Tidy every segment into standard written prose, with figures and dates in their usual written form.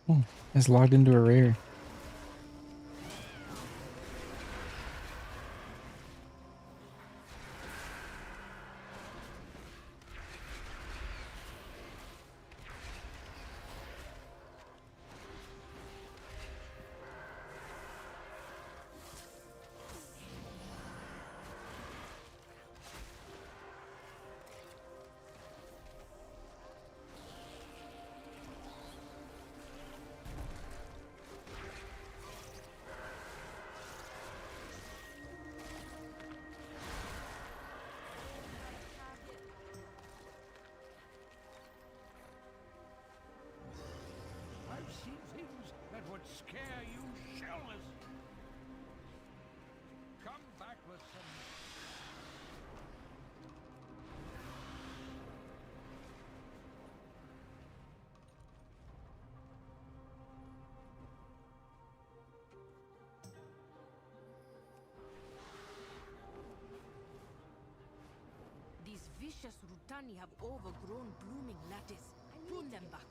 Oh, it's logged into a rare. I've seen things that would scare you shellers. Come back with some. These vicious Rutani have overgrown blooming lattice. Prune them back.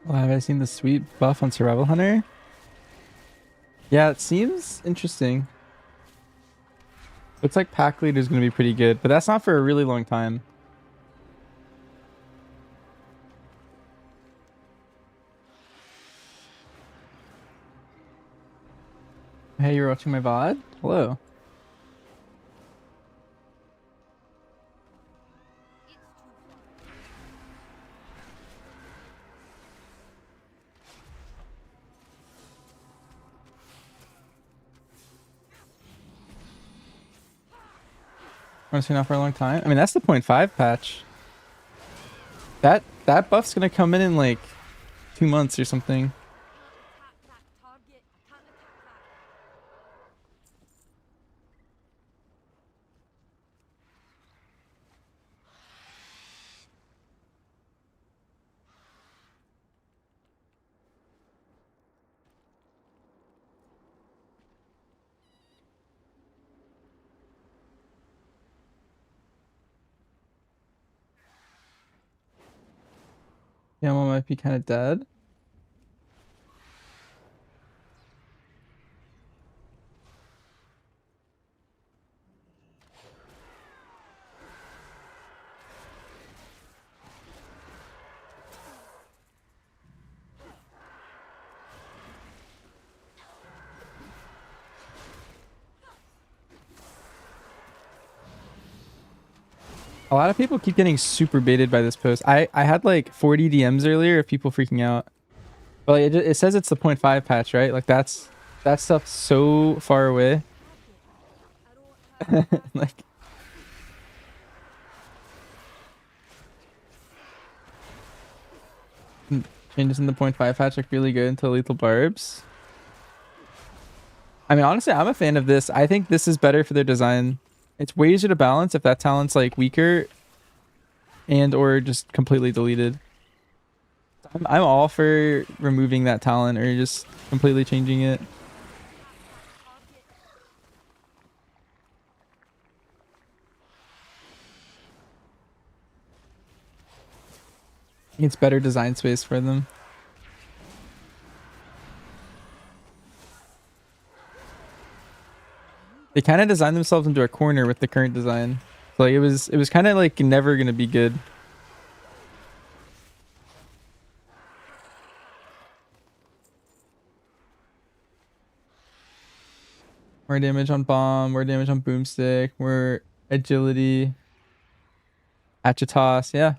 Well, have I seen the sweet buff on Survival Hunter? Yeah, it seems interesting. Looks like pack leader is going to be pretty good, but that's not for a really long time. Hey, you're watching my VOD? Hello. I've seen that for a long time. I mean, that's the 0.5 patch. That buff's gonna come in like 2 months or something. Attack that target. Can't attack that. Yeah, one might be kind of dead. A lot of people keep getting super baited by this post. I had like 40 DMs earlier of people freaking out. But like, it says it's the 0.5 patch, right? Like that stuff's so far away. I don't have target. Like changes in the 0.5 patch look really good into lethal barbs. I mean, honestly, I'm a fan of this. I think this is better for their design. It's way easier to balance if that talent's like weaker and or just completely deleted. I'm all for removing that talent or just completely changing it. It's better design space for them. They kind of designed themselves into a corner with the current design. So like it was kind of like never gonna be good. More damage on bomb, more damage on boomstick, more agility, hatchet toss. Yeah,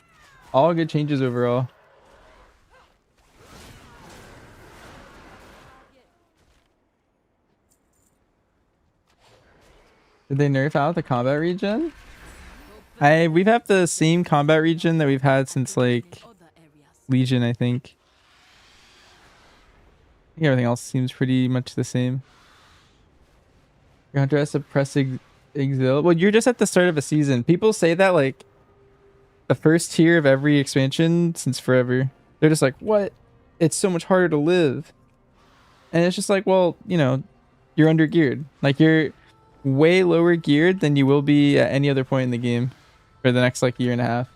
all good changes overall. Did they nerf out the combat regen? We've had the same combat region that we've had since like other areas. Legion, I think. I think everything else seems pretty much the same. Your hunter has to press exil. Well, you're just at the start of a season. People say that like the first tier of every expansion since forever. They're just like, what? It's so much harder to live. And it's just like, well, you know, you're under geared. Like you're way lower geared than you will be at any other point in the game for the next like year and a half.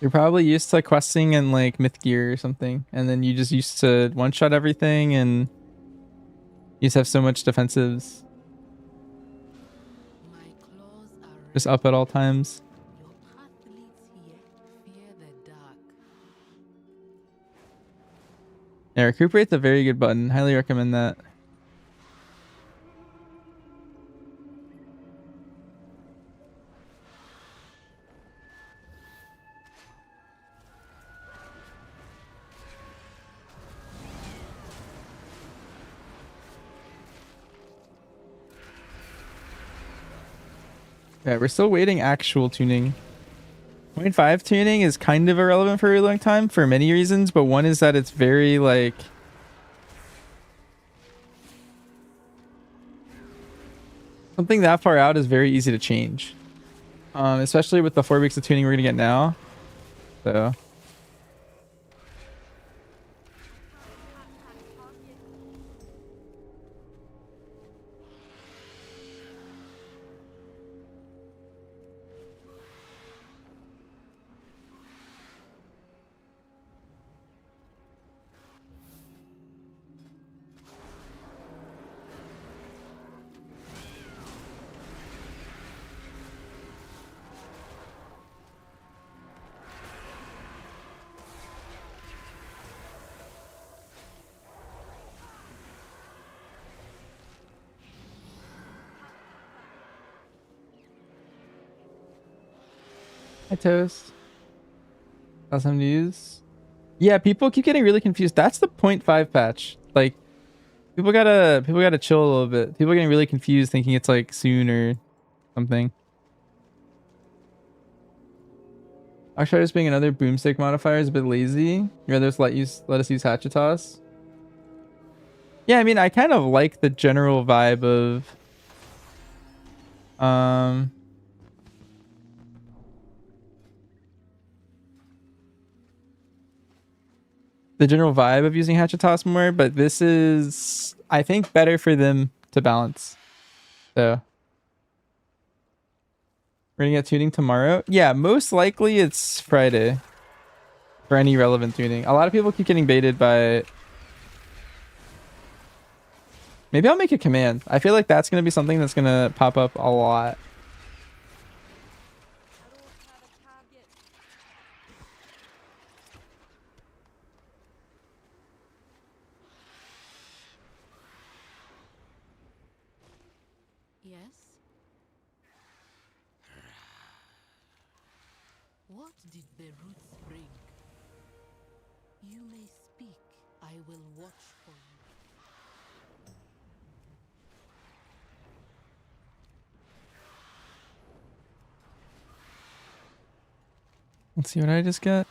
You're probably used to questing and like myth gear or something, and then you just used to one shot everything, and you just have so much defensives My claws are just up at all times. your path leads here. Fear the dark. Yeah, recuperate's a very good button. Highly recommend that. Yeah, we're still waiting actual tuning. 0.5 tuning is kind of irrelevant for a really long time for many reasons, but one is that it's very like something that far out is very easy to change. Especially with the 4 weeks of tuning we're gonna get now. So hi Toast. Awesome news. Yeah, people keep getting really confused. That's the 0.5 patch. Like people gotta chill a little bit. People are getting really confused thinking it's like soon or something. Archriders being another boomstick modifier is a bit lazy. You'd rather just let us use Hatchetoss. Yeah, I mean I kind of like the general vibe of using Hatchetoss more, but this is I think better for them to balance. So we're gonna get tuning tomorrow. Yeah, most likely it's Friday for any relevant tuning. A lot of people keep getting baited by it. Maybe I'll make a command. I feel like that's gonna be something that's gonna pop up a lot. Yes? What did the roots bring? You may speak. I will watch for you. Let's see what I just got.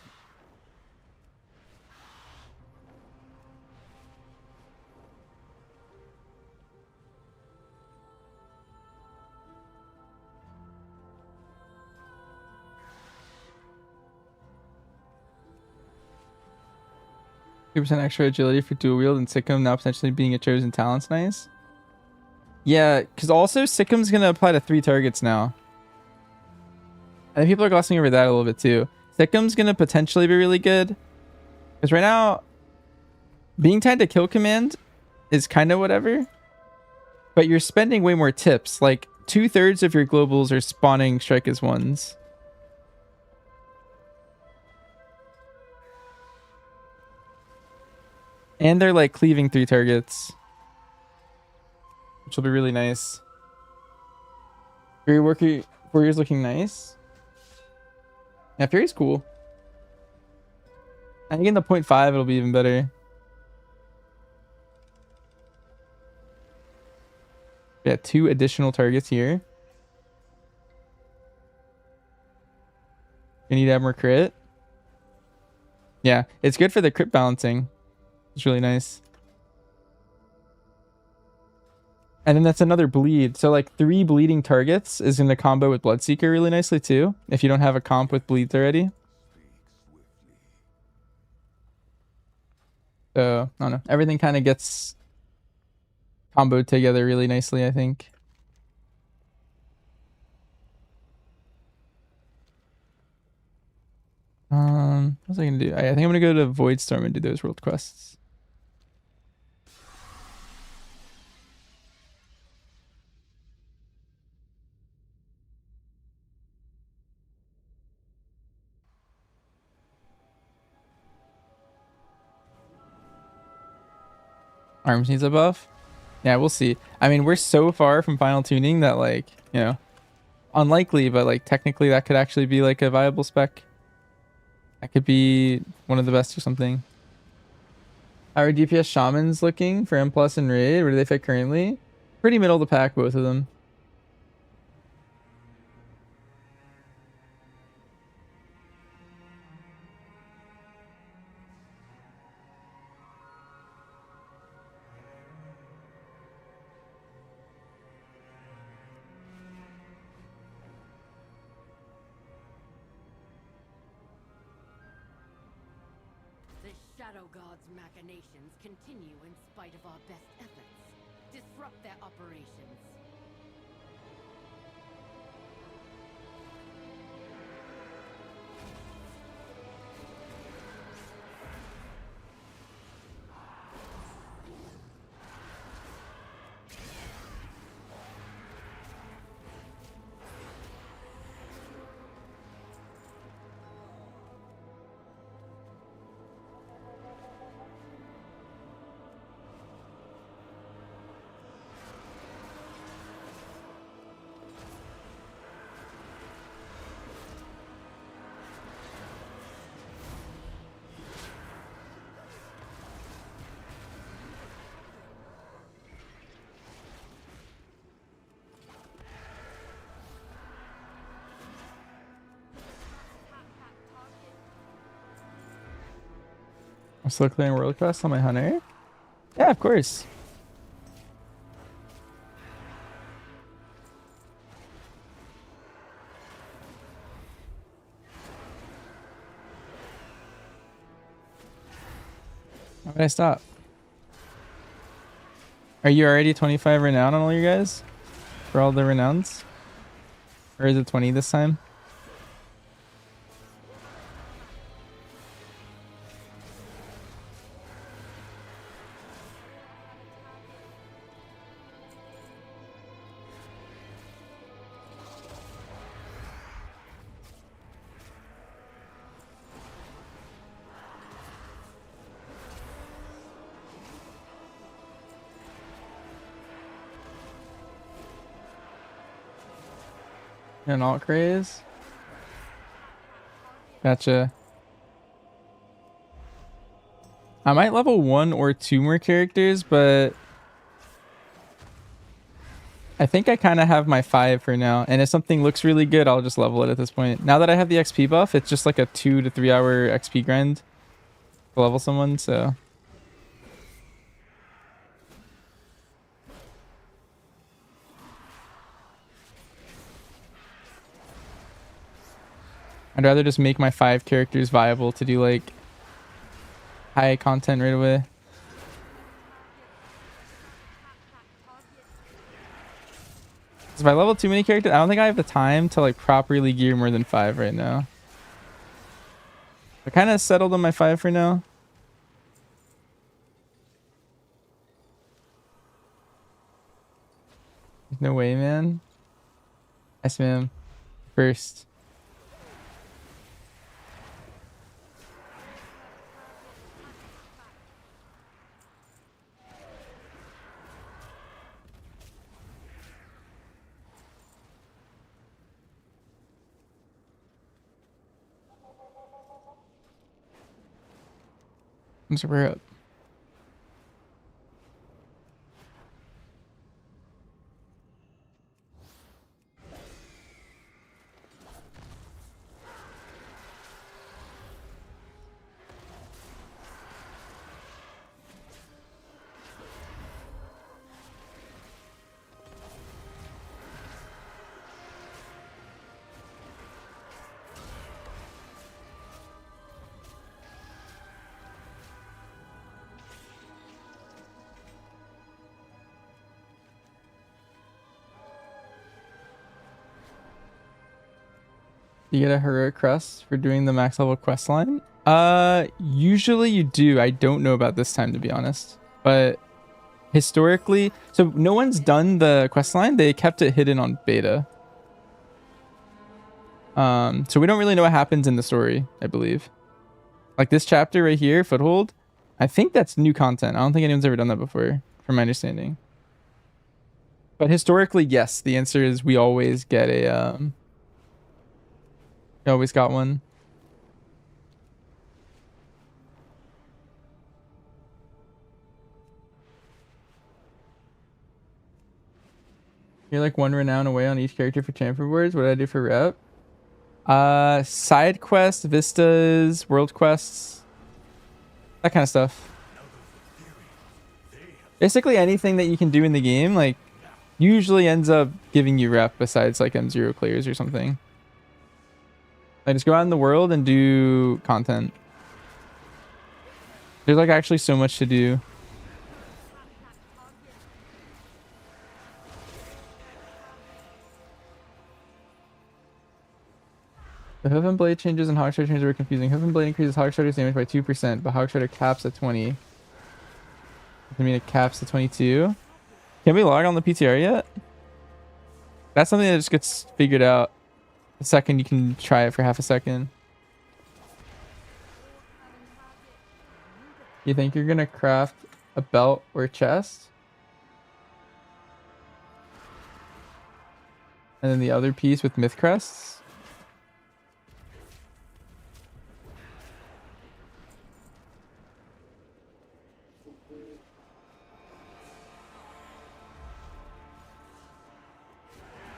%, extra agility for dual wield and Sikkim now potentially being a chosen talent's nice. Yeah, because also Sikkim's gonna apply to 3 targets now. I think people are glossing over that a little bit too. Sikkim's gonna potentially be really good. Because right now, being tied to kill command is kind of whatever. But you're spending way more tips. Like 2/3 of your globals are spawning strike as ones. And they're like cleaving 3 targets. Which will be really nice. Fury Worker Warrior's looking nice. Yeah, Fury's cool. I think in the 0.5 it'll be even better. Yeah, 2 additional targets here. You need to have more crit. Yeah, it's good for the crit balancing. It's really nice. And then that's another bleed. So like 3 bleeding targets is in the combo with Bloodseeker really nicely too. If you don't have a comp with bleeds already. So I don't know. Everything kind of gets comboed together really nicely, I think. What was I gonna do? I think I'm gonna go to Voidstorm and do those world quests. Arms needs a buff. Yeah, we'll see. I mean, we're so far from final tuning that like, you know, unlikely, but like technically that could actually be like a viable spec. That could be one of the best or something. How are DPS shamans looking for M plus and raid? Where do they fit currently? Pretty middle of the pack, both of them. The Shadow God's machinations continue in spite of our best efforts. Disrupt their operations. I'm still clearing world quests on my hunter. Yeah, of course. Why would I stop? Are you already 25 renown on all you guys? For all the renowns? Or is it 20 this time? An alt craze? Gotcha. I might level 1 or 2 more characters, but I think I kind of have my 5 for now. And if something looks really good, I'll just level it at this point. Now that I have the XP buff, it's just like a 2 to 3 hour XP grind to level someone, so. I'd rather just make my 5 characters viable to do like high content right away. If I level too many characters, I don't think I have the time to like properly gear more than 5 right now. I kind of settled on my 5 for now. No way, man. Yes, ma'am. First. I'm super up. You get a heroic crest for doing the max level quest line. Usually you do. I don't know about this time, to be honest, but historically, so no one's done the quest line. They kept it hidden on beta. So we don't really know what happens in the story, I believe. Like this chapter right here, Foothold, I think that's new content. I don't think anyone's ever done that before, from my understanding. But historically, yes, the answer is we always get a we always got one. You're like one renown away on each character for champion boards. What did I do for rep? Side quests, vistas, world quests, that kind of stuff. Basically anything that you can do in the game, like, usually ends up giving you rep besides like M0 clears or something. Like just go out in the world and do content. There's like actually so much to do. The hoof and blade changes and hog strider changes were confusing. Hoof and blade increases hog strider's damage by 2%, but hog strider caps at 20. I mean, it caps at 22. Can we log on the PTR yet? That's something that just gets figured out the second you can try it for half a second. You think you're gonna craft a belt or a chest? And then the other piece with myth crests?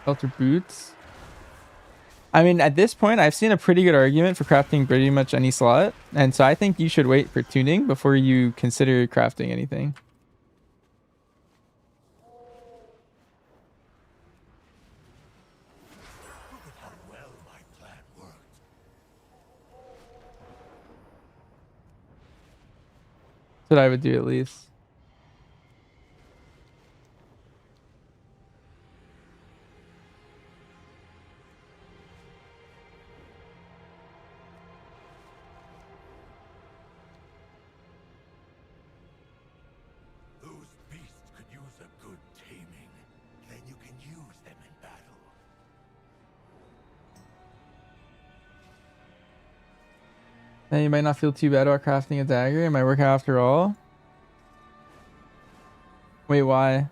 Belt or boots? I mean, at this point, I've seen a pretty good argument for crafting pretty much any slot. And so I think you should wait for tuning before you consider crafting anything. Look at how well my plan worked. That's what I would do at least. Those beasts could use a good taming. Then you can use them in battle. Then you might not feel too bad about crafting a dagger. It might work out after all. Wait, why?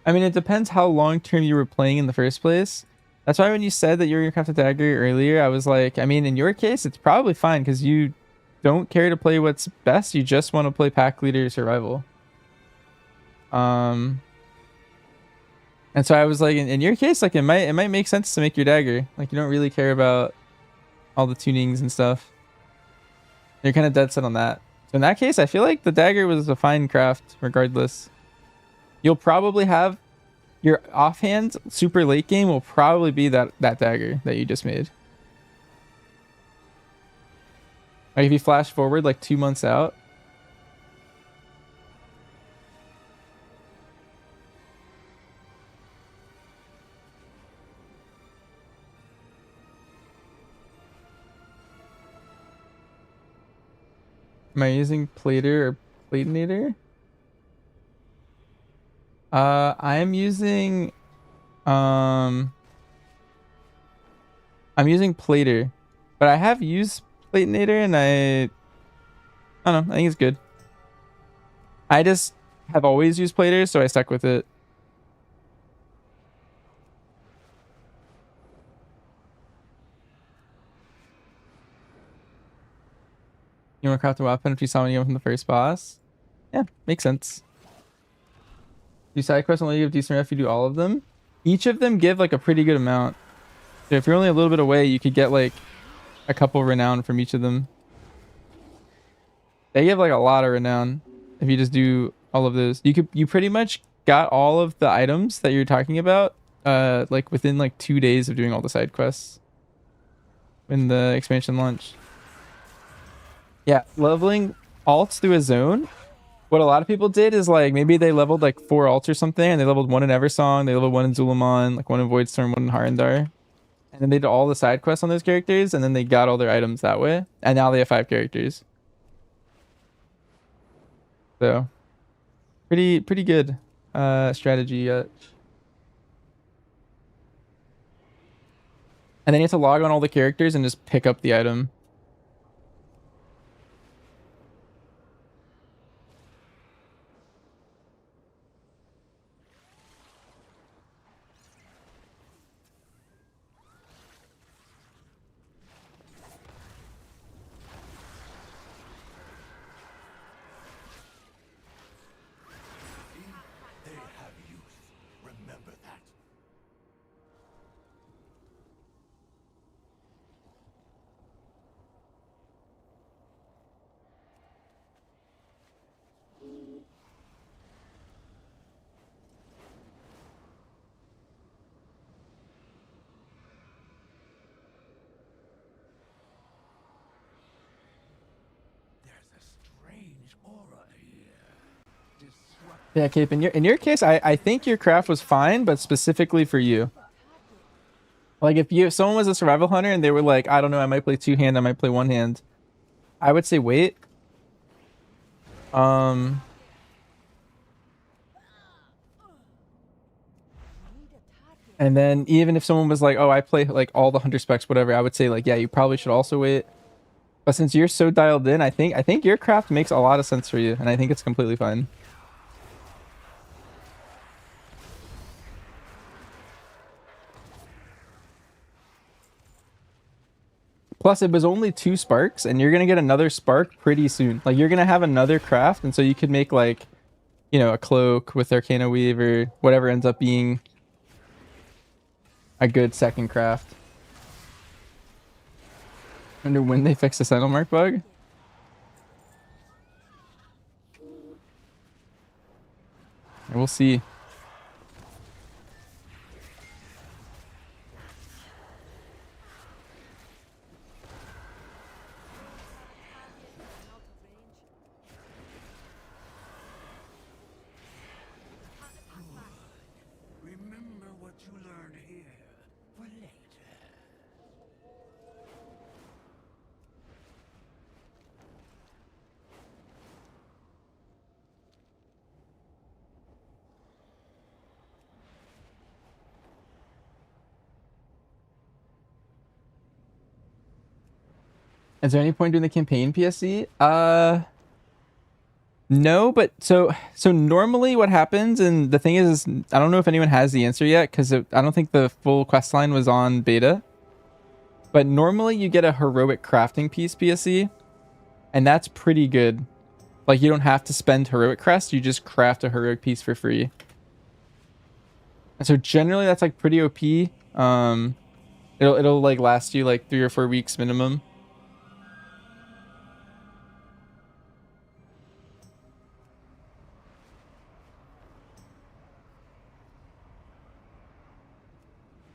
I mean, it depends how long term you were playing in the first place. That's why when you said that you were gonna craft a dagger earlier, I was like, I mean, in your case, it's probably fine because you don't care to play what's best. You just want to play pack leader survival. And so I was like, in your case, like it might make sense to make your dagger. Like you don't really care about all the tunings and stuff. You're kind of dead set on that. So in that case, I feel like the dagger was a fine craft regardless. You'll probably have your offhand super late game will probably be that dagger that you just made. Like if you flash forward like 2 months out. Am I using plater or platinator? I am using I'm using plater, but I have used platinator and I don't know, I think it's good. I just have always used plater, so I stuck with it. You want to craft a weapon if you summon him from the first boss? Yeah, makes sense. Do side quests only give decent ref if you do all of them? Each of them give like a pretty good amount. So if you're only a little bit away, you could get like a couple renown from each of them. They give like a lot of renown if you just do all of those. You pretty much got all of the items that you're talking about like within like 2 days of doing all the side quests when the expansion launched. Yeah, leveling alts through a zone. What a lot of people did is like maybe they leveled like 4 alts or something, and they leveled 1 in Eversong, they leveled 1 in Zulamon, like 1 in Voidstorm, 1 in Harindar. And then they did all the side quests on those characters, and then they got all their items that way. And now they have 5 characters. So pretty good strategy. And then you have to log on all the characters and just pick up the item. They have youth. Remember that. There's a strange aura here. Disrupt. Yeah, Cape, in your case, I think your craft was fine, but specifically for you. Like if someone was a survival hunter and they were like, I don't know, I might play 2-hand, I might play 1-hand, I would say wait. And then even if someone was like, oh, I play like all the hunter specs, whatever, I would say like, yeah, you probably should also wait. But since you're so dialed in, I think your craft makes a lot of sense for you, and I think it's completely fine. Plus, it was only 2 sparks, and you're gonna get another spark pretty soon. Like you're gonna have another craft, and so you could make like, you know, a cloak with Arcana Weave or whatever ends up being a good second craft. I wonder when they fix the Sentinel Mark bug. We'll see. Remember what you learned here for later. Is there any point doing the campaign PSC? No, but so normally what happens, and the thing is I don't know if anyone has the answer yet because I don't think the full quest line was on beta. But normally you get a heroic crafting piece PSC, and that's pretty good. Like you don't have to spend heroic crest, you just craft a heroic piece for free. And so generally that's like pretty OP. It'll like last you like 3 or 4 weeks minimum.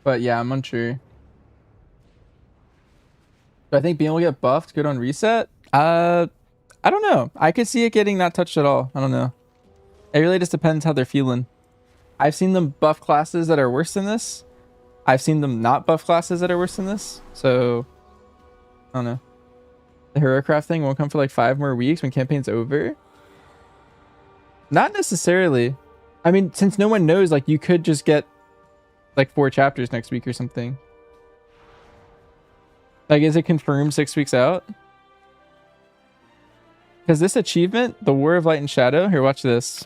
But yeah, I'm unsure. Do I think being able to get buffed good on reset? I don't know. I could see it getting not touched at all. I don't know. It really just depends how they're feeling. I've seen them buff classes that are worse than this. I've seen them not buff classes that are worse than this. So, I don't know. The hero craft thing won't come for like 5 more weeks when campaign's over? Not necessarily. I mean, since no one knows, like you could just get like 4 chapters next week or something. Like, is it confirmed 6 weeks out? Because this achievement, the War of Light and Shadow, here, watch this.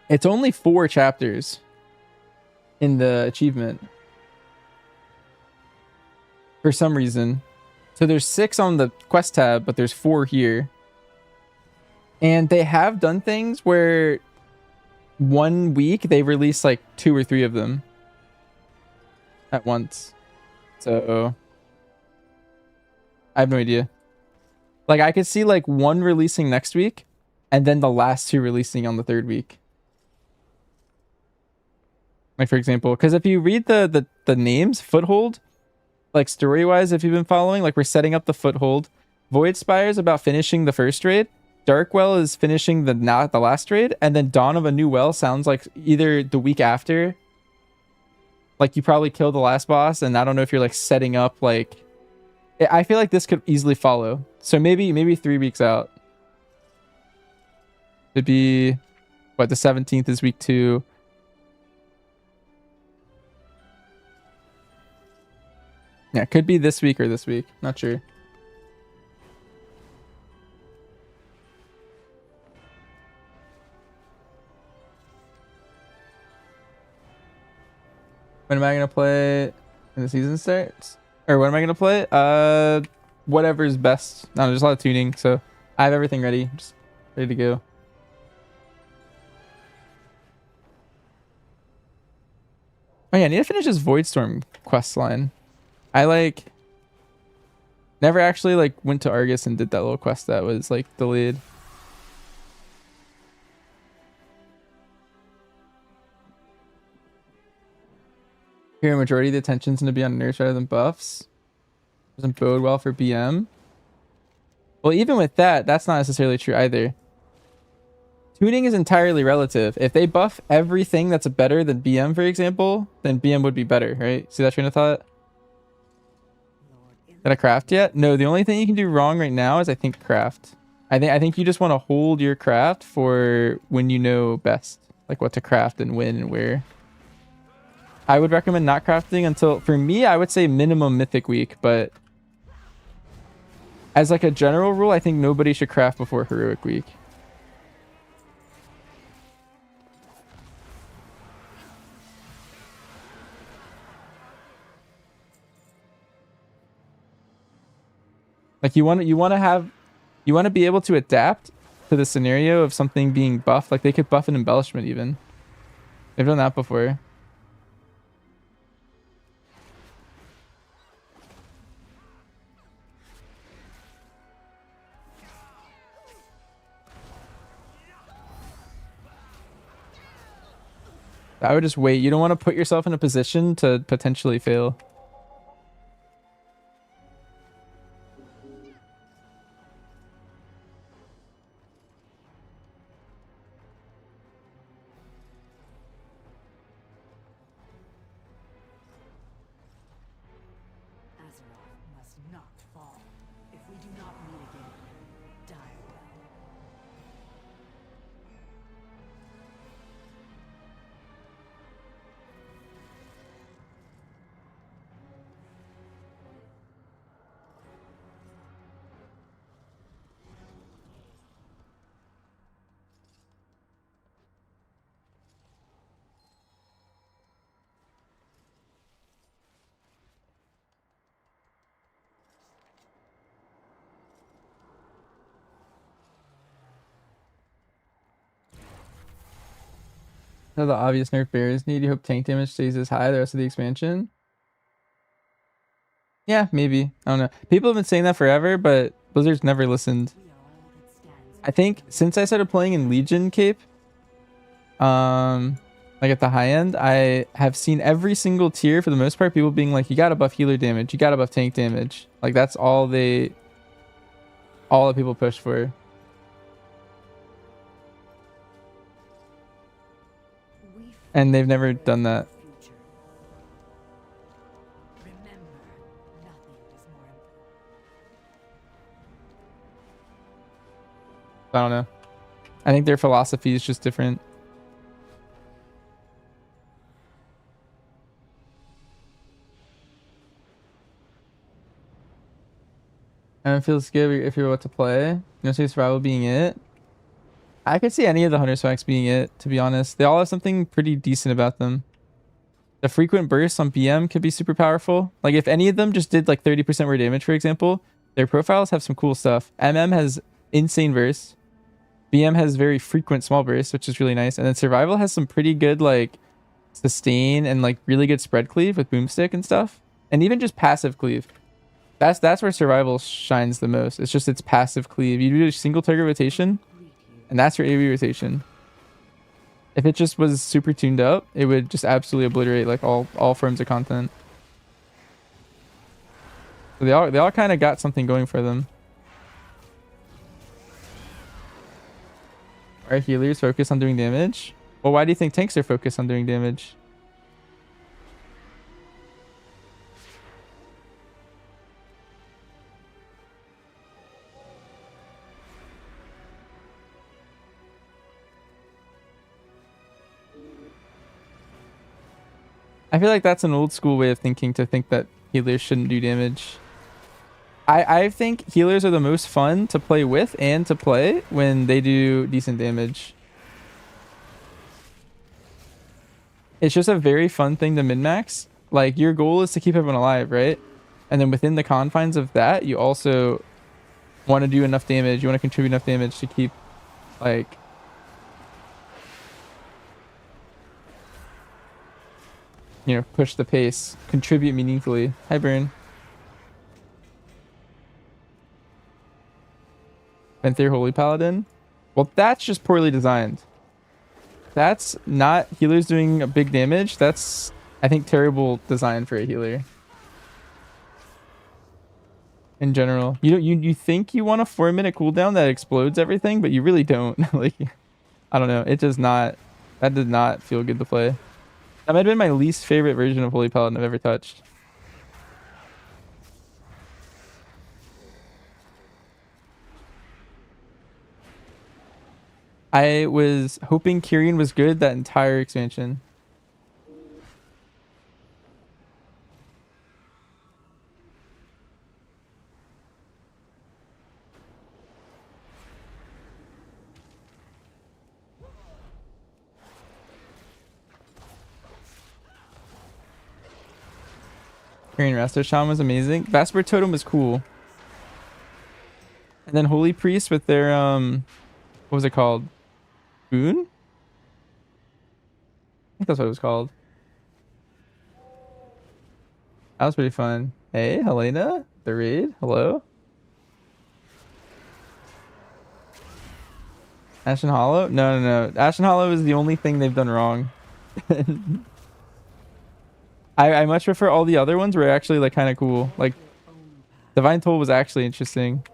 It's only 4 chapters in the achievement. For some reason. So there's 6 on the quest tab, but there's 4 here. And they have done things where 1 week they release like 2 or 3 of them at once. So I have no idea. Like I could see like 1 releasing next week and then the last two releasing on the third week. Like for example, because if you read the names, Foothold, like story-wise, if you've been following, like we're setting up the Foothold. Void Spire is about finishing the first raid. Darkwell is finishing the last raid, and then Dawn of a New Well sounds like either the week after. Like you probably killed the last boss, and I don't know if you're like setting up like. I feel like this could easily follow. So maybe 3 weeks out. It'd be what, the 17th is week 2. Yeah, it could be this week or this week. Not sure. When am I gonna play when the season starts? Or when am I gonna play? Whatever's best. No, there's a lot of tuning, so I have everything ready. Just ready to go. Oh yeah, I need to finish this Voidstorm quest line. I like never actually like went to Argus and did that little quest that was like delayed. Here, a majority of the attention's going to be on nerfs rather than buffs. Doesn't bode well for BM. Well, even with that, that's not necessarily true either. Tuning is entirely relative. If they buff everything that's better than BM, for example, then BM would be better, right? See that train of thought? Got a craft yet? No, the only thing you can do wrong right now is I think craft. I think you just want to hold your craft for when you know best, like what to craft and when and where. I would recommend not crafting until, for me, I would say minimum mythic week, but as like a general rule, I think nobody should craft before heroic week. Like you want to be able to adapt to the scenario of something being buffed. Like they could buff an embellishment even. They've done that before. I would just wait. You don't want to put yourself in a position to potentially fail. Azeroth must not fall. If we do not meet again, die well. So the obvious nerf bears need. You hope tank damage stays as high the rest of the expansion. Yeah, maybe. I don't know. People have been saying that forever, but Blizzard's never listened. We are all that stands. I think since I started playing in Legion Cape, like at the high end, I have seen every single tier for the most part, people being like, you gotta buff healer damage, you gotta buff tank damage. Like that's all that people push for. We And they've never done that. future. Remember, nothing is more important. I don't know. I think their philosophy is just different. And it feels good if you're what to play. You know, say survival being it. I could see any of the hunter specs being it, to be honest. They all have something pretty decent about them. The frequent bursts on BM could be super powerful. Like if any of them just did like 30% more damage, for example, their profiles have some cool stuff. MM has insane bursts. BM has very frequent small bursts, which is really nice. And then survival has some pretty good like sustain and like really good spread cleave with boomstick and stuff. And even just passive cleave. That's where survival shines the most. It's just its passive cleave. You do a single target rotation, Greet you. And that's your AoE rotation. If it just was super tuned up, it would just absolutely obliterate like all forms of content. So they all kind of got something going for them. Are healers focused on doing damage? Well, why do you think tanks are focused on doing damage? I feel like that's an old school way of thinking, to think that healers shouldn't do damage. I think healers are the most fun to play with and to play when they do decent damage. It's just a very fun thing to min-max. Like, your goal is to keep everyone alive, right? And then within the confines of that, you also want to do enough damage. You want to contribute enough damage to keep, like, you know, push the pace, contribute meaningfully. Hi, Burn. Banter Holy Paladin. Well, that's just poorly designed. That's not healers doing a big damage. That's, I think, terrible design for a healer. In general, you think you want a 4-minute cooldown that explodes everything, but you really don't. Like, I don't know. It does not. That did not feel good to play. That might have been my least favorite version of Holy Paladin I've ever touched. I was hoping Kyrian was good that entire expansion. Kyrian Resto Shaman was amazing. Vasper Totem was cool. And then Holy Priest with their what was it called? Boon? I think that's what it was called. That was pretty fun. Hey, Helena, the raid. Hello. Ashen Hollow? No. Ashen Hollow is the only thing they've done wrong. I much prefer all the other ones were actually like kind of cool. Like Divine Toll was actually interesting.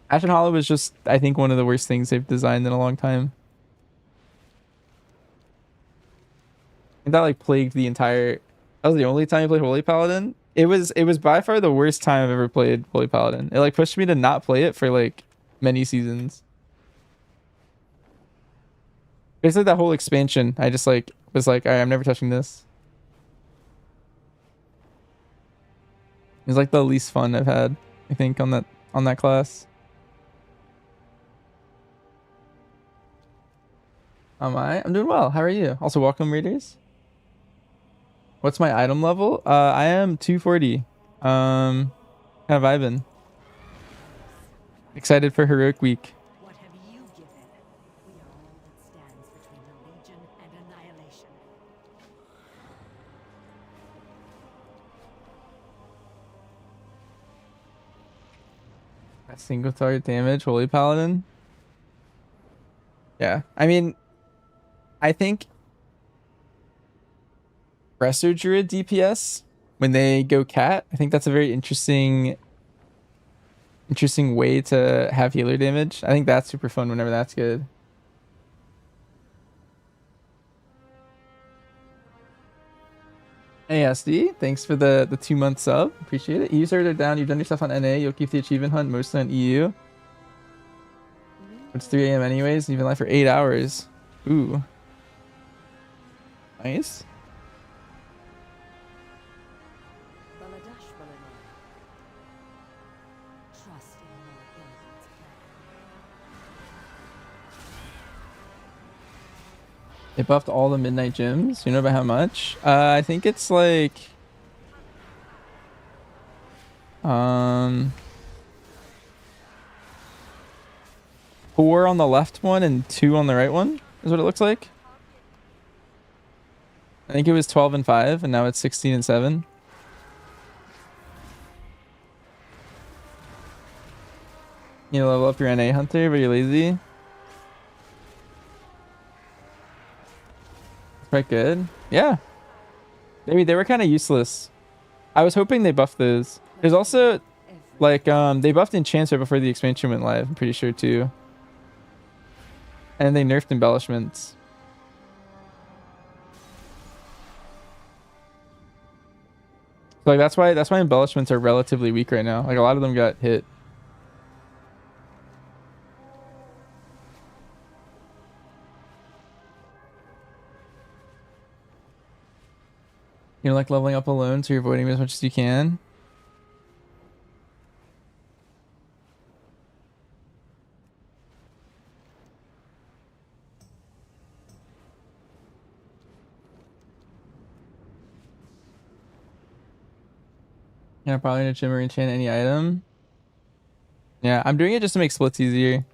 Ashen Hollow was just, I think, one of the worst things they've designed in a long time. And that like plagued the entire. That was the only time I played Holy Paladin. It was by far the worst time I've ever played Holy Paladin. It like pushed me to not play it for like many seasons. Basically that whole expansion, I just like was like, alright, I'm never touching this. It was like the least fun I've had, I think, on that class. I'm doing well. How are you? Also, welcome, readers. What's my item level? I am 240. Kind of vibing. Excited for Heroic Week. What have you given? We are all that stands between the Legion and annihilation. Single target damage, Holy Paladin. Yeah, I mean, I think Resto Druid DPS when they go cat, I think that's a very interesting way to have healer damage. I think that's super fun whenever that's good. ASD, thanks for the 2-month sub. Appreciate it. EU servers are down. You've done your stuff on NA. You'll keep the achievement hunt mostly on EU. It's 3 a.m. anyways. You've been live for 8 hours. Ooh. Nice. Trust in your abilities. They buffed all the midnight gyms. You know about how much? I think it's like 4 on the left one and 2 on the right one is what it looks like. I think it was 12 and 5 and now it's 16 and 7. You level up your NA hunter, but you're lazy. Quite good. Yeah. Maybe they were kind of useless. I was hoping they buffed those. There's also like they buffed enchants right before the expansion went live, I'm pretty sure too. And they nerfed embellishments. So, like that's why embellishments are relatively weak right now. Like a lot of them got hit. You know, like leveling up alone, so you're avoiding as much as you can. Yeah, probably in a gym or enchant any item. Yeah, I'm doing it just to make splits easier.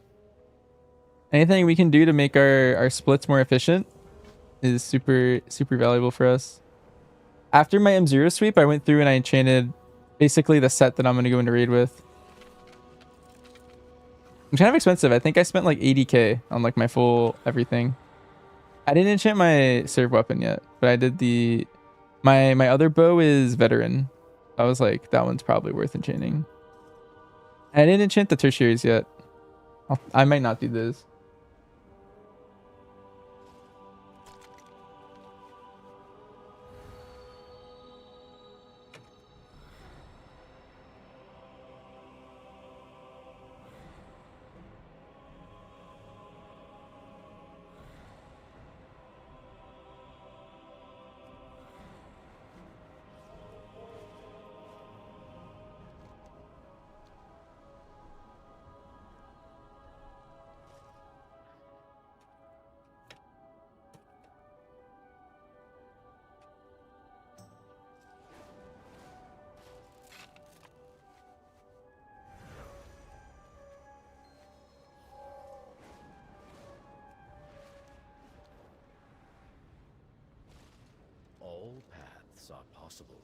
Anything we can do to make our splits more efficient is super valuable for us. After my M0 sweep, I went through and I enchanted basically the set that I'm going to go into raid with. It's kind of expensive. I think I spent like 80k on like my full everything. I didn't enchant my serve weapon yet, but I did the... My other bow is veteran. I was like, that one's probably worth enchanting. I didn't enchant the tertiaries yet. I might not do this. All paths are possible.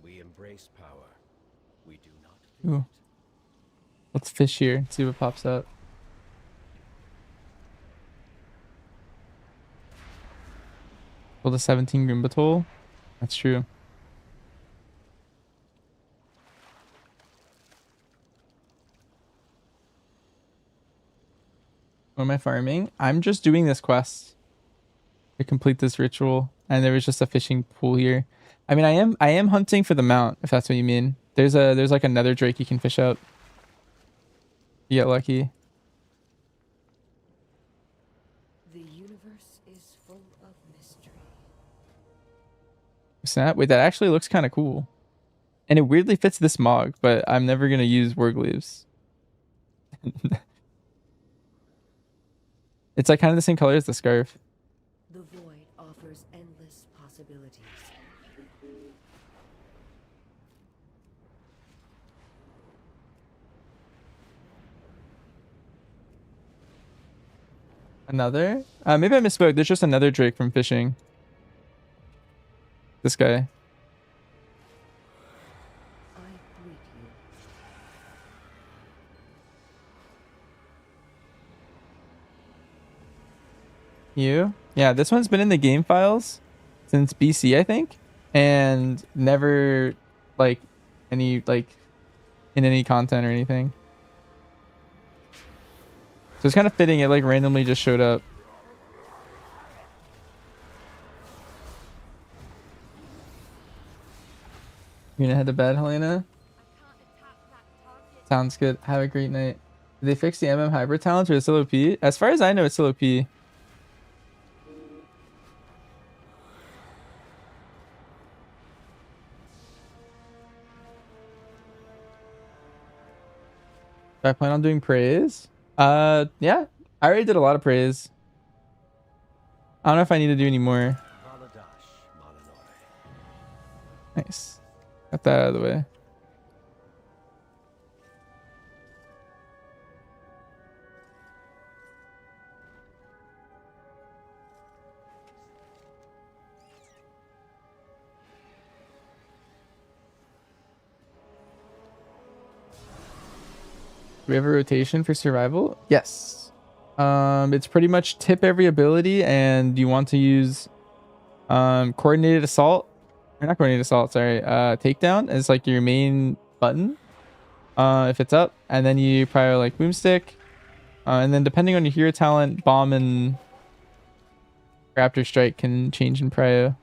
We embrace power. We do not fear Ooh. Let's fish here, see what pops up. Well, the 17 Goomba toll. That's true. What am I farming? I'm just doing this quest to complete this ritual, and there was just a fishing pool here. I mean, I am hunting for the mount, if that's what you mean. There's like another drake you can fish up. You get lucky. The universe is full of mystery. Snap. Wait, that actually looks kind of cool. And it weirdly fits this Mog, but I'm never going to use Wargleaves. It's like kind of the same color as the scarf. The void offers endless possibilities. Another? Maybe I misspoke. There's just another drake from fishing. This guy. I greet you. You? Yeah, this one's been in the game files since BC, I think, and never like any like in any content or anything. So it's kind of fitting. It like randomly just showed up. You're gonna head to bed, Helena? Sounds good. Have a great night. Did they fix the MM hybrid talents or it's still OP? As far as I know, it's still OP. Do I plan on doing praise? Yeah. I already did a lot of praise. I don't know if I need to do any more. Nice. Got that out of the way. Do we have a rotation for survival? Yes. It's pretty much tip every ability, and you want to use coordinated assault, or not coordinated assault, sorry, takedown is like your main button, if it's up, and then you probably like boomstick, and then depending on your hero talent, bomb and raptor strike can change in prio.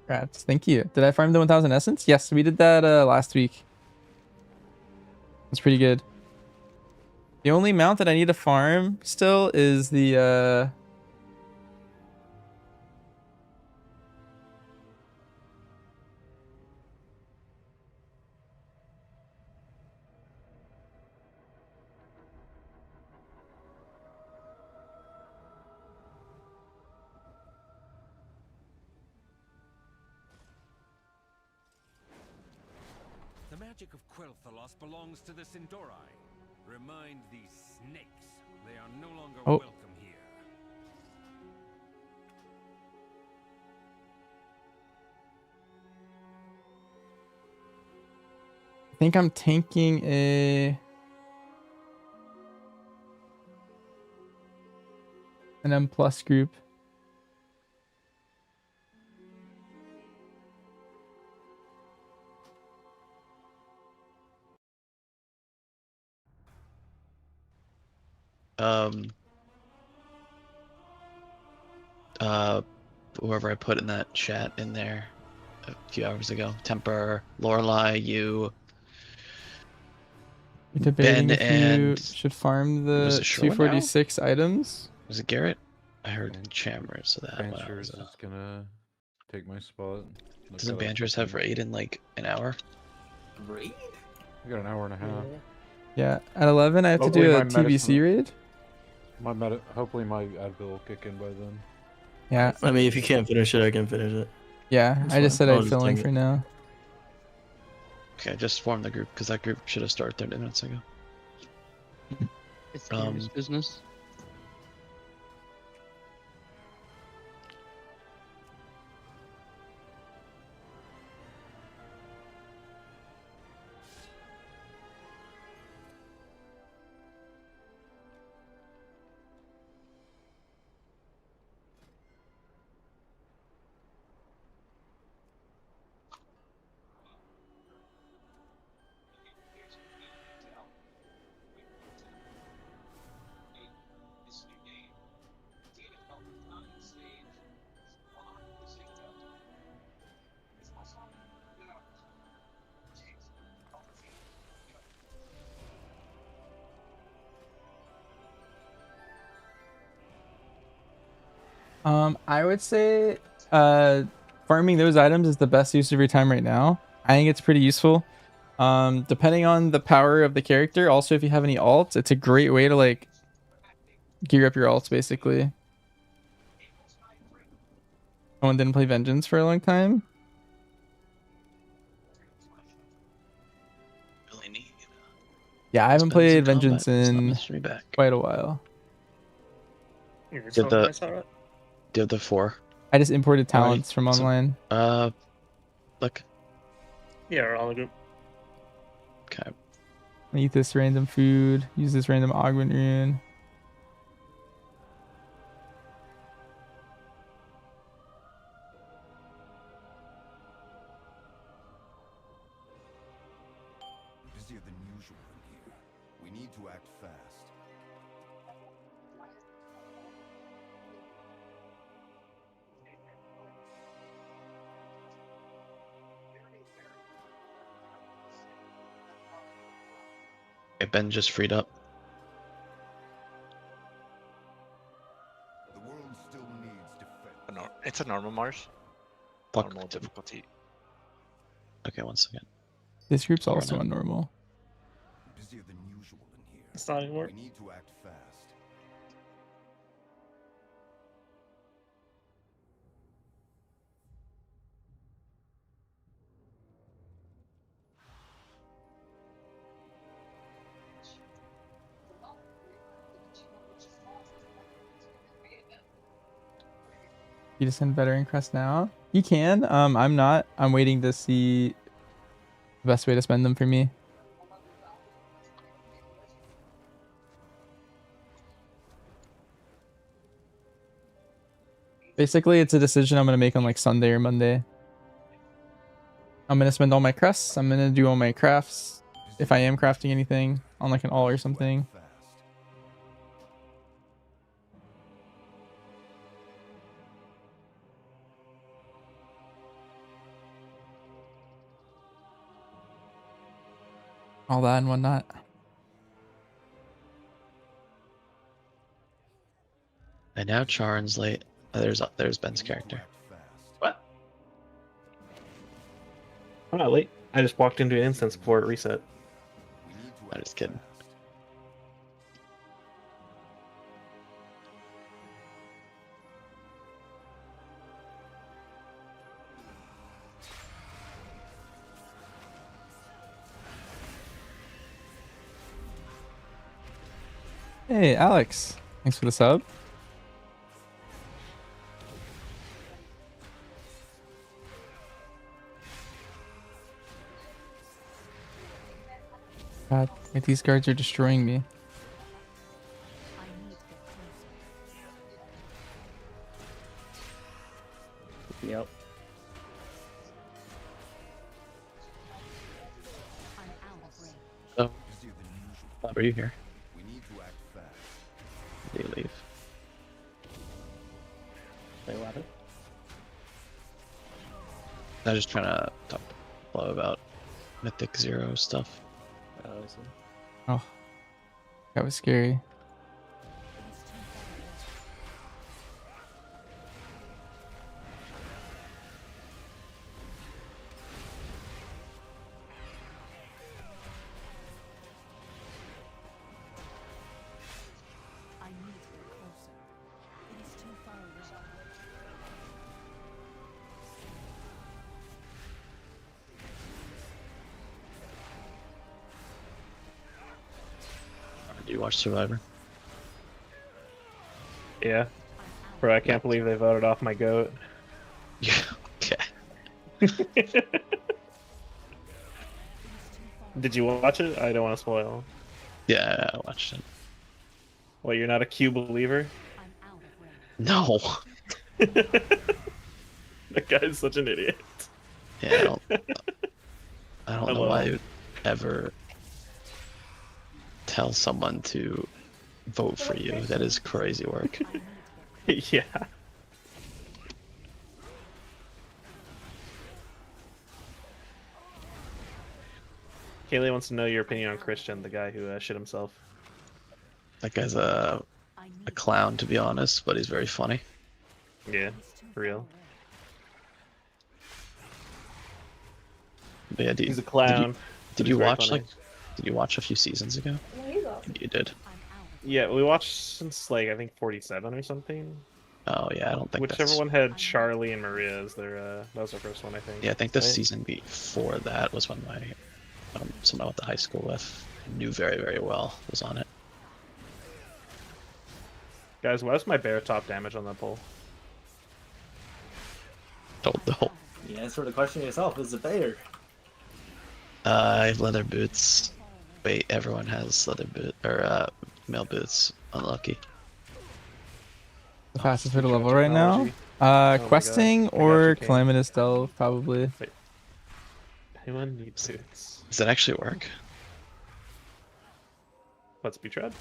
Congrats, thank you. Did I farm the 1000 essence? Yes, we did that last week. That's pretty good. The only mount that I need to farm still is the The magic of Quel'Thalos belongs to the Sindori. Remind these snakes they are no longer Oh. welcome here. I think I'm tanking an M plus group. Whoever I put in that chat in there a few hours ago. Temper, Lorelai, you, You're debating Ben, if you and should farm was the it Sherwin now? 246 items. Was it Garrett? I heard Chammer, so that when I Banter's was, is gonna take my spot. doesn't Banters have raid in like an hour? Raid? We got an hour and a half. Yeah, at 11 I have to do Hopefully a my medicine- TBC raid. Hopefully my Advil will kick in by then. Yeah, I mean, if you can't finish it, I can finish it. yeah. That's I just fine. said I'll I'd just fill in tank for it. now. Okay, just form the group because that group should have started 30 minutes ago. It's serious business. I would say farming those items is the best use of your time right now. I think it's pretty useful. Depending on the power of the character, also if you have any alts, it's a great way to like gear up your alts basically. Someone didn't play Vengeance for a long time. Really neat. Yeah, I haven't Spend played some Vengeance combat, it's not in mystery back. quite a while. Did the do you have the 4? I just imported talents from so- online. Look. Yeah, we're on the group. Okay. Eat this random food. Use this random augment rune. Busier than usual in here. We need to act fast. Okay, Ben just freed up. The world still needs defense. It's a normal Mars. Fuck. Normal difficulty. Okay, one second. This group's Or also not. on normal. Busier than usual in here. It's not anymore. We need to act fast. You just send veteran crest now? You can. I'm not. I'm waiting to see the best way to spend them for me. Basically, it's a decision I'm gonna make on like Sunday or Monday. I'm gonna spend all my crests. I'm gonna do all my crafts. If I am crafting anything on like an all or something. All that and whatnot. And now Charon's late. There's Ben's character. What? I'm not late. I just walked into an instance before it reset. I'm just kidding. Hey, Alex. Thanks for the sub. God, wait, these guards are destroying me. Yep. Oh, are you here? Did you leave? Say what? I was just trying to talk to Flo about Mythic Zero stuff. Oh, that was scary. Do you watch Survivor? Yeah. Bro, I can't believe they voted off my goat. Yeah. Okay. Did you watch it? I don't want to spoil. Yeah, I watched it. Well, you're not a Q believer? No. That guy's such an idiot. Yeah, I don't know why him. you would ever tell someone to vote for you. That is crazy work. Yeah. Kaylee wants to know your opinion on Christian, the guy who shit himself. That guy's a clown, to be honest, but he's very funny. Yeah, for real. But yeah, He's a clown. Did you watch a few seasons ago? You did. Yeah, we watched since like I think 47 or something. Oh yeah, I don't think Whichever that's... one had Charlie and Maria as their that was their first one, I think. Yeah, I think the right? season before that was when my someone I went to high school with knew very, very well was on it. Guys, why was my bear top damage on that pole? Don't know. You answer the question yourself. Is it better? I have leather boots. Wait, everyone has leather boot or male boots. Unlucky. The fastest way to level right now? Questing or Calamitous Delve, probably. Wait. Anyone needs suits? Does that actually work? What's Betrayed?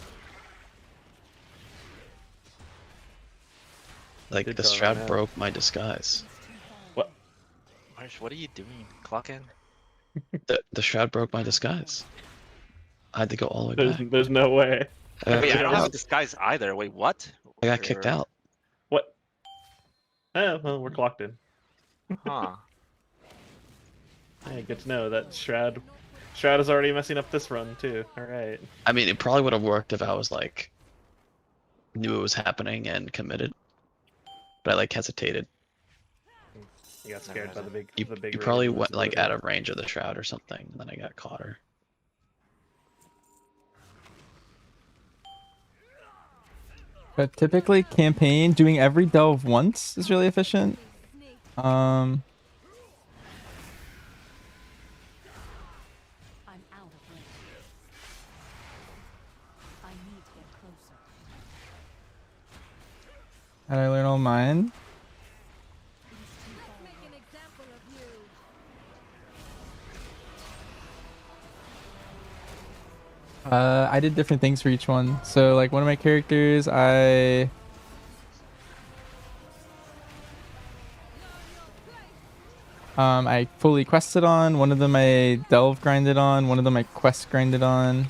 Like, Good the call, Shroud yeah. broke my disguise. What? Marsh, what are you doing? Clock in? The Shroud broke my disguise. I had to go all the way back. There's no way. I got Wait, I kicked don't have a out. disguise either. Wait, what? I got kicked out. What? Oh, well, we're clocked in. Huh. Hey, good to know that Shroud is already messing up this run too. All right. I mean, it probably would have worked if I was like knew it was happening and committed, but I like hesitated. You got scared by the big. You probably went like out of range of the Shroud or something, and then I got caught her. But typically, campaign doing every delve once is really efficient. I'm out of range. I need to get closer. How did I learn all mine? I did different things for each one. So like one of my characters, I fully quested on. One of them I delve grinded on. One of them I quest grinded on.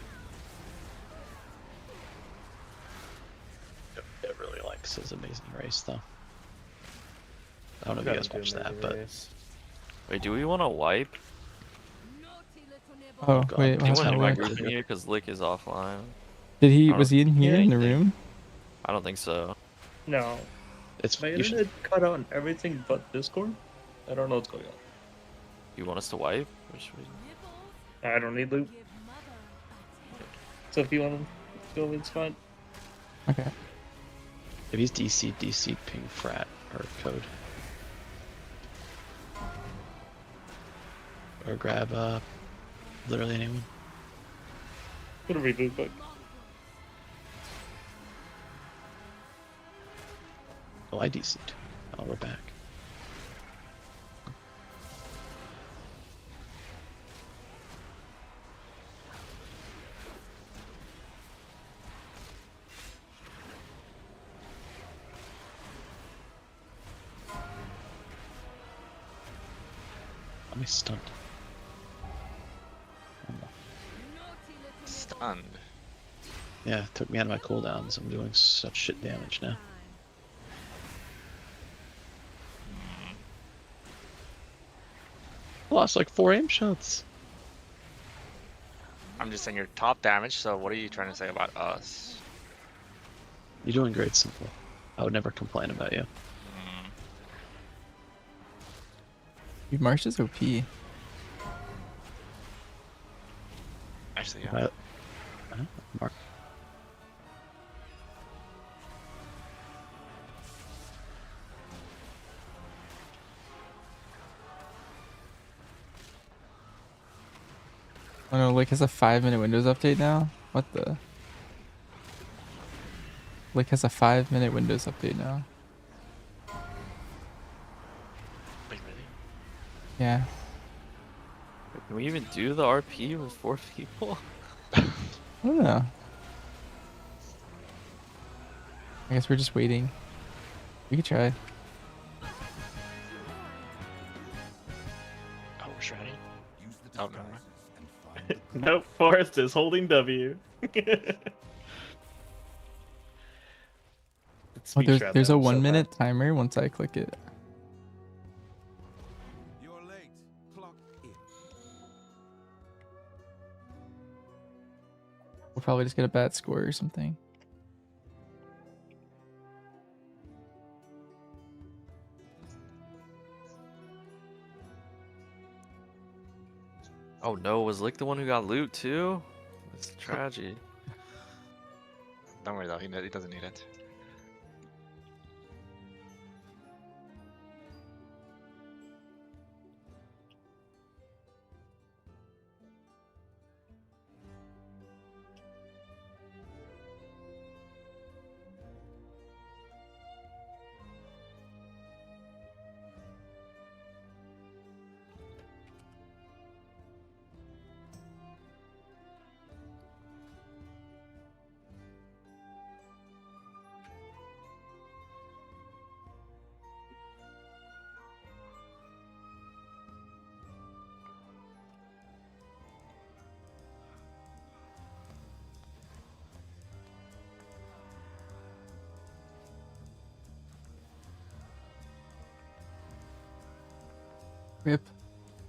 It really likes his Amazing Race though. I don't know if you guys watched that, but Wait, do we want to wipe? Oh God, wait, what Anyone happened in my to Lick? group in here? Because Lick is offline. Did he? I don't Was he in here in the anything. room? I don't think so. No. it's My you should, internet cut out on everything but Discord. I don't know what's going on. You want us to wipe? Or should we... I don't need loot. So if you want to go, it's fine. Okay. if he's DC ping frat or code. Or grab literally anyone. Put a reboot book. Oh, I DC'd. Oh, we're back. I'm stunned. Stunned. Yeah, it took me out of my cooldowns. I'm doing such shit damage now. Lost like 4 aim shots. I'm just saying you're top damage, so what are you trying to say about us? You're doing great, Simple. I would never complain about you. Dude, Marsh is OP. Actually, yeah. Mark. Oh no, Lick has a 5-minute Windows update now? What the? Lick has a 5-minute Windows update now. Wait, really? Yeah. Can we even do the RP with 4 people? I don't know. I guess we're just waiting. We could try. Oh, we're shredding? Oh, no. Nope, Forrest is holding W. Oh, there's a 1-minute timer once I click it. You're late. Clock in. We'll probably just get a bad score or something. Oh no, was Lick the one who got loot too? That's a tragedy. Don't worry though, he doesn't need it.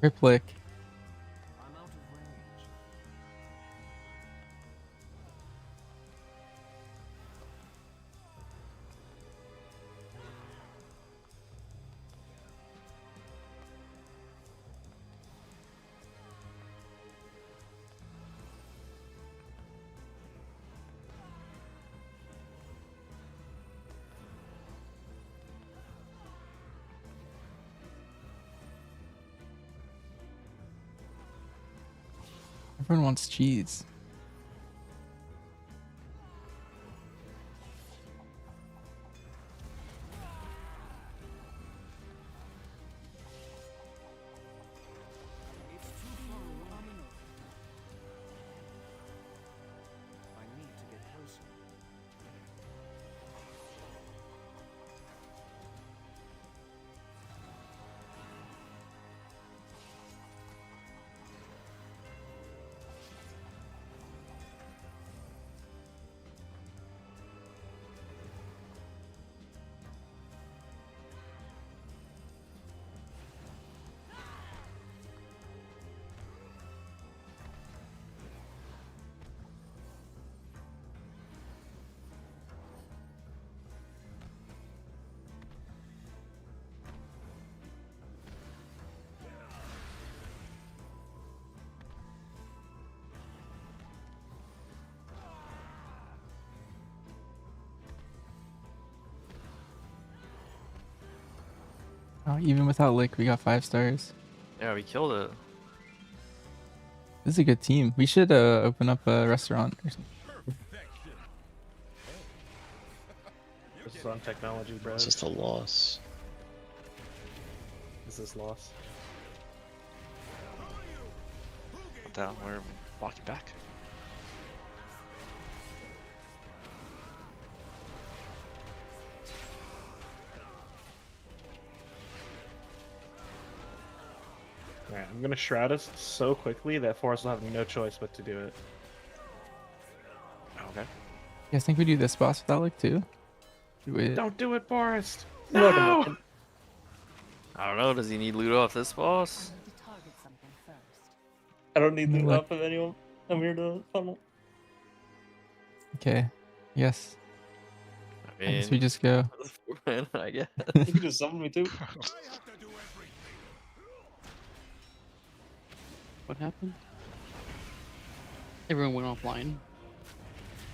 Rip Lick. I'm out of range. Everyone wants cheese. even without Lick, we got 5 stars. Yeah, we killed it. This is a good team. We should open up a restaurant or something. This is on technology, bro. It's just a loss. This is loss. What the hell? We're walking back. Alright, I'm gonna shroud us so quickly that Forrest will have no choice but to do it. Okay. You guys think we do this boss without Lick too? Wait. Don't do it, Forrest! Look, No! I don't know. Does he need loot off this boss? I need to target something first. I don't need the What? help of anyone. I'm here to funnel. Okay. Yes. I I mean, guess we just go. I guess. You can just summon me too. What happened? Everyone went offline.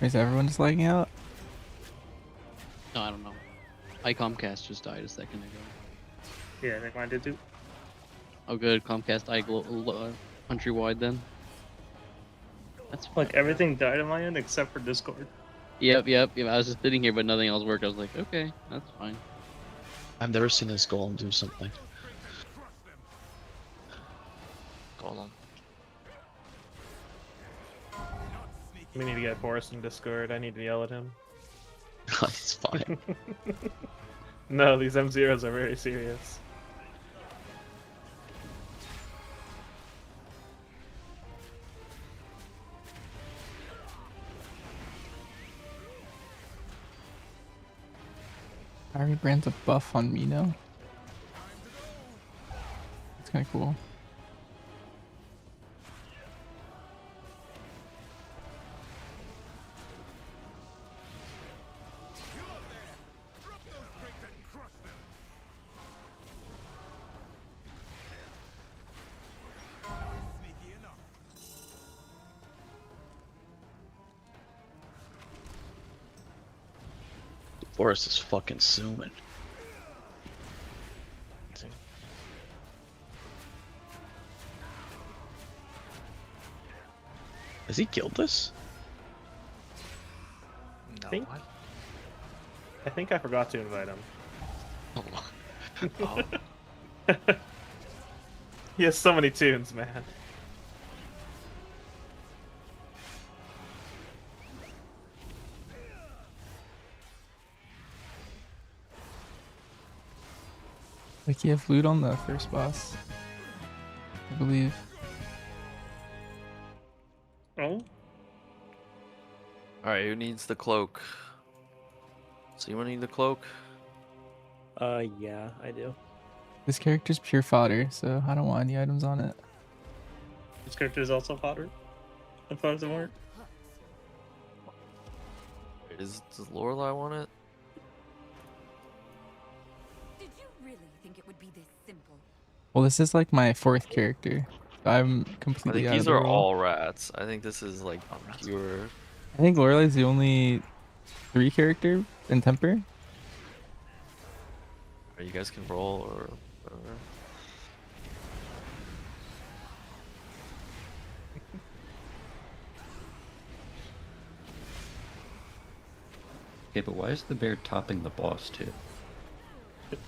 Is everyone just lagging out? No, I don't know. My Comcast just died a second ago. Yeah, I think mine did too. Oh good, Comcast died countrywide then. That's Like everything died on my end except for Discord. Yep. I was just sitting here, but nothing else worked. I was like, okay, that's fine. I've never seen this golem do something. Golem. We need to get Forrest in Discord. I need to yell at him. It's fine. No, these M0s are very serious. Ari Brand's a buff on me now. It's kind of cool. Forrest is fucking zooming. Has he killed this? No. Think- What? I think I forgot to invite him. Oh. He has so many tunes, man. Like you have loot on the first boss, I believe. Oh? Alright, who needs the cloak? So you want to need the cloak? Yeah, I do. This character's pure fodder, so I don't want any items on it. This character is also fodder. As far as it works. Does Lorelei want it? Did you really think it would be this simple? Well, this is like my 4th character. I'm I completely think out of these the are role. all rats. I think this is like pure. I think Lorelei's the only 3 character in temper. Or you guys can roll or whatever. Okay, but why is the bear topping the boss too?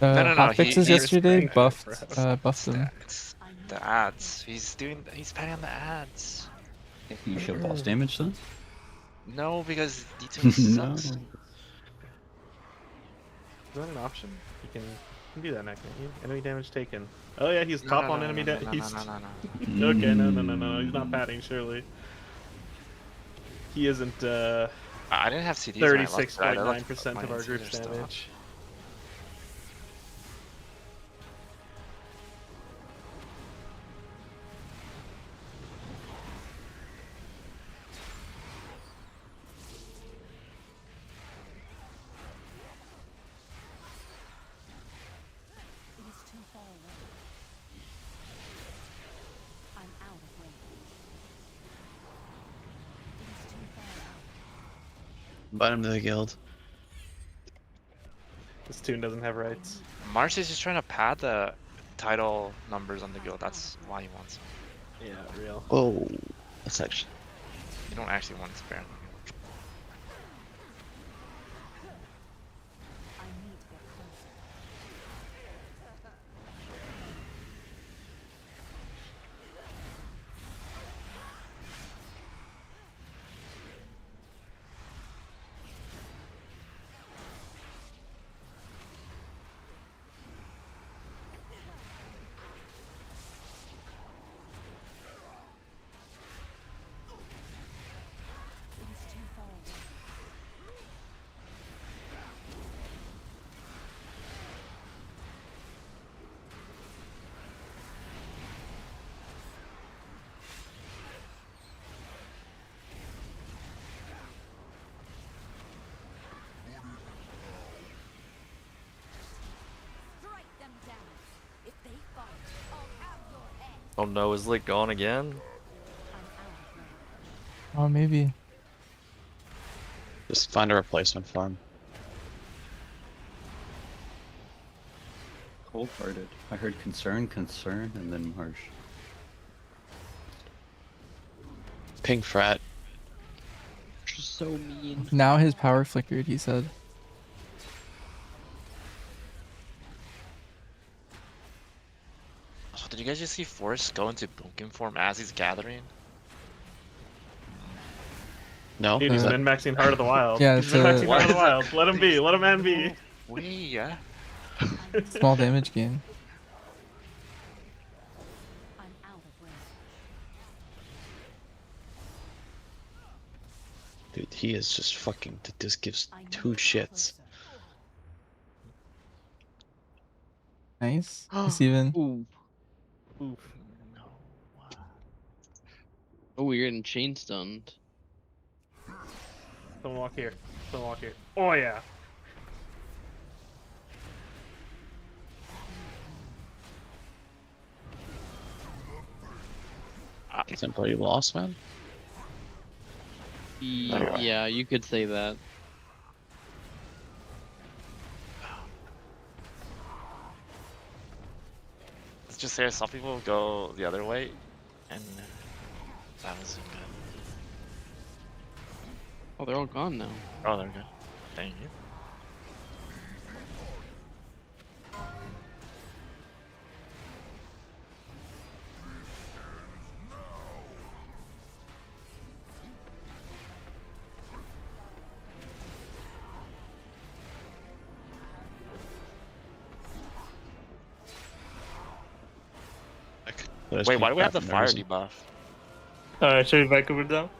No, Hotfixes he- yesterday he's buffed playing buffed them. It's the ads. He's betting on the ads. Can you show boss damage then? No, because D2 No. sucks. Is that an option? You can do that now, can't you? Enemy damage taken. Oh yeah, he's top on enemy damage. He's No. okay. No. He's not padding. Surely. He isn't. I didn't have CDs. when I left, but I left 36.9% of our mine group's still up. damage. It is too far away. I'm out of range. It is too far out. Invite him to the guild. This tune doesn't have rights. Mars is just trying to pad the title numbers on the guild. That's why he wants them. Yeah, real. Oh, that's actually. You don't actually want spare. Oh no, is Lick gone again? Oh, maybe. Just find a replacement for him. Cold-hearted. I heard concern, and then Marsh. Pink frat. Just so mean. Now his power flickered, he said. So did you guys just see Forrest go into Boomkin form as he's gathering? No. Dude, he's min-maxing Heart of the Wild. Yeah, he's it's min-maxing Heart of the Wild. Let him be. Let him man be. Wait, yeah. Small damage gain. Dude, he is just fucking. This gives two shits. Nice. It's even. Ooh. Oof. Oh, you're getting chain stunned. Someone walk here. Someone walk here. Oh yeah. Somebody lost, man. Yeah, you could say that. Let's just say some people go the other way, and that was good. Oh, they're all gone now. Oh, they're good. Thank you. Wait, why do we have the fire debuff? Alright, should we back over down?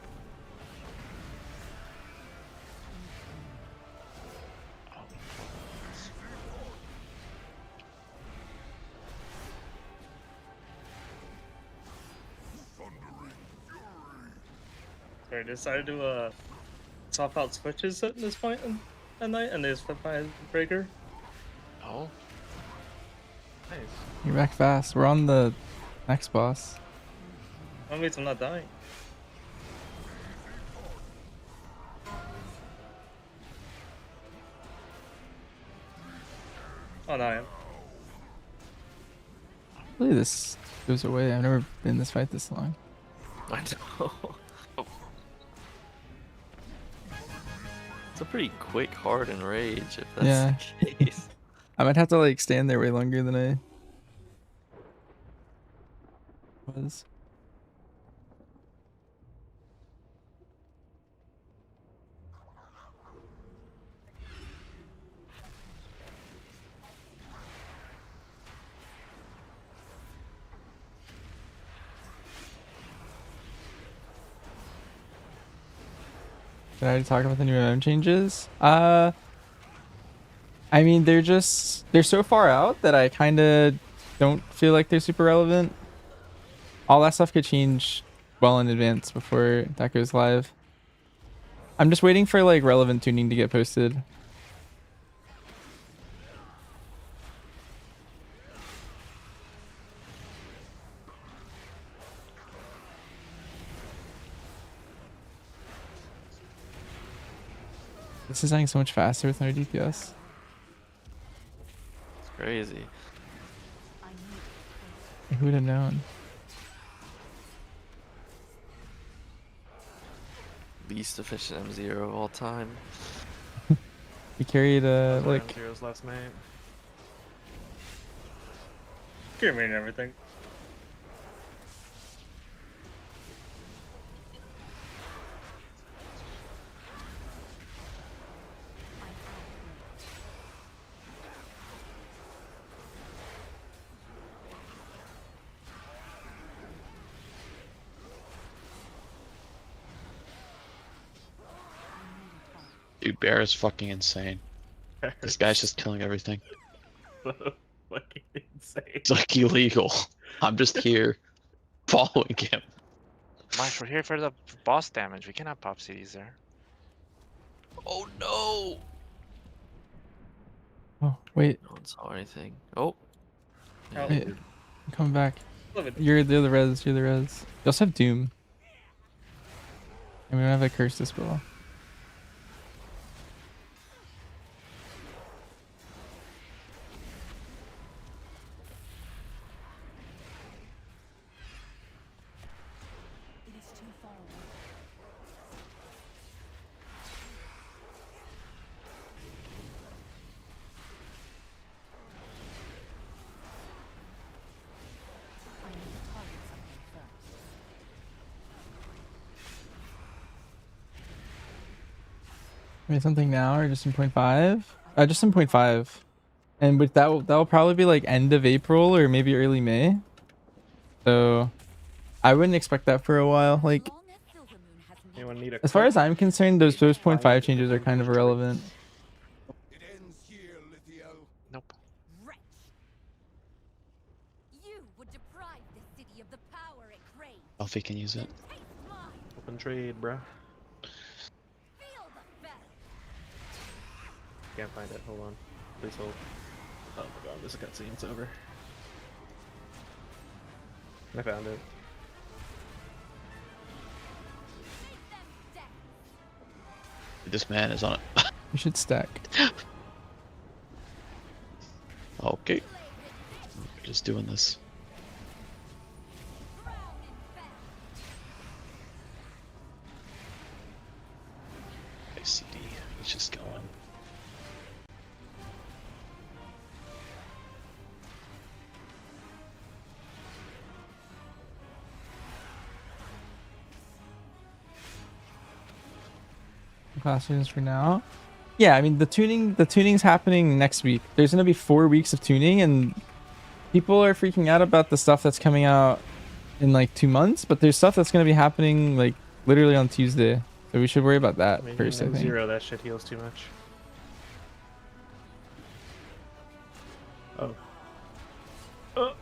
Sorry, decided to swap out switches at this point at night, and they just flip my breaker. Oh. Nice. You're back fast. We're on the next boss. That means I'm not dying. Oh no, I am. Hopefully this goes away. I've never been in this fight this long. I know. It's a pretty quick hard and rage if that's Yeah. the case. I might have to like stand there way longer than I was. Did I already talk about the new MM changes? I mean, they're so far out that I kind of don't feel like they're super relevant. All that stuff could change well in advance before that goes live. I'm just waiting for like relevant tuning to get posted. This is dying so much faster with no DPS. Crazy. Who would have known? Least efficient M0 of all time. He carried like M0's last mate. Give me and everything. Dude, Bear is fucking insane. This guy's just killing everything. Fucking insane. It's like illegal. I'm just here following him. Mike, we're here for the boss damage. We cannot pop CDs there. Oh no! oh wait, No one saw anything. Oh. Oh. wait. I'm coming back. Love it. You're the res. You're the res. You also have Doom. And we don't have a curse dispel. It is too far away. I need to target something first. Maybe something now or just in 0.5? Just in 0.5. And with that'll probably be like end of April or maybe early May. So I wouldn't expect that for a while. Like Anyone need a as far cook? as I'm concerned, those 0.5 changes are kind of irrelevant. It ends here, Lithiel. Nope. Wretch! You would deprive the city of the power it craves. Alfie can use it. Taste mine. Open trade, bruh. Feel the fell. Can't find it. Hold on. Please hold. Oh my god, this cutscene. It's over. I found it. Make them dead. This man is on it. You should stack. Okay. Just doing this. Drown in fell. Okay, CD. It's just going. Class tunes for now. Yeah, I mean the tuning's happening next week. There's gonna be 4 weeks of tuning, and people are freaking out about the stuff that's coming out in like 2 months. But there's stuff that's gonna be happening like literally on Tuesday, so we should worry about that Maybe first. I think. M0, that shit heals too much. Oh.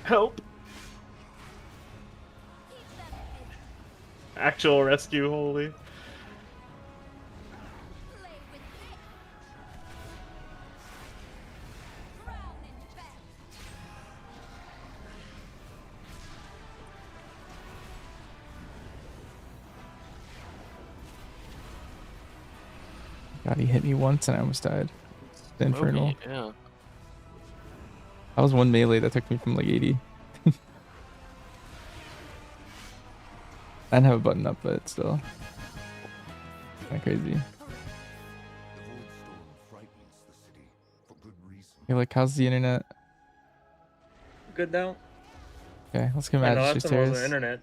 Help! Actual rescue, holy. Play with this. Drown in fell. God, he hit me once and I almost died. The infernal. Moby, yeah. That was one melee that took me from like 80. I didn't have a button up, but still. Kinda crazy. The void storm frightens the city for good reason. You're like, how's the internet? Good now. Okay, let's go I know Magic that's the most Stairs. internet.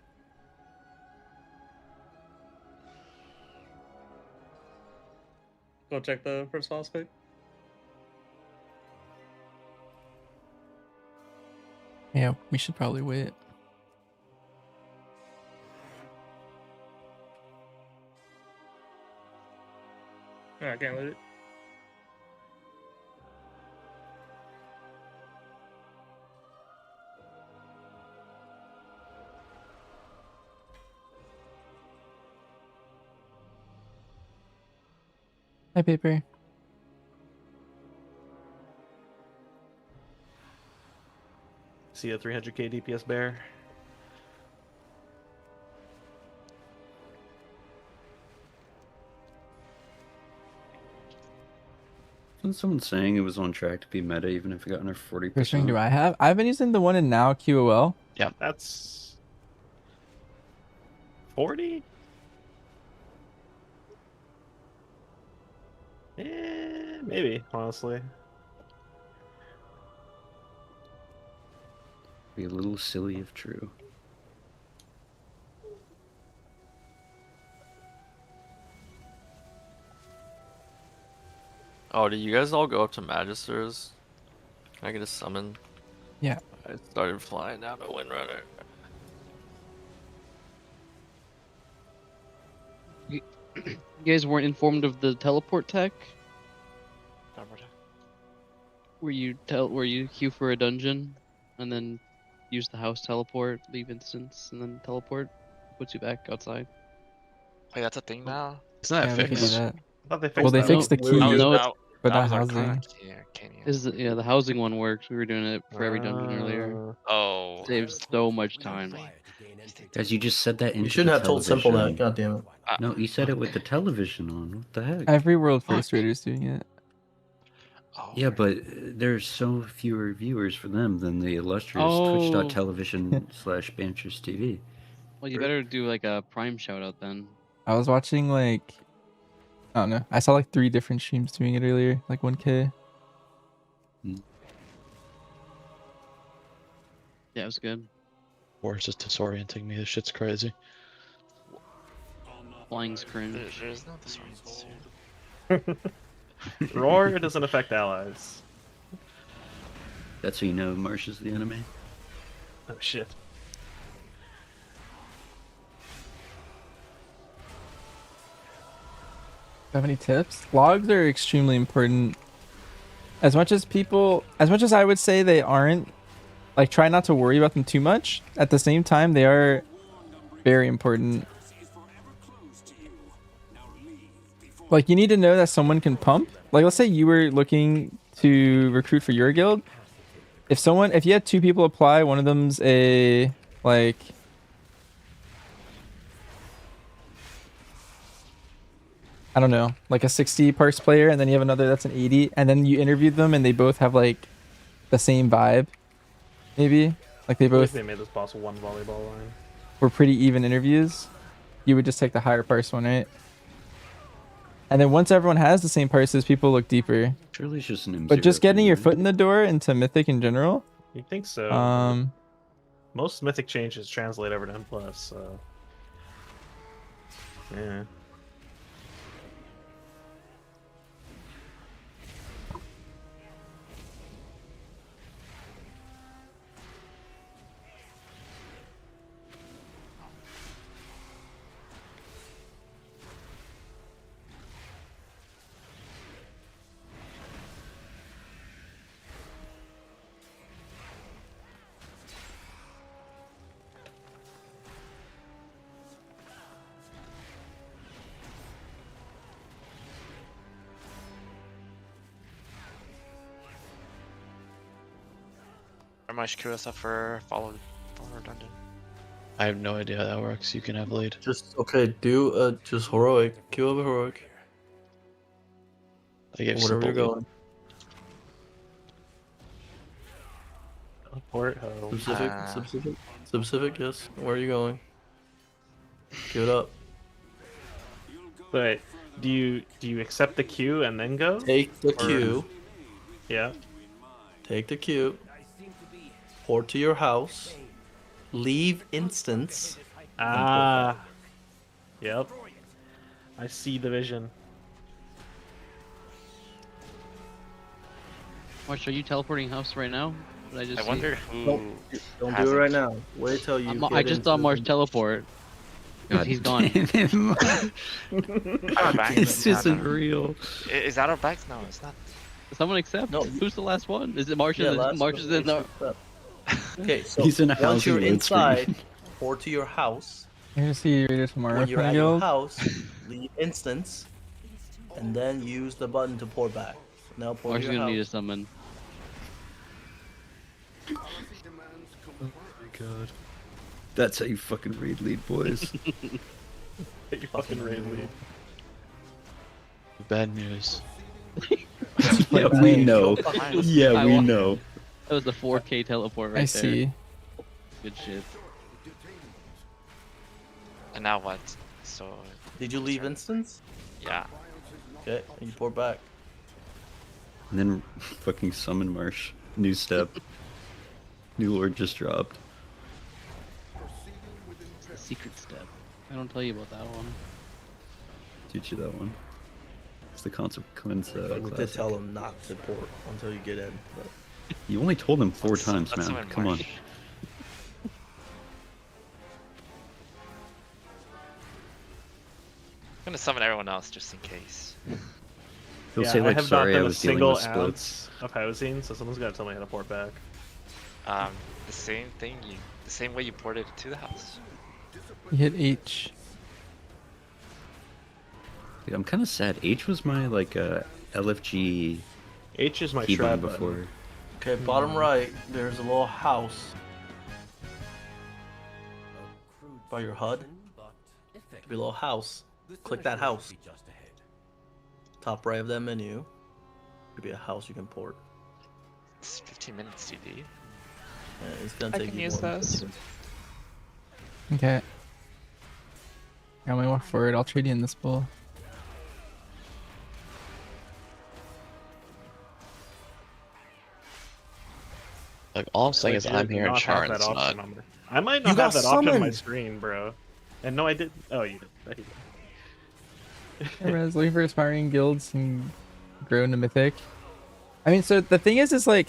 Go check the first boss quick. Yeah, we should probably wait. No, I can't let it. Hi, Paper. See a 300k DPS bear. Wasn't someone saying it was on track to be meta even if it got under 40%? Which ring do I have? I've been using the one in now QOL. Yeah. That's 40. Maybe honestly. Be a little silly if true. Oh, did you guys all go up to Magisters? Can I get a summon? Yeah. I started flying down to Windrunner. You guys weren't informed of the teleport tech? Where you queue for a dungeon and then use the house teleport, leave instance, and then teleport, puts you back outside. Wait, that's a thing now? Isn't that Yeah, they can do fixed? that. I thought they fixed Well, they that. fixed the We were key, using no, that. but that not was our housing. current key, can't you? Is yeah, the housing one works. We were doing it for every dungeon earlier. Oh. Saves so much time. Guys, you just said that into You shouldn't the have told Simple television. that. God damn it. No, you said it with the television on. What the heck? Every World First Raider's doing it. Yeah, but there's so fewer viewers for them than the illustrious Oh. Twitch.television/Banters TV. Well, you better do like a Prime shout out then. I was watching like, I don't know. I saw like 3 different streams doing it earlier, like 1K. Yeah, it was good. Or is just disorienting me? This shit's crazy. Flying's cringe. There's no disorients here. Roar doesn't affect allies. That's how you know Marsh is the enemy. Oh shit. Have any tips? Logs are extremely important. As much as I would say they aren't, like, try not to worry about them too much. At the same time, they are very important. Like, you need to know that someone can pump. Like, let's say you were looking to recruit for your guild. If you had 2 people apply, one of them's a, like, I don't know, like a 60 parse player, and then you have another that's an 80, and then you interviewed them and they both have like the same vibe, maybe, like they both They made this boss one volleyball line. were pretty even interviews. You would just take the higher parse one, right? And then once everyone has the same parses, people look deeper. Surely it's just an But M0 just getting your thing, foot in the door into Mythic in general. You think so? Most Mythic changes translate over to M+, so... Yeah. How much QSF for follow dungeon? I have no idea how that works. You can have lead. Just do just heroic. Queue up a heroic. I gave Whatever Simple you're lead. going. Teleport home. Specific, yes. Where are you going? Queue it up. Wait, do you accept the queue and then go? Take the Or- queue. Yeah. Take the queue. Port to your house. Leave instance. Ah. Yep. I see the vision. Watch, are you teleporting house right now? Did I just I see- wonder who. Don't do it right now. Wait till you. I get just saw into Marsh the- teleport. God He's gone. damn it, Marsh. Our back This doesn't isn't real. Is that our back? No, it's not. Someone accept. No, Who's the last one? Is it Marsh? Yeah, in the, last Marsh one is in the. Okay, so He's in a once housing you're load inside, screen. port to your house. You're gonna see Raider tomorrow When you're from the at your guild. house, leave instance, and then use the button to port back. Now port Marsh to is your gonna need a house. summon. God. That's how you fucking raid lead, boys. You fucking raid lead. Bad news. Yeah, we know. Yeah, we know. That was the 4K teleport right there. I see. Good shit. And now what? So. Did you leave instance? Yeah. Okay, and you port back. And then fucking summon Marsh. New step. New lord just dropped. The secret step. I don't tell you about that one. Teach you that one. It's the consequence. You did Classic. tell him not to port until you get in. But... You only told him 4 times, Let's man. summon Come on. Marsh. I'm gonna summon everyone else just in case. He'll Yeah, say I like, have sorry, not I done a was dealing single with splits. ounce of housing, so someone's gotta tell me how to port back. The same thing. The same way you ported it to the house. You hit H. Yeah, I'm kind of sad. H was my like LFG. H is my keybind trap before. button. Okay, bottom right, there's a little house by your HUD. There'll be a little house. Click that house. Top right of that menu. Could be a house you can port. It's 15 minutes, DD. Yeah, it's gonna I take can you use more than those. 15. Okay. Got my walk forward. I'll trade you in this bull. Like all I'm saying is Like, I'm do here in not have that Charn, option not. on my- I might You not got have that option on my summoned! screen, bro. And no, I did. Oh, you did. There you go. Whereas looking for aspiring guilds and grow into mythic. I mean, so the thing is like,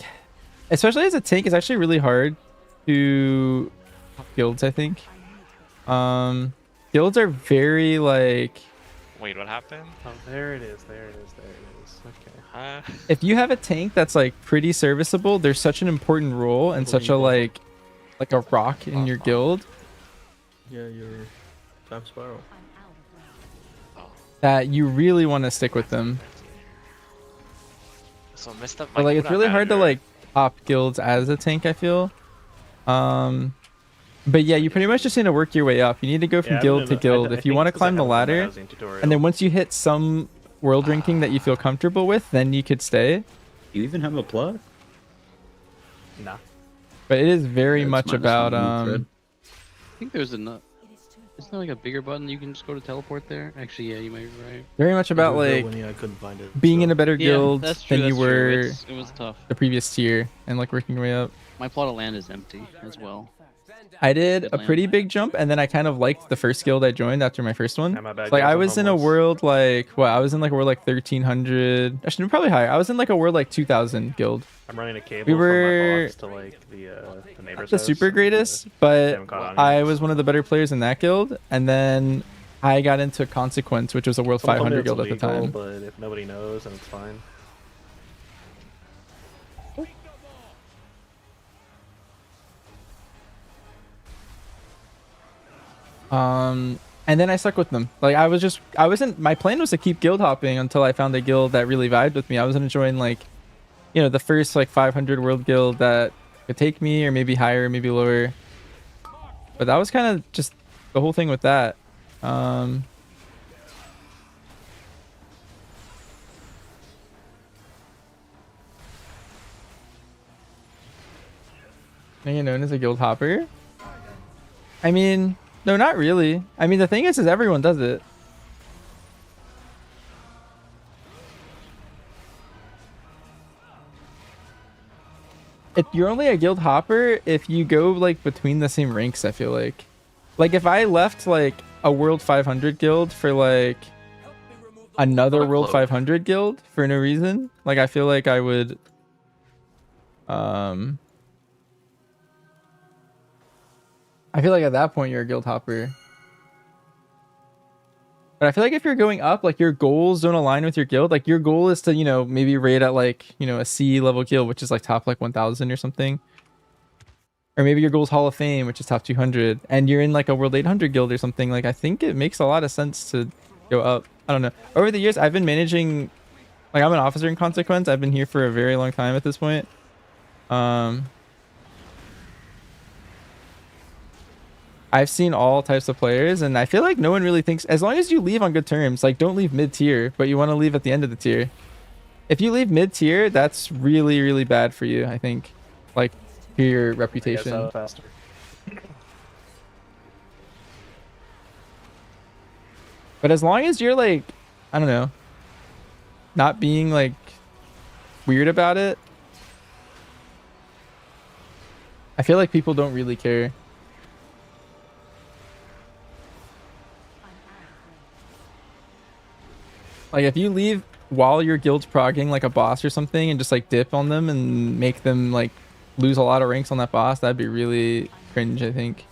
especially as a tank, it's actually really hard to guilds. I think. Guilds are very like. Wait, what happened? Oh, there it is. There it is. There it is. Okay. If you have a tank that's like pretty serviceable, there's such an important role and such a like a rock in your guild Yeah, your time spiral. that you really want to stick with them. So I messed up my But like it's cooldown really hard to manager. like top guilds as a tank, I feel. But yeah, you pretty much just need to work your way up. You need to go from Yeah, guild to guild. I If you think want to it's 'cause I climb the haven't done ladder, housing tutorial. and then once you hit some world ranking that you feel comfortable with, then you could stay. You even have a plug? Nah. But it is very Yeah, it's much minus about one thread. I think there's enough. Isn't there like a bigger button you can just go to teleport there? Actually, yeah, you might be right. very much about There's a like winning, I couldn't find it, being so- in a better Yeah, guild that's true, than you that's true. were It was tough. the previous tier and like working your way up. My plot of land is empty as well. I did Good a land. pretty big jump, and then I kind of liked the first guild I joined after my first one. Yeah, my bad, Like guys, I I'm was in a homeless. world like what? I was in like a world like 1300. Actually, probably higher. I was in like a world like 2000 guild. I'm running a cable We were from my box to like the neighbor's the house. super greatest, but haven't caught on I yet. was one of the better players in that guild, and then I got into Consequence, which was a world Someone told me 500 it's guild at the illegal, time. But if nobody knows, then it's fine. And then I stuck with them. Like I wasn't. My plan was to keep guild hopping until I found a guild that really vibed with me. I was gonna join like, the first like 500 world guild that could take me, or maybe higher, maybe lower. But that was kind of just the whole thing with that. Now you're known as a guild hopper. I mean, no, not really. I mean, the thing is everyone does it. You're only a guild hopper if you go like between the same ranks, I feel like. Like if I left like a world 500 guild for like another world 500 guild for no reason, like I feel like I would I feel like at that point you're a guild hopper. But I feel like if you're going up, like your goals don't align with your guild. Like your goal is to, maybe raid at like, a C level guild, which is like top like 1000 or something. Or maybe your goal is Hall of Fame, which is top 200. And you're in like a world 800 guild or something. Like I think it makes a lot of sense to go up. I don't know. Over the years, I've been managing, like I'm an officer in Consequence. I've been here for a very long time at this point. I've seen all types of players, and I feel like no one really thinks, as long as you leave on good terms, like don't leave mid-tier, but you want to leave at the end of the tier. If you leave mid tier, that's really, really bad for you, I think. Like, for your I guess I reputation. was faster. But as long as you're like, I don't know, not being like weird about it, I feel like people don't really care. Like if you leave while your guild's progging like a boss or something and just like dip on them and make them like lose a lot of ranks on that boss, that'd be really cringe, I think.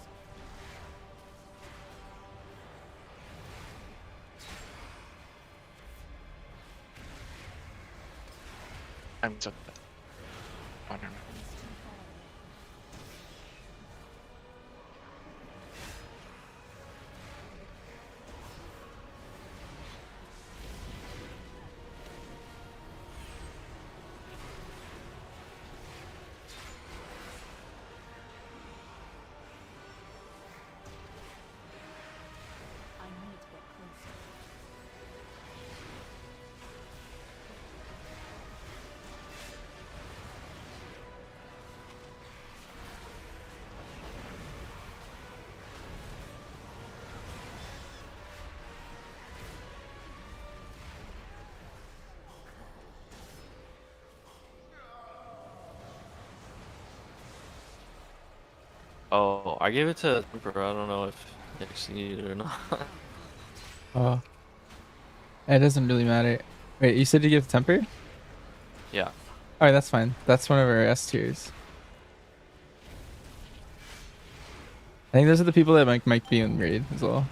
I'm so. I don't know. Oh, I gave it to Emperor. I don't know if you actually need it or not. Oh. It doesn't really matter. Wait, you said you give temper? Yeah. Alright, that's fine. That's one of our S tiers. I think those are the people that might be in raid as well.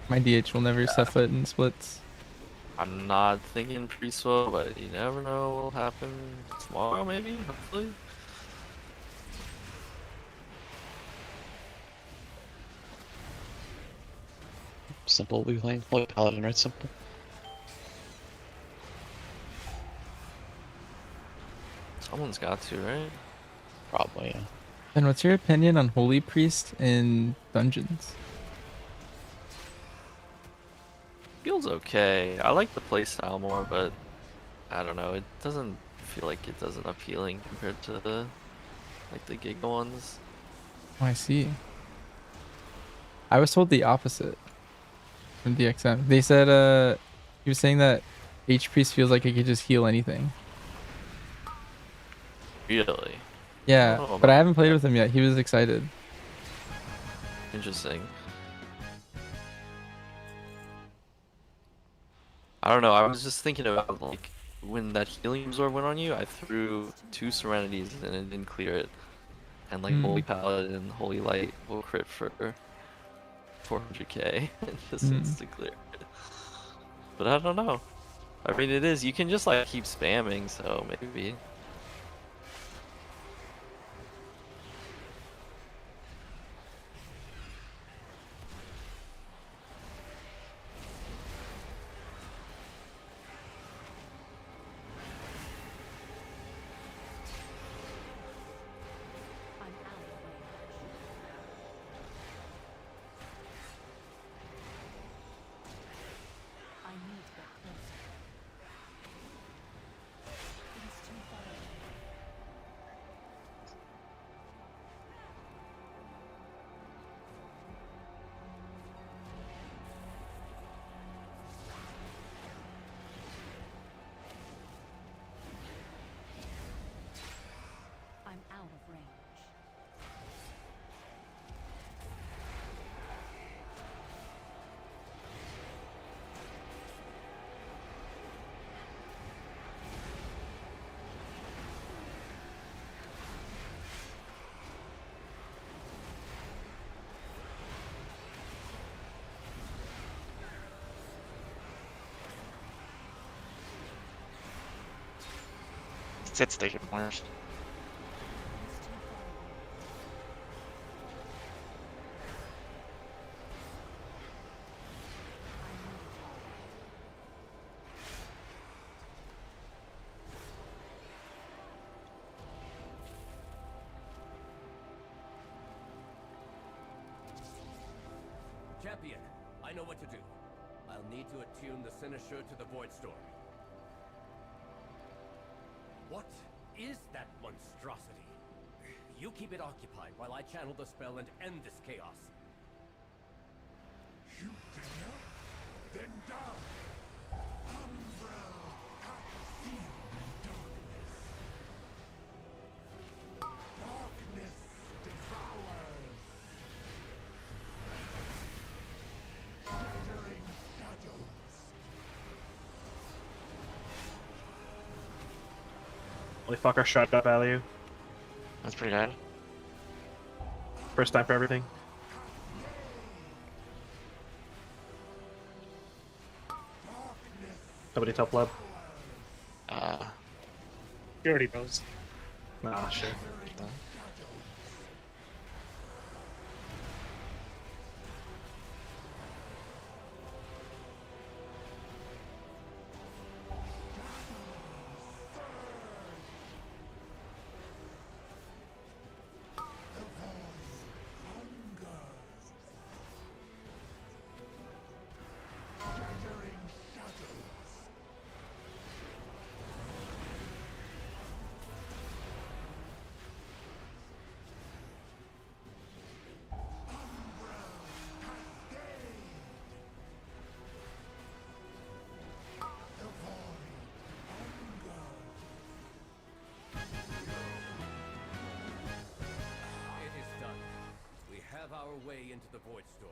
My DH will never set foot in splits. I'm not thinking pre-swell, but you never know what will happen tomorrow, maybe, hopefully. Simple, we playing Holy Paladin, right? Simple. Someone's got to, right? Probably, yeah. And what's your opinion on Holy Priest in dungeons? Feels okay. I like the playstyle more, but I don't know. It doesn't feel like it doesn't appealing compared to the Giga ones. Oh, I see. I was told the opposite from DXM. They said he was saying that H Priest feels like he could just heal anything. Really? Yeah, Oh, but I haven't played with him yet. He was excited. Interesting. I don't know. I was just thinking about like when that healing absorb went on you, I threw 2 Serenities and it didn't clear it. And like Holy Paladin and Holy Light will crit for 400k just instant clear. But I don't know. I mean, it is. You can just like keep spamming, so maybe. It's taking worse. Champion, I know what to do. I'll need to attune the Sinister to the Void Storm. What is that monstrosity? You keep it occupied while I channel the spell and end this chaos. You dare? Then die! Umbra hath sealed in darkness. Darkness devours. Shattering shadows. Holy fuck, our shot got value. That's pretty good. First time for everything. Somebody top lab. He already knows. Ah, shit. It is done. We have our way into the Void Storm.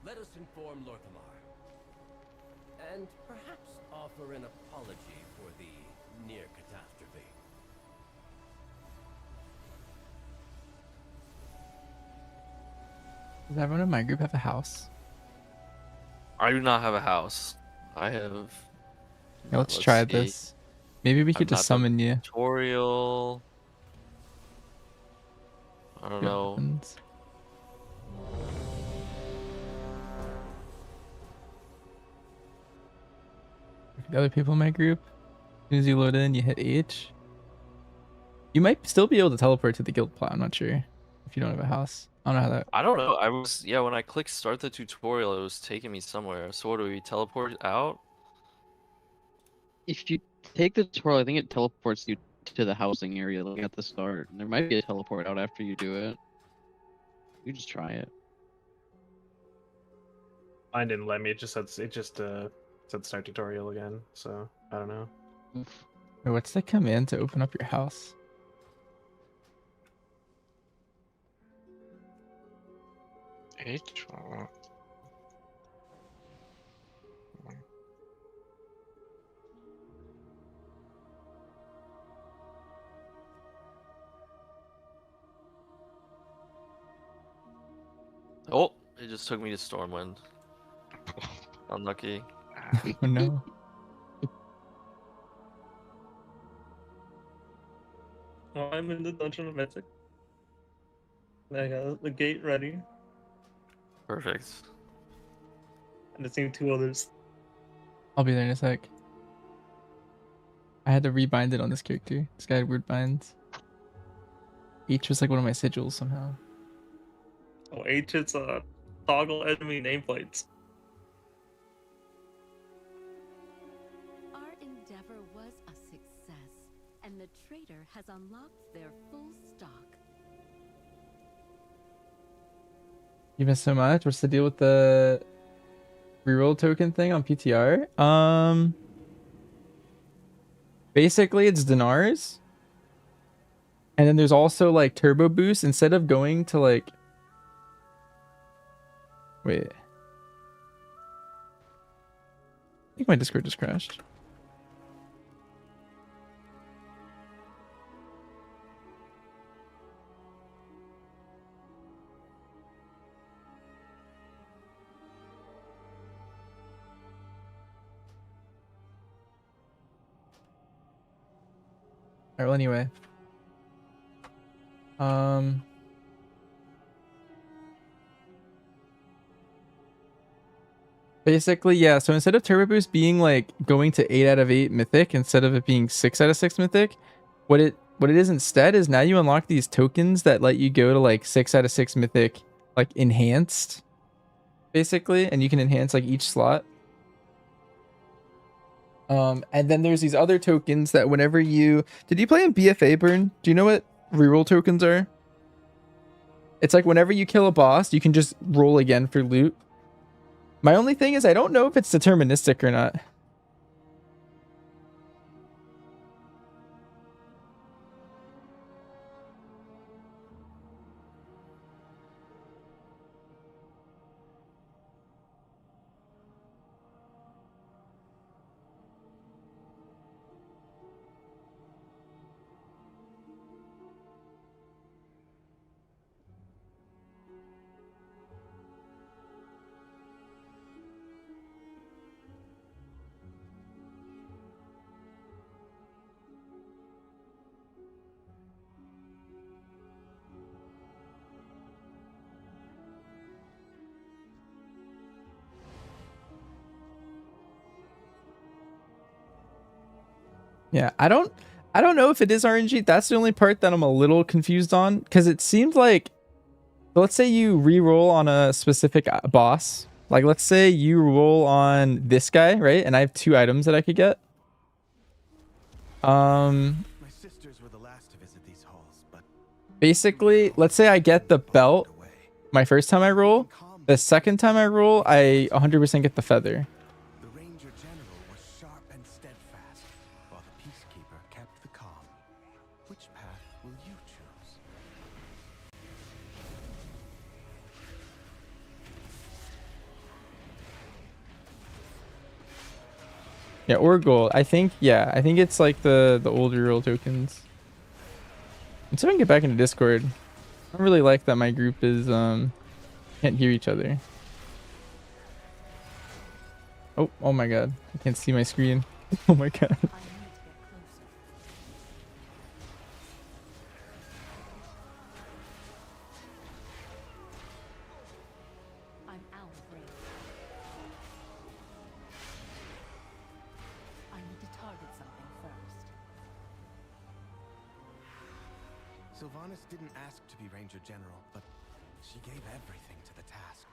Let us inform Lorthamar. And perhaps offer an apology for the near catastrophe. Does everyone in my group have a house? I do not have a house. I have. Yeah, let's try see. this. Maybe we I'm could just not summon you. Tutorial. I don't See what know. happens. The other people in my group, as soon as you load in, you hit H. You might still be able to teleport to the guild plot. I'm not sure if you don't have a house. I don't know how that. I don't know. I was when I clicked start the tutorial, it was taking me somewhere. So what do we teleport out? If you take the tutorial, I think it teleports you to the housing area like at the start. There might be a teleport out after you do it. You just try it. Mine didn't let me. It just said said start tutorial again. So I don't know. Wait, what's the command to open up your house? H. Oh, it just took me to Stormwind. Unlucky. Oh no. Oh, I'm in the Dungeon of Mythic. I got the gate ready, Perfect. and it's seen 2 others. I'll be there in a sec. I had to rebind it on this character. This guy had weird binds. H was like one of my sigils somehow. Oh, H is toggle enemy nameplates. Our endeavor was a success, and the trader has unlocked their full stock. You missed so much. What's the deal with the reroll token thing on PTR? Basically it's dinars. And then there's also like turbo boost instead of going to like wait. I think my Discord just crashed. Alright, well anyway. Basically, yeah, so instead of Turbo Boost being like going to 8 out of 8 Mythic instead of it being 6 out of 6 Mythic, what it is instead is now you unlock these tokens that let you go to like 6 out of 6 Mythic like enhanced basically, and you can enhance like each slot. And then there's these other tokens that whenever you... Did you play in BFA, Burn? Do you know what reroll tokens are? It's like whenever you kill a boss, you can just roll again for loot. My only thing is I don't know if it's deterministic or not. Yeah, I don't know if it is RNG. That's the only part that I'm a little confused on, because it seemed like, let's say you re-roll on a specific boss. Like, let's say you roll on this guy, right? And I have 2 items that I could get. My sisters were the last to visit these halls, but Basically, let's say I get the belt my first time I roll. The second time I roll, I 100% get the feather. the Ranger General was sharp and steadfast, while the Peacekeeper kept the calm. Which path will you choose? Yeah, or gold. I think it's like the older reroll tokens. Let's see if I can get back into Discord. I don't really like that my group is can't hear each other. Oh my god. I can't see my screen. Oh my god. I'm out of range. I need to target something first. Sylvanas didn't ask to be Ranger General, but she gave everything to the task,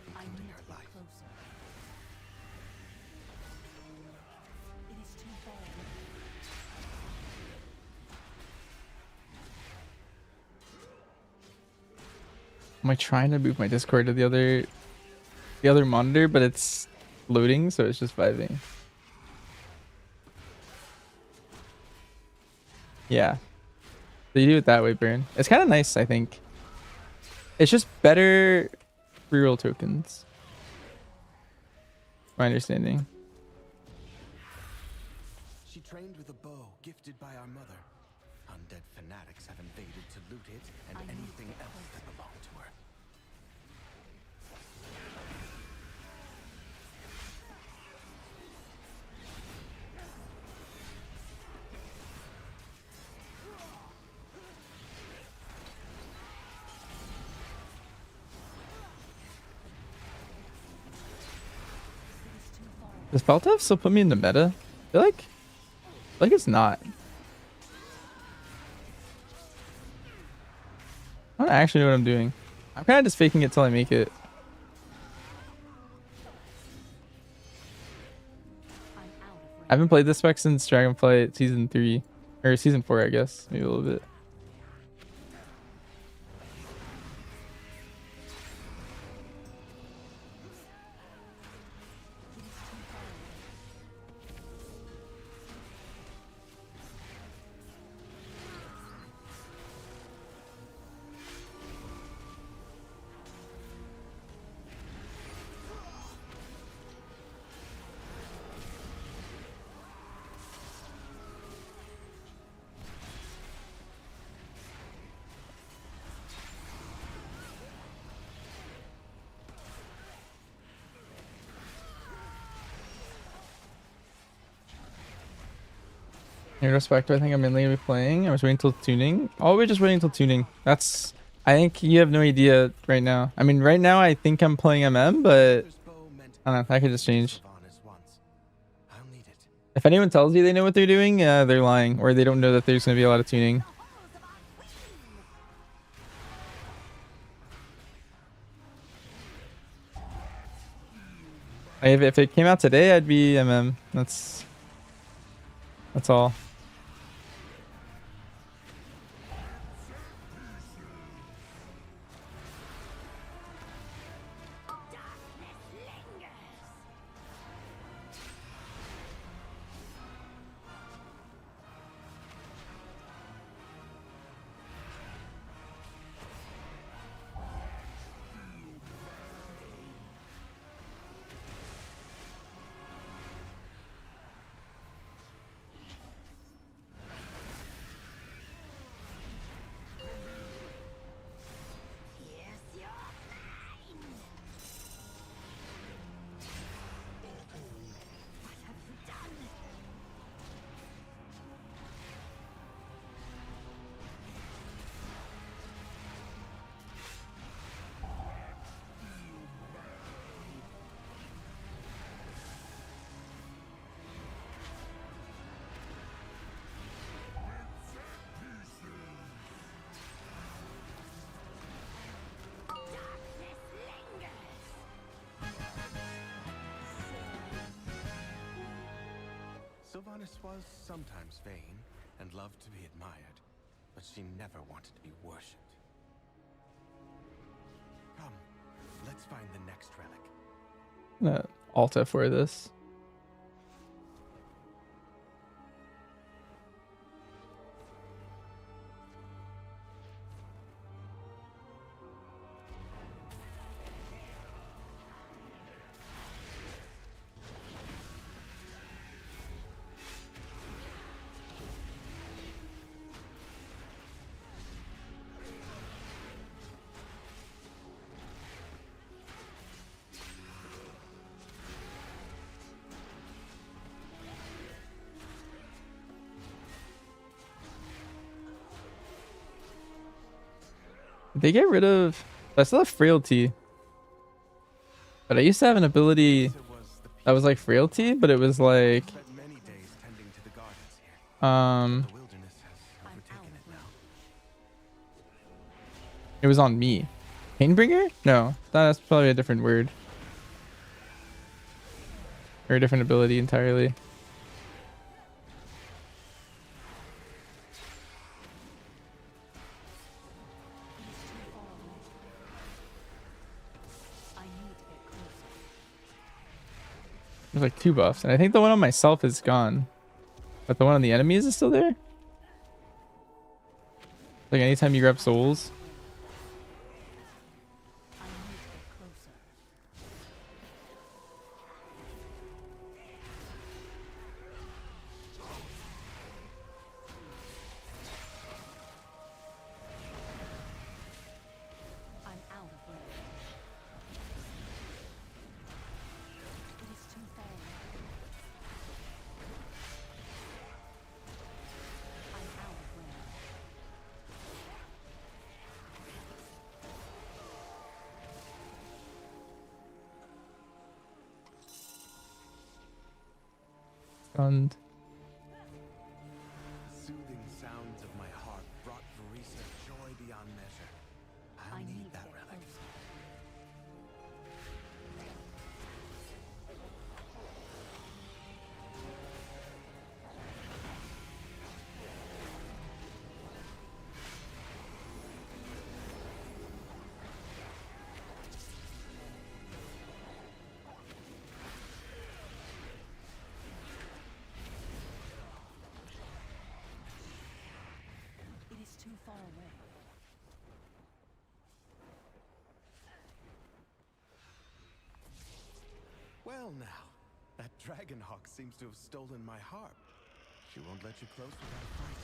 including her life. Closer. It is too far. Am I trying to move my Discord to the other monitor, but it's loading, so it's just vibing. Yeah. So you do it that way, Burn. It's kind of nice, I think. It's just better reroll tokens. My understanding. She trained with a bow gifted by our mother. Undead fanatics have invaded to loot it and anything else that belonged to her. Does Baltef still put me in the meta? I feel like it's not. I don't actually know what I'm doing. I'm kind of just faking it till I make it. I haven't played this spec since Dragonflight season 3 or season 4, I guess, maybe a little bit. In respect, I think I'm mainly gonna be playing. I was waiting till tuning. Oh, we're just waiting till tuning. That's. I think you have no idea right now. I mean, right now I think I'm playing MM, but I don't know. That could just change. If anyone tells you they know what they're doing, they're lying, or they don't know that there's gonna be a lot of tuning. If it came out today, I'd be MM. That's That's all. Sylvanas was sometimes vain and loved to be admired, but she never wanted to be worshipped. Come, let's find the next relic. Alta for this. They get rid of. I still have frailty, but I used to have an ability that was like frailty, but it was like it was on me. Painbringer? No, that's probably a different word or a different ability entirely. There's like 2 buffs, and I think the one on myself is gone, but the one on the enemies is still there. Like anytime you grab souls. Stunned. Soothing sounds of my heart brought Verisa joy beyond measure. I need that relic. Too far away. Well now, that dragon hawk seems to have stolen my harp. She won't let you close without a fight.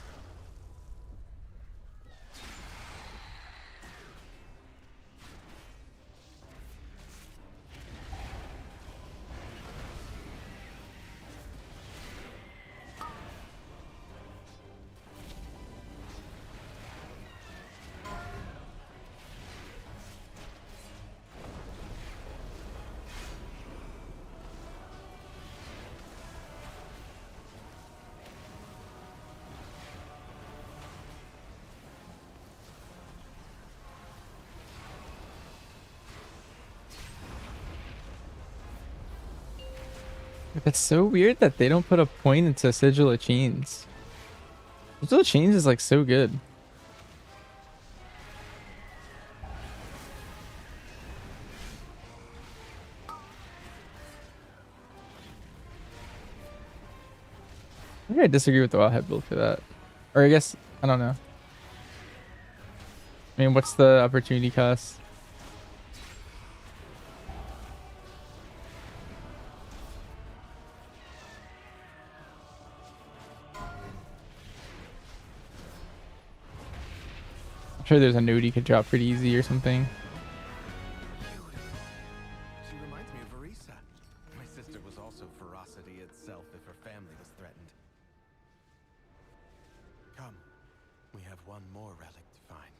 That's so weird that they don't put a point into Sigil of Chains. Sigil of Chains is like so good. I think I disagree with the Wildhead build for that. Or I guess, I don't know. I mean, what's the opportunity cost? I'm sure there's a node you could drop pretty easy or something. She reminds me of Arisa. My sister was also ferocity itself if her family was threatened. Come, we have one more relic to find.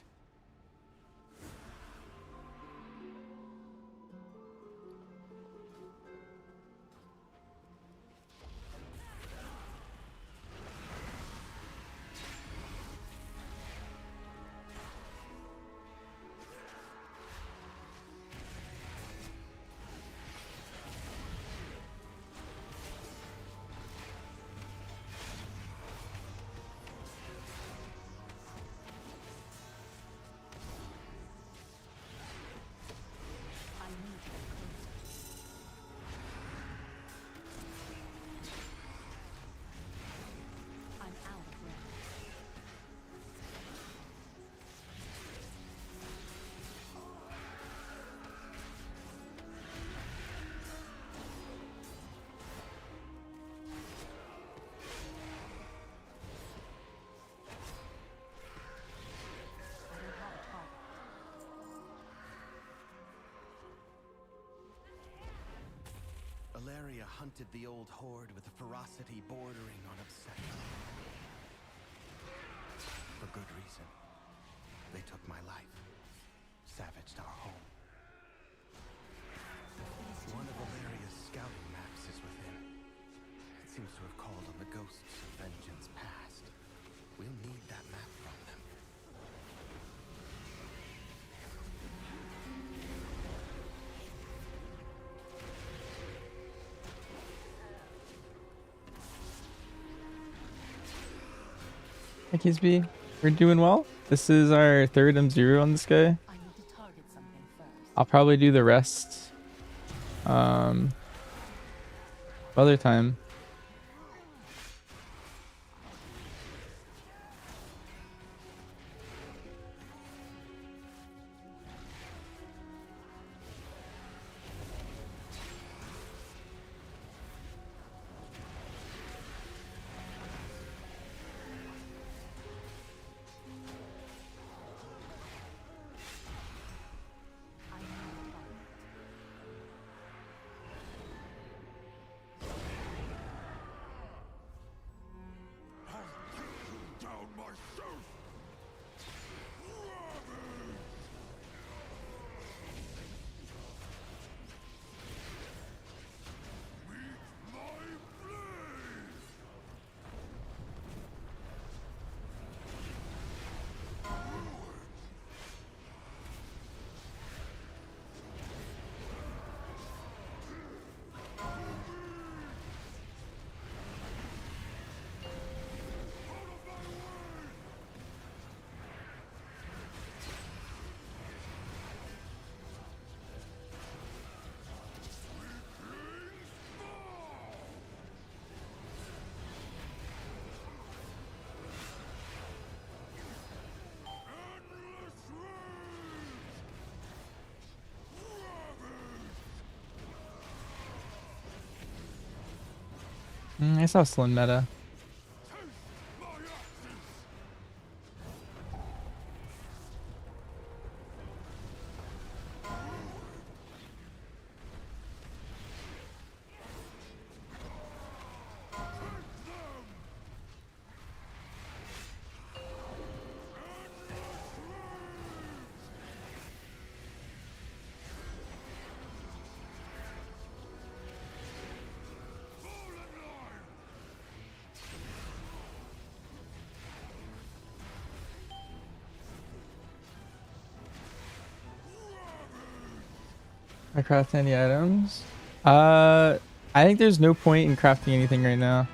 Alaria hunted the old horde with a ferocity bordering on obsession. For good reason. They took my life, savaged our home. One of Alaria's scouting maps is within. It seems to have called on the ghosts of vengeance past. We'll need that map from them. Thank you, B. We're doing well. This is our third M0 on this guy. I'll probably do the rest other time. I saw Slim meta. I craft any items? I think there's no point in crafting anything right now.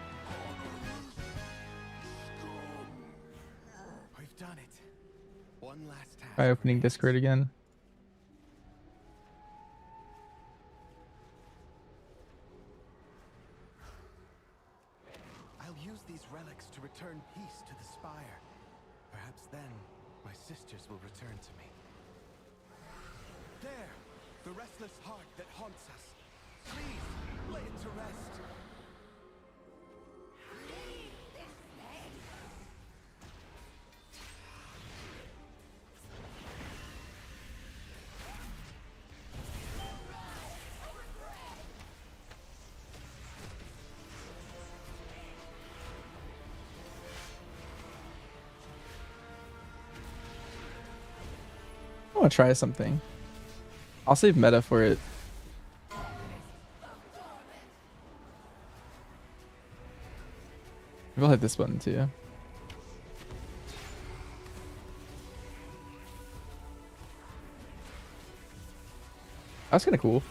We've done it. One last task. By opening Discord again. I'll use these relics to return peace to the spire. Perhaps then my sisters will return to me. There! The restless heart that haunts us. Please, lay it to rest. I want to try something. I'll save meta for it. Maybe I'll hit this button too. That's kind of cool.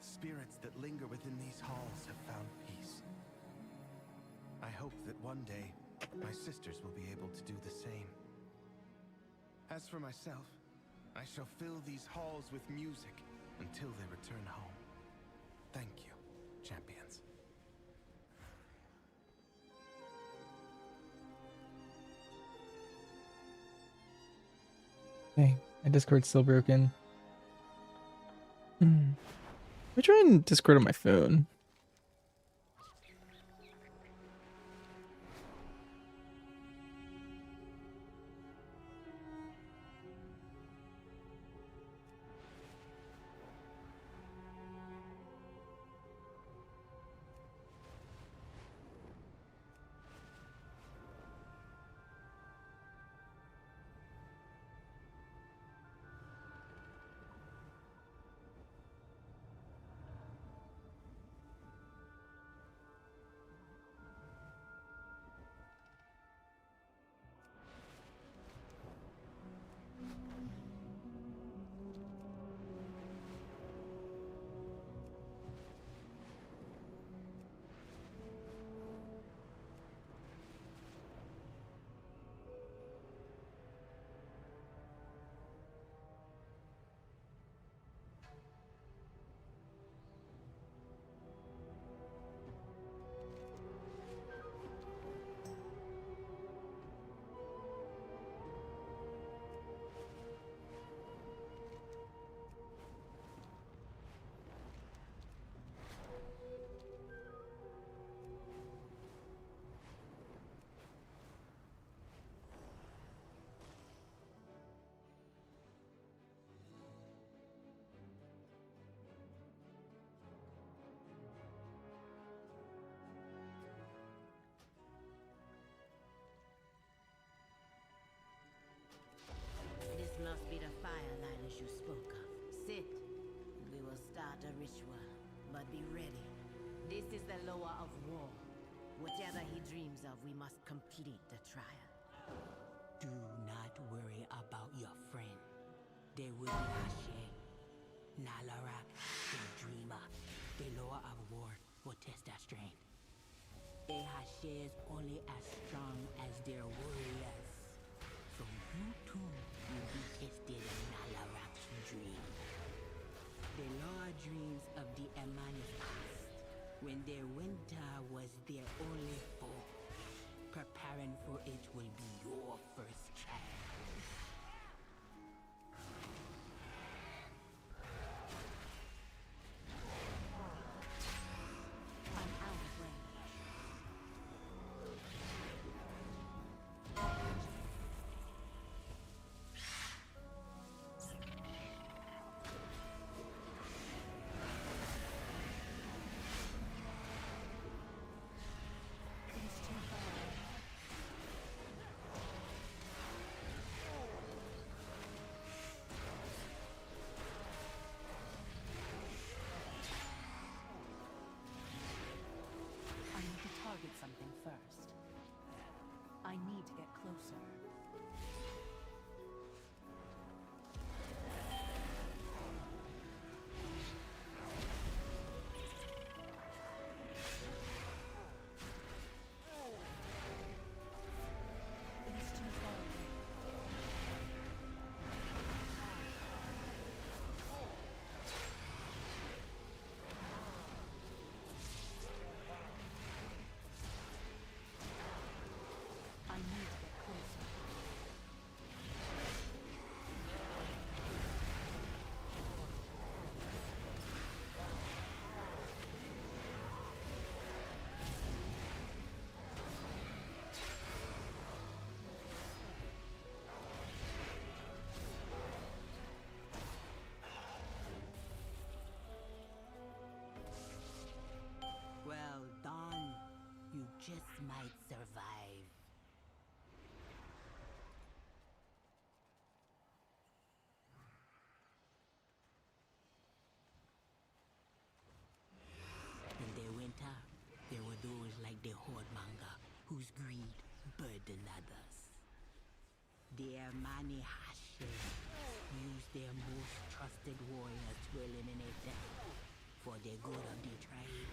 Spirits that linger within these halls have found peace. I hope that one day, my sisters will be able to do the same. As for myself, I shall fill these halls with music until they return home. Thank you, champions. Hey, my Discord's still broken. Let me try and Discord on my phone. This must be the firelight as you spoke of. Sit. We will start a ritual, but be ready. This is the lower of war. Whatever he dreams of, we must complete the trial. Do not worry about your friend. They will be Hashe, Nalarak, the dreamer. The lower of war will test that strength. A Hashe is only as strong as their warriors. So you too will be tested in Nalarak's dream. The lower dreams of the Eman's past, when their winter was their only foe. Preparing for it will be your first child. I'm out of range. It's too far. I need to target something first. I need to get closer. It is too far away. I need to get closer. Well done. You just might survive. In their winter, there were those like the Hordmonger, whose greed burdened others. Their Mani Hashem used their most trusted warriors to eliminate them for the good of the tribe.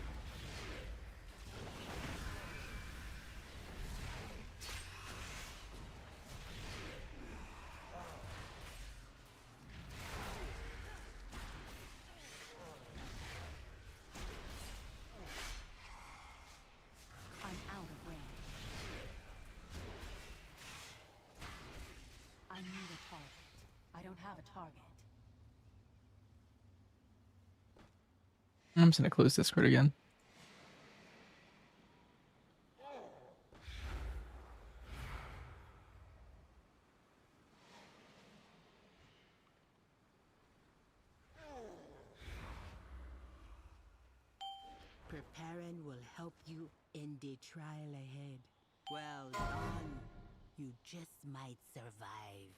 I'm out of range. I need a target. I don't have a target. I'm just gonna close Discord again. Preparing will help you in the trial ahead. Well done. You just might survive.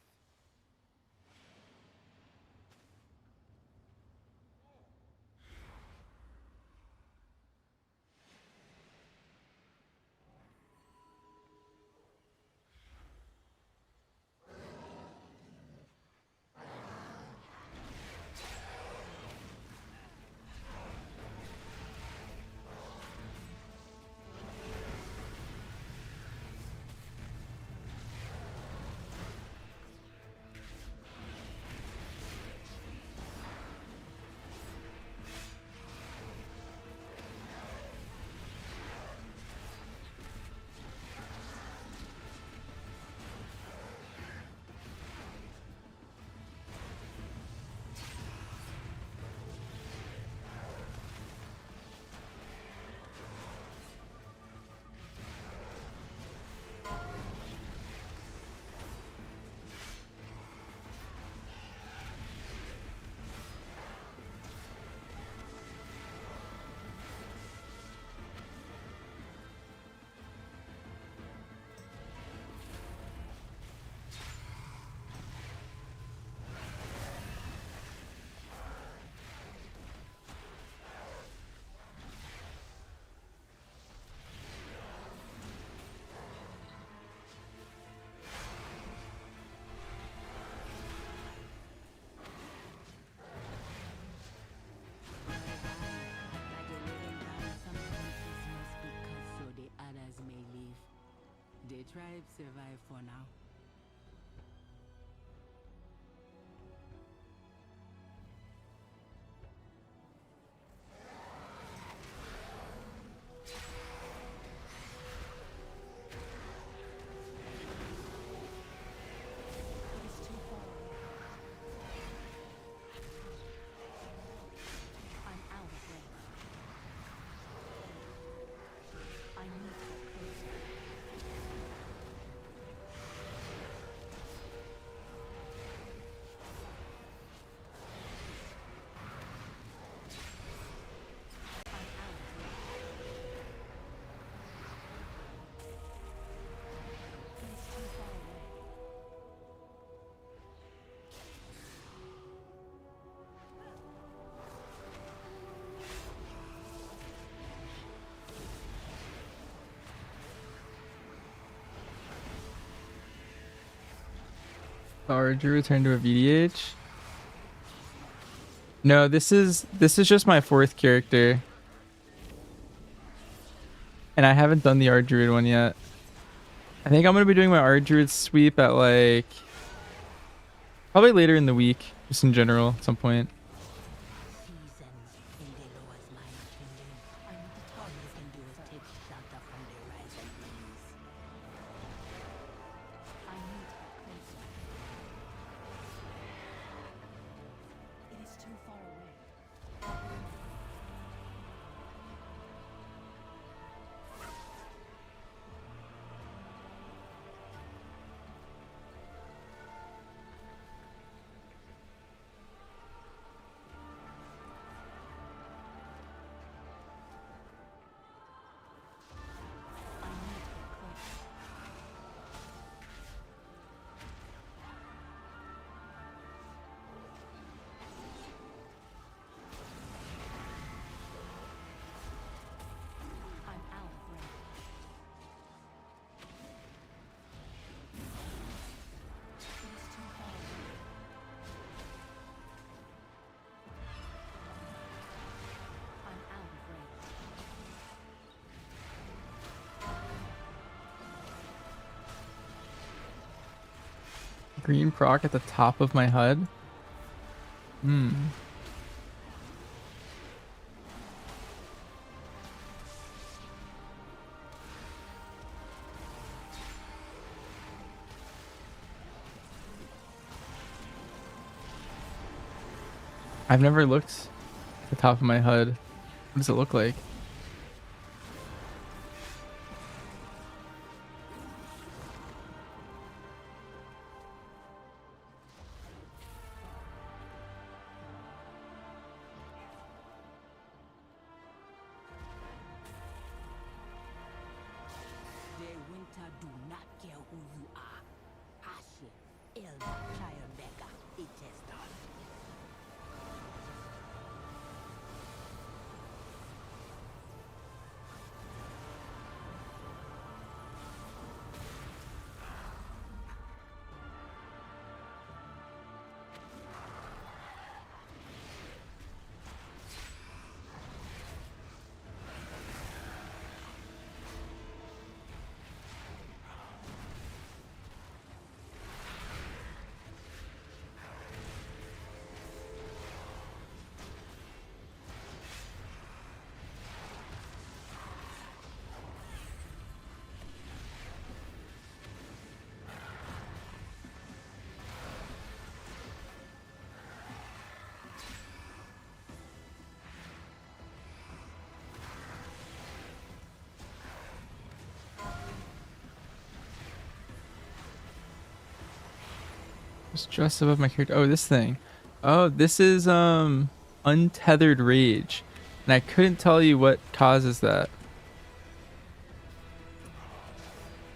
The tribe survive for now. Archer return to a VDH. No, this is just my 4th character. And I haven't done the Ardruid one yet. I think I'm gonna be doing my Ardruid sweep at like probably later in the week, just in general, at some point. Green proc at the top of my HUD. I've never looked at the top of my HUD. What does it look like? Just above my character. Oh, this thing. Oh, this is untethered rage. And I couldn't tell you what causes that.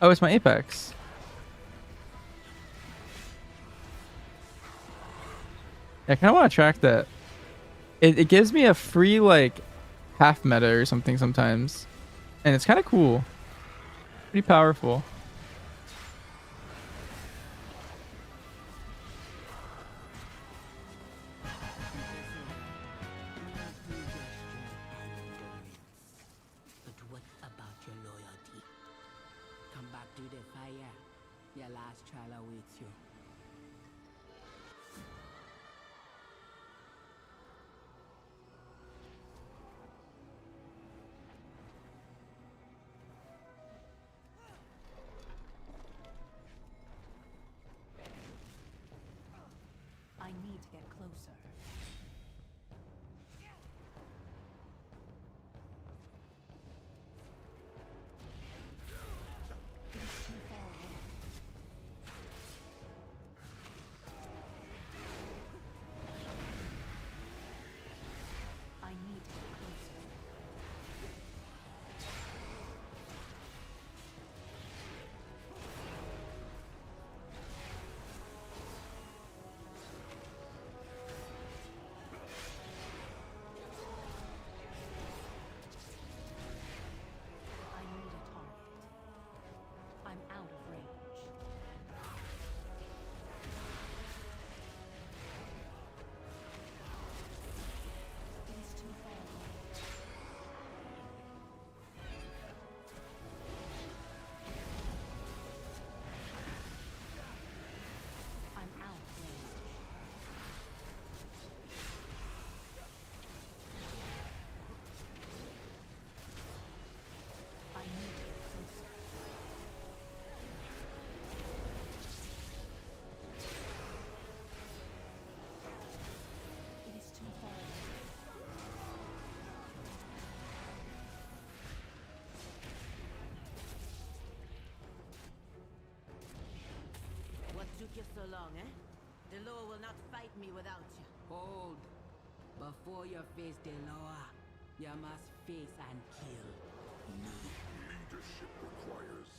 Oh, it's my apex. I kind of want to track that. It gives me a free like half meta or something sometimes. And it's kind of cool. Pretty powerful. I need to get closer. It is too far away. you so long, eh? Deloa will not fight me without you. Hold. Before you face Deloa, you must face and kill me. Leadership requires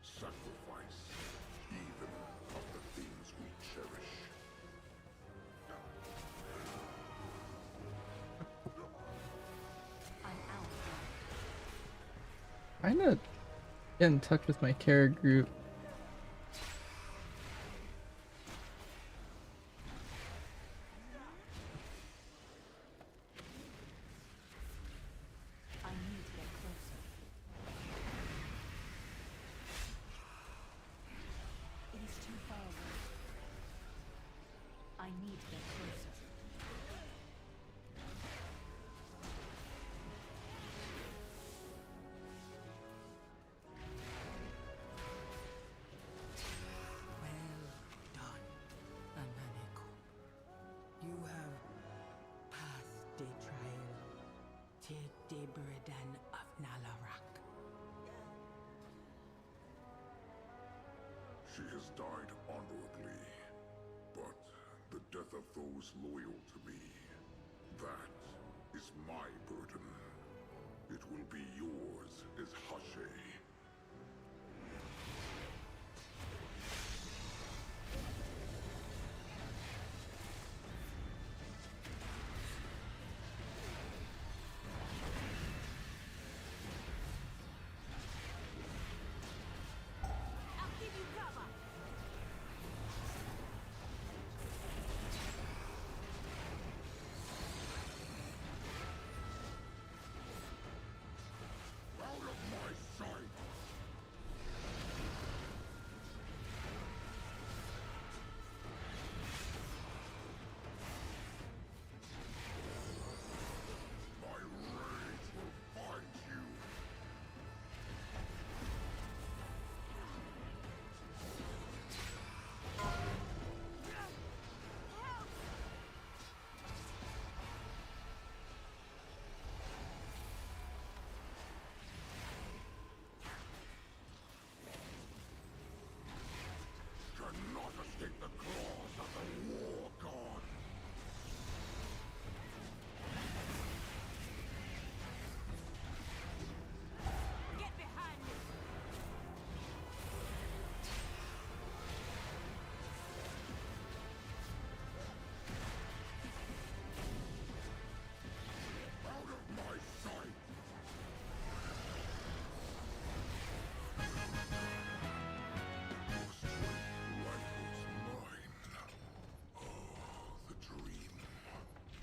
sacrifice, even of the things we cherish. Trying to get in touch with my Kara group. I need to get closer. It is too far away. I need to get closer. Well done, Ananeko. You have passed the trial. Take the burden of Nalarak. She has died honorably, but the death of those loyal to me, that is my burden. It will be yours as Hashe. I'll give you cover. Out of my sight! My rage will find you! Cannot escape the claws of the war god! Get behind me. Out of my sight! Your strength rivals mine. Oh, the dream ends.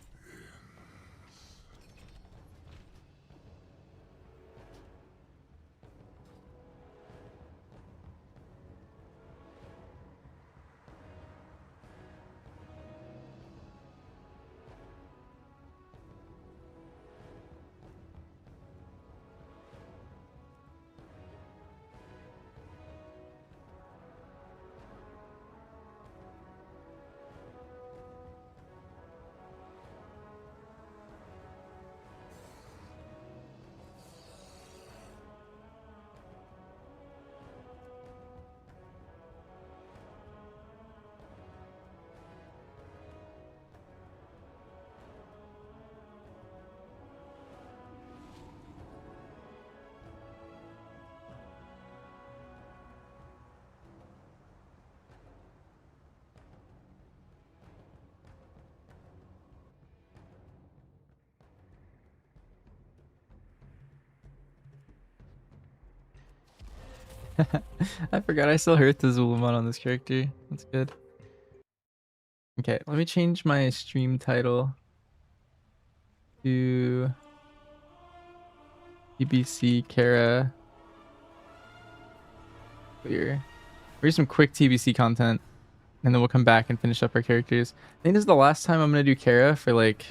I forgot I still hurt the Zul'Aman on this character. That's good. Okay, let me change my stream title to TBC Kara Clear. Here's some quick TBC content, and then we'll come back and finish up our characters. I think this is the last time I'm gonna do Kara for like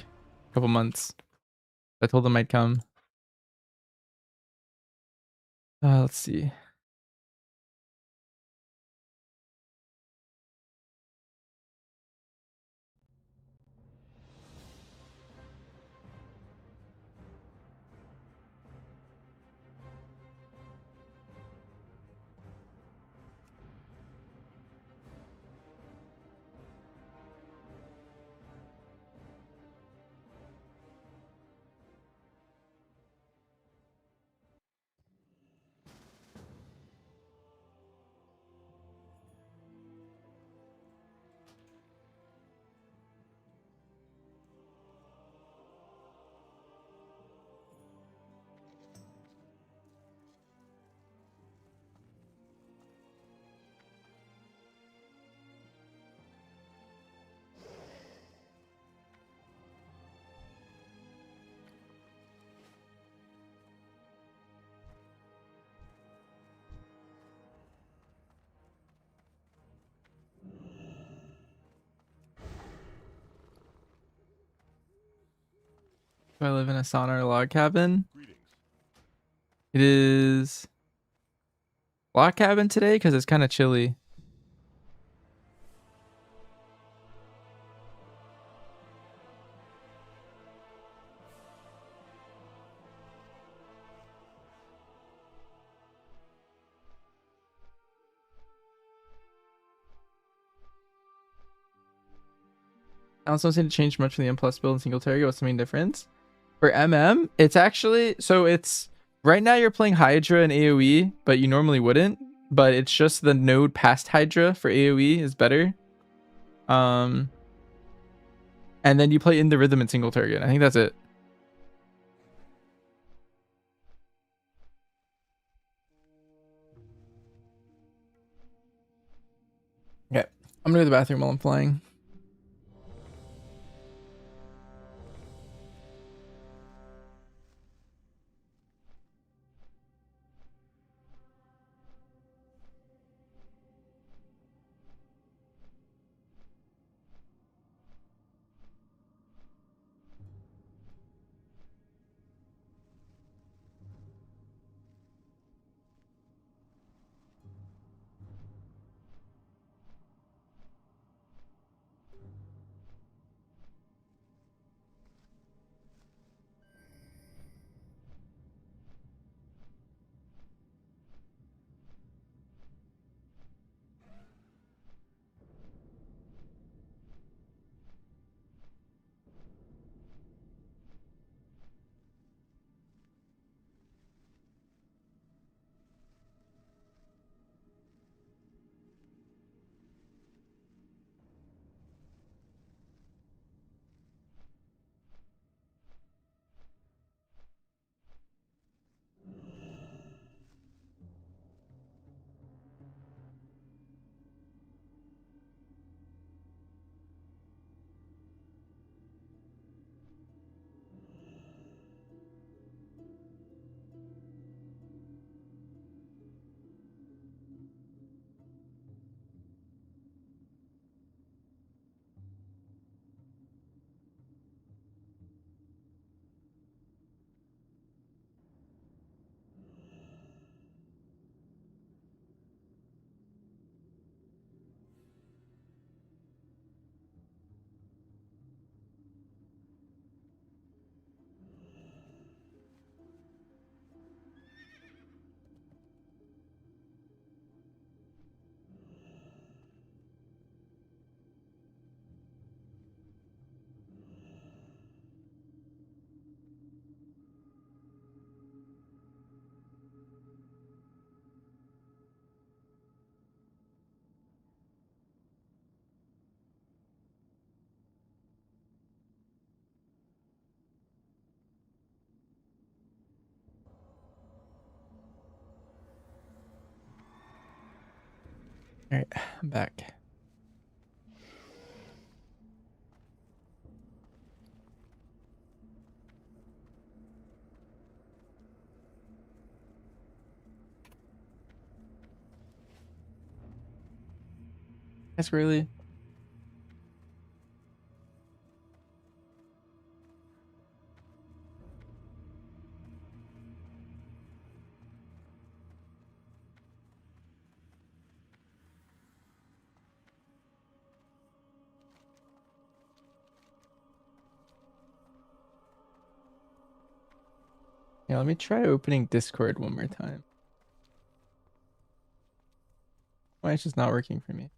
a couple months. I told them I'd come. Let's see. Do I live in a sauna or log cabin? It is log cabin today because it's kind of chilly. I also don't seem to change much from the M plus build and single target. What's the main difference? For MM, it's actually, so it's, right now you're playing Hydra and AoE, but you normally wouldn't. But it's just the node past Hydra for AoE is better. And then you play in the rhythm and single target. I think that's it. Okay, I'm gonna go to the bathroom while I'm flying. All right, I'm back. That's really. Yeah, let me try opening Discord one more time. Why it's just not working for me?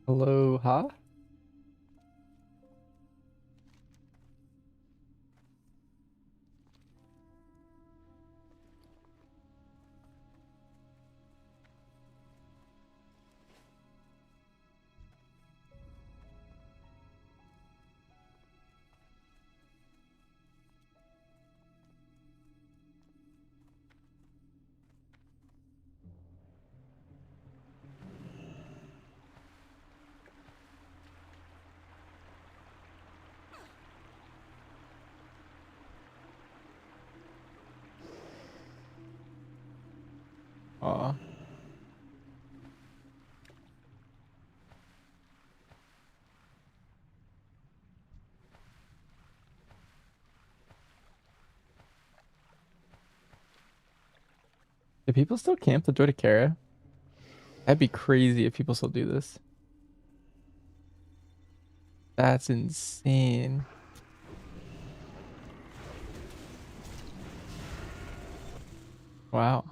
Aloha. Aw. Do people still camp the Dorticera? That'd be crazy if people still do this. That's insane. Wow.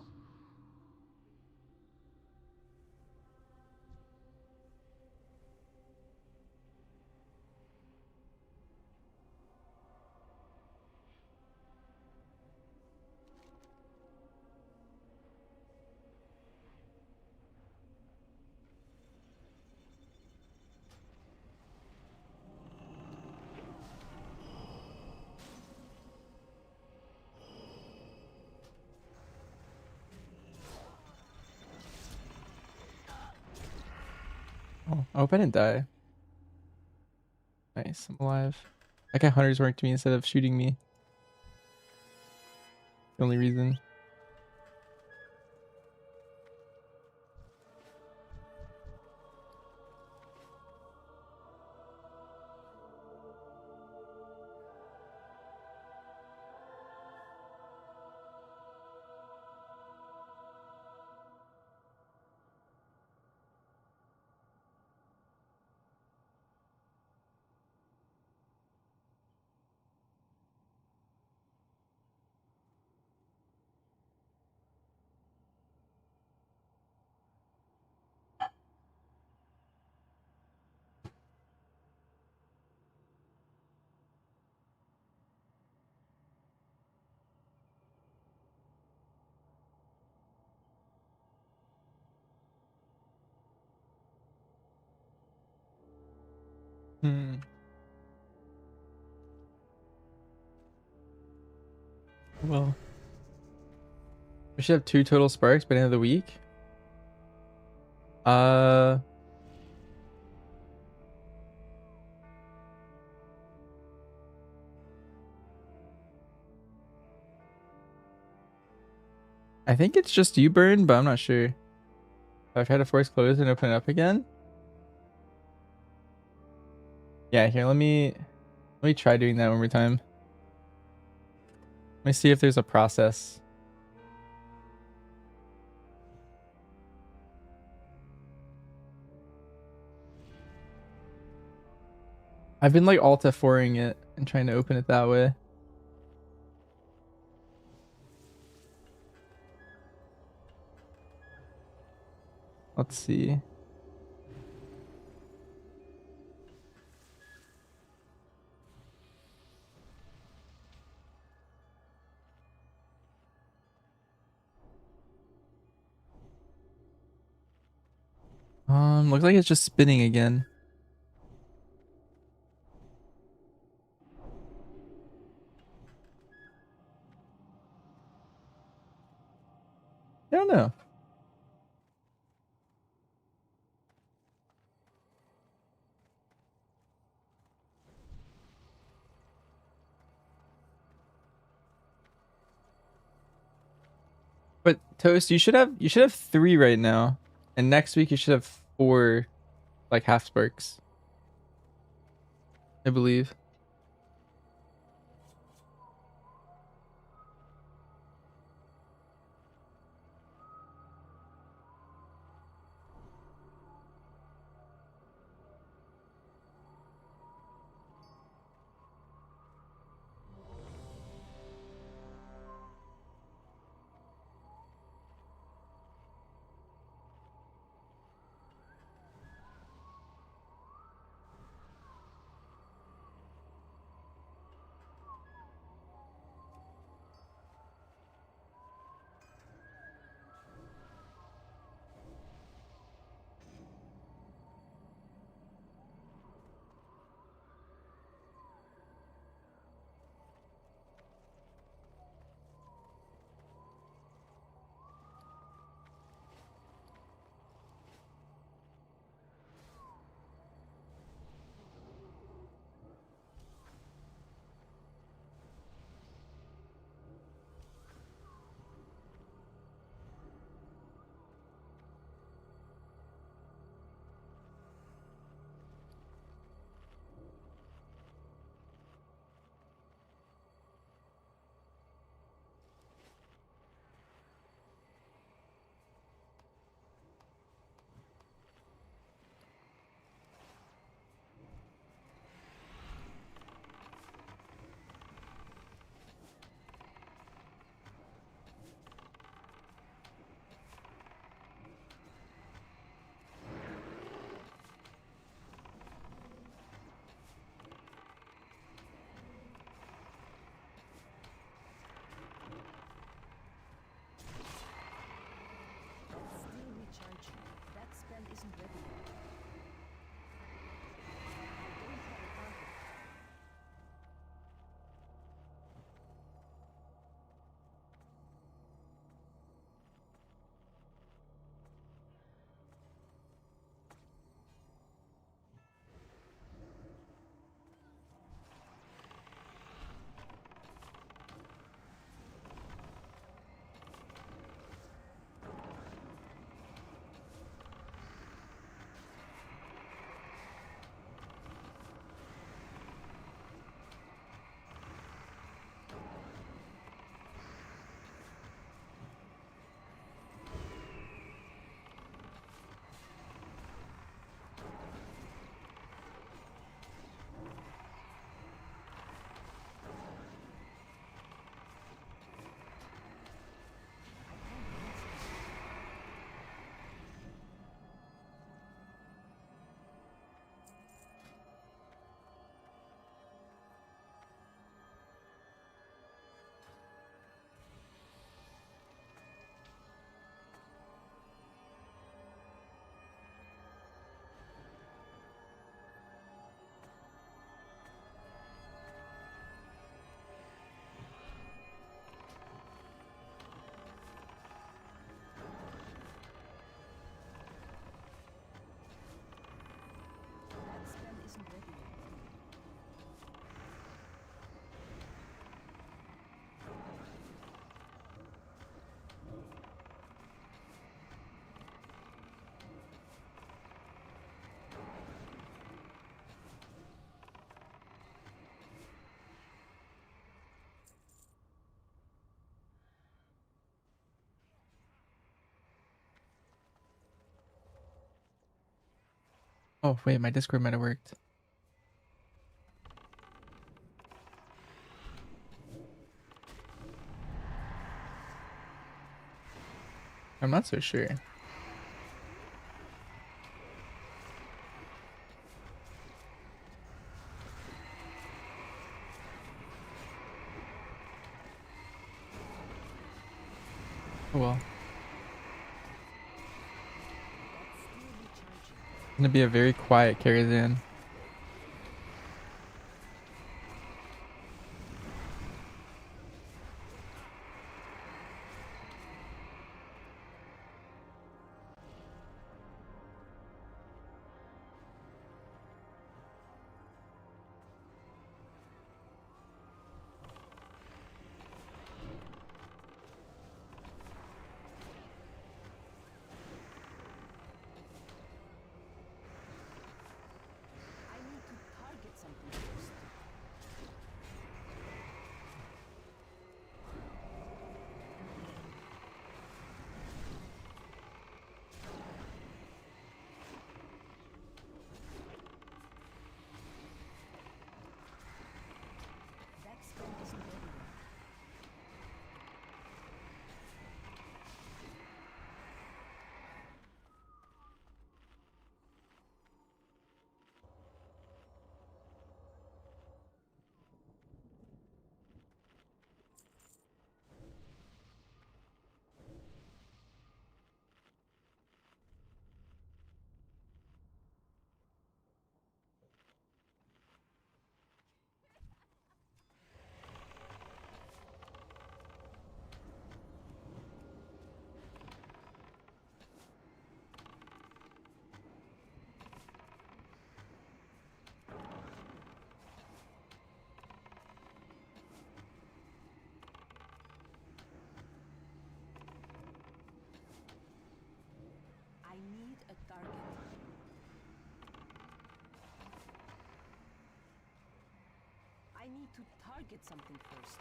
Oh, I hope I didn't die. Nice, I'm alive. That guy Hunter's worked me instead of shooting me. The only reason. Hmm. Well, we should have 2 total sparks by the end of the week. I think it's just you, Burn, but I'm not sure. If I try to force close and open it up again. Yeah, here, let me try doing that one more time. Let me see if there's a process. I've been like Alt F4ing it and trying to open it that way. Let's see. Looks like it's just spinning again. I don't know. But Toast, you should have 3 right now. And next week you should have 4 like half sparks. I believe. Oh wait, my Discord might have worked. I'm not so sure. Oh well. It's gonna be a very quiet carry then. I need a target. I need to target something first.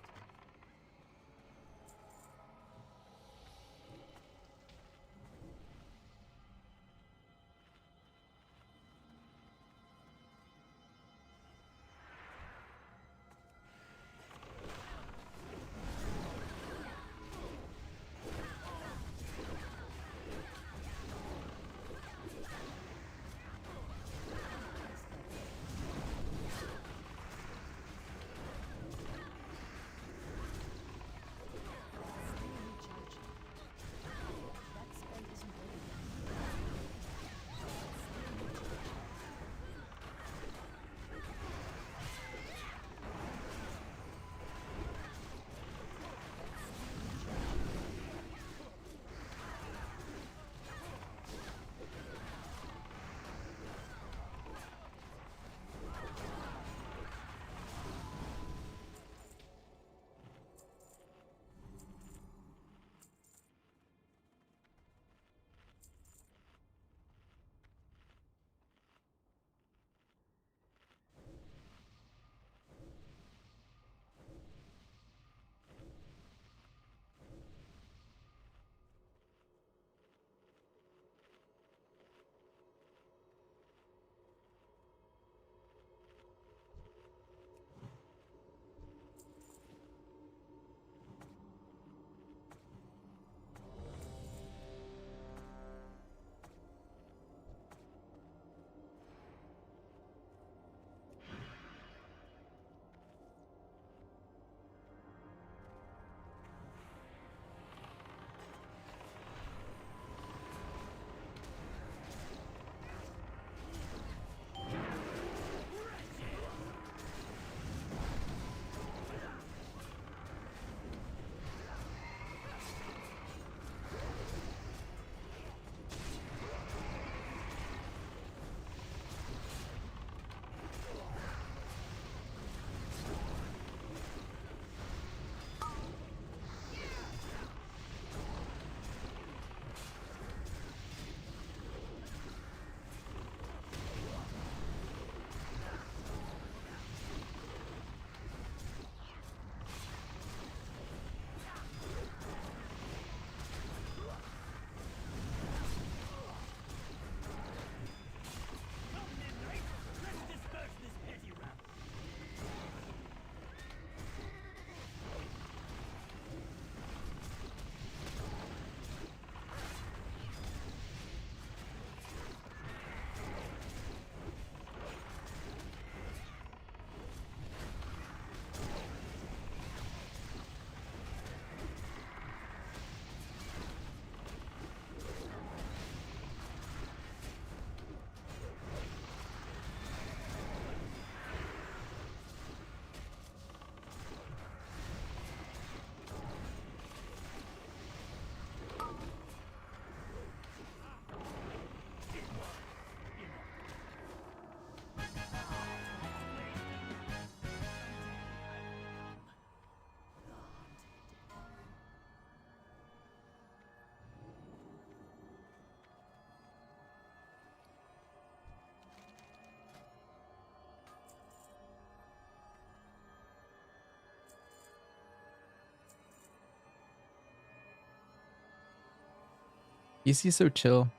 EC's so chill.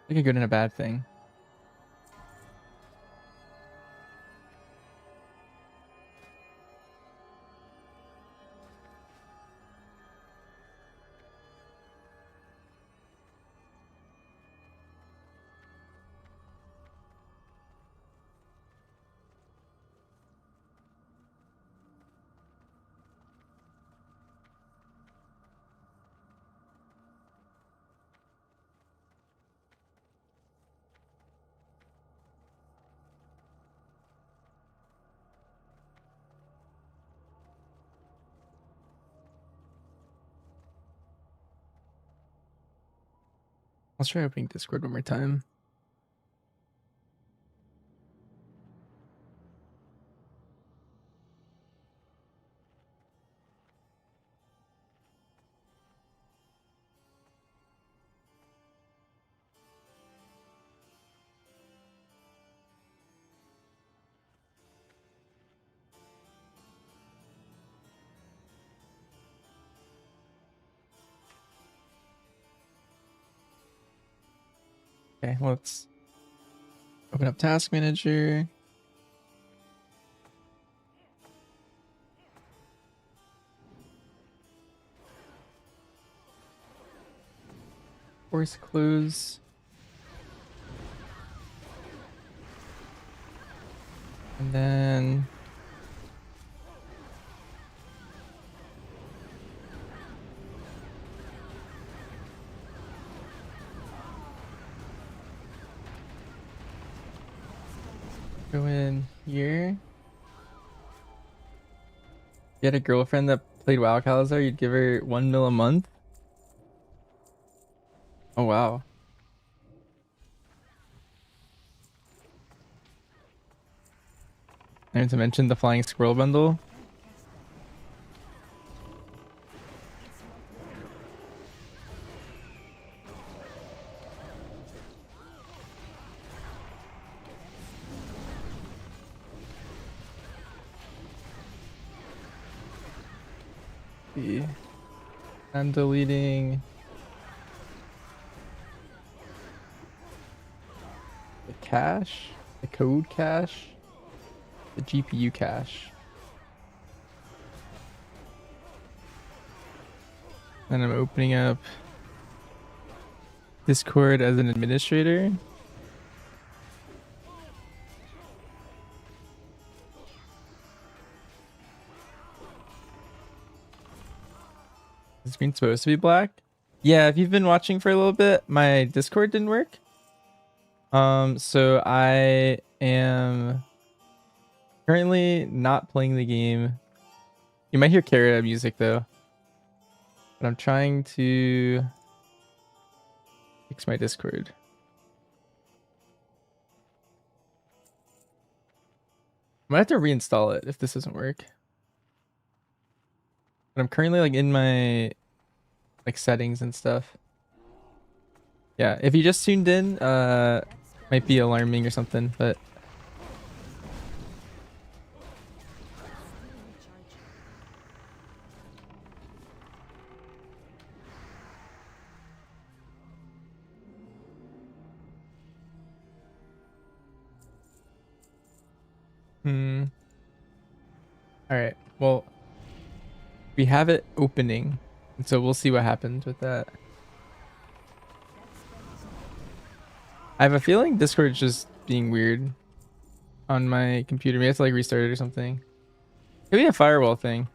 Like a good and a bad thing. Let's try opening Discord one more time. Okay, let's open up Task Manager. Force close. And then go in here. You had a girlfriend that played WoW Calazar, you'd give her 1 mil a month? Oh wow. And to mention the Flying Squirrel bundle. I'm deleting the cache, the code cache, the GPU cache. And I'm opening up Discord as an administrator. Is the screen supposed to be black? Yeah, if you've been watching for a little bit, my Discord didn't work. So I am currently not playing the game. You might hear Carrot music though. But I'm trying to fix my Discord. I might have to reinstall it if this doesn't work. But I'm currently like in my like settings and stuff. Yeah, if you just tuned in, might be alarming or something, but all right. Well, we have it opening, and so we'll see what happens with that. I have a feeling Discord's just being weird on my computer. Maybe I have to like restart it or something. Could be a firewall thing.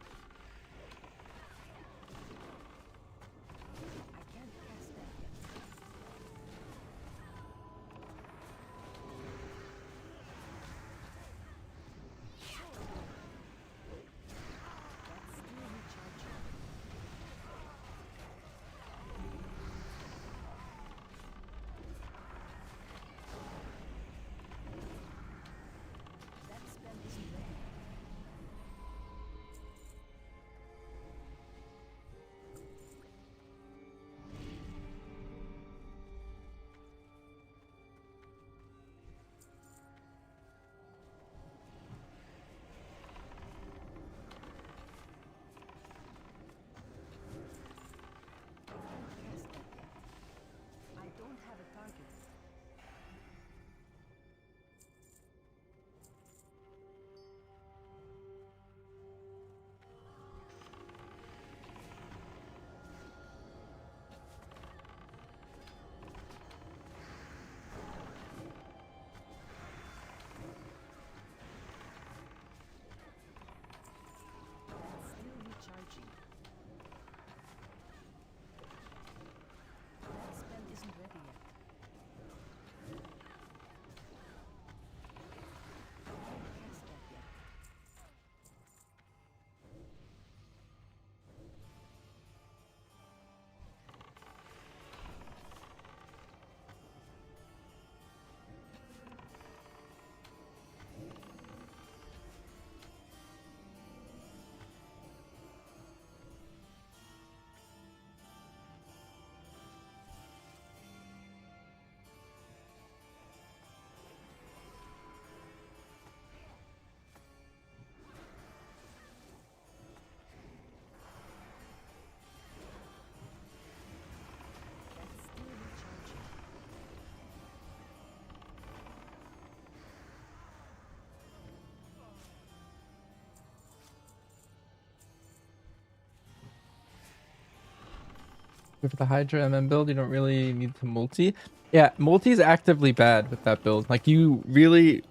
With the Hydra MM build, you don't really need to multi. Yeah, multi is actively bad with that build. Like, you really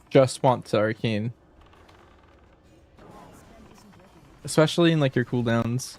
just want to arcane. Especially in, like, your cooldowns.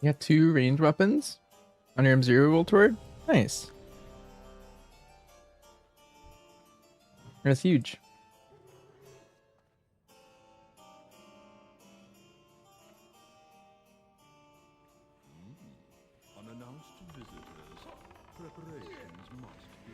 You got 2 range weapons on your M0 roll toward? Nice. That's huge. Unannounced visitors. Preparations must be.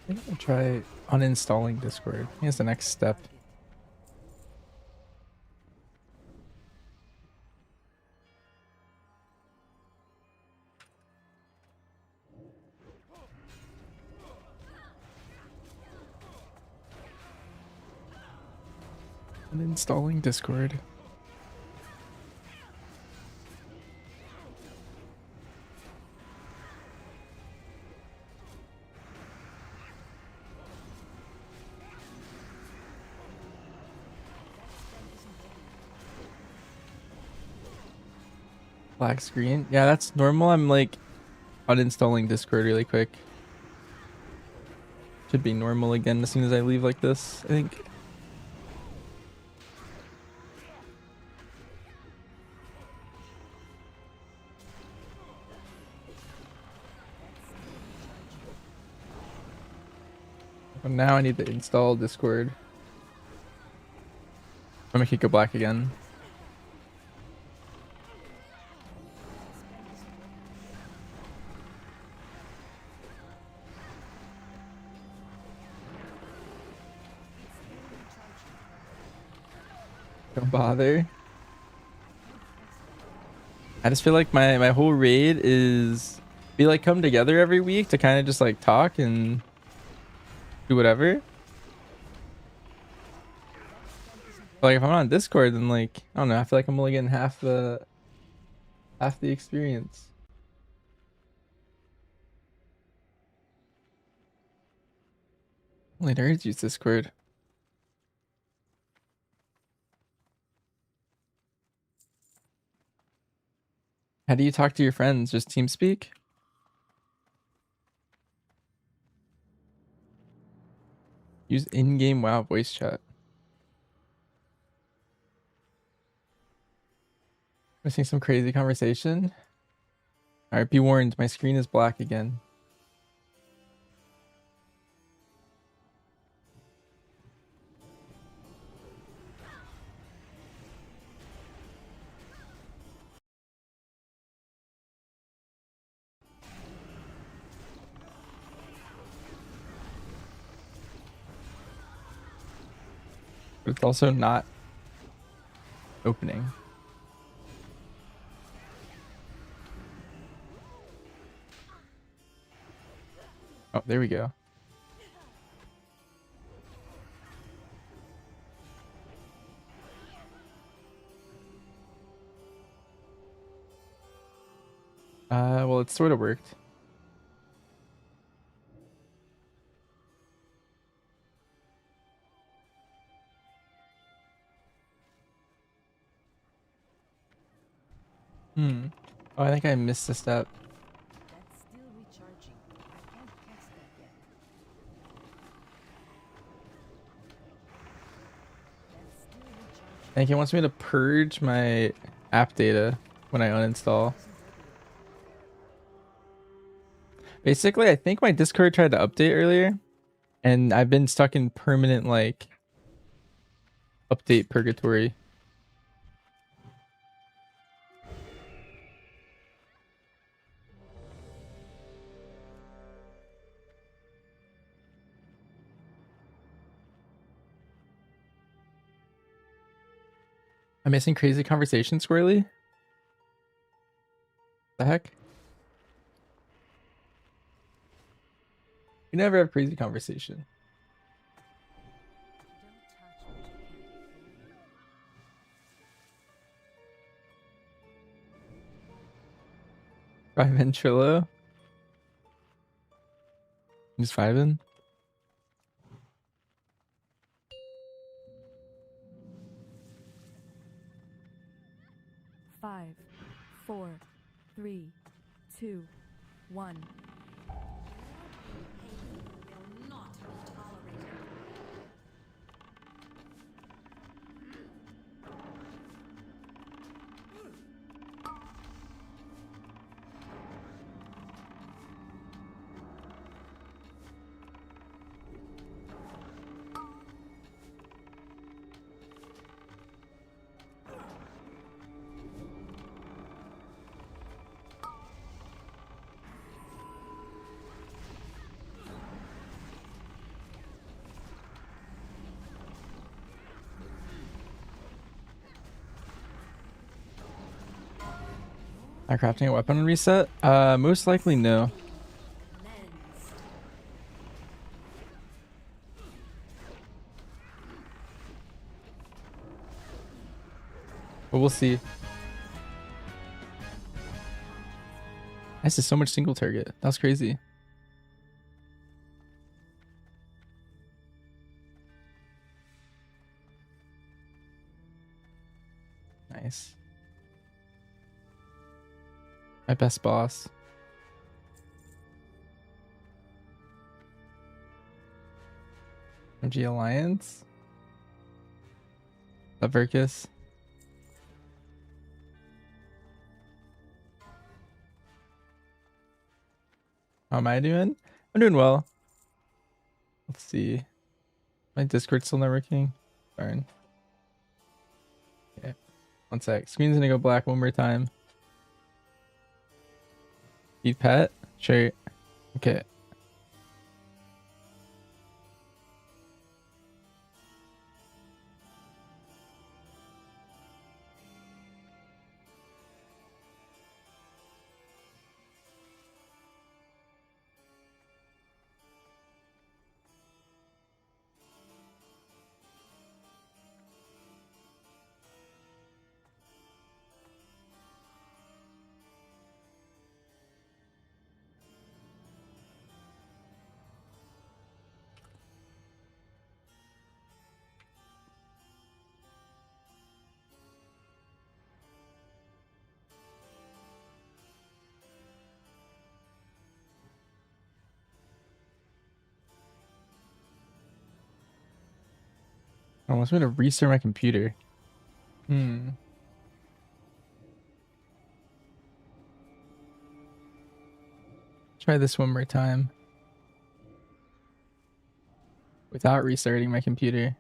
I think I'll try uninstalling Discord. I think it's the next step. Uninstalling Discord. Black screen. Yeah, that's normal. I'm like uninstalling Discord really quick. Should be normal again as soon as I leave like this, I think. But now I need to install Discord. I'm gonna make it go black again. Don't bother. I just feel like my whole raid is we like come together every week to kind of just like talk and do whatever. But, like if I'm on Discord, then like I don't know, I feel like I'm only getting half the experience. Only nerds use Discord. How do you talk to your friends? Just TeamSpeak? Use in-game WoW voice chat. We're seeing some crazy conversation. Alright, be warned, my screen is black again. But it's also not opening. Oh, there we go. Well, it sort of worked. Oh, I think I missed a step. That's still recharging. I can't cast that yet. That's still recharging. I think it wants me to purge my app data when I uninstall. Basically, I think my Discord tried to update earlier, and I've been stuck in permanent like update purgatory. I'm missing crazy conversation, Squirrely. The heck? We never have crazy conversation. Try Ventrilo. Just vibing. Five, 4, 3, 2, 1. Not crafting a weapon reset? Most likely no. But we'll see. This is so much single target. That's crazy. Nice. My best boss. MG Alliance. Lavercus. How am I doing? I'm doing well. Let's see. My Discord's still not working. Darn. Okay. One sec. Screen's gonna go black one more time. Eat pet? Sure. Okay. I want me to restart my computer. Try this one more time. Without restarting my computer.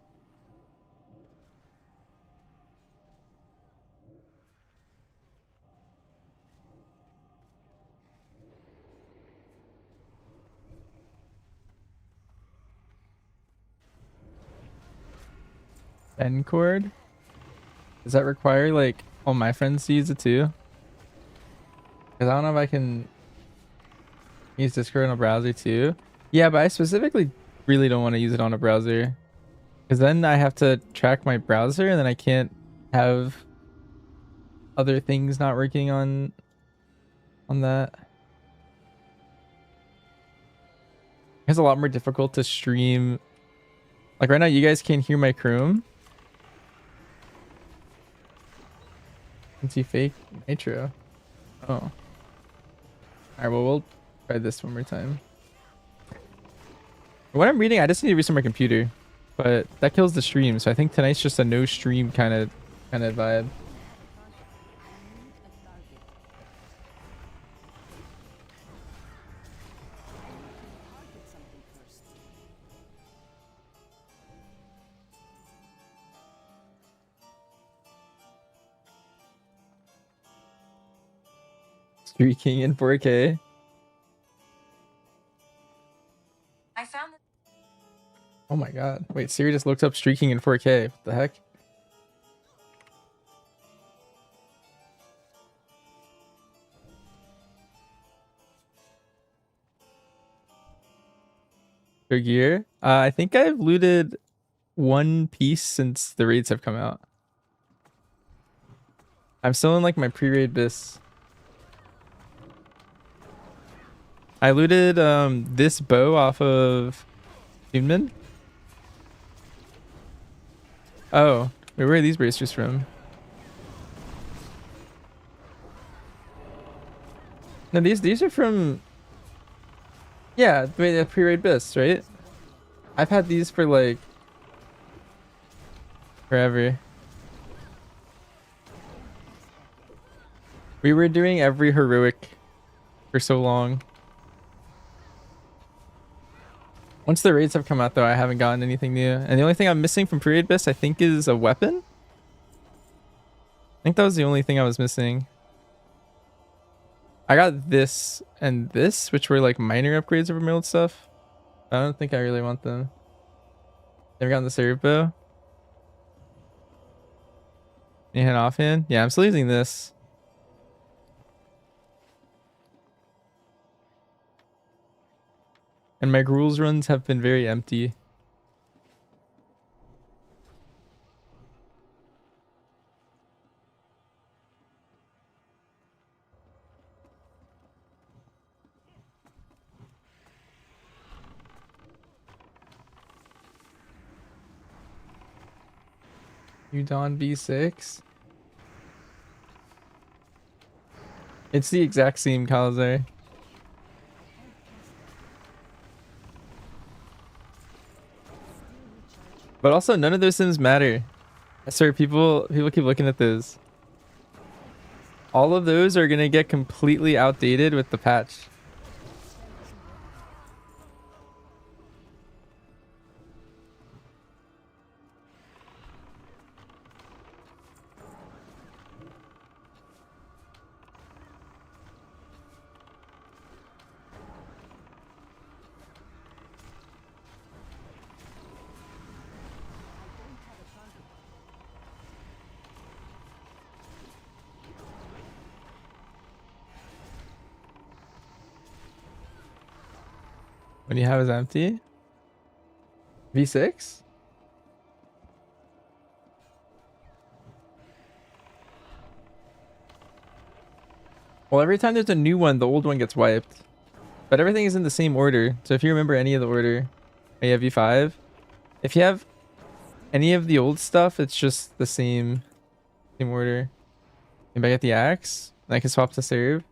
Bend cord? Does that require like all my friends to use it too? Because I don't know if I can use Discord on a browser too. Yeah, but I specifically really don't want to use it on a browser. Because then I have to track my browser and then I can't have other things not working on that. It's a lot more difficult to stream. Like right now you guys can't hear my Chrome. Can see fake nitro. Oh. Alright, well we'll try this one more time. What I'm reading, I just need to restart my computer. But that kills the stream, so I think tonight's just a no stream kind of vibe. Streaking in 4K. I found that. Oh my god. Wait, Siri just looked up streaking in 4K. What the heck? For gear? I think I've looted one piece since the raids have come out. I'm still in like my pre-raid bis. I looted this bow off of Human. Oh, wait, where are these bracers from? No, these are from. Yeah, wait, the pre-raid bis, right? I've had these for like forever. We were doing every heroic for so long. Once the raids have come out though, I haven't gotten anything new. And the only thing I'm missing from pre-raid bis, I think, is a weapon. I think that was the only thing I was missing. I got this and this, which were like minor upgrades over my old stuff. I don't think I really want them. Never gotten the serve bow. Any hand offhand? Yeah, I'm still using this. And my rules runs have been very empty. Udon B6. It's the exact same Calazar. But also none of those sims matter. I swear people keep looking at those. All of those are gonna get completely outdated with the patch. What do you have is empty? V6? Well, every time there's a new one, the old one gets wiped. But everything is in the same order. So if you remember any of the order, you have V5. If you have any of the old stuff, it's just the same order. Maybe I get the axe, and I can swap to serve.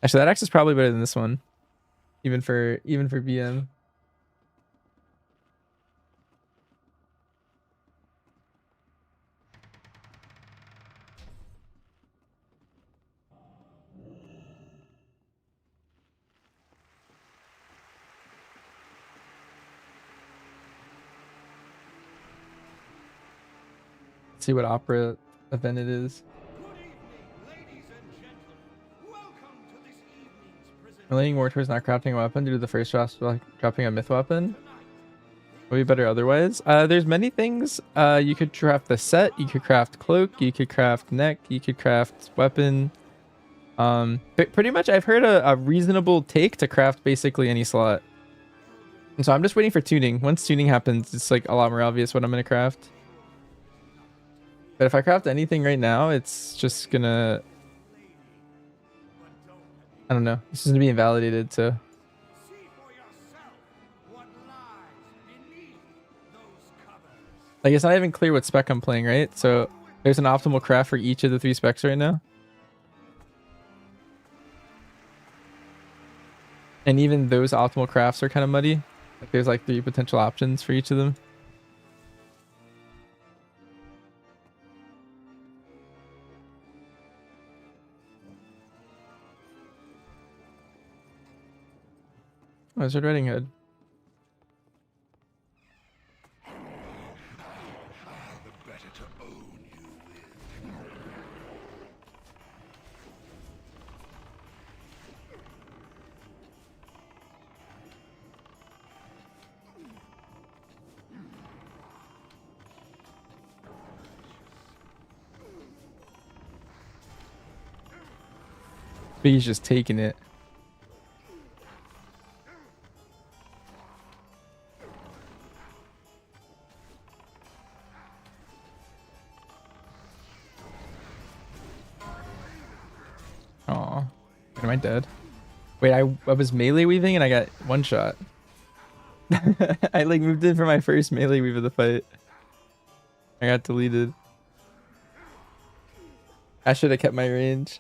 Actually, that axe is probably better than this one, even for BM. Let's see what opera event it is. We're leaning more towards not crafting a weapon due to the first draft dropping a myth weapon. Would be better otherwise. There's many things. You could craft the set, you could craft cloak, you could craft neck, you could craft weapon. Pretty much I've heard a reasonable take to craft basically any slot. And so I'm just waiting for tuning. Once tuning happens, it's like a lot more obvious what I'm gonna craft. But if I craft anything right now, it's just gonna, I don't know. This is gonna be invalidated, so. Like, it's not even clear what spec I'm playing, right? So there's an optimal craft for each of the 3 specs right now. And even those optimal crafts are kind of muddy. Like, there's like 3 potential options for each of them. Oh, it's Red Riding Hood. But he's just taking it. Aw. Am I dead? Wait, I was melee weaving and I got 1 shot. I like moved in for my first melee weave of the fight. I got deleted. I should have kept my range.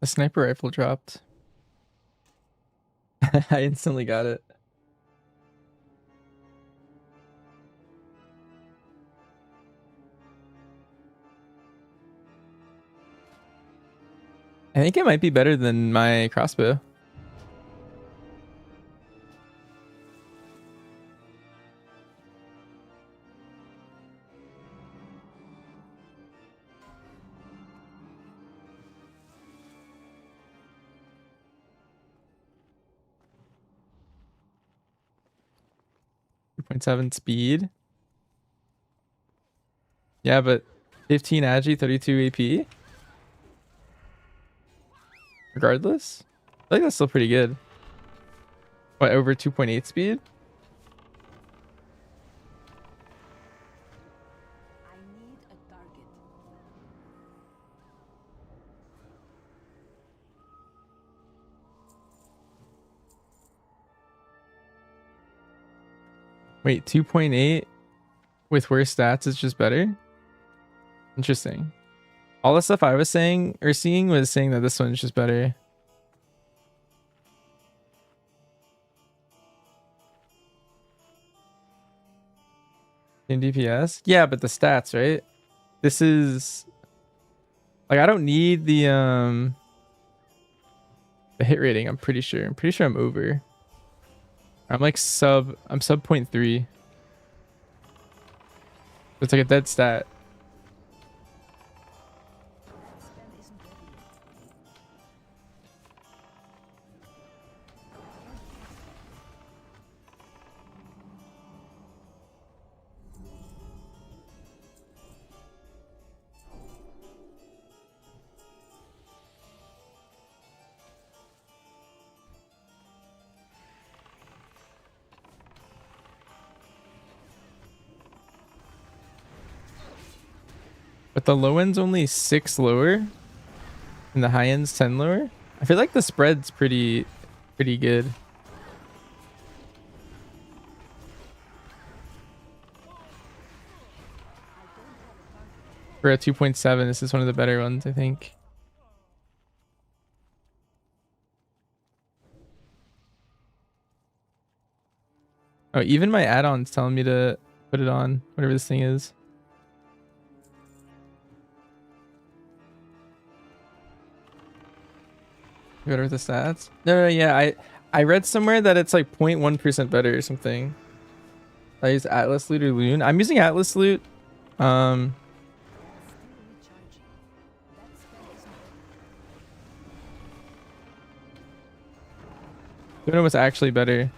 The sniper rifle dropped. I instantly got it. I think it might be better than my crossbow. .7 speed. Yeah, but 15 agi, 32 AP. Regardless, I think that's still pretty good. What, over 2.8 speed? Wait, 2.8 with worse stats is just better? Interesting. All the stuff I was saying or seeing was saying that this one's just better. In DPS? Yeah, but the stats, right? This is like, I don't need the hit rating, I'm pretty sure. I'm pretty sure I'm over. I'm like sub 0.3. It's like a dead stat. But the low end's only 6 lower, and the high end's 10 lower. I feel like the spread's pretty good. For a 2.7, this is one of the better ones, I think. Oh, even my add-on's telling me to put it on, whatever this thing is. Better with the stats? No, yeah, I read somewhere that it's like 0.1% better or something. I use Atlas Loot or Loon. I'm using Atlas Loot. Don't know what's actually better.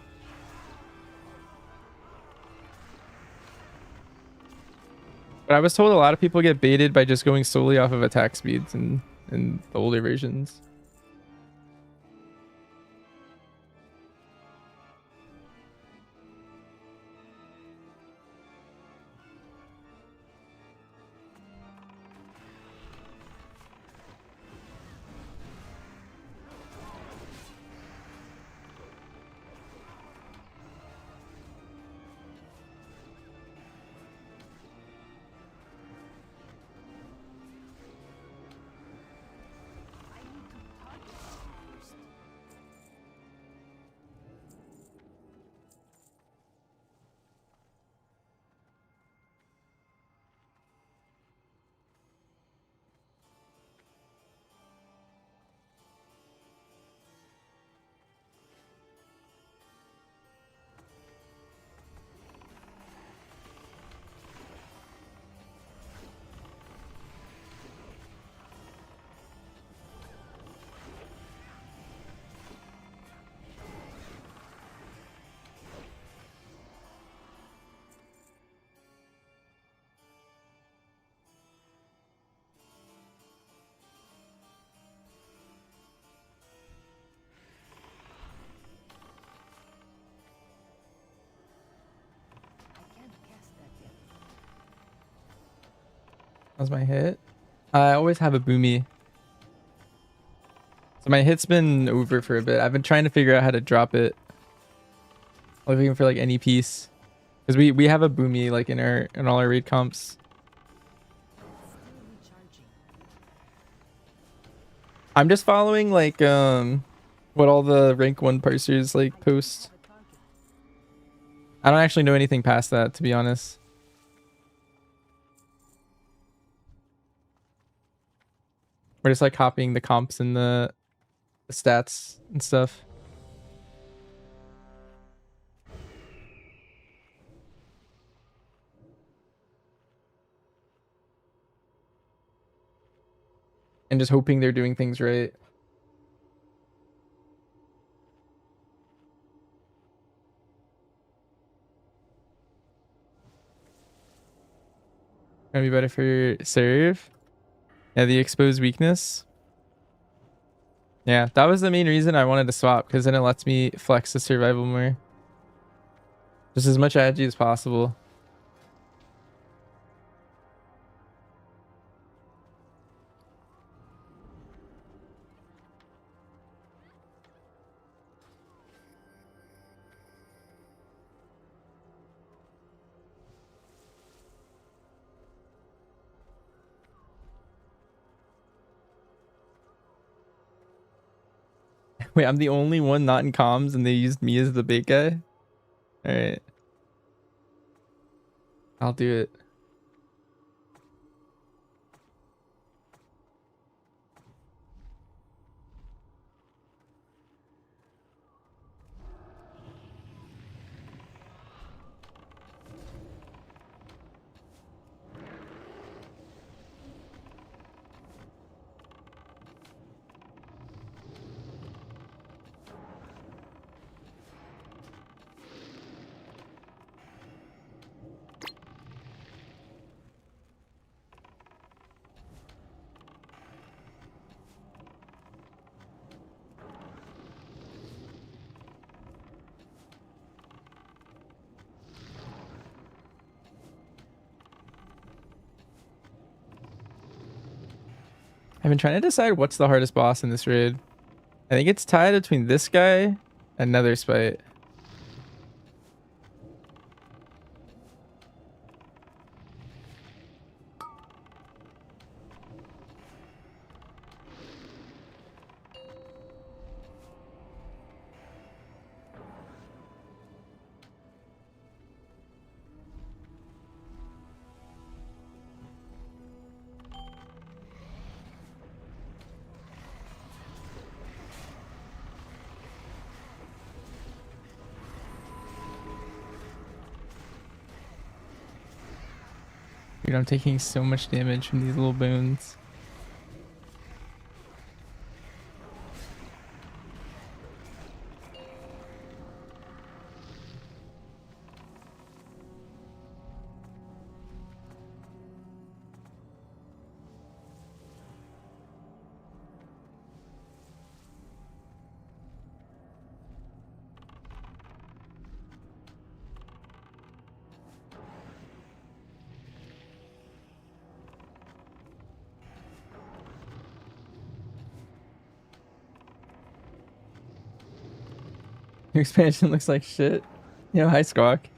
But I was told a lot of people get baited by just going solely off of attack speeds in the older versions. How's my hit? I always have a boomy. So my hit's been over for a bit. I've been trying to figure out how to drop it. Looking for like any piece. Because we have a boomy like in all our raid comps. I'm just following like what all the rank 1 parsers like post. I don't actually know anything past that, to be honest. We're just like copying the comps and the stats and stuff. And just hoping they're doing things right. Gonna be better for your serve. Yeah, the exposed weakness. Yeah, that was the main reason I wanted to swap, because then it lets me flex the survival more. Just as much agi as possible. Wait, I'm the only one not in comms and they used me as the bait guy? Alright. I'll do it. I've been trying to decide what's the hardest boss in this raid. I think it's tied between this guy and Nether Spite. Dude, I'm taking so much damage from these little boons. Your expansion looks like shit. Yo, hi Squawk.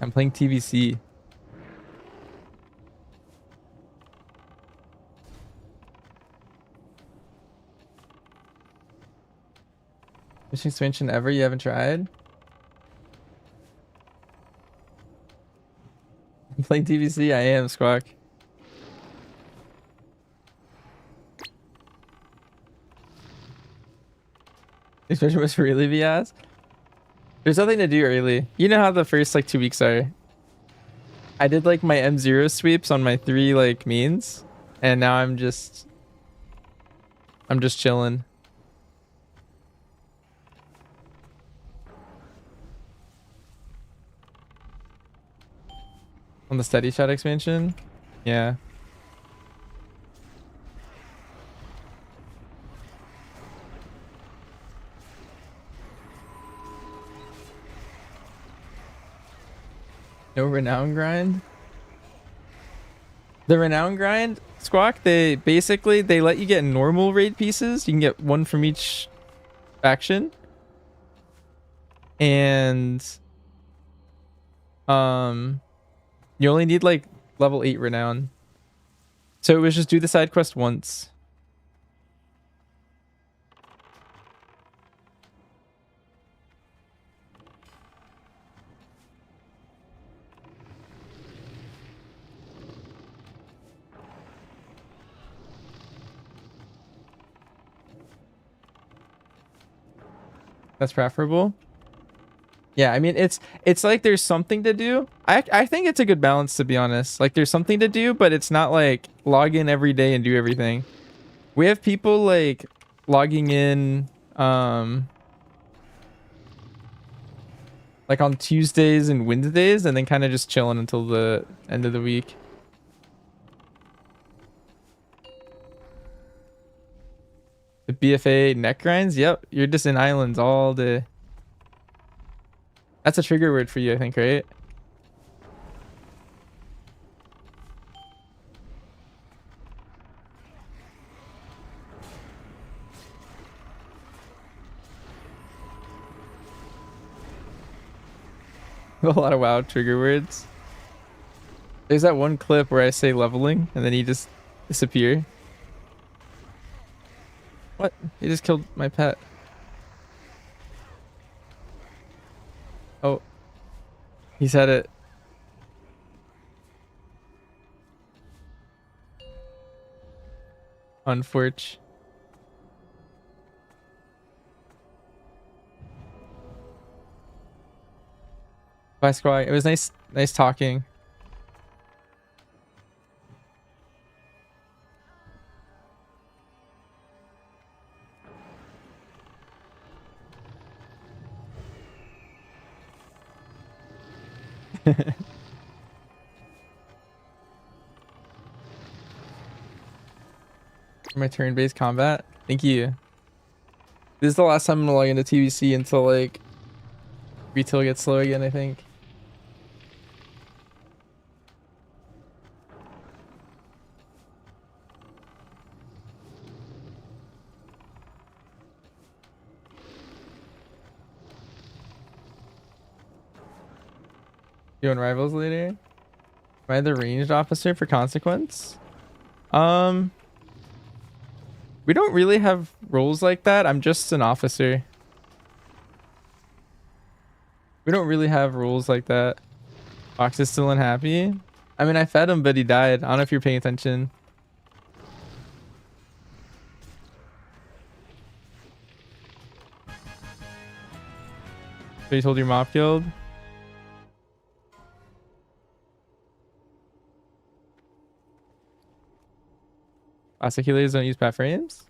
I'm playing TVC. Which expansion ever you haven't tried? I'm playing TVC? I am, Squawk. Expansion was for early VS? There's nothing to do early. You know how the first like 2 weeks are. I did like my M0 sweeps on my 3 like means, and now I'm just chilling. On the steady shot expansion? Yeah. No renown grind? The renown grind, Squawk, they basically they let you get normal raid pieces. You can get 1 from each faction. And you only need like level 8 renown. So it was just do the side quest once. That's preferable. Yeah, I mean it's like there's something to do. I think it's a good balance, to be honest. Like there's something to do, but it's not like log in every day and do everything. We have people like logging in like on Tuesdays and Wednesdays and then kind of just chilling until the end of the week. The BFA neck grinds? Yep, you're just in islands all day. That's a trigger word for you, I think, right? A lot of WoW trigger words. There's that one clip where I say leveling and then you just disappear. What? He just killed my pet. Oh. He said it. Unfortunate. Bye, Squawk. It was nice talking. My turn-based combat. Thank you. This is the last time I'm gonna log into TVC until like retail gets slow again, I think. You and rivals later? Am I the ranged officer for consequence? We don't really have roles like that. I'm just an officer. We don't really have rules like that. Fox is still unhappy. I mean, I fed him, but he died. I don't know if you're paying attention. So you told your mom killed? Classic healers don't use path frames?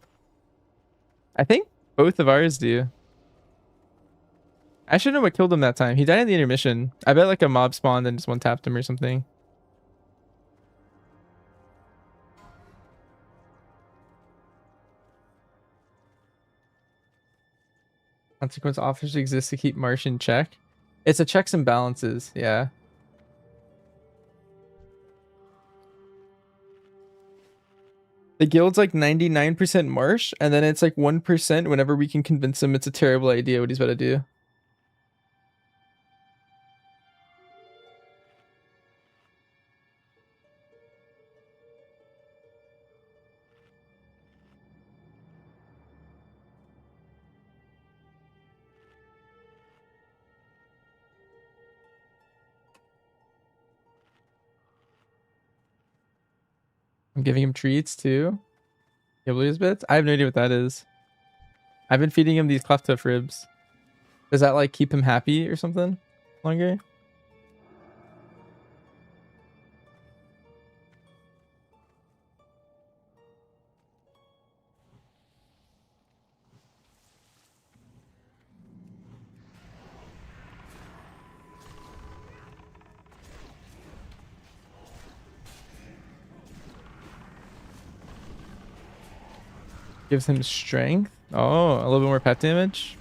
I think both of ours do. I should know what killed him that time. He died in the intermission. I bet like a mob spawned and just one tapped him or something. Consequence offers exist to keep Marsh in check. It's a checks and balances, yeah. The guild's like 99% Marsh, and then it's like 1% whenever we can convince him it's a terrible idea what he's about to do. I'm giving him treats too. Gibli's bits? I have no idea what that is. I've been feeding him these cleft hoof ribs. Does that like keep him happy or something longer? Gives him strength. Oh, a little bit more pet damage.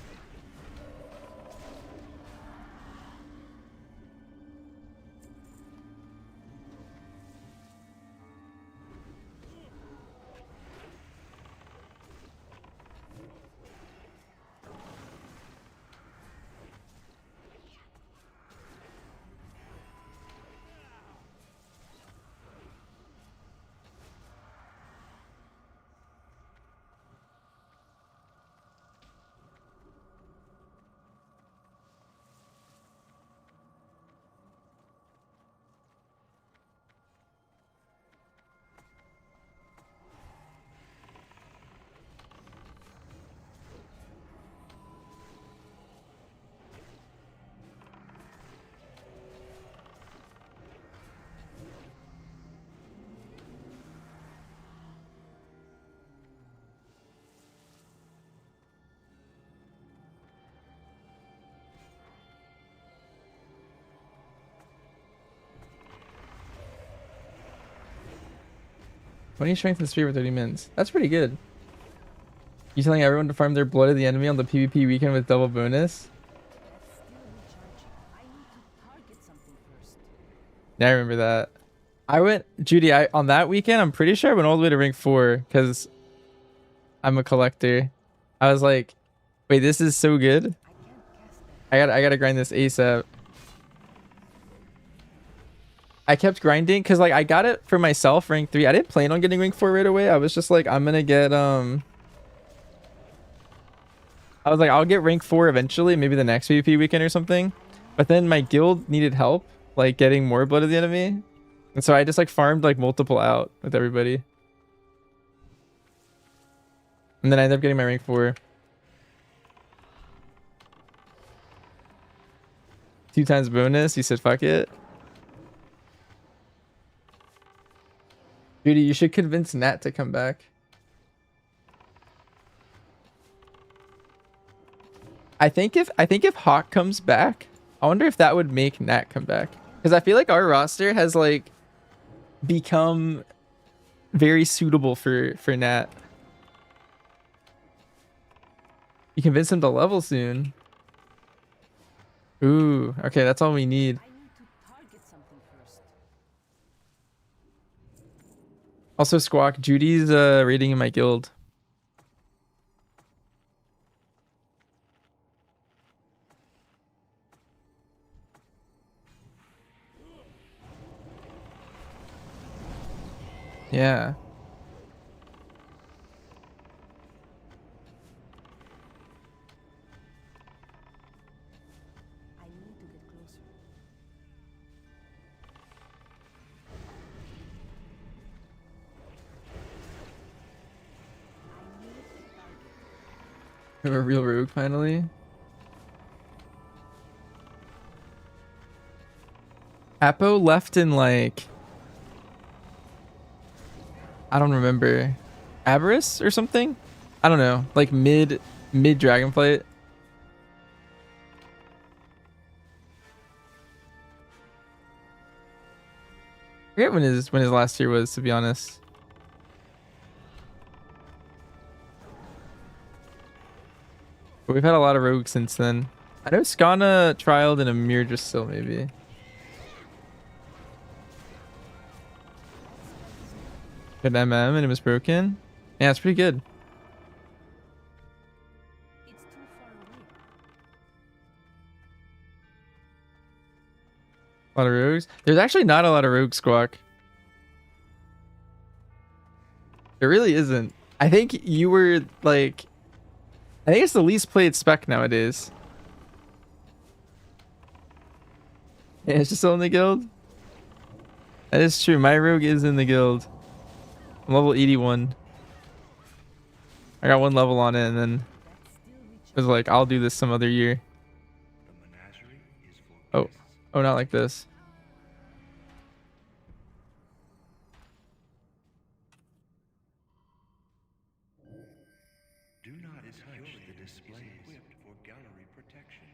Twenty strength and speed for 30 mins. That's pretty good. You telling everyone to farm their blood of the enemy on the PvP weekend with double bonus? Yeah, I remember that. I went, Judy, on that weekend, I'm pretty sure I went all the way to rank 4 because I'm a collector. I was like, wait, this is so good. I gotta grind this ASAP. I kept grinding because like I got it for myself rank 3. I didn't plan on getting rank 4 right away. I was just like, I'm gonna get I was like, I'll get rank 4 eventually, maybe the next PvP weekend or something. But then my guild needed help, like getting more blood of the enemy. And so I just like farmed like multiple out with everybody. And then I ended up getting my rank 4. 2 times bonus, you said fuck it. Judy, you should convince Nat to come back. I think if Hawk comes back, I wonder if that would make Nat come back. Because I feel like our roster has like become very suitable for Nat. You convince him to level soon. Ooh, okay, that's all we need. Also, Squawk, Judy's raiding in my guild. Yeah. We have a real rogue finally. Apo left in like, I don't remember. Avarice or something. I don't know, like mid Dragonflight. I forget when his last year was, to be honest. But we've had a lot of rogues since then. I know Skana trialed in a Mirror still, maybe. Good MM and it was broken. Yeah, it's pretty good. A lot of rogues. There's actually not a lot of rogue squawk. There really isn't. I think you were like, I think it's the least played spec nowadays. Yeah, it's just still in the guild. That is true. My rogue is in the guild. I'm level 81. I got 1 level on it and then it was like, I'll do this some other year. Oh, not like this. Do not touch the display equipped for gallery protection.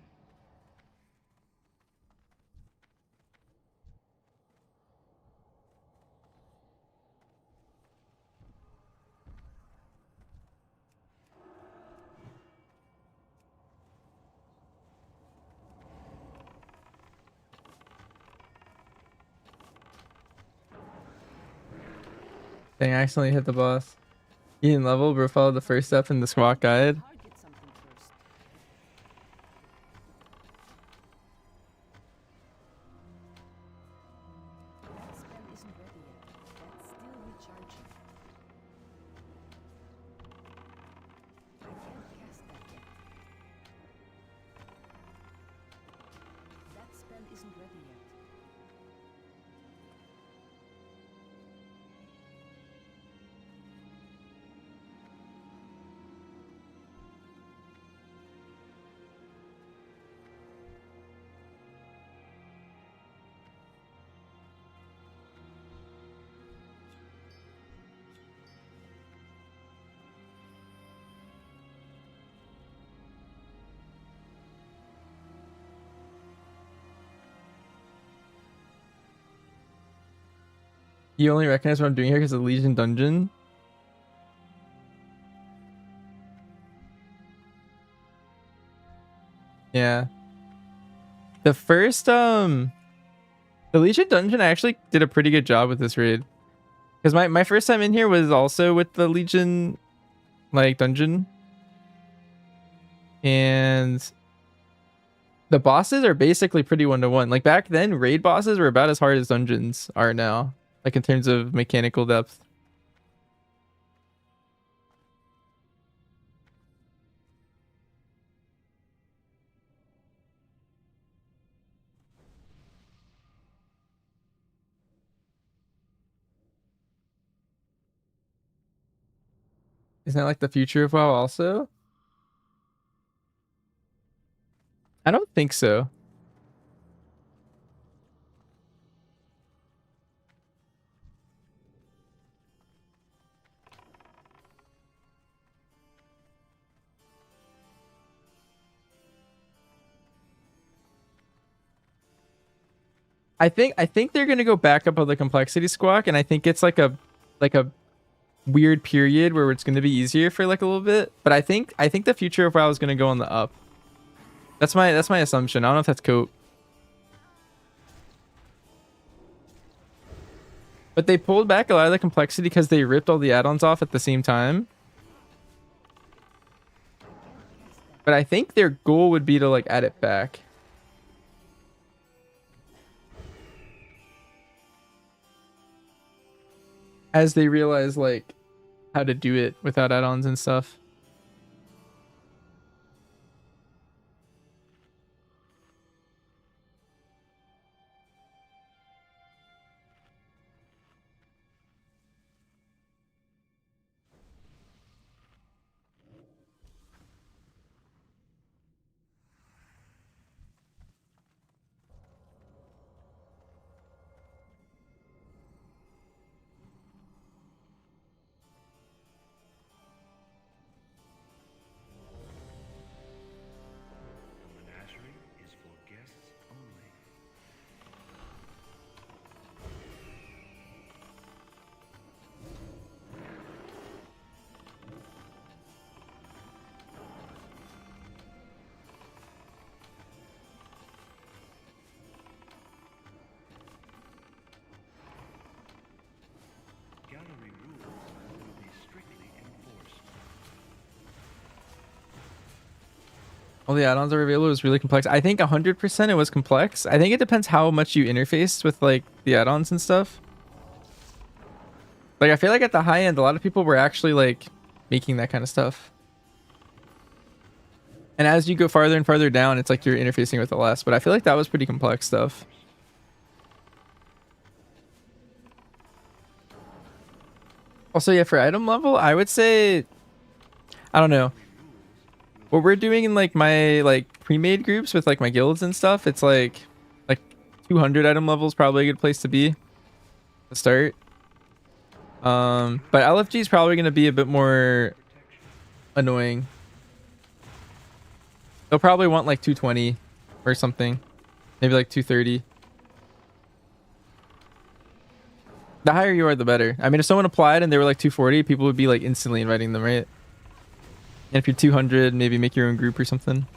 Dang, I accidentally hit the boss. You didn't level, bro. Follow the first step in the squawk guide. You only recognize what I'm doing here because of the Legion dungeon. Yeah. The first the Legion dungeon, I actually did a pretty good job with this raid. Because my first time in here was also with the Legion like dungeon. And the bosses are basically pretty 1-to-1. Like back then, raid bosses were about as hard as dungeons are now. Like in terms of mechanical depth. Isn't that like the future of WoW also? I don't think so. I think they're gonna go back up on the complexity squawk, and I think it's like a weird period where it's gonna be easier for like a little bit. But I think the future of WoW is gonna go on the up. That's my assumption. I don't know if that's cope. But they pulled back a lot of the complexity because they ripped all the add-ons off at the same time. But I think their goal would be to like add it back. As they realize like how to do it without add-ons and stuff. All the add-ons are available. It was really complex. I think 100% it was complex. I think it depends how much you interface with like the add-ons and stuff. Like I feel like at the high end, a lot of people were actually like making that kind of stuff. And as you go farther and farther down, it's like you're interfacing with it less. But I feel like that was pretty complex stuff. Also, yeah, for item level, I would say, I don't know. What we're doing in like my like pre-made groups with like my guilds and stuff, it's like 200 item level is probably a good place to be to start. But LFG is probably going to be a bit more annoying. They'll probably want like 220 or something, maybe like 230. The higher you are, the better. I mean, if someone applied and they were like 240, people would be like instantly inviting them, right? And if you're 200, maybe make your own group or something.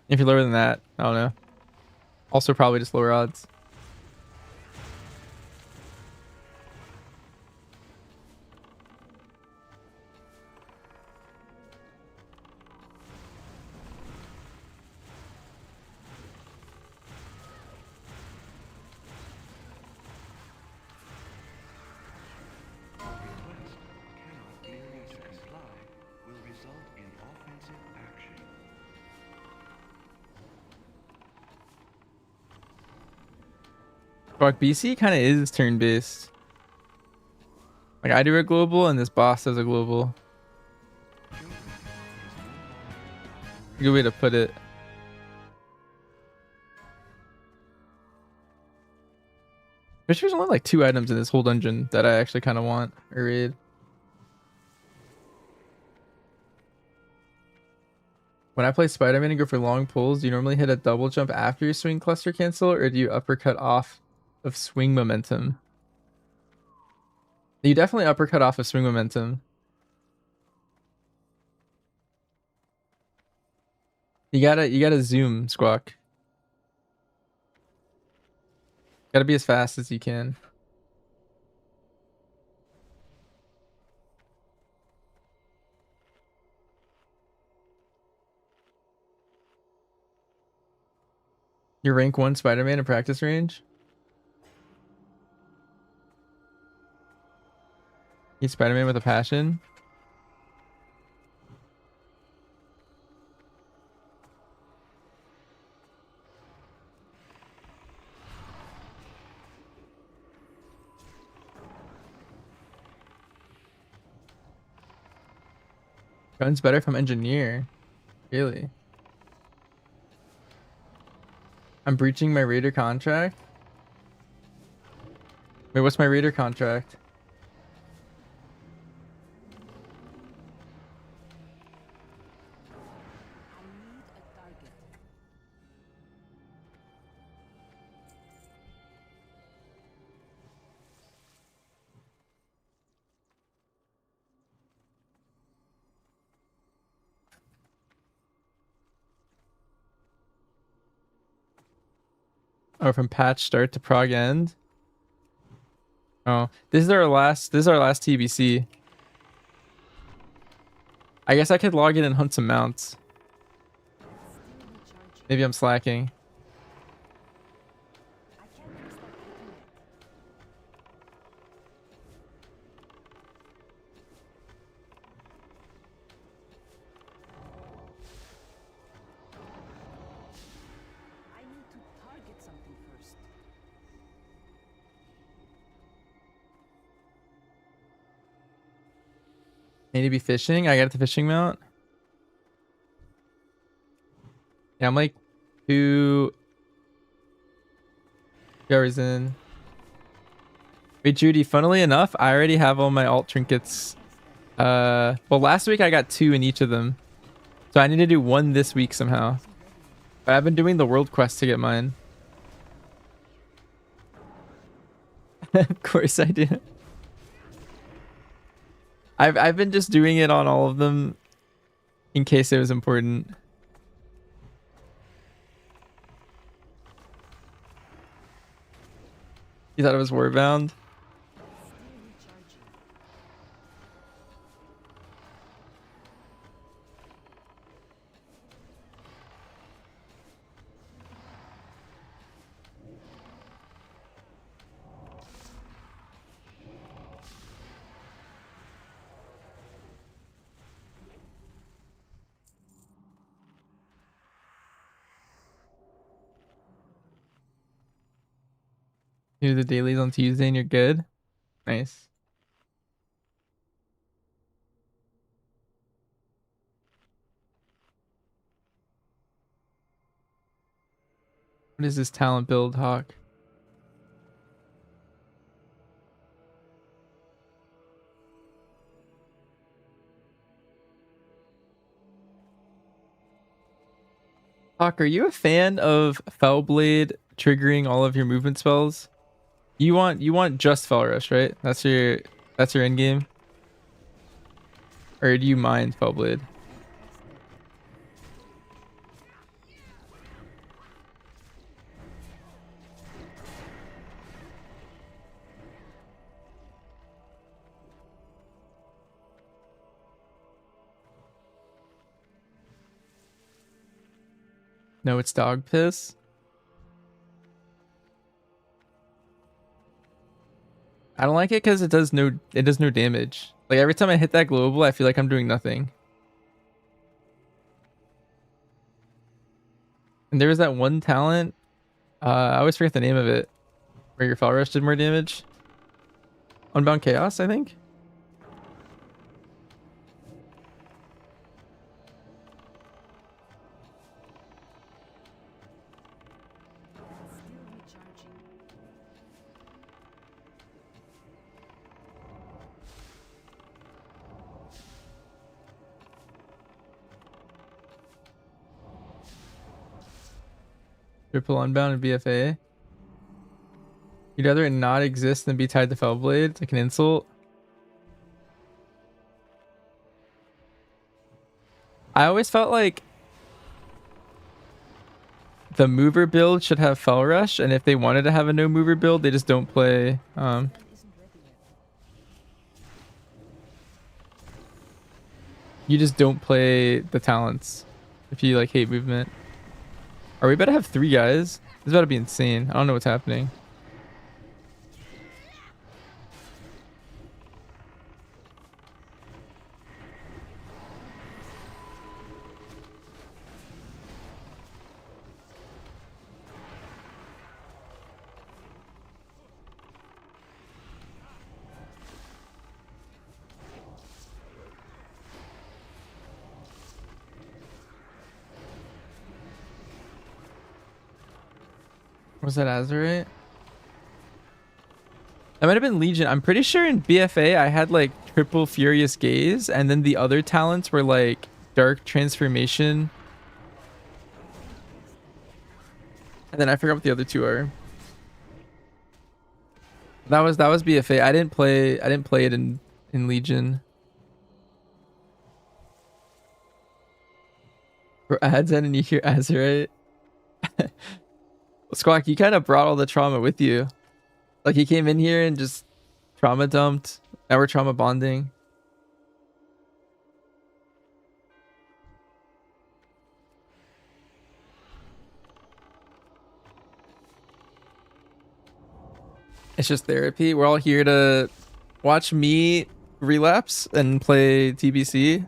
If you're lower than that, I don't know. Also probably just lower odds. Fuck, BC kind of is turn-based. Like, I do a global, and this boss does a global. Good way to put it. There's only like 2 items in this whole dungeon that I actually kind of want or raid. When I play Spider-Man and go for long pulls, do you normally hit a double jump after your swing cluster cancel, or do you uppercut off of swing momentum? You definitely uppercut off of swing momentum. You gotta zoom, Squawk. Gotta be as fast as you can. You're rank 1 Spider-Man in practice range? He's Spider-Man with a passion? Gun's better from engineer. Really? I'm breaching my raider contract? Wait, what's my raider contract? Oh, from patch start to prog end. Oh, this is our last TBC. I guess I could log in and hunt some mounts. Maybe I'm slacking. Need to be fishing. I got the fishing mount. Yeah, I'm like 2 hours in. Wait, Judy, funnily enough, I already have all my alt trinkets. Well, last week I got 2 in each of them. So I need to do 1 this week somehow. But I've been doing the world quest to get mine. Of course I do. I've been just doing it on all of them in case it was important. You thought it was Warbound? Do the dailies on Tuesday and you're good. Nice. What is this talent build, Hawk? Hawk, are you a fan of Fellblade triggering all of your movement spells? You want just Fell Rush, right? That's your end game? Or do you mind Fellblade? No, it's dog piss. I don't like it because it does no damage. Like every time I hit that global, I feel like I'm doing nothing. And there was that one talent, I always forget the name of it, where your Fell Rush did more damage. Unbound Chaos, I think. Triple Unbound and BFA. You'd rather it not exist than be tied to Fellblade? It's like an insult. I always felt like the mover build should have Fell Rush, and if they wanted to have a no mover build, they just don't play you just don't play the talents if you like hate movement. Are we about to have 3 guys? This is about to be insane. I don't know what's happening. Was that Azerite? That might have been Legion. I'm pretty sure in BFA I had like triple Furious Gaze, and then the other talents were like Dark Transformation. And then I forgot what the other 2 are. That was BFA. I didn't play it in Legion. For ads and you hear Azerite. Squawk, you kind of brought all the trauma with you. Like he came in here and just trauma dumped. Now we're trauma bonding. It's just therapy. We're all here to watch me relapse and play TBC.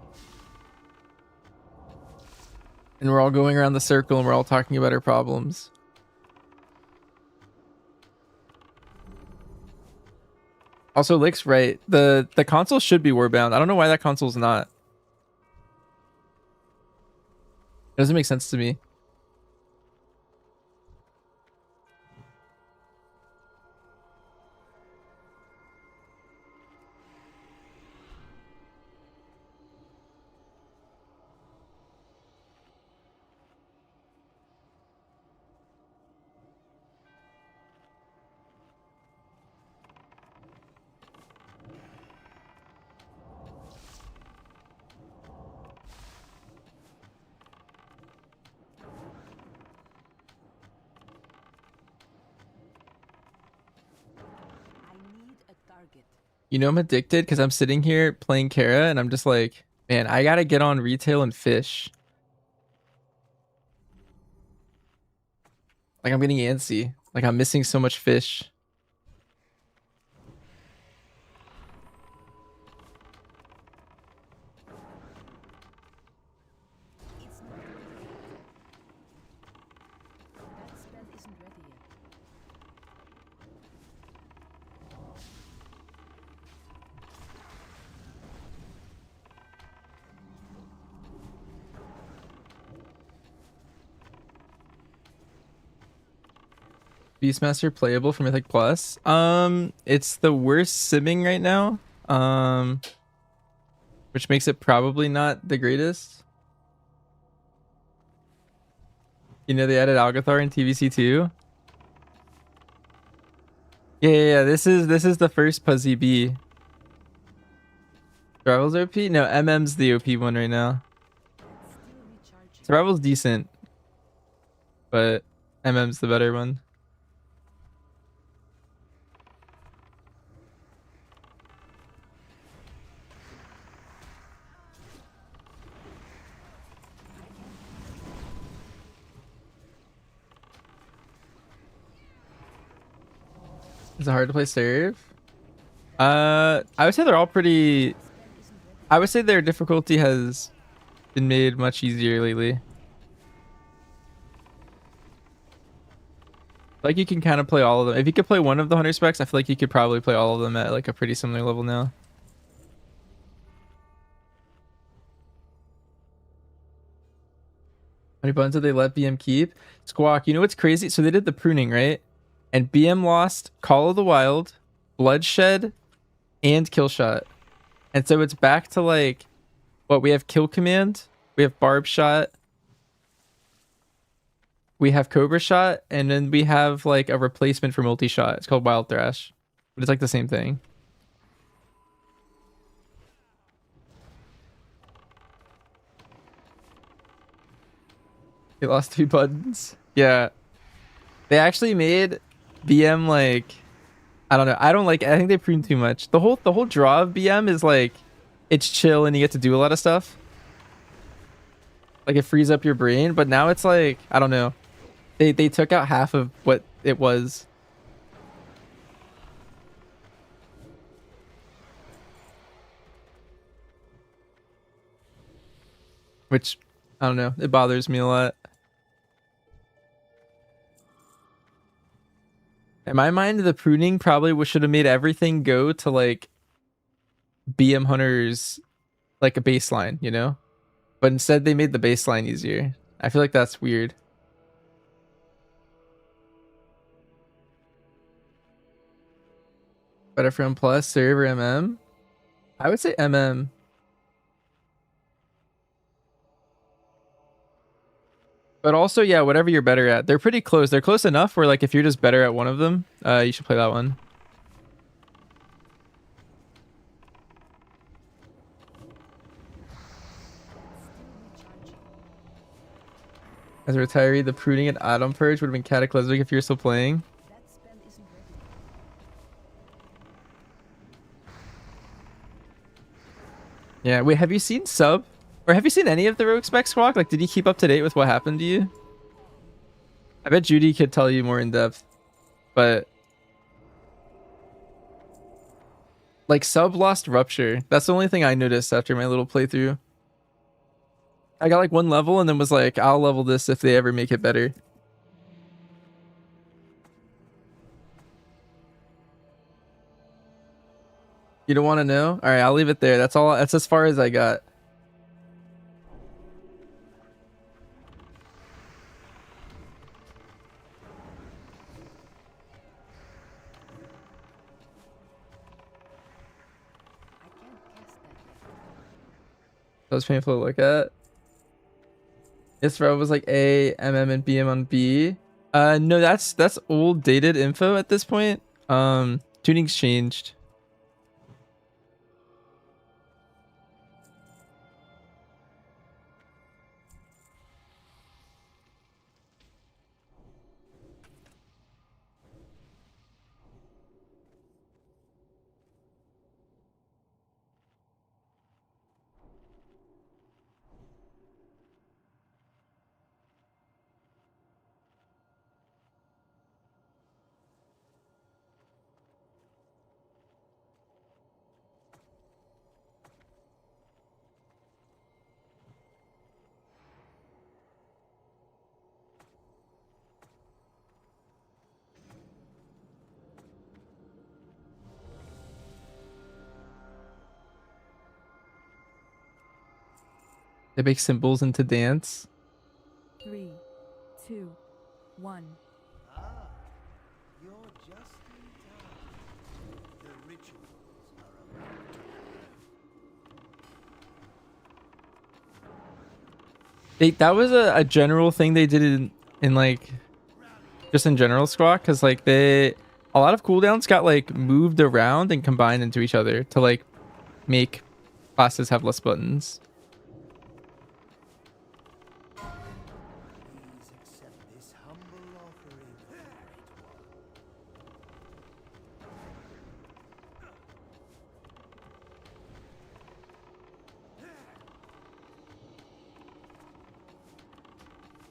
And we're all going around the circle and we're all talking about our problems. Also, Lick's right. The console should be warbound. I don't know why that console's not. It doesn't make sense to me. You know I'm addicted because I'm sitting here playing Kara and I'm just like, man, I gotta get on retail and fish. Like I'm getting antsy. Like I'm missing so much fish. Beastmaster playable for Mythic Plus. It's the worst simming right now. Which makes it probably not the greatest. You know, they added Algathar in TVC too. Yeah. This is the first Puzzy B. Survival's OP? No, MM's the OP one right now. Survival's decent, but MM's the better one. Is it hard to play serve? I would say they're all pretty. I would say their difficulty has been made much easier lately. Like you can kind of play all of them. If you could play one of the 100 specs, I feel like you could probably play all of them at like a pretty similar level now. How many buttons did they let BM keep? Squawk, you know what's crazy? So they did the pruning, right? And BM lost Call of the Wild, Bloodshed, and Killshot. And so it's back to like, what, we have Kill Command, we have Barb Shot, we have Cobra Shot, and then we have like a replacement for multi-shot. It's called Wild Thrash, but it's like the same thing. He lost 2 buttons. Yeah. They actually made BM like, I don't know. I don't like, I think they pruned too much. The whole draw of BM is like, it's chill and you get to do a lot of stuff. Like it frees up your brain, but now it's like, I don't know. They took out half of what it was. Which, I don't know. It bothers me a lot. In my mind, the pruning probably should have made everything go to like BM hunters, like a baseline, you know? But instead they made the baseline easier. I feel like that's weird. Better from Plus, server MM? I would say MM. But also, yeah, whatever you're better at. They're pretty close. They're close enough where like if you're just better at one of them, you should play that one. As a retiree, the pruning and Atom Purge would have been cataclysmic if you're still playing. Yeah, wait, have you seen Sub? Or have you seen any of the Rogue Spec Squawk? Like, did you keep up to date with what happened to you? I bet Judy could tell you more in depth. But... like, Sub lost Rupture. That's the only thing I noticed after my little playthrough. I got like 1 level and then was like, I'll level this if they ever make it better. You don't want to know? All right, I'll leave it there. That's all. That's as far as I got. That was painful to look at. Isra was like A, MM, and BM on B. No, that's old dated info at this point. Tuning's changed. They make symbols into dance. 3, 2, 1. That was a general thing they did in like just in general Squawk, because like a lot of cooldowns got like moved around and combined into each other to like make classes have less buttons.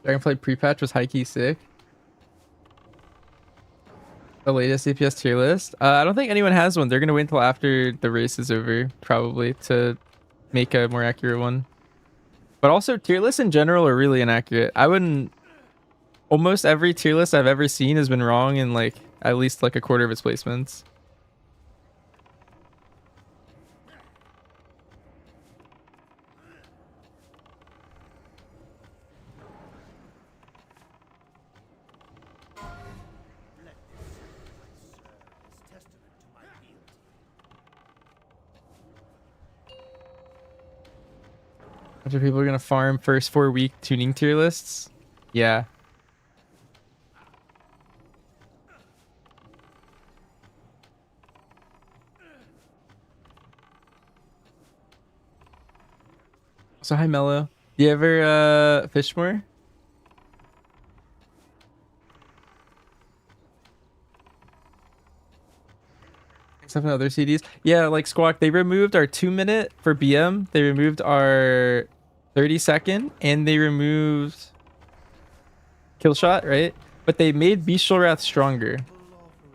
Dragonflight pre-patch was high-key sick. The latest CPS tier list. I don't think anyone has one. They're gonna wait until after the race is over, probably, to make a more accurate one. But also, tier lists in general are really inaccurate. I wouldn't. Almost every tier list I've ever seen has been wrong in like at least like a quarter of its placements. Bunch of people are gonna farm first 4-week tuning tier lists. Yeah. So hi Mello. Do you ever fish more? Except for other CDs. Yeah, like Squawk, they removed our 2-minute for BM. They removed our 30-second, and they removed kill shot, right? But they made Bestial Wrath stronger.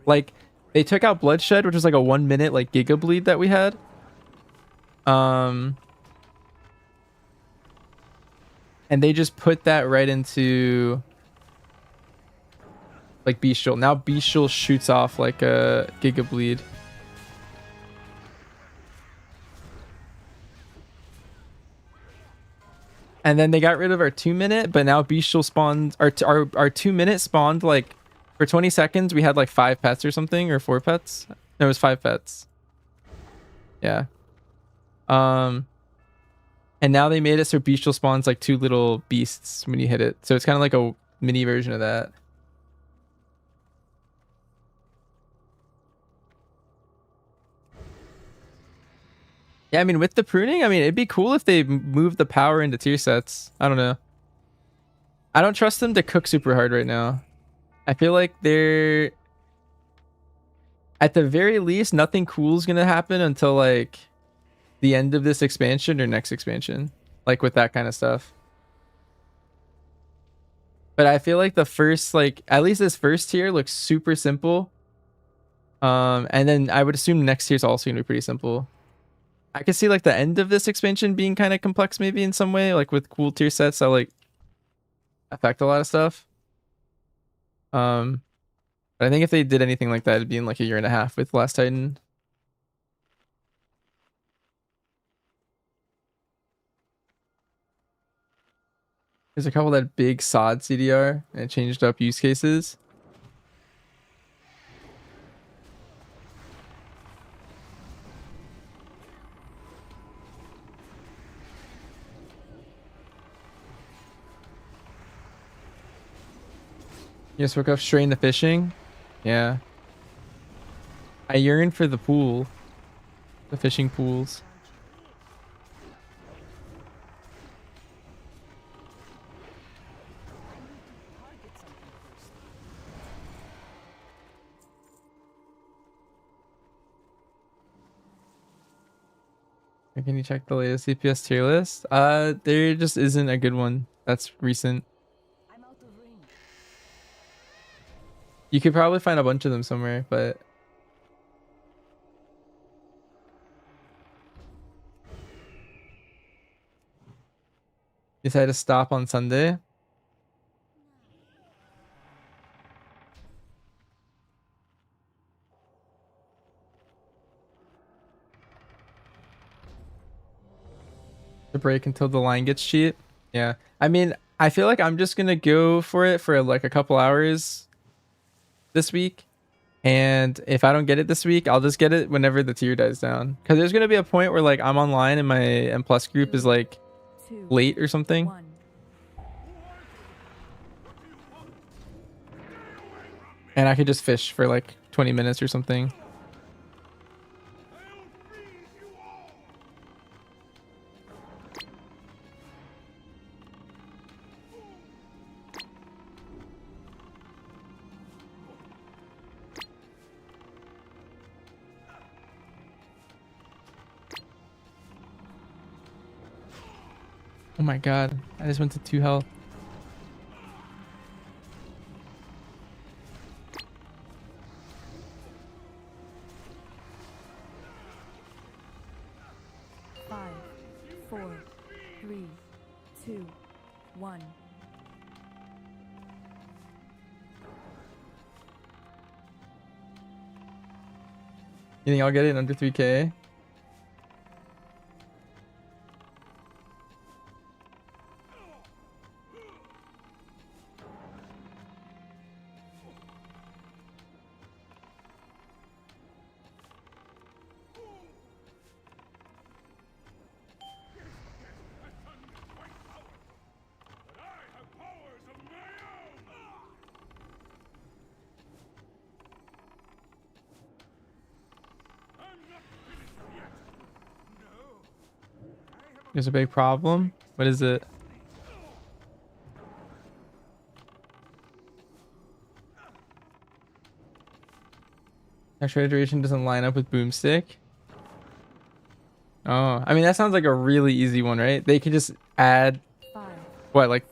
Like, they took out Bloodshed, which was like a 1-minute like Giga Bleed that we had. And they just put that right into like Bestial. Now Bestial shoots off like a Giga Bleed. And then they got rid of our 2-minute, but now Bestial spawned our 2-minute spawned like for 20 seconds. We had like 5 pets or something, or 4 pets. No, it was 5 pets. Yeah. And now they made it so Bestial spawns like 2 little beasts when you hit it. So it's kind of like a mini version of that. Yeah, I mean, with the pruning, I mean, it'd be cool if they move the power into tier sets. I don't know. I don't trust them to cook super hard right now. I feel like they're... At the very least, nothing cool is going to happen until, like, the end of this expansion or next expansion. Like, with that kind of stuff. But I feel like the first, like, at least this first tier looks super simple. And then I would assume next tier is also going to be pretty simple. I could see like the end of this expansion being kind of complex maybe in some way, like with cool tier sets that like affect a lot of stuff. But I think if they did anything like that, it'd be in like a year and a half with Last Titan. There's a couple that big SOD CDR and it changed up use cases. You just woke up straight into fishing? Yeah. I yearn for the pool. The fishing pools. Can you check the latest CPS tier list? There just isn't a good one that's recent. You could probably find a bunch of them somewhere, but you decided to stop on Sunday. The break until the line gets cheap. Yeah, I mean, I feel like I'm just gonna go for it for like a couple hours this week, and if I don't get it this week, I'll just get it whenever the tier dies down, because there's gonna be a point where like I'm online and my M+ group is like late or something, And I could just fish for like 20 minutes or something. Oh my god, I just went to 2 health. Five, 4, 3, 2, 1. You think I'll get it in under 3k? There's a big problem. What is it? Extra iteration doesn't line up with boomstick. Oh, I mean that sounds like a really easy one, right? They could just add what, like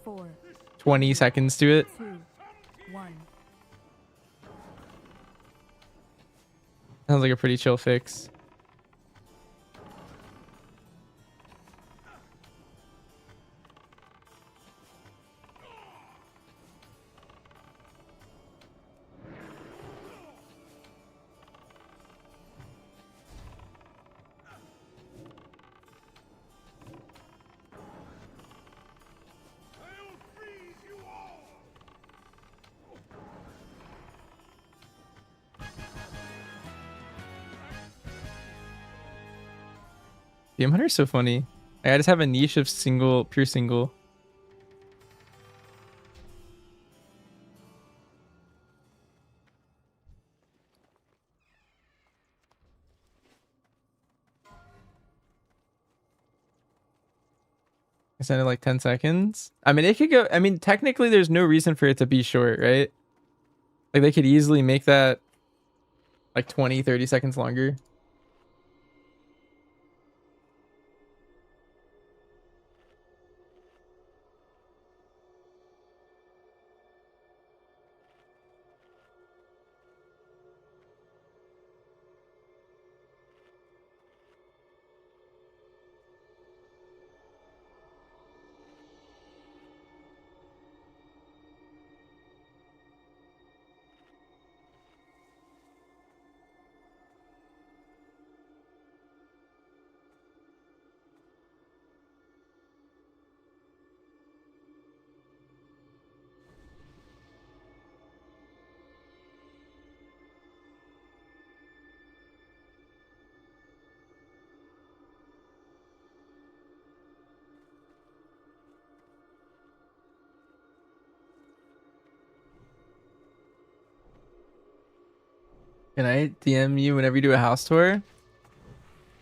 20 seconds to it. 2, 1. Sounds like a pretty chill fix. Game Hunter is so funny. I just have a niche of pure single. I sent it like 10 seconds. I mean, it could go. I mean, technically, there's no reason for it to be short, right? Like, they could easily make that like 20, 30 seconds longer. Can I DM you whenever you do a house tour?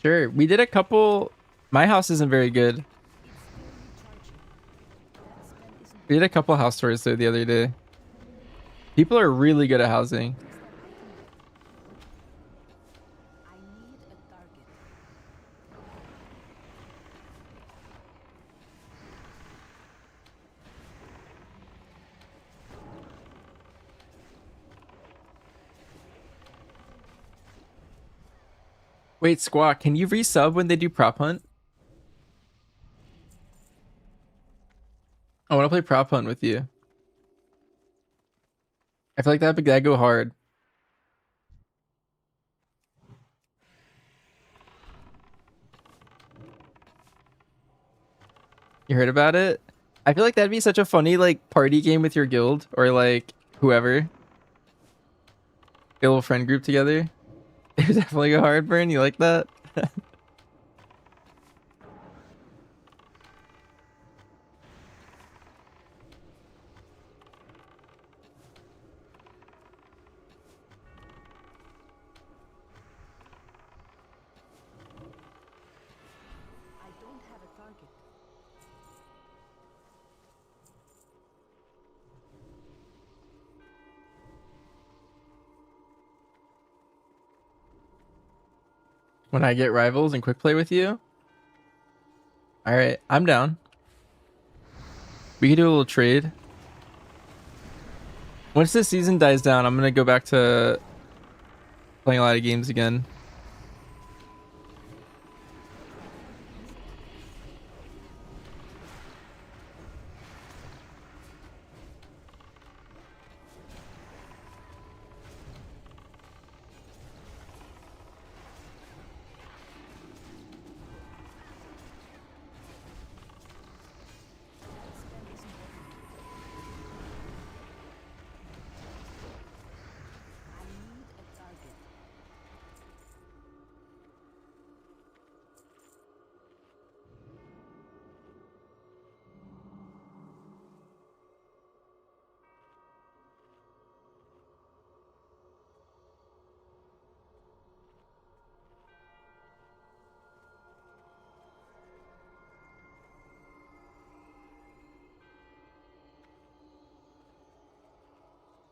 Sure. We did a couple. My house isn't very good. We did a couple house tours though the other day. People are really good at housing. Wait, Squawk, can you resub when they do prop hunt? I want to play prop hunt with you. I feel like that'd go hard. You heard about it? I feel like that'd be such a funny like party game with your guild or like whoever. Get a little friend group together. It was definitely a hard burn. You like that? When I get rivals and quick play with you? Alright, I'm down. We can do a little trade. Once this season dies down, I'm gonna go back to playing a lot of games again.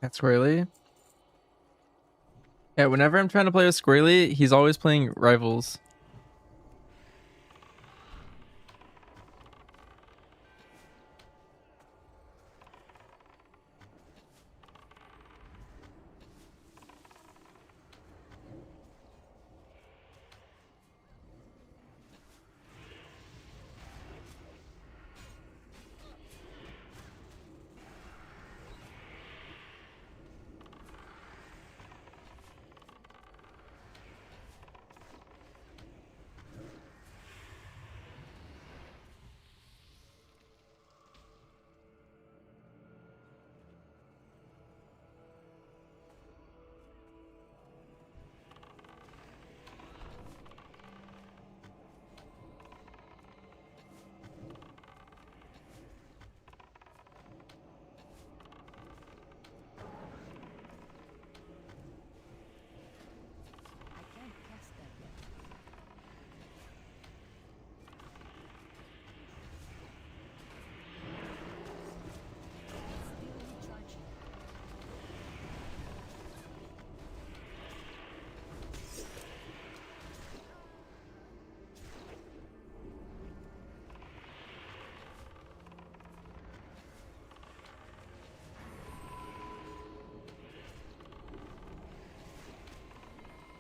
That's Squirrely. Yeah, whenever I'm trying to play with Squirrely, he's always playing rivals.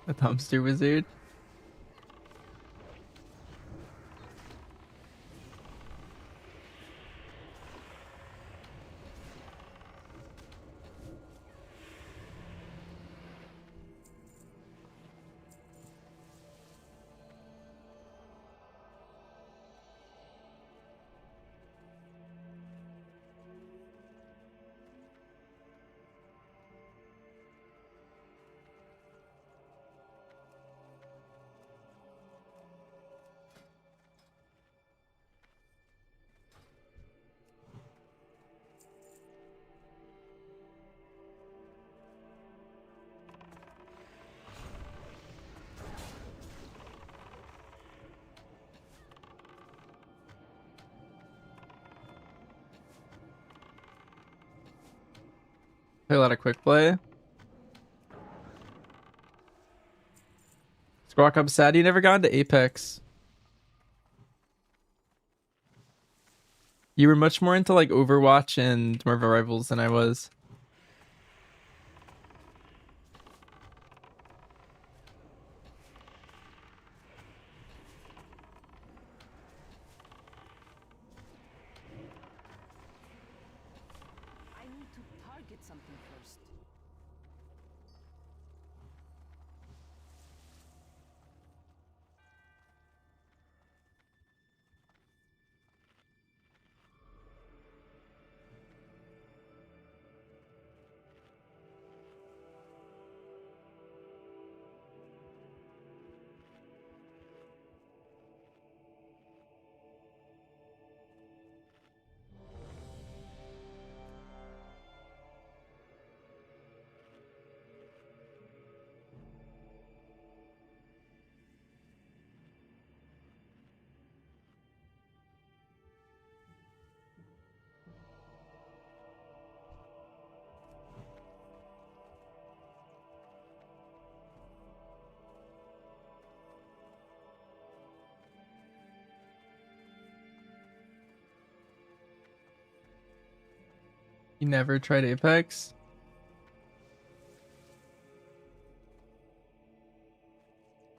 A dumpster wizard. Play a lot of quick play. Squawk, I'm sad you never got into Apex. You were much more into like Overwatch and Marvel Rivals than I was. I need to target something first. You never tried Apex?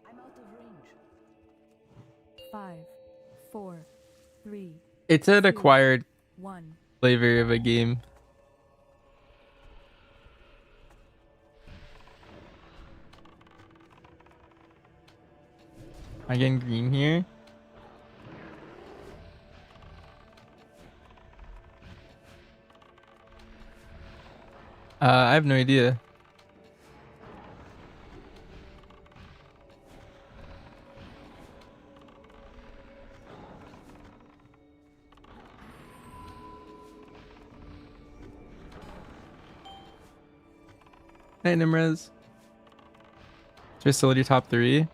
I'm out of range. 5, 4, 3. It's an 2, acquired 1. flavor of a game. Am I getting green here? I have no idea. Hey, Nimrez. Facility top 3.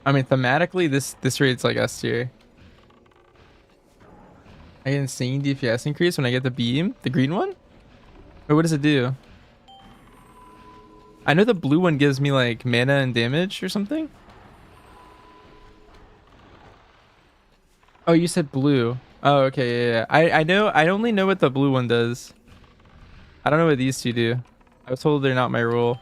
I mean, thematically, this rate's like S tier. I get insane DPS increase when I get the beam, the green one. Or what does it do? I know the blue one gives me like mana and damage or something. Oh, you said blue. Oh, okay, yeah. I know. I only know what the blue one does. I don't know what these two do. I was told they're not my role.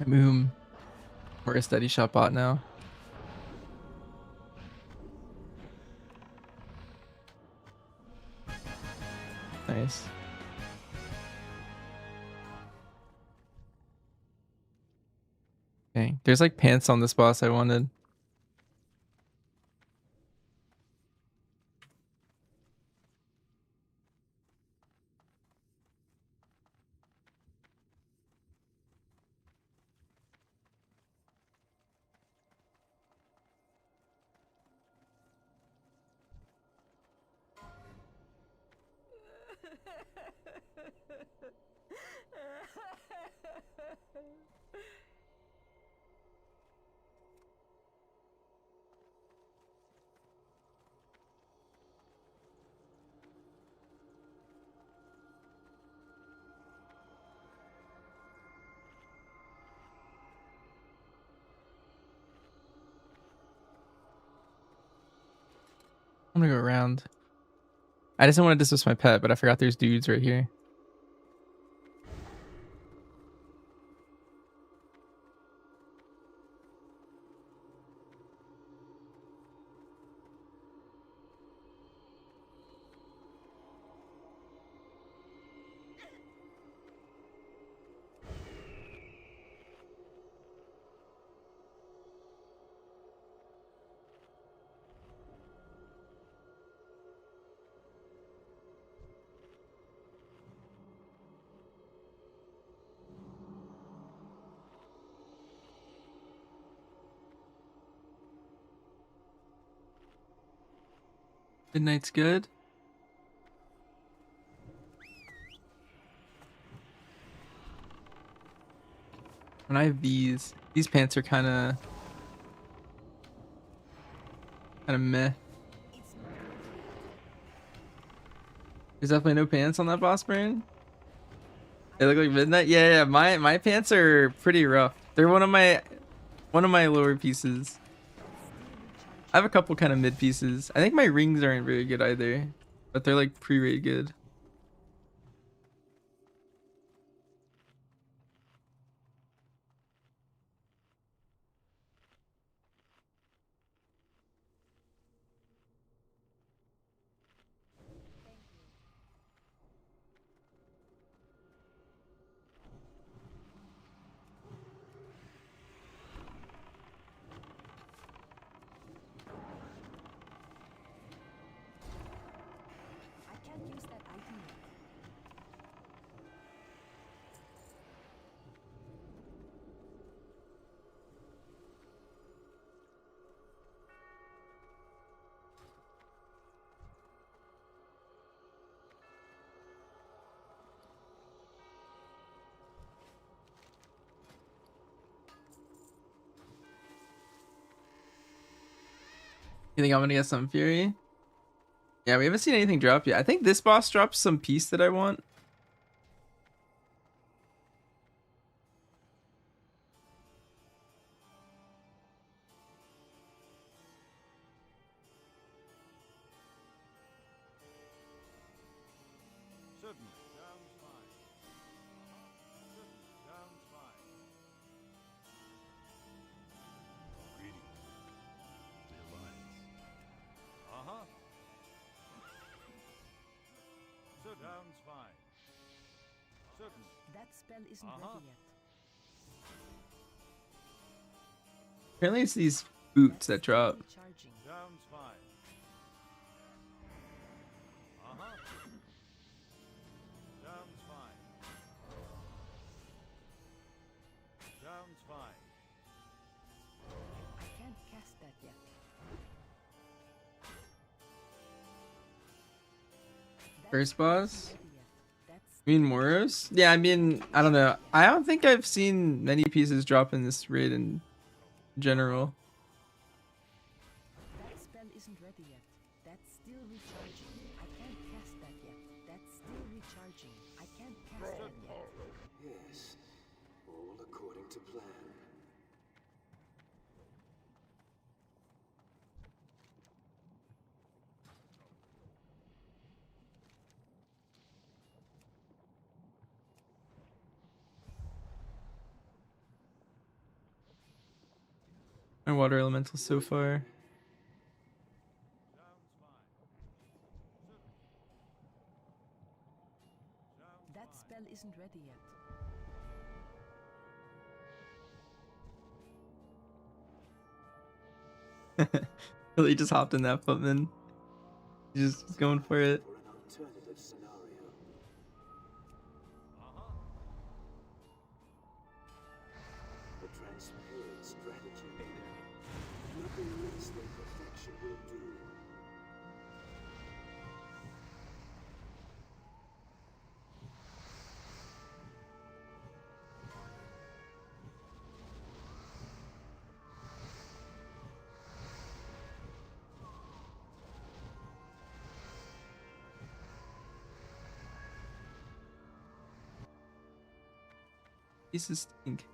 Boom. We're a steady shot bot now. Nice. Dang. There's like pants on this boss I wanted. I'm gonna go around. I just don't want to dismiss my pet, but I forgot there's dudes right here. Midnight's good. When I have these pants are kind of meh. There's definitely no pants on that boss burn. They look like midnight. Yeah, my pants are pretty rough. They're one of my lower pieces. I have a couple kind of mid pieces. I think my rings aren't very good either, but they're like pre-raid good. You think I'm gonna get some Fury? Yeah, we haven't seen anything drop yet. I think this boss drops some piece that I want. That spell isn't ready yet. Apparently it's these boots that drop. Sounds fine. Sounds fine. Sounds fine. I can't cast that yet. First boss? You mean Moros? Yeah, I mean, I don't know. I don't think I've seen many pieces drop in this raid in general. That spell isn't ready yet. That's still recharging. I can't cast that yet. That's still recharging. I can't cast that yet. Yes, all according to plan. My water elemental so far. That spell isn't ready yet. Really just hopped in that footman. He's just going for it. Alternative scenario. The transparent strategy. Nothing less than perfection will do. Pieces stink.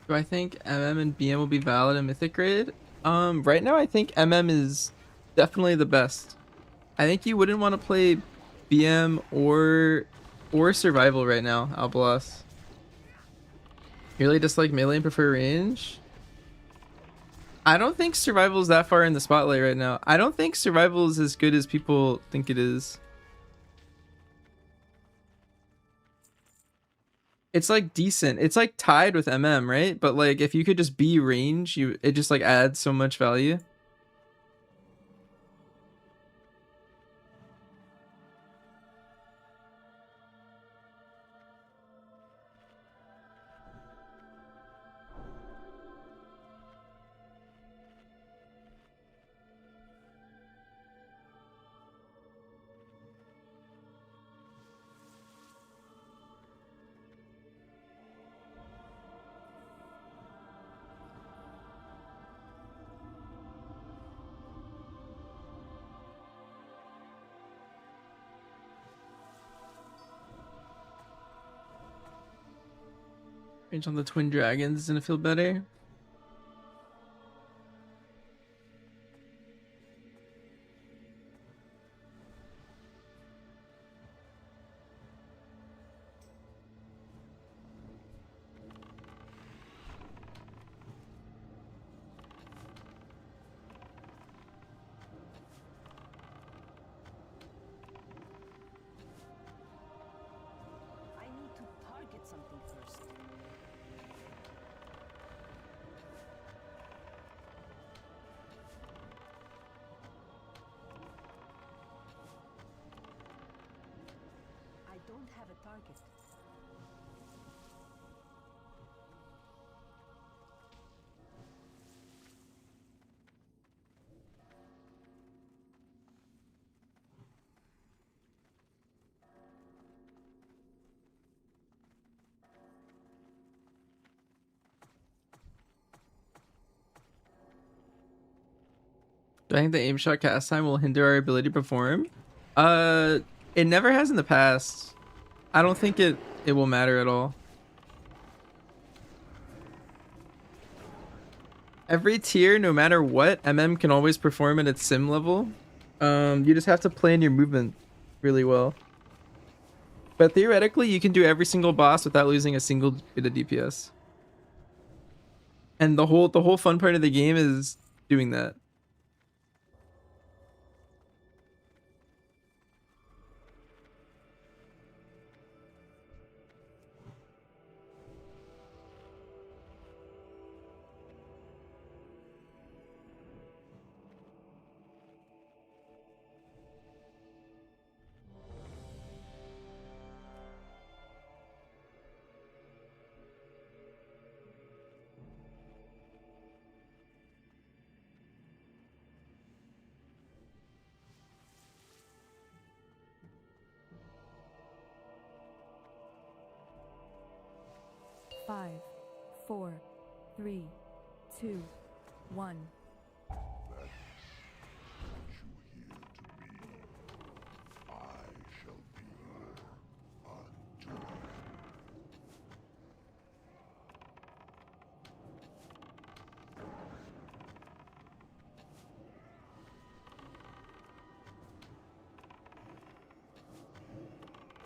Do I think MM and BM will be valid in Mythic grade? Right now I think MM is definitely the best. I think you wouldn't want to play BM or survival right now, Albalos. You really just like melee and prefer range? I don't think survival is that far in the spotlight right now. I don't think survival is as good as people think it is. It's like decent. It's like tied with MM, right? But like if you could just be range, it just like adds so much value. Range on the twin dragons is gonna feel better. I need to target something first. I don't have a target. Do I think the aim shot cast time will hinder our ability to perform? It never has in the past. I don't think it will matter at all. Every tier, no matter what, MM can always perform at its sim level. You just have to plan your movement really well. But theoretically, you can do every single boss without losing a single bit of DPS. And the whole fun part of the game is doing that. Five, 4, 3, 2, 1.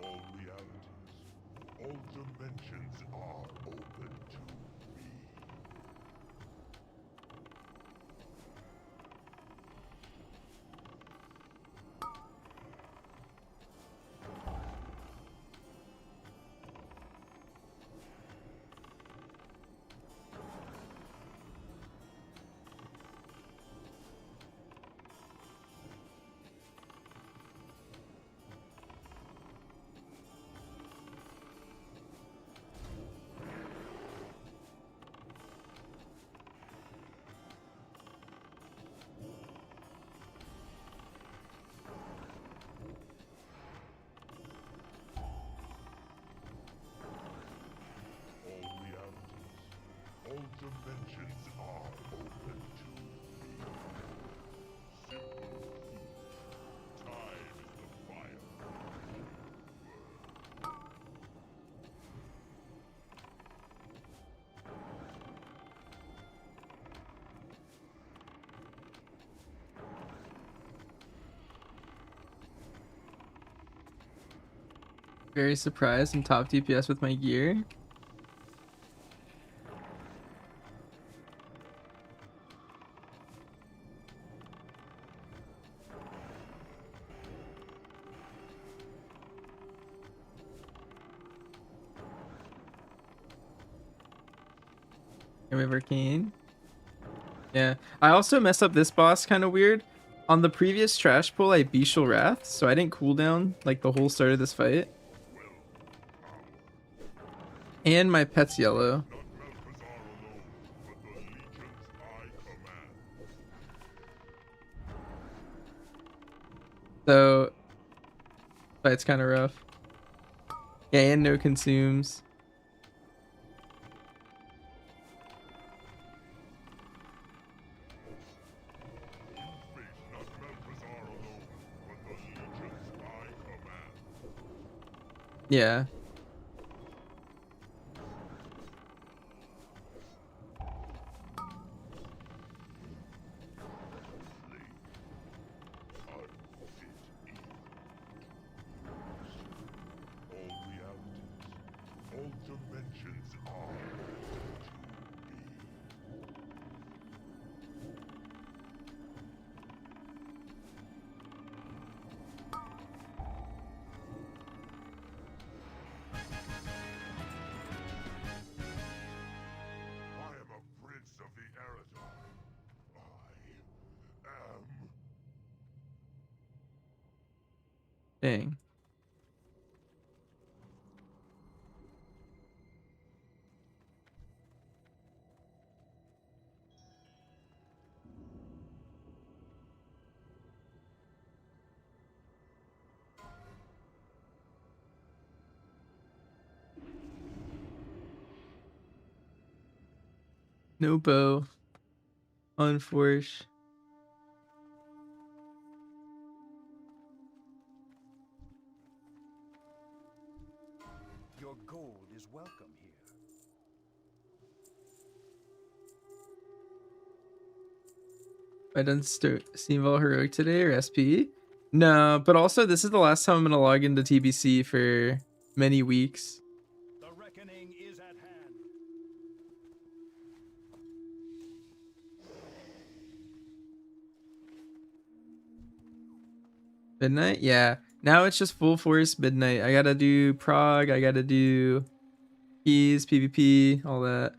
All realities, all dimensions are open to me. All dimensions are open to me. Simple heat. Time is the fire. Very surprised I'm top DPS with my gear. We have Arcane. Yeah. I also messed up this boss kind of weird. On the previous trash pull, I Bestial Wrath, so I didn't cool down like the whole start of this fight. And my pet's yellow. So fight's kind of rough. Yeah, and no consumes. Yeah. Dang. No bow. Unforge. Your gold is welcome here. I done Steamval Heroic today or SP? No, but also this is the last time I'm gonna log into TBC for many weeks. The reckoning is at hand. Midnight? Yeah. Now it's just full force midnight. I gotta do prog, I gotta do keys, PvP, all that.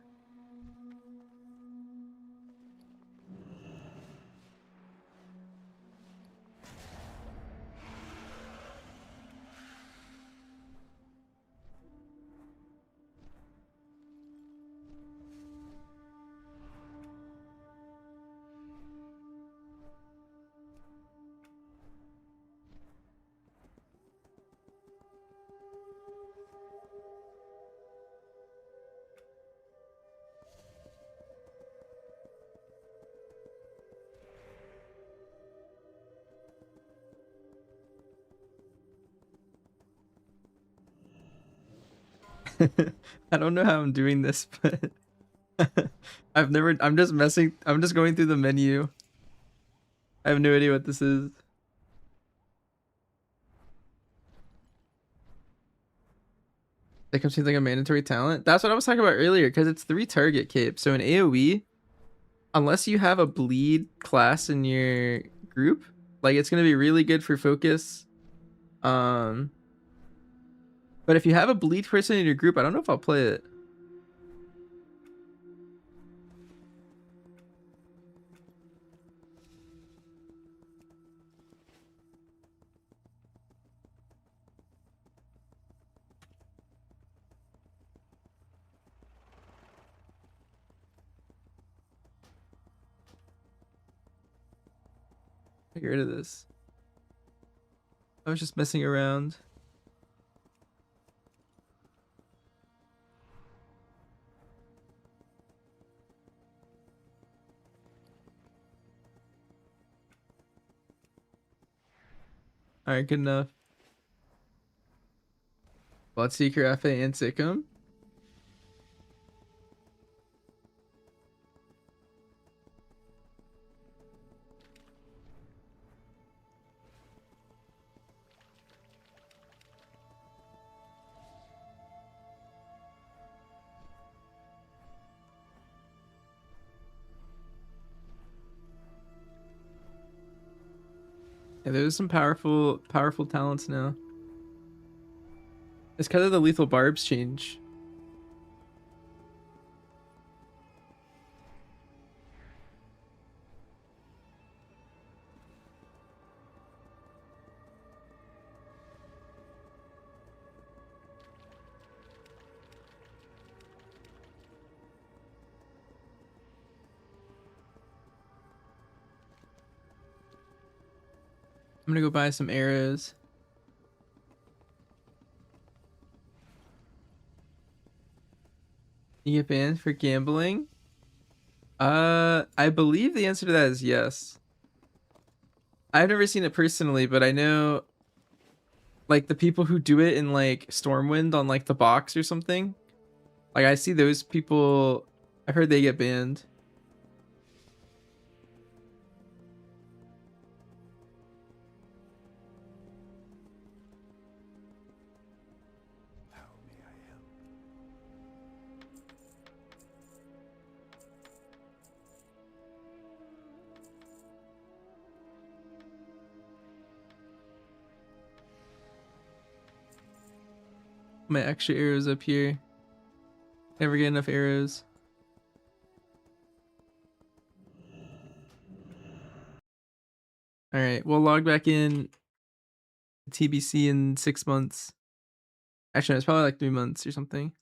I don't know how I'm doing this, but I'm just messing, I'm just going through the menu. I have no idea what this is. That seems like a mandatory talent. That's what I was talking about earlier, because it's 3 target cape. So in AoE, unless you have a bleed class in your group, like it's gonna be really good for focus. But if you have a bleed person in your group, I don't know if I'll play it. Get rid of this. I was just messing around. Alright, good enough. Bloodseeker, FA, and Sikkim. Yeah, there's some powerful talents now. It's kind of the lethal barbs change. I'm gonna go buy some arrows. You get banned for gambling? I believe the answer to that is yes. I've never seen it personally, but I know like the people who do it in like Stormwind on like the box or something. Like I see those people, I've heard they get banned. My extra arrows up here. Never get enough arrows. All right, we'll log back in TBC in 6 months. Actually, it's probably like 3 months or something.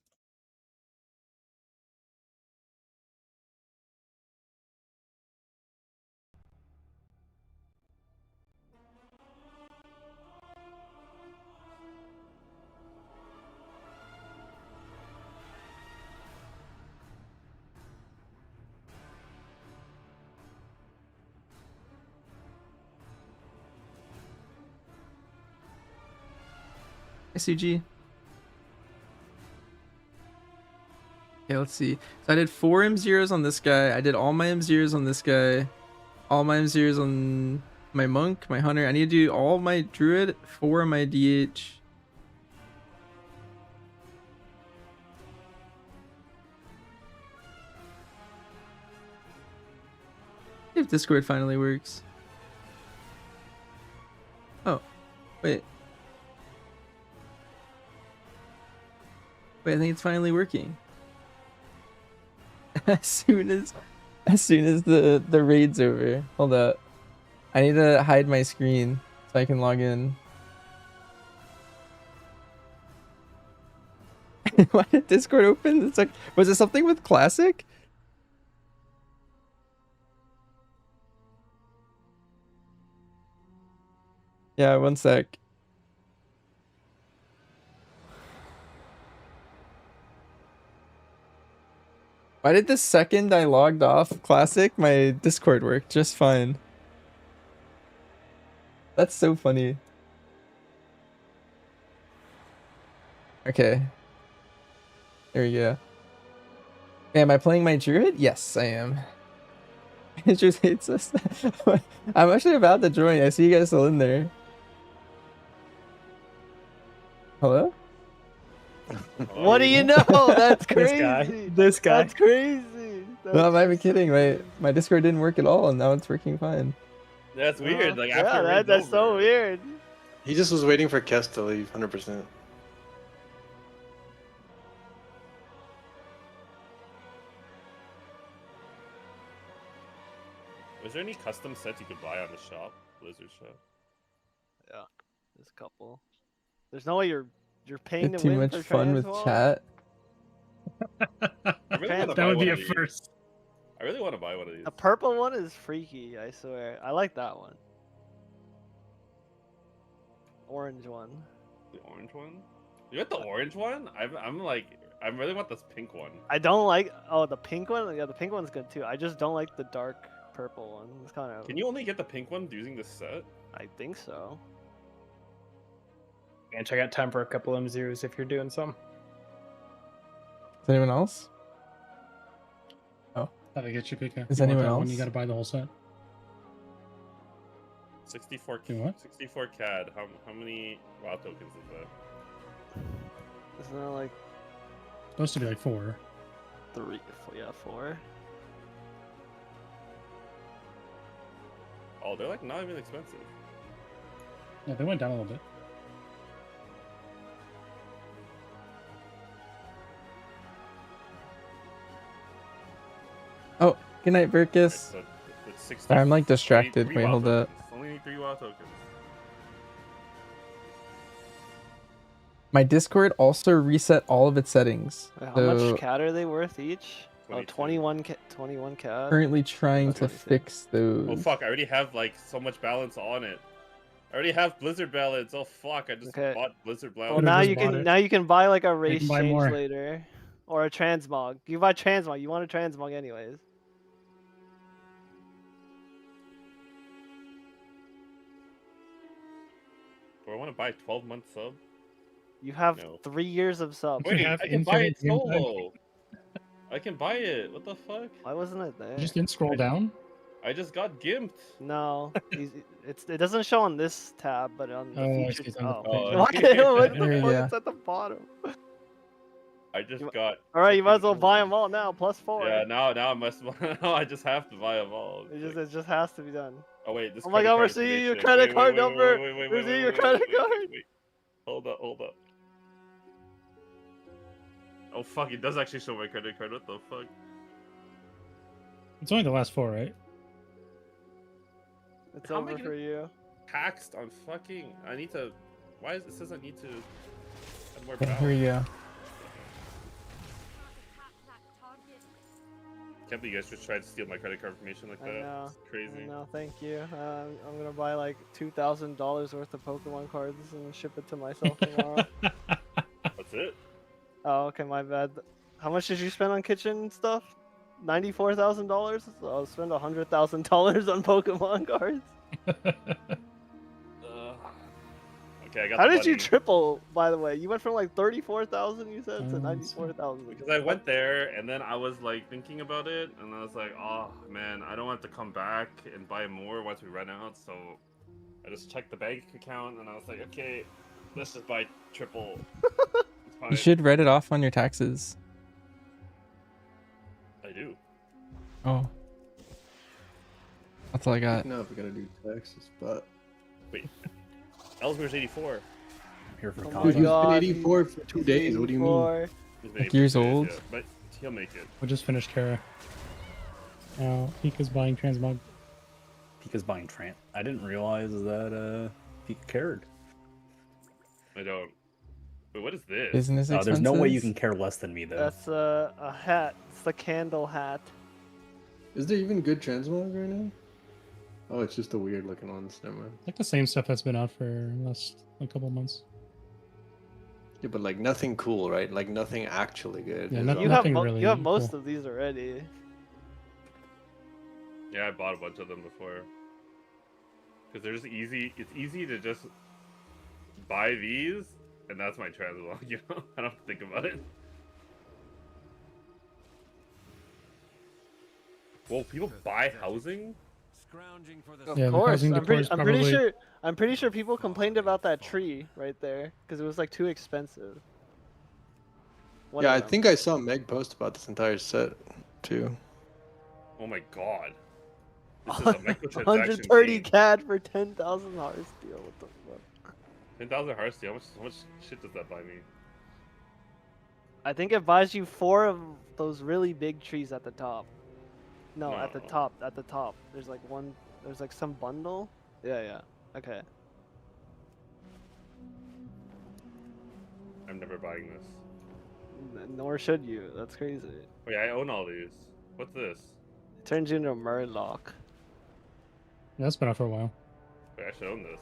SUG. Okay, let's see. So I did 4 M0s on this guy. I did all my M0s on this guy. All my M0s on my monk, my hunter. I need to do all my druid, 4 on my DH. If Discord finally works. Oh, wait. Wait, I think it's finally working. as soon as the raid's over. Hold up. I need to hide my screen so I can log in. Why did Discord open? It's like, was it something with Classic? Yeah, one sec. Why did the second I logged off Classic, my Discord worked just fine? That's so funny. Okay. There we go. Am I playing my druid? Yes, I am. It just hates us. I'm actually about to join. I see you guys still in there. Hello? What do you know? That's crazy. This guy. That's crazy. No, I'm not even kidding. My Discord didn't work at all, and now it's working fine. That's weird. Like Yeah, after that's so weird. He just was waiting for Kess to leave, 100%. Was there any custom sets you could buy on the shop, Blizzard shop? Yeah, there's a couple. There's no way you're paying Had to too win much for fun with Transmog? chat. That would be a first. I really want to buy one of these. The purple one is freaky, I swear. I like that one. Orange one. The orange one? You got the orange one? I really want this pink one. I don't like. Oh, the pink one. Yeah, the pink one's good too. I just don't like the dark purple one. It's kind of. Can you only get the pink one using this set? I think so. And check out time for a couple M0s if you're doing some. Is anyone else? Oh. That'll get you quicker. Is You want anyone that else? one, you gotta buy the whole set. 64 Do what? 64 CAD. How many WoW tokens is that? Isn't that like Supposed to be like 4. 3? Yeah, 4. Oh, they're like not even expensive. Yeah, they went down a little bit. Oh, good night, Burkus. So it's 60, Sorry, I'm like distracted. three Wait, wild hold up. tokens. Only need 3 wild tokens. My Discord also reset all of its settings. How So much CAD are they worth each? 22. Oh, 21 CAD. currently trying to fix those. Oh fuck! I already have like so much balance on it. I already have Blizzard balance. Oh fuck! I just bought Blizzard balance. Well, now you can buy like a race buy change more. later, or a transmog. You buy transmog. You want a transmog anyways. Or I want to buy 12-month sub. You have 3 years of subs. Wait, I can buy it solo. I can buy it. What the fuck? Why wasn't it there? You just didn't scroll down? I just got gimped. No, it doesn't show on this tab, but on the Oh, I featured. see, it's on the Oh, page. what the There you fuck? go. It's at the bottom. I just got. All right, you might as well buy them all now. +4. Yeah, now I must. Now I just have to buy them all. It just has to be done. Oh wait, this. Oh my credit God, card we're seeing your information. credit card Wait, number. wait, We're seeing your credit card. wait. Hold up. Oh fuck! It does actually show my credit card. What the fuck? It's only the last 4, right? It's How am I over gonna- for you. Taxed on fucking. I need to. Why is it says I need to add more Yeah, balance? here we go. Can't believe you guys just tried to steal my credit card information like I that. know. It's crazy. No, thank you. I'm gonna buy like $2,000 worth of Pokemon cards and ship it to myself tomorrow. That's it. Oh, okay, my bad. How much did you spend on kitchen stuff? $94,000. So I'll spend $100,000 on Pokemon cards. Okay, I got. How the did you money. triple? By the way, you went from like 34,000 you said to 94,000. Because I went there and then I was like thinking about it and I was like, oh man, I don't want to come back and buy more once we run out. So I just checked the bank account and I was like, okay, let's just buy triple. It's fine. You should write it off on your taxes. I do. Oh. That's all I got. No, we gotta do taxes, but. Wait. Ellsmere's 84. I'm here for Oh content. my God, 84 for 2 days. What do you mean? He's been Like 84 years days, old? yeah, but he'll make it. We just finished Kara. Now, Pika's buying Transmog. Pika's buying Trant. I didn't realize that Pika cared. I don't. Wait, what is this? Business expenses? There's no way you can care less than me, though. That's a hat. It's the candle hat. Is there even good transmog right now? Oh, it's just a weird looking one. Never mind. Like the same stuff that's been out for the last like, couple months. Yeah, but like nothing cool, right? Like nothing actually good. Yeah, is not- all. You have Nothing really you have most cool. of these already. Yeah, I bought a bunch of them before. Because they're just easy. It's easy to just buy these, and that's my Transmog, you know? I don't have to think about it. Well, people buy housing? Of Yeah, the course, housing I'm, decor is pretty probably- sure. I'm pretty sure people complained about that tree right there because it was like too expensive. One Yeah, of I them. think I saw Meg post about this entire set too. Oh my god. This is a microtransaction 130 game. CAD for 10,000 heart steel. What the fuck? 10,000 heart steel. How much shit does that buy me? I think it buys you 4 of those really big trees at the top. No, at the No. top. At the top. There's like one. There's like some bundle. Yeah, yeah. Okay. I'm never buying this. Nor should you. That's crazy. Wait, I own all these. What's this? It turns you into a Murloc. Yeah, that's been out for a while. Wait, I should own this.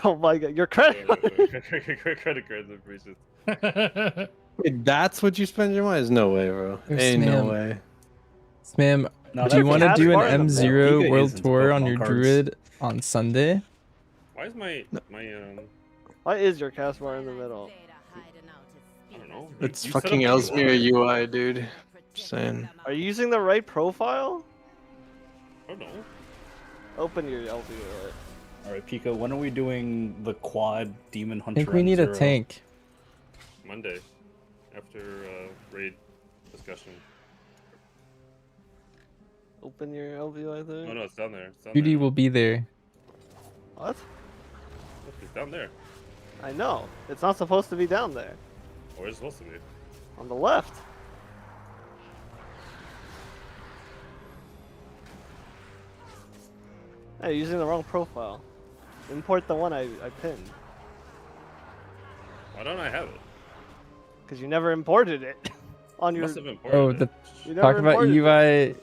Oh my god, your credit. Credit cards are precious. Wait, that's what you spend your money? There's no way, bro. Yes, Ain't no ma'am. way. Ma'am, No, do you that want to has do an part of the M0 Pika world is into tour on Pokemon your cards. druid on Sunday? Why is my Why is your cast bar in the middle? I don't know. It's You set fucking up the Ellesmere UI, dude. Just saying. Are you using the right profile? I don't know. Open your LV. Alright, Pika, when are we doing the quad Demon I Hunter? think we need a M0? tank. Monday, after raid discussion. Open your LVI there. Oh no, it's down there. It's down Judy there. will be there. What? It's down there. I know. It's not supposed to be down there. Where is it supposed to be? On the left. Hey, you're using the wrong profile. Import the one I pinned. Why don't I have it? Because you never imported it on your. Must have imported Oh, it. the You never talk about imported UI It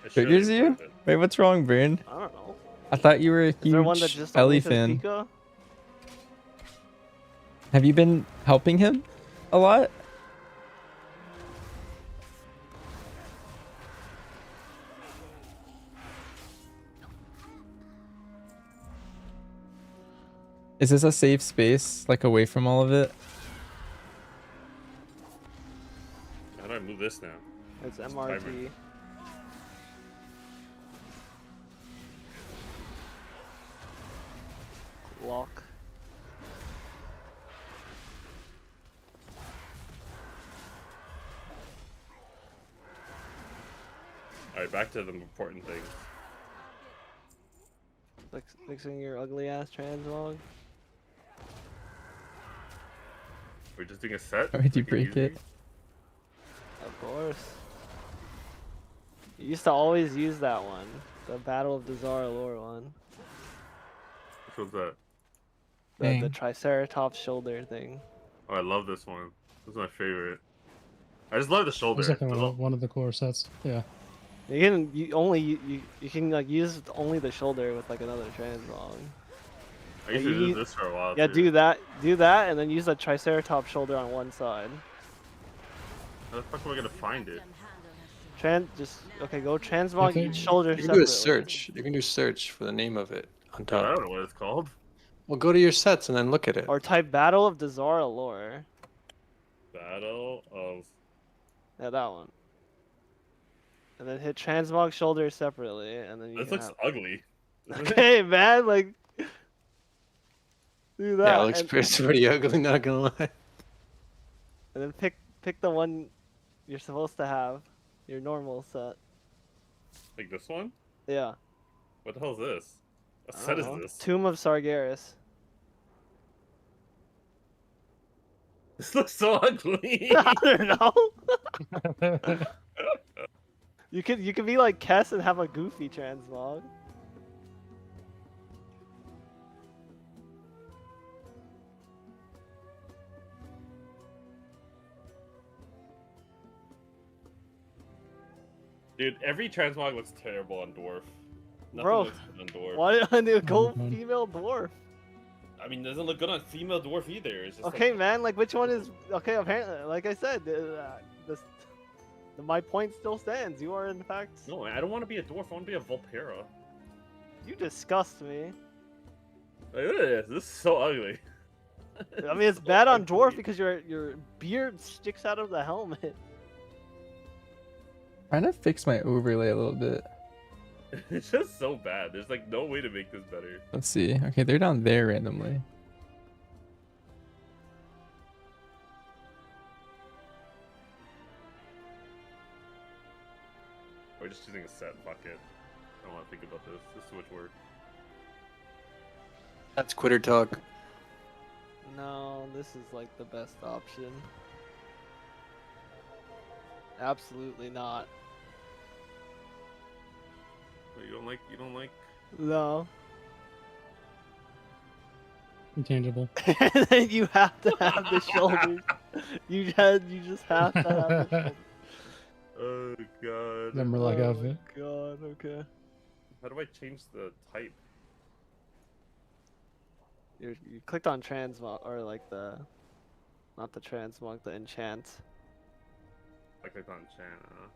should triggers have you? imported it. Wait, what's wrong, Brand? I don't know. I thought you were a Is there one that huge just Ellie only says fan. Pika? Have you been helping him a lot? Is this a safe space, like away from all of it? How do I move this now? It's MRT. Lock. Alright, back to the important things. Fixing your ugly ass Transmog. We're just doing a set? Or did you Make break easy? it? Of course. You used to always use that one. The Battle of Dazar Lore one. Which one's that? The Dang. Triceratops shoulder thing. Oh, I love this one. This is my favorite. I just love the shoulder. It's definitely one of the core sets. Yeah. You can like use only the shoulder with like another Transmog. I used to do this for a while. Yeah, too. do that, and then use the Triceratops shoulder on one side. How the fuck am I gonna find it? Go Transmog You each shoulder can do separately. a search. You can do search for the name of it on I top. don't know what it's called. Well, go to your sets and then look at it. Or type Battle of Dazar Lore. Battle of. Yeah, that one. And then hit Transmog shoulder separately, and then you This can looks have... ugly. Okay, man, like do that. Yeah, it looks and, pretty ugly. Not gonna lie. and then pick the one you're supposed to have, your normal set. Like this one? Yeah. What the hell is this? What I set don't is know. this? Tomb of Sargeras. This looks so ugly. I don't know. You could be like Kess and have a goofy Transmog. Dude, every transmog looks terrible on dwarf. Nothing Bro, looks good on dwarf. why on the go female dwarf? I mean, it doesn't look good on female dwarf either. It's just Okay, like, man. Like, which one is okay? Apparently, like I said, my point still stands. You are in fact. No, I don't want to be a dwarf. I want to be a Volpera. You disgust me. Like, look at this. This is so ugly. I mean, it's bad on dwarf because your beard sticks out of the helmet. Trying to fix my overlay a little bit. It's just so bad. There's like no way to make this better. Let's see. Okay, they're down there randomly. We're just using a set. Fuck it. I don't want to think about this. This is too much work. That's quitter talk. No, this is like the best option. Absolutely not. Wait, you don't like. No. Intangible. And then you have to have the shoulders. You just have to have the shoulders. Oh god. Number like outfit. God, okay. How do I change the type? You clicked on transmog or like not the transmog, the enchant. I clicked on Chana.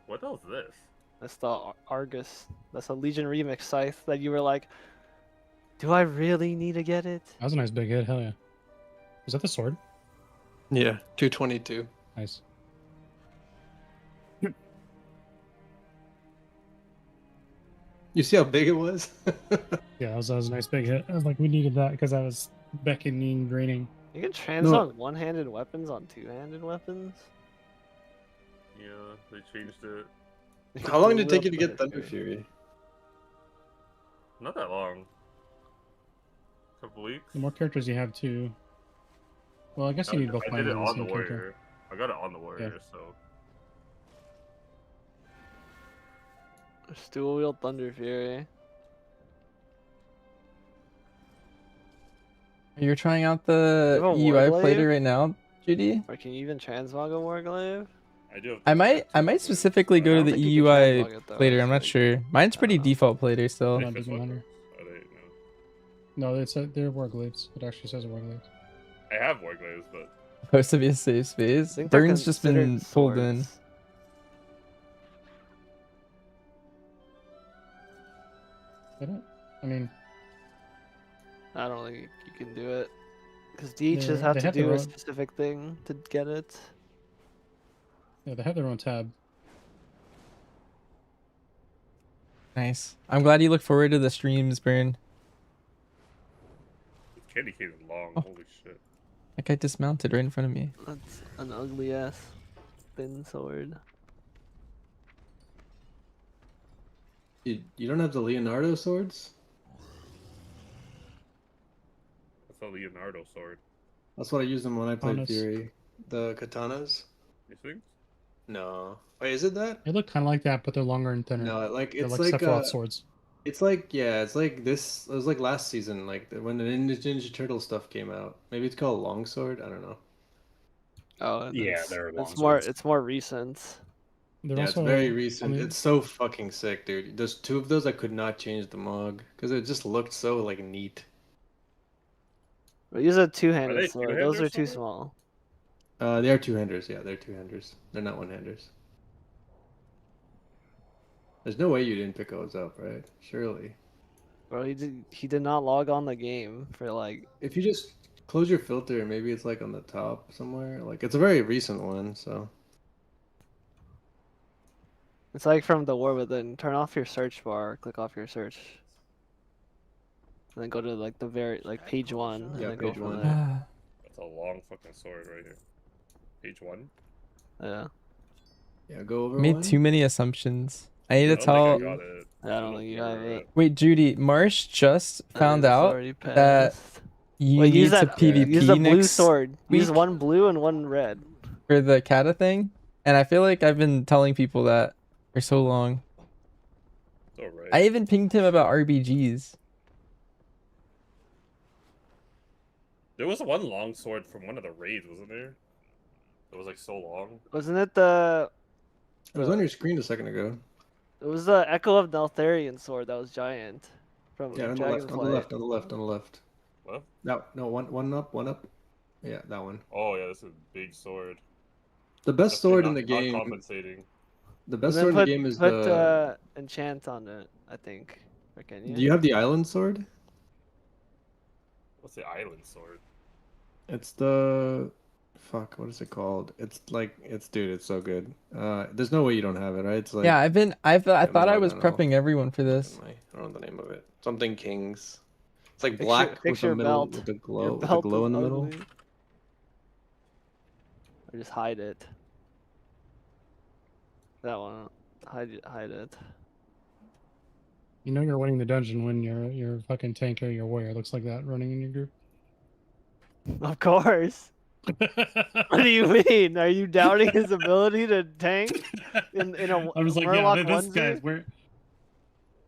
What else is this? That's the Argus. That's a Legion remix scythe that you were like, do I really need to get it? That was a nice big hit. Hell yeah. Was that the sword? Yeah, 222. Nice. You see how big it was? Yeah, that was a nice big hit. I was like, we needed that because I was beckoning, draining. You can transmog one-handed weapons on two-handed weapons. Yeah, they changed it. How long did it take you to get Thunder Fury? Not that long. couple weeks. The more characters you have, too. Well, I guess you need both I did classes it on the on the same character. warrior. I got it on the warrior, so. Just dual wield Thunder Fury. You're trying out You the have a EUI Warglaive? playthrough right now, Judy? Or can you even transmog a Warglaive? I do. I might specifically go to the don't think you can EUI transmog it, though, playthrough. I'm not it's sure. Mine's pretty default playthrough still. No, it doesn't matter. No, they're Warglaives. It actually says Warglaives. I have Warglaives, but. Supposed to be a safe space. think they're Burn's just been considered pulled in. swords. I mean, I don't think you can do it. Because do you They're- just have they to have do their a own- specific thing to get it? yeah, they have their own tab. Nice. I'm glad you look forward to the streams, Burn. This candy cane is long. Oh. Holy shit. That guy dismounted right in front of me. That's an ugly ass thin sword. You don't have the Leonardo swords? That's a Leonardo sword. That's what I used them when I played Katanas. Fury. The katanas? You think? No. Wait, is it that? They look kind of like that, but they're longer and thinner. No, like They're it's like like Sephiroth swords. It's like it's like this. It was like last season, like when the Ninja Turtle stuff came out. Maybe it's called longsword. I don't know. Oh, Yeah, they're long it's more swords. it's more recent. They're Yeah, also, it's very recent. I mean- It's so fucking sick, dude. There's two of those I could not change the Mog because it just looked so like neat. But use a Are two-handed they sword. Those are two-handers, too though? small. They are two-handers. Yeah, they're two-handers. They're not one-handers. There's no way you didn't pick those up, right? Surely. Bro, he did not log on the game for like. If you just close your filter, maybe it's like on the top somewhere. Like it's a very recent one, so. It's like from the War Within. Turn off your search bar. Click off your search. And then go to like the very like page 1. And Yeah, then go page from 1. there. That's a long fucking sword right here. Page 1. Yeah. Yeah, go over Made one. too many assumptions. I need I to don't think I tell. got it. I don't think you have it. Wait, Judy, Marsh just found It's out already that passed. you Wait, need use to that. PvP Use the blue next sword. Use week one blue and one red. for the kata thing, and I feel like I've been telling people that for so long. It's alright. I even pinged him about RBGs. There was one long sword from one of the raids, wasn't there? It was like so long. Wasn't it the? It was on your screen a second ago. It was the Echo of Neltharion sword that was giant. From Yeah, on the left, on the Dragonflight. left, on the left, on the left. What? No, one up, one up. Yeah, that one. Oh yeah, this is a big sword. The best That's sword not- in the not game. compensating. The And best then sword in put, the game is put the. enchant on it, I think. Or can you? Do you have the island sword? What's the island sword? It's the. Fuck, what is it called? It's like dude, it's so good. There's no way you don't have it, right? It's like Yeah, I thought I no, was no. prepping everyone for this. I don't know the name of it. Something Kings. It's like Fix black your- fix with the your middle belt. with the Your glow, with the belt glow is in the middle. ugly. Or just hide it. That one. Hide it. You know you're winning the dungeon when your fucking tank or your warrior looks like that running in your group. Of course. What do you mean? Are you doubting his ability to tank in a I was like, Murloc yeah, this onesie? guy's we're.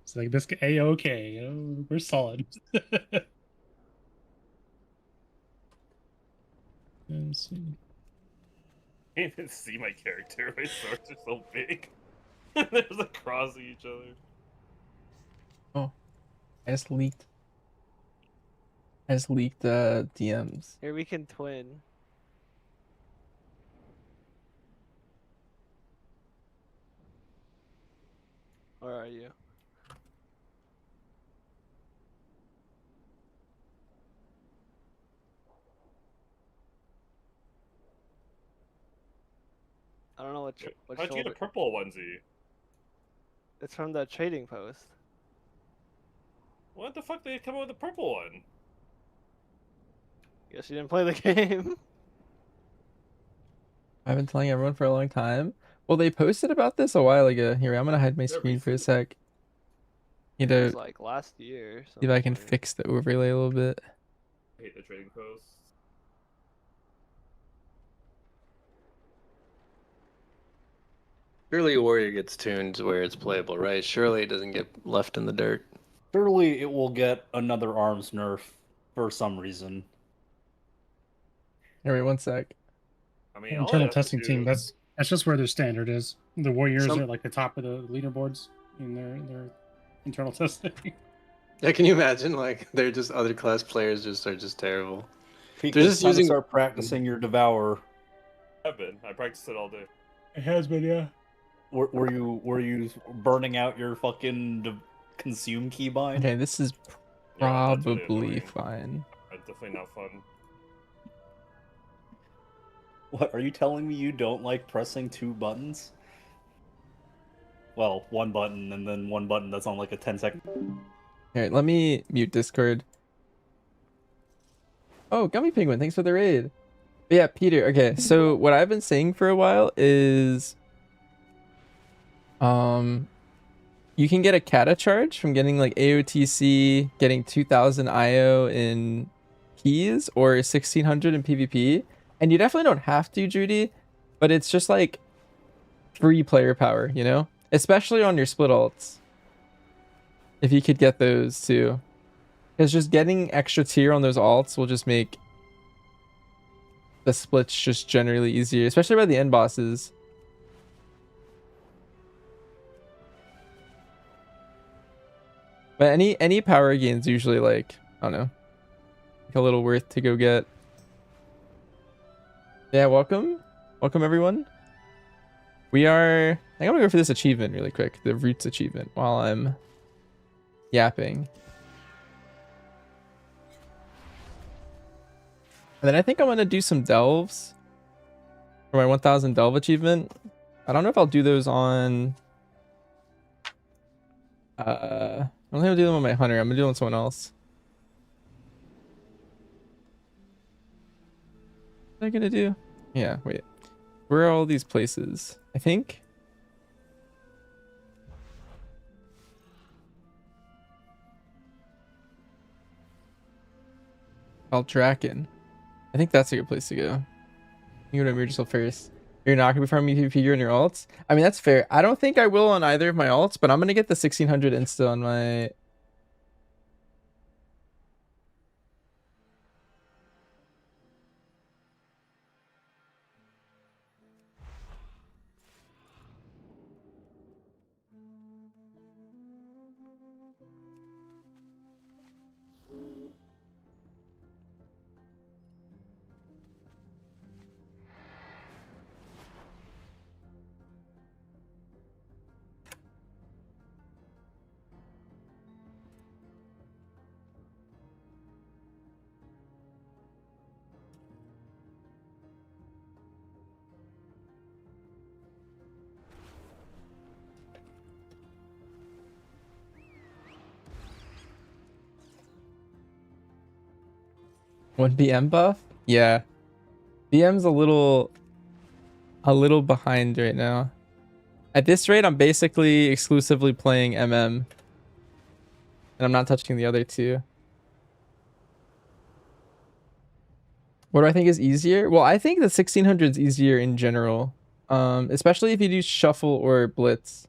It's like this guy, A-okay, you know, we're solid. Let's see. I can't even see my character. My swords are so big. There's across each other. Oh, I just leaked DMs. Here we can twin. Where are you? I don't know what How'd you get shoulder. a purple onesie? It's from the trading post. What the fuck did they come up with a purple one? Guess you didn't play the game. I've been telling everyone for a long time. Well, they posted about this a while ago. Here, I'm gonna hide my They're screen for a sec. Need It was to like last year. see if I can something. fix the overlay a little bit. I hate the trading post. Surely Warrior gets tuned to where it's playable, right? Surely it doesn't get left in the dirt. Surely it will get another arms nerf for some reason. Here, wait 1 sec. I mean, Internal testing team. That's just where their standard is. The Warriors Some- are like the top of the leaderboards in their internal testing. Yeah, can you imagine? Like, they're just other class players are just terrible. Pete, They're it's just time to using. start practicing your Devour. I've been. I practiced it all day. It has been, yeah. Were you burning out your fucking consume keybind? Okay, this is Yeah, that's really probably annoying. fine. Definitely not fun. What, are you telling me you don't like pressing 2 buttons? Well, 1 button and then 1 button that's on like a 10-second. Alright, let me mute Discord. Oh, Gummy Penguin, thanks for the raid. But yeah, Peter, okay, so what I've been saying for a while is you can get a kata charge from getting like AOTC, getting 2000 IO in keys or 1600 in PvP. And you definitely don't have to, Judy, but it's just like free player power, you know? Especially on your split ults. If you could get those too. Because just getting extra tier on those alts will just make the splits just generally easier, especially by the end bosses. But any power gains usually like, I don't know, like a little worth to go get. Yeah, welcome. Welcome everyone. We are, I think I'm gonna go for this achievement really quick, the roots achievement, while I'm yapping. And then I think I'm gonna do some delves for my 1000 delve achievement. I don't know if I'll do those on I don't think I'll do them on my hunter. I'm gonna do them on someone else. What am I gonna do? Yeah, wait. Where are all these places? I think Aldraken. I think that's a good place to go. You go to Emergency first. You're not gonna be farming PvP on your alts? I mean, that's fair. I don't think I will on either of my alts, but I'm gonna get the 1600 insta on my... One BM buff? Yeah. BM's a little behind right now. At this rate, I'm basically exclusively playing MM. And I'm not touching the other two. What do I think is easier? Well, I think the 1600 is easier in general. Especially if you do shuffle or blitz.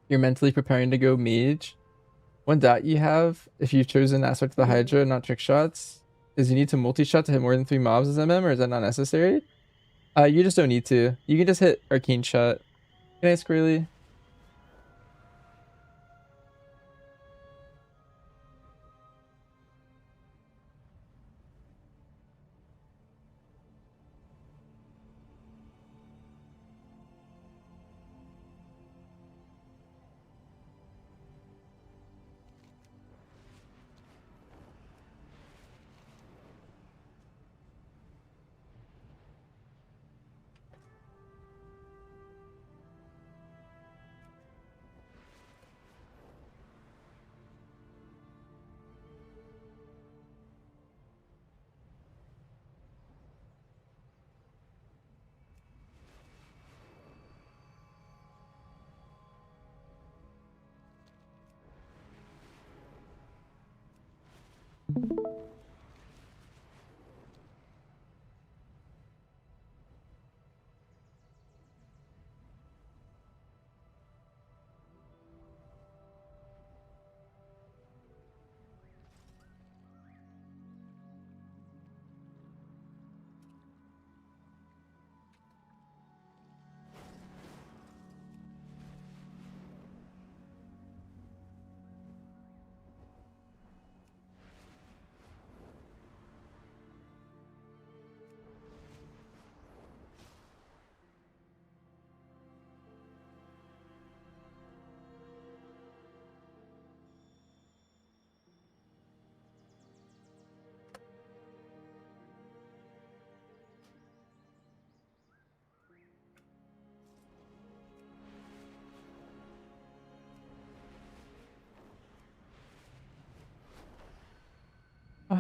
You're mentally preparing to go mage. One dot you have, if you've chosen aspect of the Hydra, not trick shots, is you need to multi-shot to hit more than 3 mobs as MM, or is that not necessary? You just don't need to. You can just hit arcane shot. Good night, Squirrely.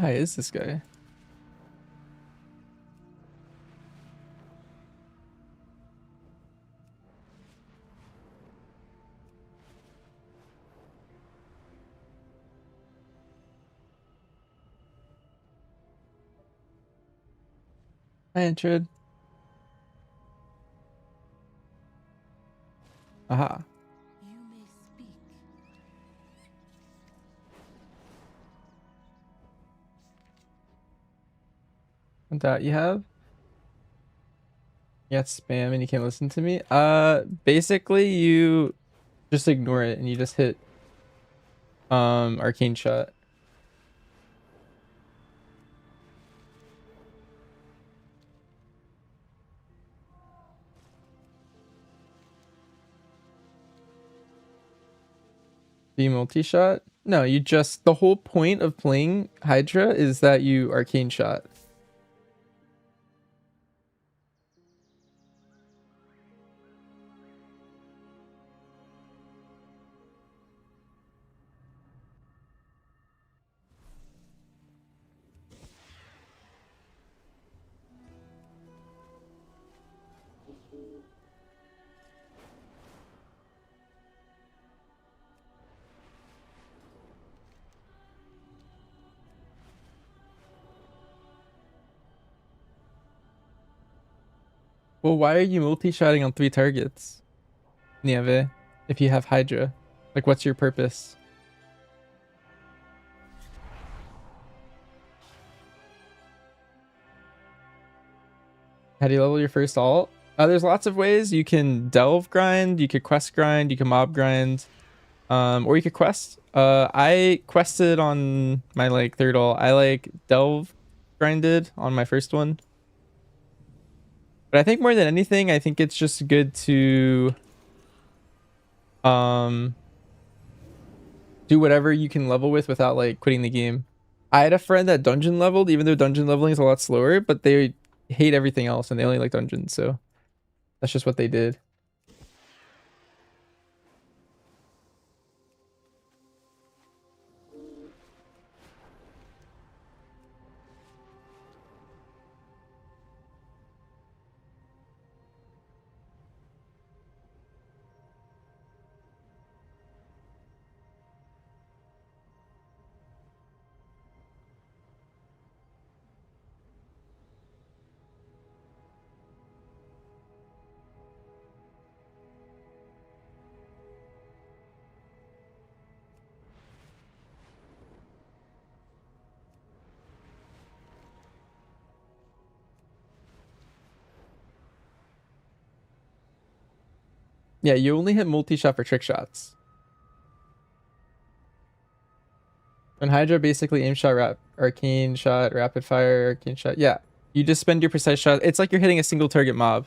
high is this guy? Hi, Intrid. Aha. You may speak. What that you have? Yeah, it's spam and you can't listen to me. Basically you just ignore it and you just hit arcane shot. The multi-shot? No, you just, the whole point of playing Hydra is that you arcane shot. Well, why are you multi-shotting on 3 targets, Nieve, if you have Hydra? Like, what's your purpose? How do you level your first alt? There's lots of ways. You can delve grind, you could quest grind, you can mob grind, or you could quest. I quested on my like 3rd alt. I like delve grinded on my first one. But I think more than anything, I think it's just good to do whatever you can level with without like quitting the game. I had a friend that dungeon leveled, even though dungeon leveling is a lot slower, but they hate everything else and they only like dungeons, so that's just what they did. Yeah, you only hit multi-shot for trick shots. And Hydra basically aim shot, arcane shot, rapid fire, arcane shot. Yeah, you just spend your precise shot. It's like you're hitting a single target mob.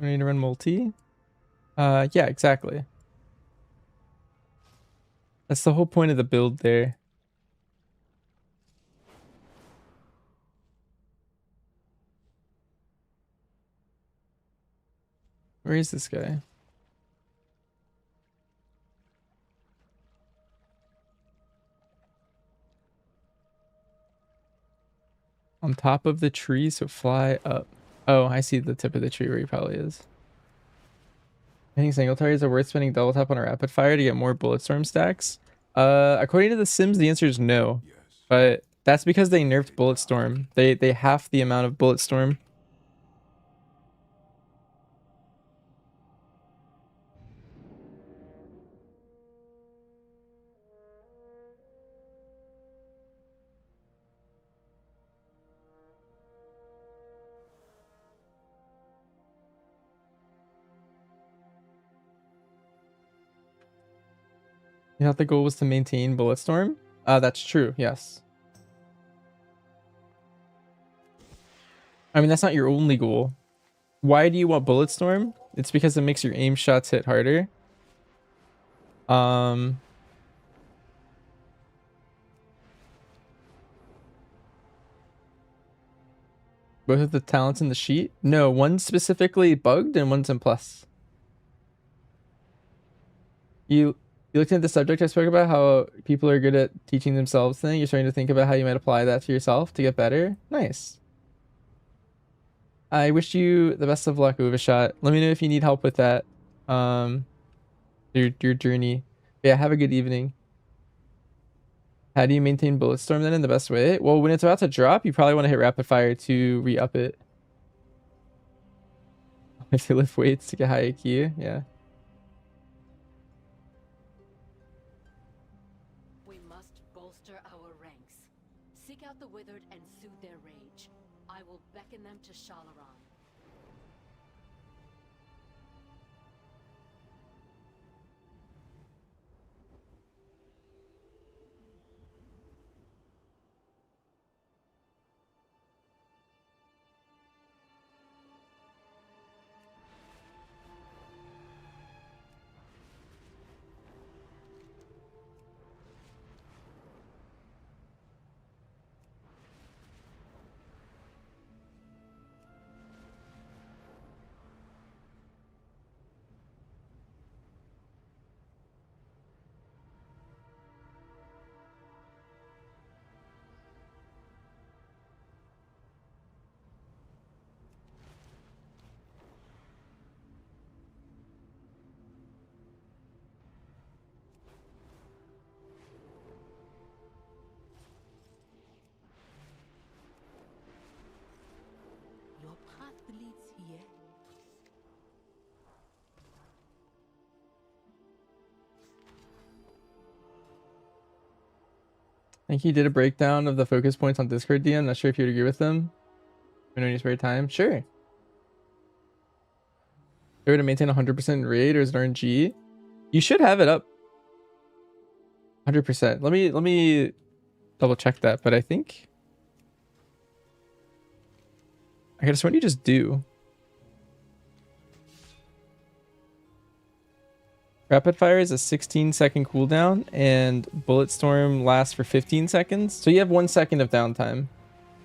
You need to run multi? Yeah, exactly. That's the whole point of the build there. Where is this guy? On top of the tree, so fly up. Oh, I see the tip of the tree where he probably is. Hitting single targets are worth spending double tap on a rapid fire to get more bullet storm stacks. According to the Sims, the answer is no. But that's because they nerfed Bulletstorm. They half the amount of Bulletstorm. You thought the goal was to maintain Bulletstorm? That's true, yes. I mean, that's not your only goal. Why do you want Bulletstorm? It's because it makes your aim shots hit harder. Both of the talents in the sheet? No, one's specifically bugged and one's in plus. You looked at the subject I spoke about, how people are good at teaching themselves thing. You're starting to think about how you might apply that to yourself to get better. Nice. I wish you the best of luck, Overshot. Let me know if you need help with that. Your journey. Yeah, have a good evening. How do you maintain Bulletstorm then in the best way? Well, when it's about to drop, you probably want to hit rapid fire to re-up it. If you lift weights to get high IQ, yeah. We must bolster our ranks. Seek out the withered and soothe their rage. I will beckon them to Shalaran. Your path leads here. I think he did a breakdown of the focus points on Discord, DM. Not sure if you would agree with them. In your spare time? Sure. Go to maintain 100% raid, or is it RNG? You should have it up 100%. Let me double check that, but I think I guess what do you just do? Rapid fire is a 16-second cooldown, and Bulletstorm lasts for 15 seconds. So you have 1 second of downtime.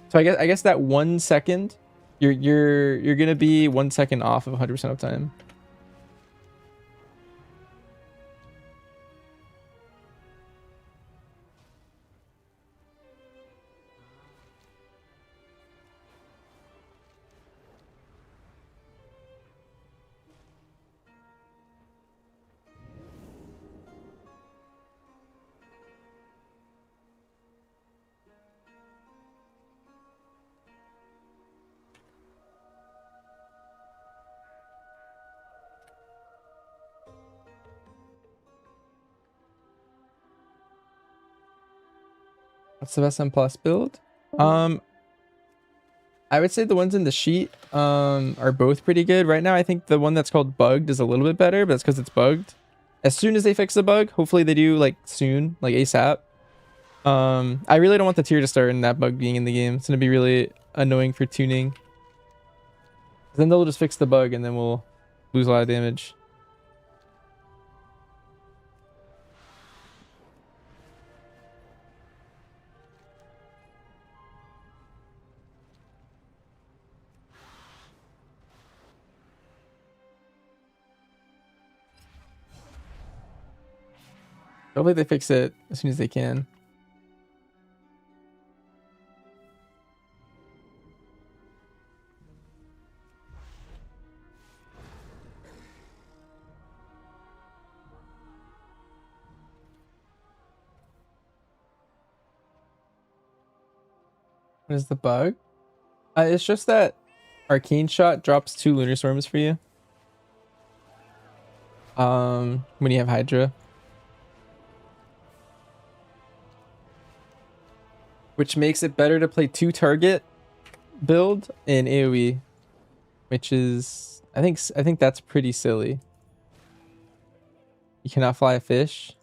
So I guess that 1 second, you're gonna be 1 second off of 100% of time. What's the best M plus build? I would say the ones in the sheet are both pretty good. Right now, I think the one that's called bugged is a little bit better, but that's because it's bugged. As soon as they fix the bug, hopefully they do like soon, like ASAP. I really don't want the tier to start and that bug being in the game. It's gonna be really annoying for tuning. Then they'll just fix the bug and then we'll lose a lot of damage. Hopefully they fix it as soon as they can. What is the bug? It's just that Arcane Shot drops 2 Lunar Storms for you. When you have Hydra. Which makes it better to play 2 target build in AoE. Which is I think that's pretty silly. You cannot fly a fish.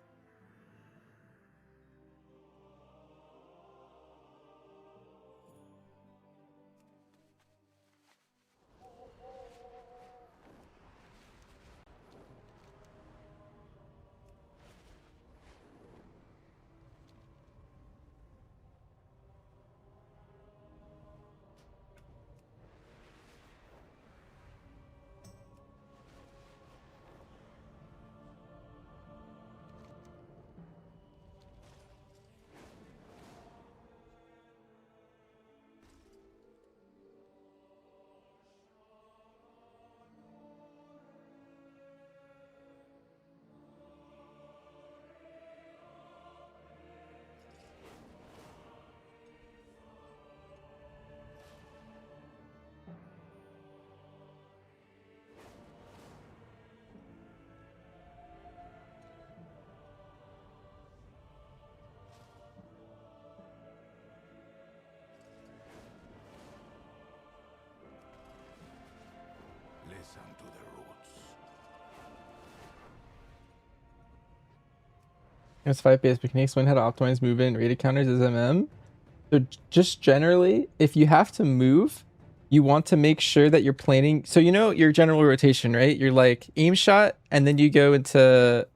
Listen to the roots. It's 5 base mechanics. Learn how to optimize movement and rated counters as MM. So just generally, if you have to move, you want to make sure that you're planning. So you know your general rotation, right? You're like aim shot, and then you go into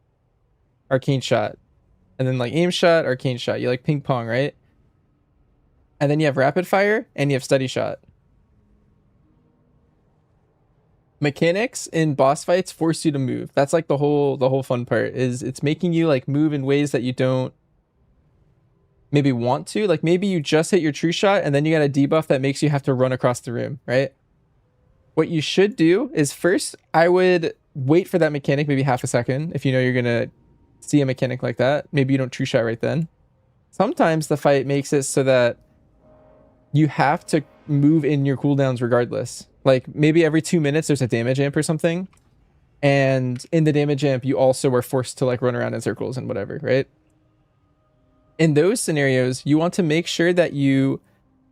arcane shot, and then like aim shot, arcane shot. You like ping pong, right? And then you have rapid fire, and you have steady shot. Mechanics in boss fights force you to move. That's like the whole fun part. Is it's making you like move in ways that you don't maybe want to. Like maybe you just hit your true shot and then you got a debuff that makes you have to run across the room, right? What you should do is first, I would wait for that mechanic maybe half a second if you know you're gonna see a mechanic like that. Maybe you don't true shot right then. Sometimes the fight makes it so that you have to move in your cooldowns regardless. Like maybe every 2 minutes there's a damage amp or something. And in the damage amp, you also are forced to like run around in circles and whatever, right? In those scenarios, you want to make sure that you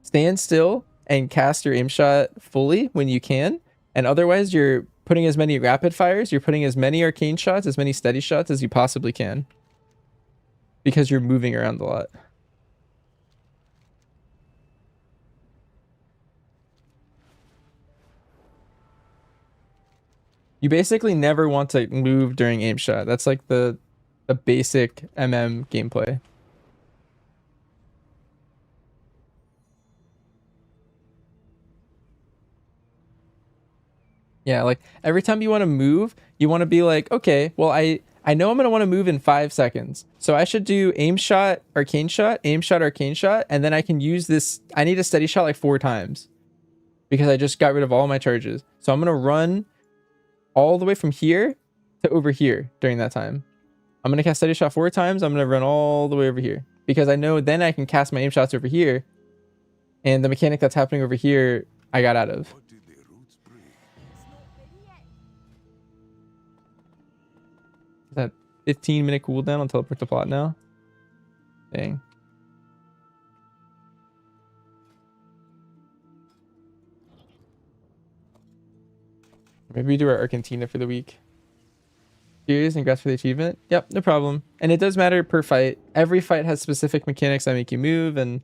stand still and cast your aim shot fully when you can. And otherwise, you're putting as many rapid fires, you're putting as many arcane shots, as many steady shots as you possibly can. Because you're moving around a lot. You basically never want to move during aim shot. That's like the basic MM gameplay. Yeah, like every time you want to move, you want to be like, okay, well, I know I'm going to want to move in 5 seconds. So I should do aim shot, arcane shot, aim shot, arcane shot. And then I can use this. I need a steady shot like 4 times because I just got rid of all my charges. So I'm going to run all the way from here to over here during that time. I'm going to cast steady shot 4 times. I'm going to run all the way over here because I know then I can cast my aim shots over here. And the mechanic that's happening over here, I got out of. Is that 15-minute cooldown on teleport to plot now? Dang. Maybe we do our Argentina for the week. Cheers and congrats for the achievement. Yep, no problem. And it does matter per fight. Every fight has specific mechanics that make you move, and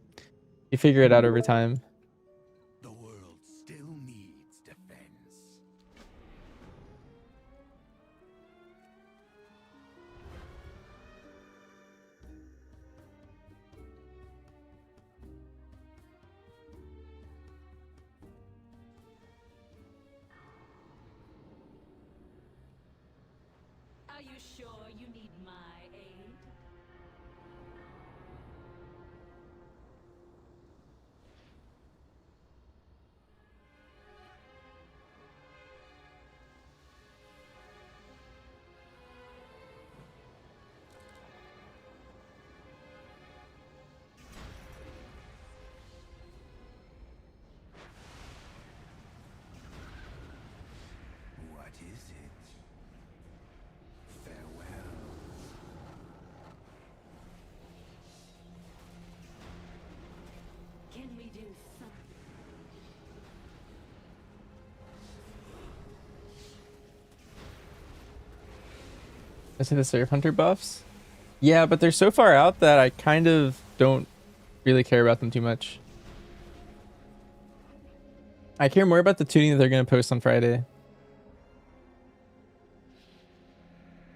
you figure it out over time. The world still needs defense. Are you sure you need my aid? I see the Seraph Hunter buffs. Yeah, but they're so far out that I kind of don't really care about them too much. I care more about the tuning that they're going to post on Friday.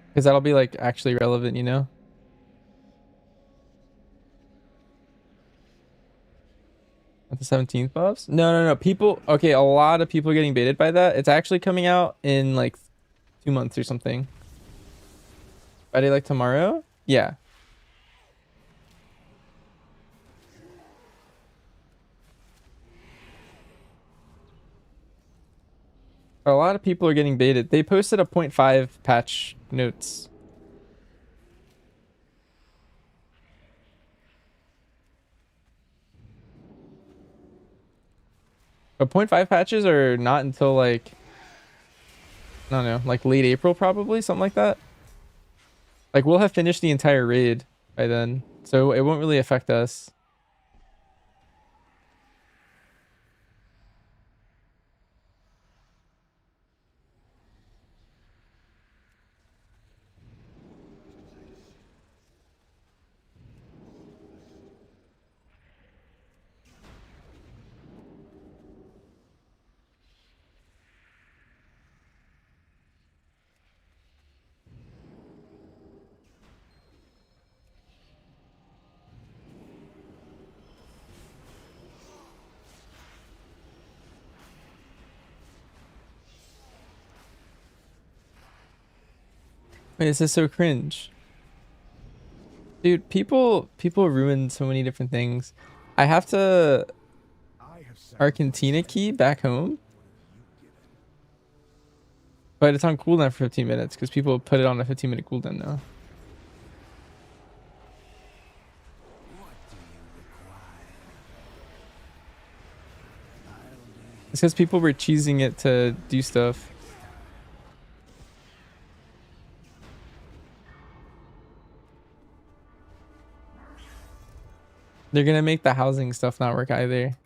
Because that'll be like actually relevant, you know? At the 17th buffs? No. People, okay, a lot of people are getting baited by that. It's actually coming out in like 2 months or something. Friday, like tomorrow? Yeah. A lot of people are getting baited. They posted a 0.5 patch notes. But 0.5 patches are not until like, I don't know, like late April probably, something like that. Like we'll have finished the entire raid by then, so it won't really affect us. Wait, this is so cringe. Dude, people ruin so many different things. I have to Argentina key back home. But it's on cooldown for 15 minutes because people put it on a 15-minute cooldown now. It's because people were cheesing it to do stuff. They're gonna make the housing stuff not work either.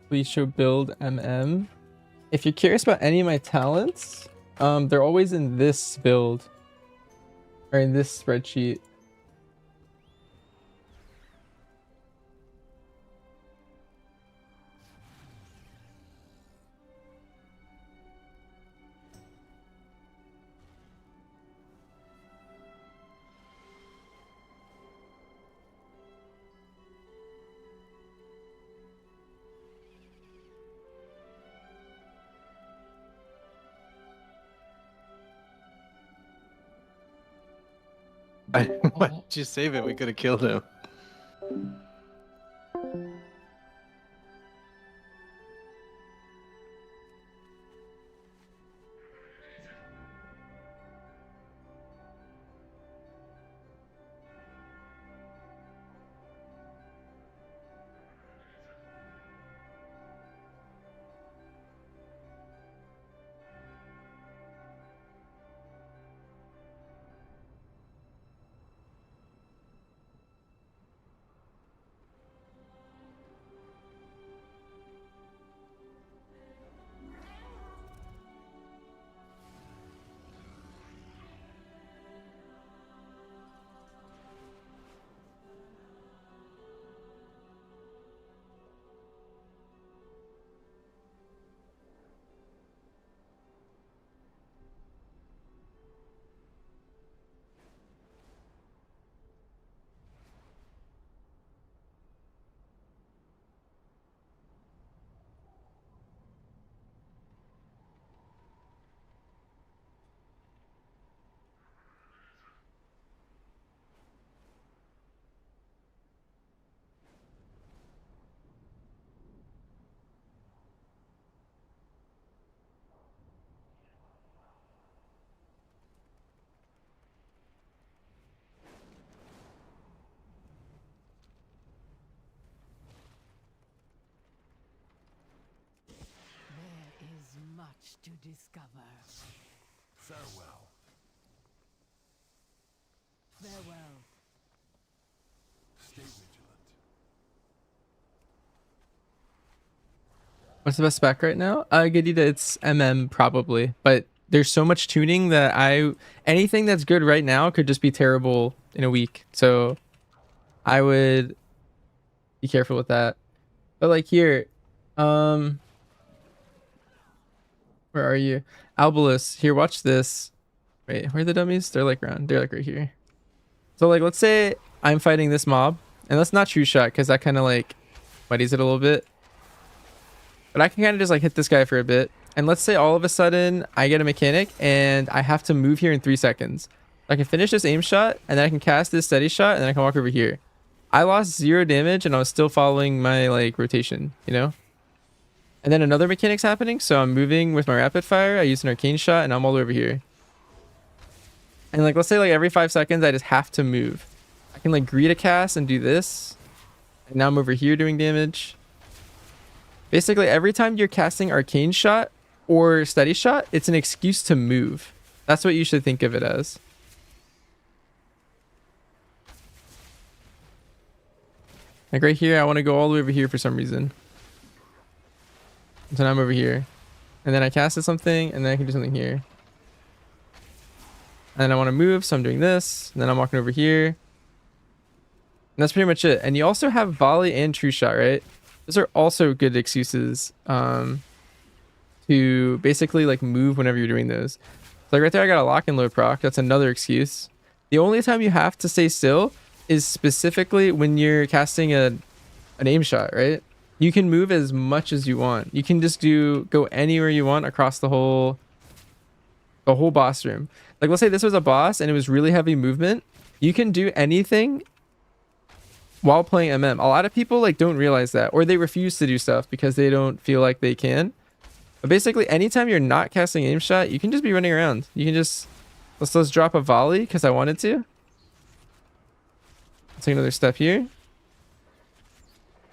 Please show build MM. If you're curious about any of my talents, they're always in this build or in this spreadsheet. Why did you save it? We could have killed him. much to discover. Farewell. Farewell. Stay vigilant. What's the best spec right now? Gadita, it's MM probably, but there's so much tuning that anything that's good right now could just be terrible in a week. So I would be careful with that. But like here, where are you? Albolus, here, watch this. Wait, where are the dummies? They're like around. They're like right here. So like, let's say I'm fighting this mob, and let's not true shot because that kind of like muddies it a little bit. But I can kind of just like hit this guy for a bit. And let's say all of a sudden I get a mechanic and I have to move here in 3 seconds. I can finish this aim shot and then I can cast this steady shot and then I can walk over here. I lost 0 damage and I was still following my like rotation, you know? And then another mechanic's happening. So I'm moving with my rapid fire. I use an arcane shot and I'm all over here. And like, let's say like every 5 seconds, I just have to move. I can like greet a cast and do this. And now I'm over here doing damage. Basically, every time you're casting arcane shot or steady shot, it's an excuse to move. That's what you should think of it as. Like right here, I want to go all the way over here for some reason. So now I'm over here. And then I casted something, and then I can do something here. And then I want to move, so I'm doing this. And then I'm walking over here. And that's pretty much it. And you also have volley and true shot, right? Those are also good excuses to basically like move whenever you're doing those. So like right there, I got a lock and load proc. That's another excuse. The only time you have to stay still is specifically when you're casting an aim shot, right? You can move as much as you want. You can just go anywhere you want across the whole boss room. Like let's say this was a boss and it was really heavy movement. You can do anything while playing MM. A lot of people like don't realize that, or they refuse to do stuff because they don't feel like they can. But basically anytime you're not casting aim shot, you can just be running around. You can just let's drop a volley because I wanted to. Let's take another step here.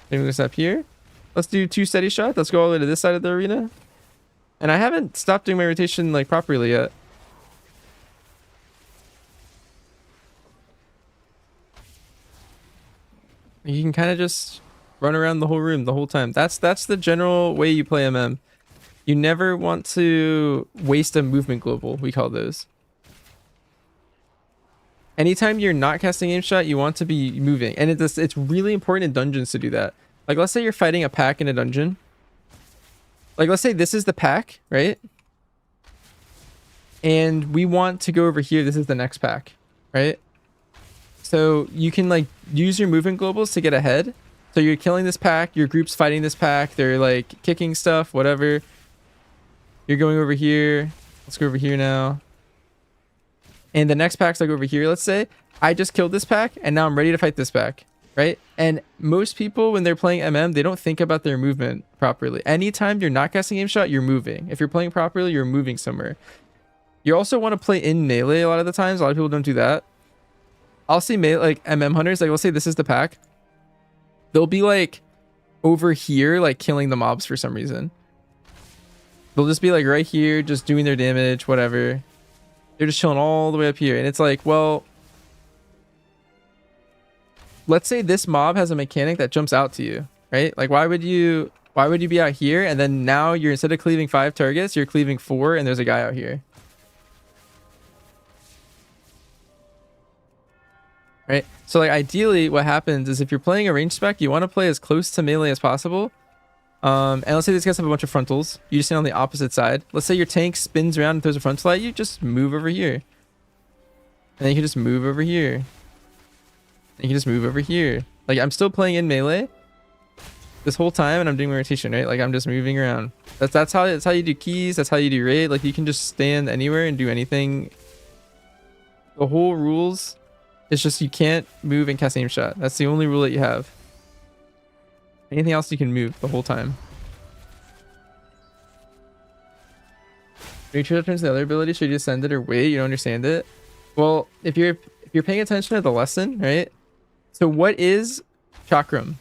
Take another step here. Let's do 2 steady shots. Let's go all the way to this side of the arena. And I haven't stopped doing my rotation like properly yet. You can kind of just run around the whole room the whole time. That's the general way you play MM. You never want to waste a movement global, we call those. Anytime you're not casting aim shot, you want to be moving. And it's really important in dungeons to do that. Like let's say you're fighting a pack in a dungeon. Like let's say this is the pack, right? And we want to go over here. This is the next pack, right? So you can like use your movement globals to get ahead. So you're killing this pack, your group's fighting this pack, they're like kicking stuff, whatever. You're going over here. Let's go over here now. And the next pack's like over here, let's say. I just killed this pack and now I'm ready to fight this pack, right? And most people when they're playing MM, they don't think about their movement properly. Anytime you're not casting aim shot, you're moving. If you're playing properly, you're moving somewhere. You also want to play in melee a lot of the times. A lot of people don't do that. I'll see like MM hunters, like let's say this is the pack. They'll be like over here, like killing the mobs for some reason. They'll just be like right here, just doing their damage, whatever. They're just chilling all the way up here. And it's like, well, let's say this mob has a mechanic that jumps out to you, right? Like why would you be out here and then now you're instead of cleaving 5 targets, you're cleaving 4 and there's a guy out here. Right? So like ideally what happens is if you're playing a range spec, you want to play as close to melee as possible. And let's say these guys have a bunch of frontals. You just stand on the opposite side. Let's say your tank spins around and throws a frontal at you, just move over here. And then you can just move over here. And you can just move over here. Like I'm still playing in melee this whole time and I'm doing my rotation, right? Like I'm just moving around. That's how you do keys, that's how you do raid. Like you can just stand anywhere and do anything. The whole rules, it's just you can't move and cast aim shot. That's the only rule that you have. Anything else you can move the whole time. Are you sure that turns the other ability? Should you just send it or wait? You don't understand it? Well, if you're paying attention to the lesson, right? So what is chakram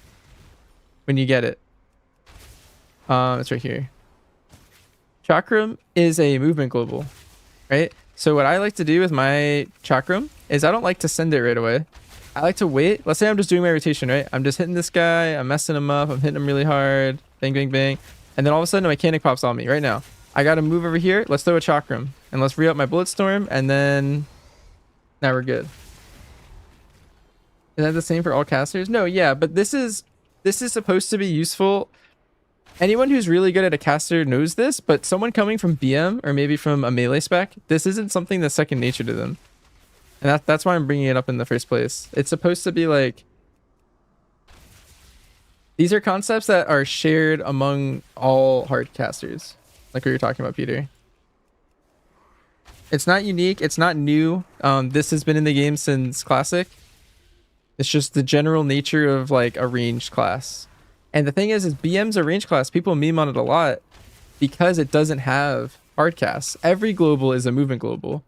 when you get it? It's right here. Chakram is a movement global, right? So what I like to do with my Chakram is I don't like to send it right away. I like to wait. Let's say I'm just doing my rotation, right? I'm just hitting this guy. I'm messing him up. I'm hitting him really hard. Bang, bang, bang. And then all of a sudden a mechanic pops on me right now. I got to move over here. Let's throw a Chakram. And let's re-up my Bulletstorm. And then now we're good. Is that the same for all casters? No, yeah. But this is supposed to be useful. Anyone who's really good at a caster knows this. But someone coming from BM or maybe from a melee spec, this isn't something that's second nature to them. And that's why I'm bringing it up in the first place. It's supposed to be like... These are concepts that are shared among all hard casters. Like we were talking about, Peter. It's not unique. It's not new. This has been in the game since Classic. It's just the general nature of like a ranged class. And the thing is BM's a range class. People meme on it a lot because it doesn't have hard casts. Every global is a movement global,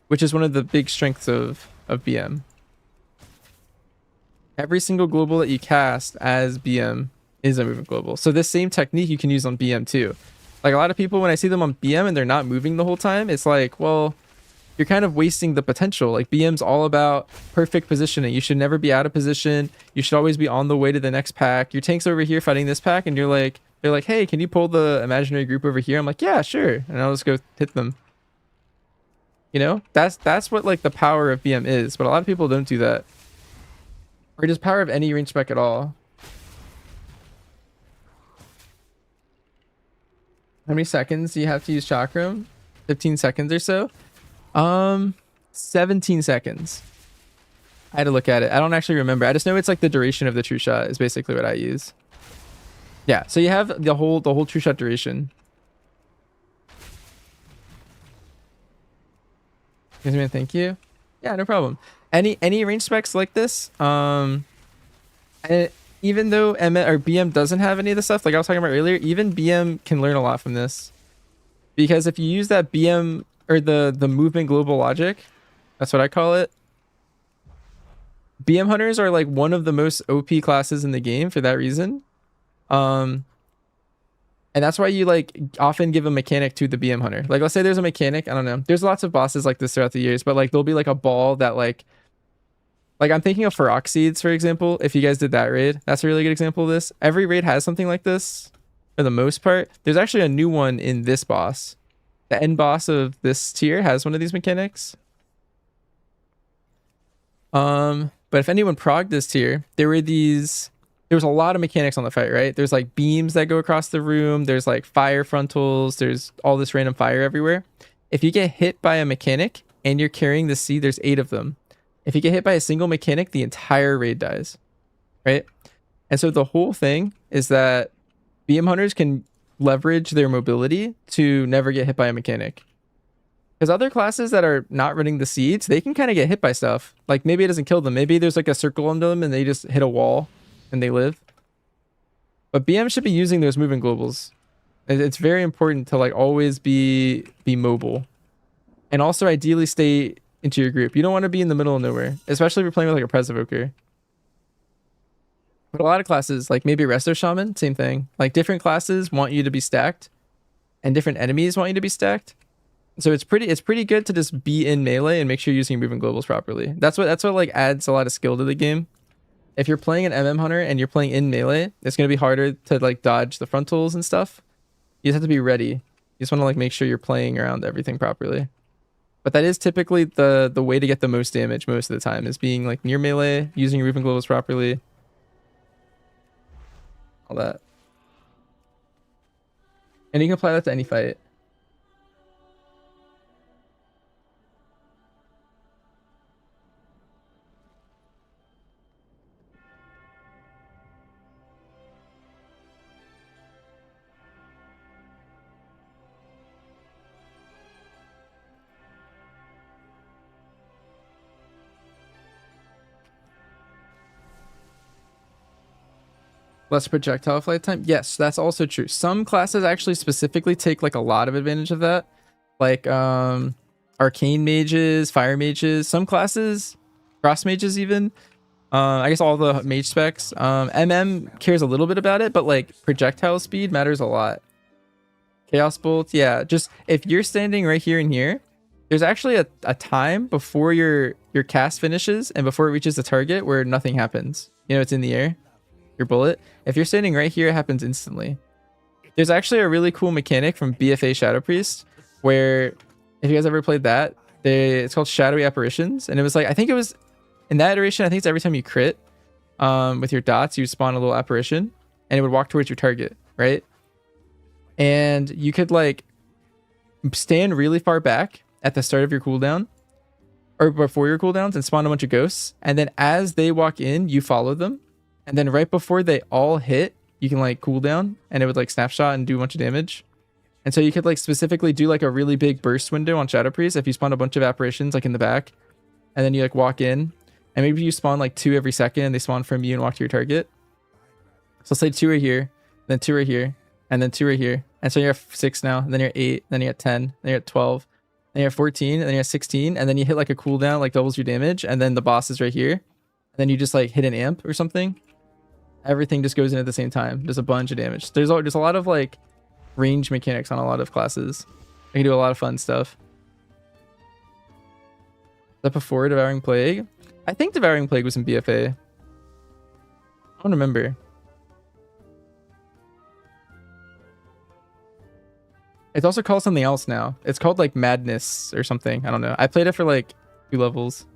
which is one of the big strengths of BM. Every single global that you cast as BM is a movement global. So this same technique you can use on BM too. Like a lot of people, when I see them on BM and they're not moving the whole time, it's like, well, you're kind of wasting the potential. Like BM's all about perfect positioning. You should never be out of position. You should always be on the way to the next pack. Your tank's over here fighting this pack and they're like, hey, can you pull the imaginary group over here? I'm like, yeah, sure. And I'll just go hit them. You know, that's what like the power of BM is, but a lot of people don't do that. Or just power of any range spec at all. How many seconds do you have to use Chakram? 15 seconds or so? 17 seconds. I had to look at it. I don't actually remember. I just know it's like the duration of the true shot is basically what I use. Yeah, so you have the whole true shot duration. Excuse me, thank you. Yeah, no problem. Any range specs like this, and even though BM doesn't have any of the stuff like I was talking about earlier, even BM can learn a lot from this. Because if you use that BM or the movement global logic, that's what I call it. BM hunters are like one of the most OP classes in the game for that reason. And that's why you like often give a mechanic to the BM hunter. Like let's say there's a mechanic, I don't know. There's lots of bosses like this throughout the years, but like there'll be like a ball that like I'm thinking of Farok Seeds, for example. If you guys did that raid, that's a really good example of this. Every raid has something like this for the most part. There's actually a new one in this boss. The end boss of this tier has one of these mechanics. But if anyone progged this tier, there was a lot of mechanics on the fight, right? There's like beams that go across the room. There's like fire frontals. There's all this random fire everywhere. If you get hit by a mechanic and you're carrying the C, there's 8 of them. If you get hit by a single mechanic, the entire raid dies, right? And so the whole thing is that BM hunters can leverage their mobility to never get hit by a mechanic. Because other classes that are not running the seeds, they can kind of get hit by stuff. Like maybe it doesn't kill them. Maybe there's like a circle on them and they just hit a wall and they live. But BM should be using those moving globals. It's very important to like always be mobile. And also ideally stay into your group. You don't want to be in the middle of nowhere, especially if you're playing with like a Pres Evoker. But a lot of classes, like maybe Resto Shaman, same thing. Like different classes want you to be stacked and different enemies want you to be stacked. So it's pretty good to just be in melee and make sure you're using moving globals properly. That's what like adds a lot of skill to the game. If you're playing an MM hunter and you're playing in melee, it's going to be harder to like dodge the frontals and stuff. You just have to be ready. You just want to like make sure you're playing around everything properly. But that is typically the way to get the most damage most of the time, is being like near melee, using your moving globals properly. All that. And you can apply that to any fight. Less projectile flight time? Yes, that's also true. Some classes actually specifically take like a lot of advantage of that. Like arcane mages, fire mages, some classes, cross mages even. I guess all the mage specs. MM cares a little bit about it, but like projectile speed matters a lot. Chaos Bolt, yeah. Just if you're standing right here and here, there's actually a time before your cast finishes and before it reaches the target where nothing happens. You know, it's in the air, your bullet. If you're standing right here, it happens instantly. There's actually a really cool mechanic from BFA Shadow Priest where, if you guys ever played that, it's called Shadowy Apparitions. And it was like, I think it was, in that iteration, I think it's every time you crit with your dots, you spawn a little apparition and it would walk towards your target, right? And you could like stand really far back at the start of your cooldown or before your cooldowns and spawn a bunch of ghosts. And then as they walk in, you follow them. And then right before they all hit, you can like cool down and it would like snapshot and do a bunch of damage. And so you could like specifically do like a really big burst window on Shadow Priest if you spawn a bunch of apparitions like in the back. And then you like walk in and maybe you spawn like 2 every second and they spawn from you and walk to your target. So say 2 right here, then 2 right here, and then 2 right here. And so you're at 6 now, and then you're at 8, then you're at 10, then you're at 12, then you're at 14, and then you're at 16, and then you hit like a cooldown, like doubles your damage, and then the boss is right here. And then you just like hit an amp or something. Everything just goes in at the same time. Does a bunch of damage. There's a lot of like range mechanics on a lot of classes. You can do a lot of fun stuff. Is that before Devouring Plague? I think Devouring Plague was in BFA. I don't remember. It's also called something else now. It's called like Madness or something. I don't know. I played it for like 2 levels.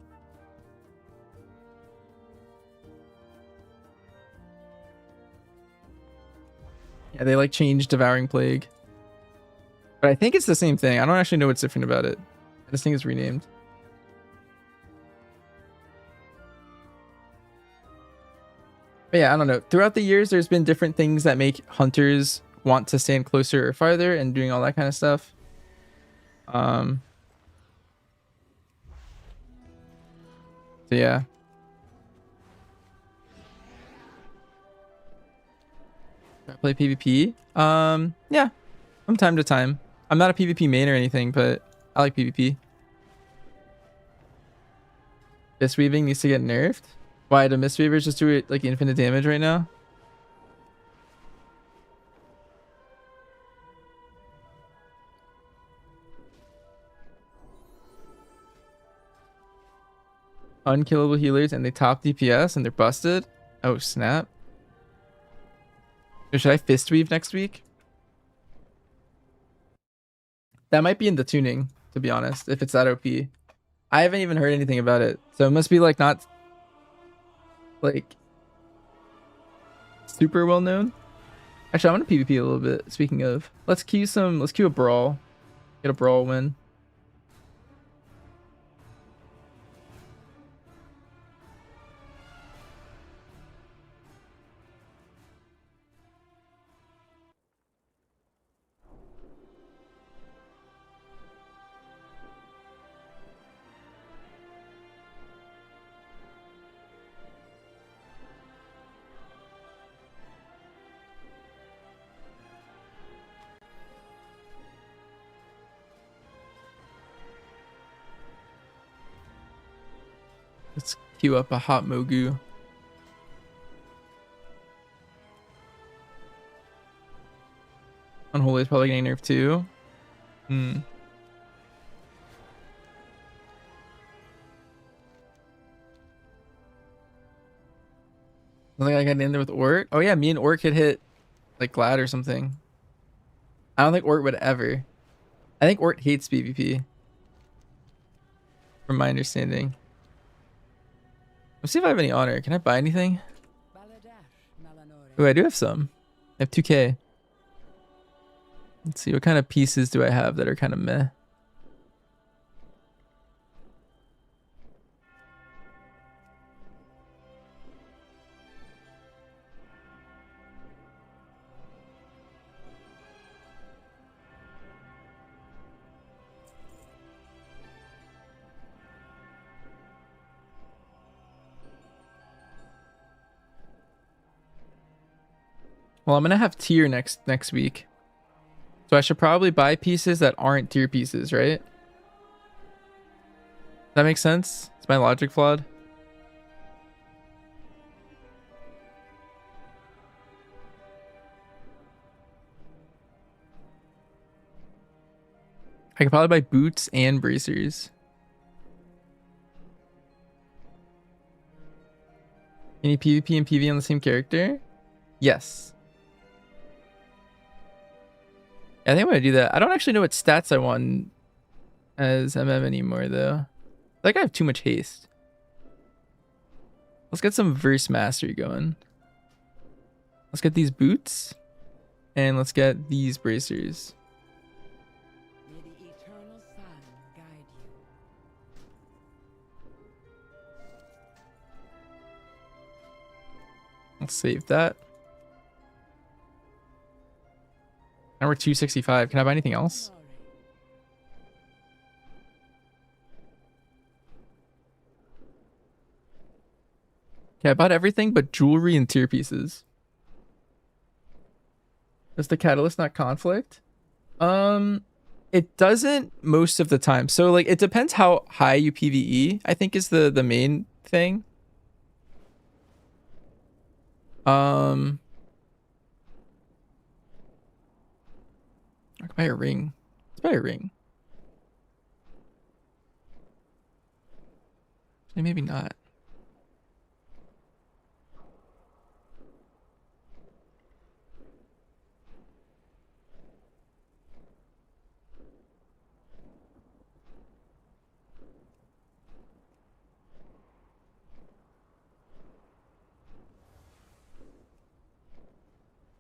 Yeah, they like changed Devouring Plague. But I think it's the same thing. I don't actually know what's different about it. This thing is renamed. But yeah, I don't know. Throughout the years, there's been different things that make hunters want to stand closer or farther and doing all that kind of stuff. So yeah. I play PvP. Yeah, from time to time. I'm not a PvP main or anything, but I like PvP. Mistweaving needs to get nerfed. Why do Mistweavers just do it like infinite damage right now? Unkillable healers and they top DPS and they're busted. Oh snap. Should I fist weave next week? That might be in the tuning, to be honest, if it's that OP. I haven't even heard anything about it. So it must be like not like super well known. Actually, I want to PvP a little bit. Speaking of, let's queue a brawl. Get a brawl win. Let's queue up a hot Mogu. Unholy is probably getting nerfed too. I think I got in there with Orc. Oh yeah, me and Orc could hit like Glad or something. I don't think Orc would ever. I think Orc hates PvP. From my understanding. Let's see if I have any honor. Can I buy anything? Oh, I do have some. I have 2k. Let's see, what kind of pieces do I have that are kind of meh? Well, I'm gonna have tier next week. So I should probably buy pieces that aren't tier pieces, right? That makes sense? Is my logic flawed? I could probably buy boots and bracers. Any PvP and PV on the same character? Yes. Yeah, I think I'm gonna do that. I don't actually know what stats I want as MM anymore though. Like I have too much haste. Let's get some verse mastery going. Let's get these boots. And let's get these bracers. May the eternal sun guide you. Let's save that. Now we're 265. Can I buy anything else? Okay, I bought everything but jewelry and tier pieces. Does the catalyst not conflict? It doesn't most of the time. So like it depends how high you PvE, I think is the main thing. I could buy a ring. Let's buy a ring. Maybe not.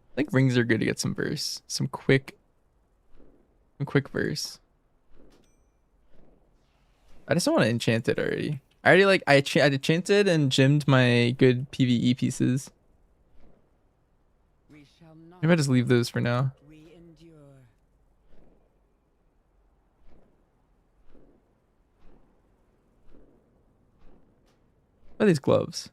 I think rings are good to get some verse. Some quick verse. I just don't want to enchant it already. I already like I enchanted and gemmed my good PvE pieces. Maybe I just leave those for now. What are these gloves?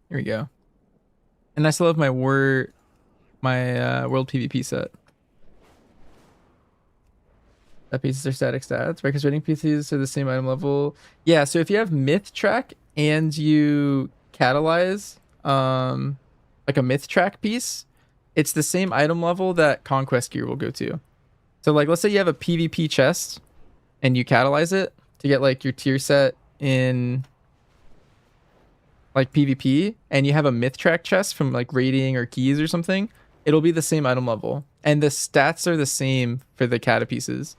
Here we go. And I still have my world PvP set. That pieces are static stats, right? Because rating pieces are the same item level. Yeah, so if you have myth track and you catalyze like a myth track piece, it's the same item level that conquest gear will go to. So like let's say you have a PvP chest and you catalyze it to get like your tier set in like PvP, and you have a myth track chest from like rating or keys or something, it'll be the same item level. And the stats are the same for the cata pieces.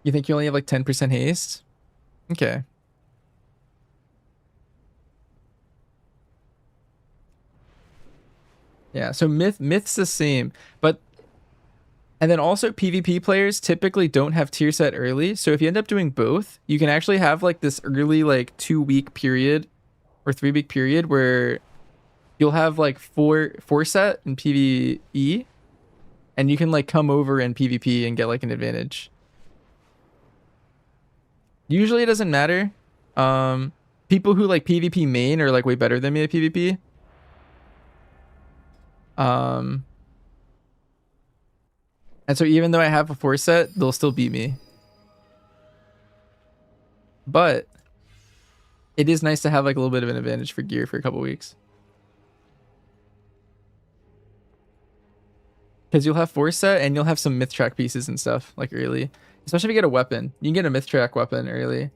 You think you only have like 10% haste? Okay. Yeah, so myth's the same, but and then also PvP players typically don't have tier set early. So if you end up doing both, you can actually have like this early like 2-week period or 3-week period where you'll have like four set in PvE and you can like come over in PvP and get like an advantage. Usually it doesn't matter. People who like PvP main are like way better than me at PvP. And so even though I have a 4 set, they'll still beat me. But it is nice to have like a little bit of an advantage for gear for a couple weeks. Because you'll have 4 set and you'll have some myth track pieces and stuff like early. Especially if you get a weapon. You can get a myth track weapon early.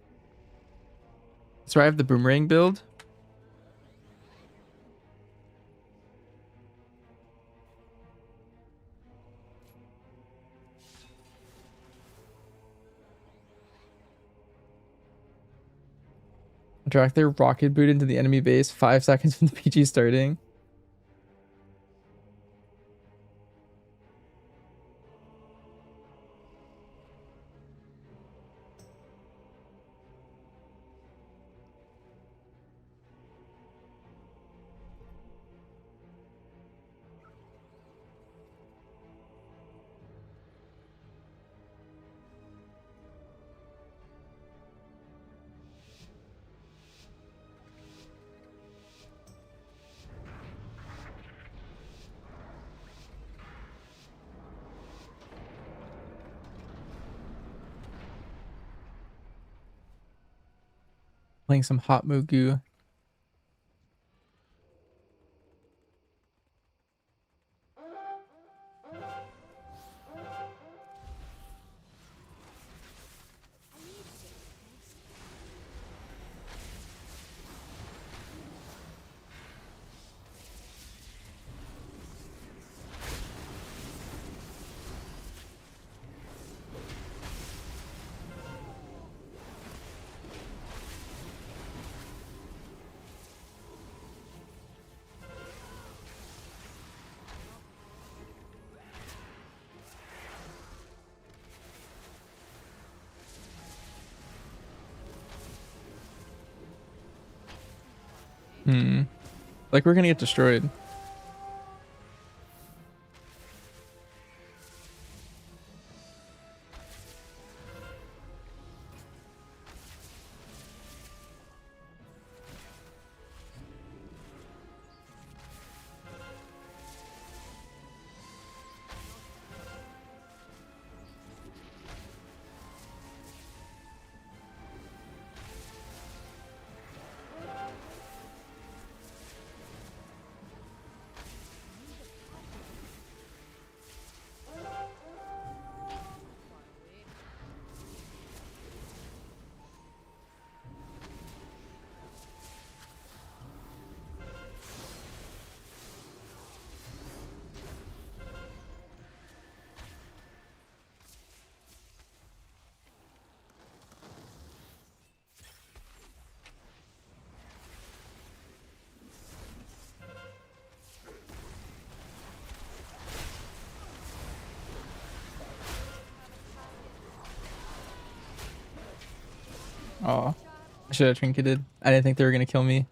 So I have the boomerang build. Drag their rocket boot into the enemy base 5 seconds from the PG starting. Playing some hot Mugu. Like we're gonna get destroyed. Oh, I should have trinketed. I didn't think they were gonna kill me.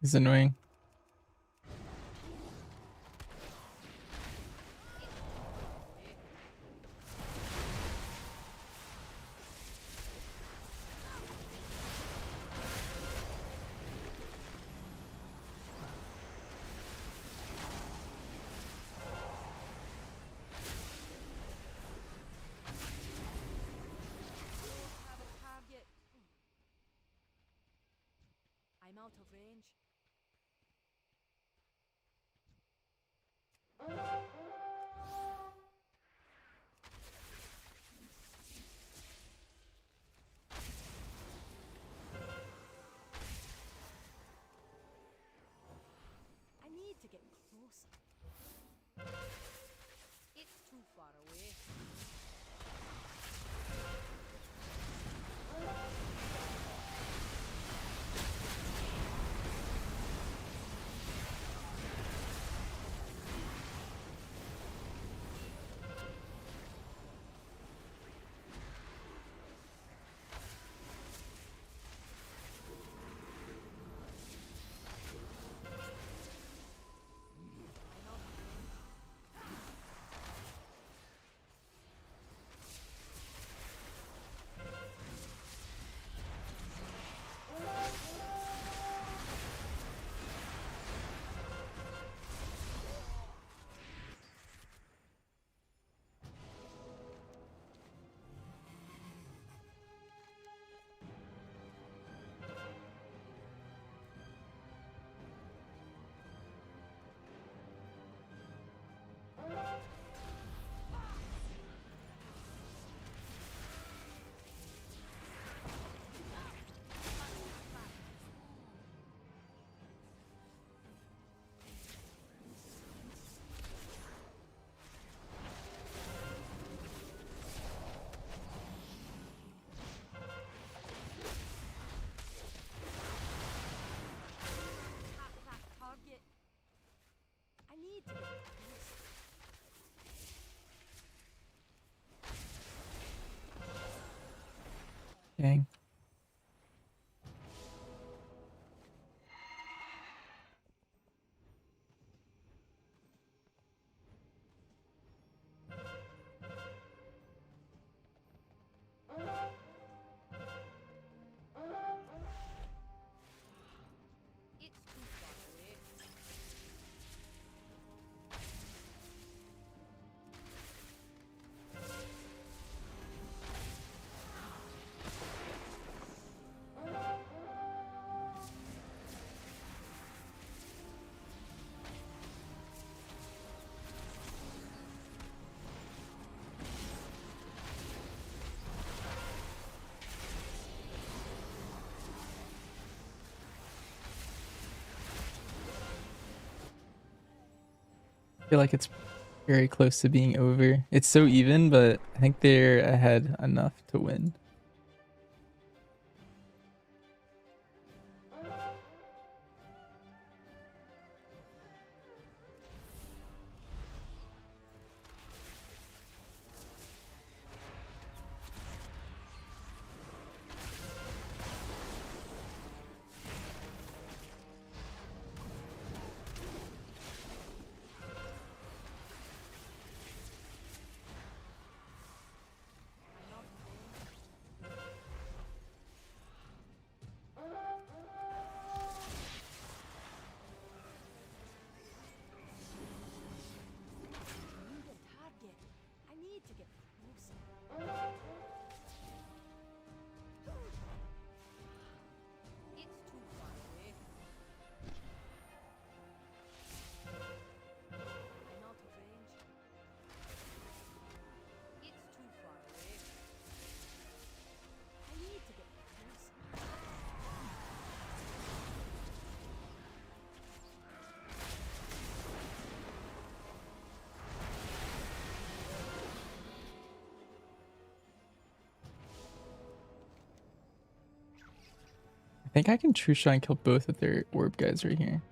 He's annoying. I'm out of range. I need to get closer. It's too far away. Dang. I feel like it's very close to being over. It's so even, but I think they're ahead enough to win. I think I can true shot and kill both of their orb guys right here.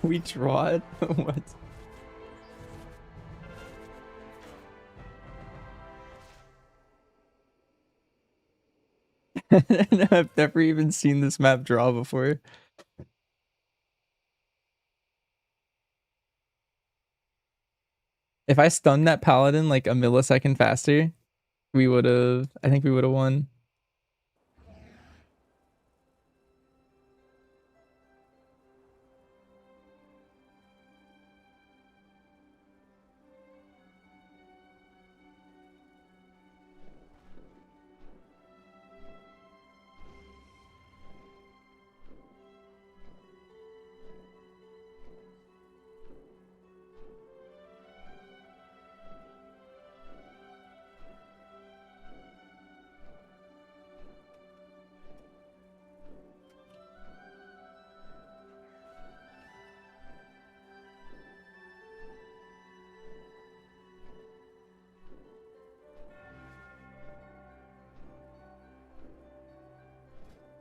We draw it? What? I've never even seen this map draw before. If I stunned that paladin like a millisecond faster, we would have, I think we would have won.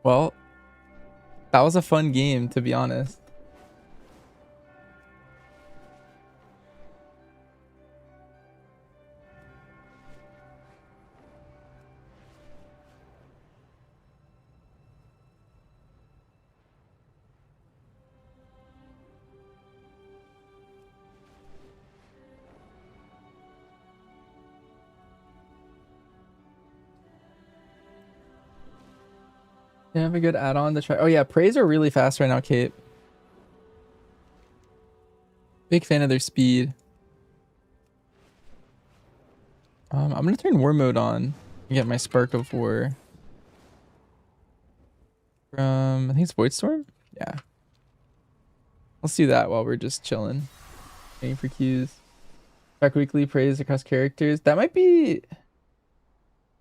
Well, that was a fun game, to be honest. They have a good add-on to try. Oh yeah, praise are really fast right now, Kate. Big fan of their speed. I'm gonna turn war mode on and get my spark of war. From I think it's Void Storm? Yeah. Let's do that while we're just chilling. Waiting for cues. Track weekly praise across characters. That might be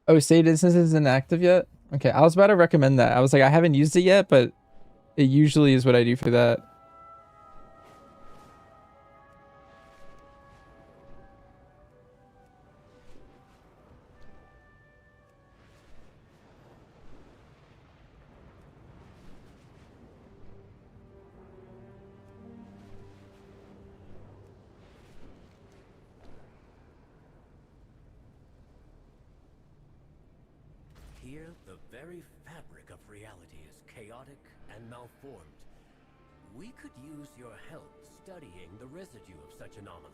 oh, saved instance isn't active yet? Okay, I was about to recommend that. I was like, I haven't used it yet, but it usually is what I do for that. Here, the very fabric of reality is chaotic and malformed. We could use your help studying the residue of such anomalies.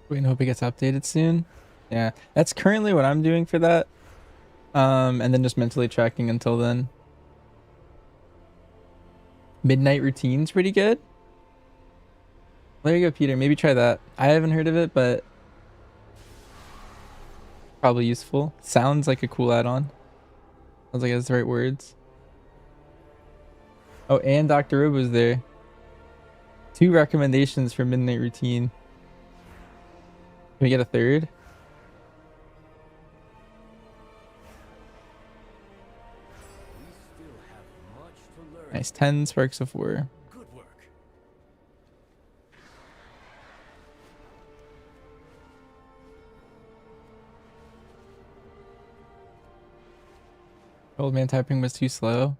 Wait and hope it gets updated soon. Yeah, that's currently what I'm doing for that. And then just mentally tracking until then. Midnight routine's pretty good. There you go, Peter. Maybe try that. I haven't heard of it, but probably useful. Sounds like a cool add-on. Sounds like it has the right words. Oh, and Dr. Rube was there. 2 recommendations for midnight routine. Can we get a third? Nice, 10 sparks of war. Good work. Old man typing was too slow.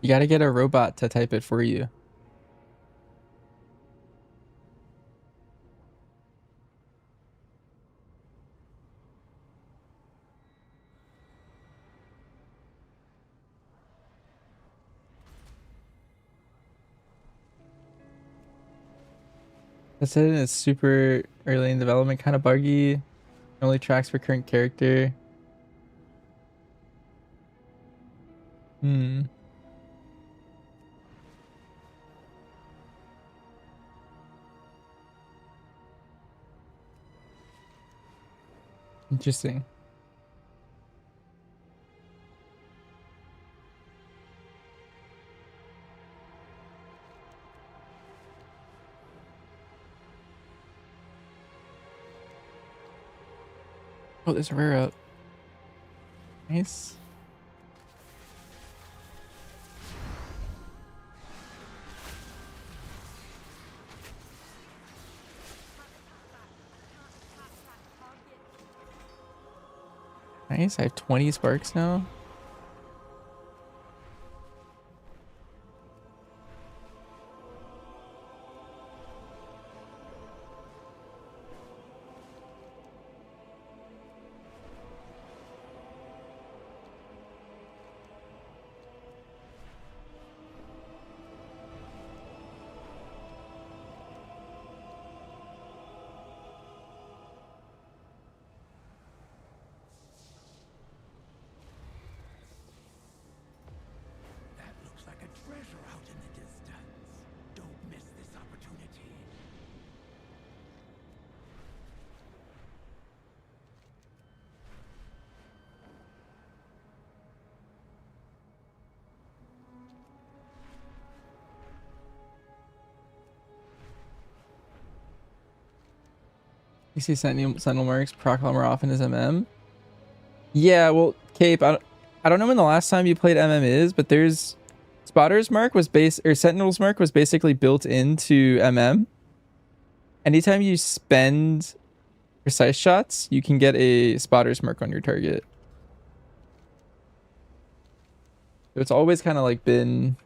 You gotta get a robot to type it for you. That's it. It's super early in development, kind of buggy. Only tracks for current character. Hmm. Interesting. Oh, there's a rare up. Nice. Nice. I have 20 sparks now. That looks like a treasure out in the distance. Don't miss this opportunity. You see Sentinel marks proc more often as MM. Yeah, well, Cape, I don't know when the last time you played MM is, but there's Spotter's mark was Sentinel's mark was basically built into MM. Anytime you spend precise shots, you can get a Spotter's mark on your target. So it's always kind of like been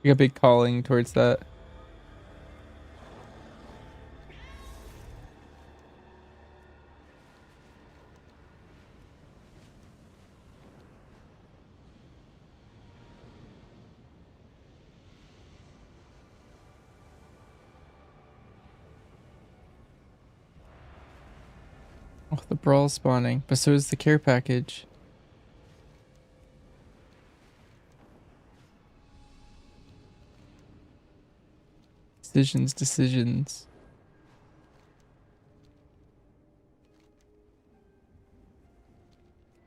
Like a big calling towards that. Oh, the brawl spawning, but so is the care package. Decisions.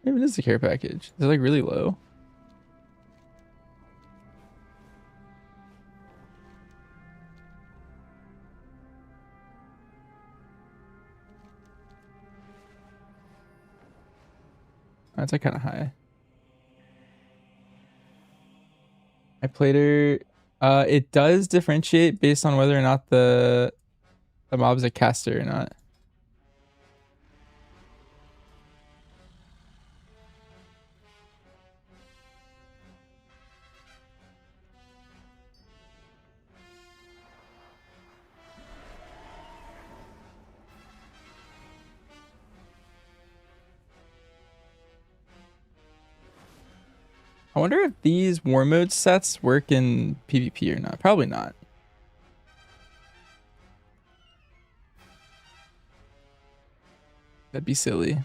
Maybe it is the care package. Is it like really low? That's like kind of high. I played her. It does differentiate based on whether or not the mob's a caster or not. I wonder if these war mode sets work in PvP or not. Probably not. That'd be silly.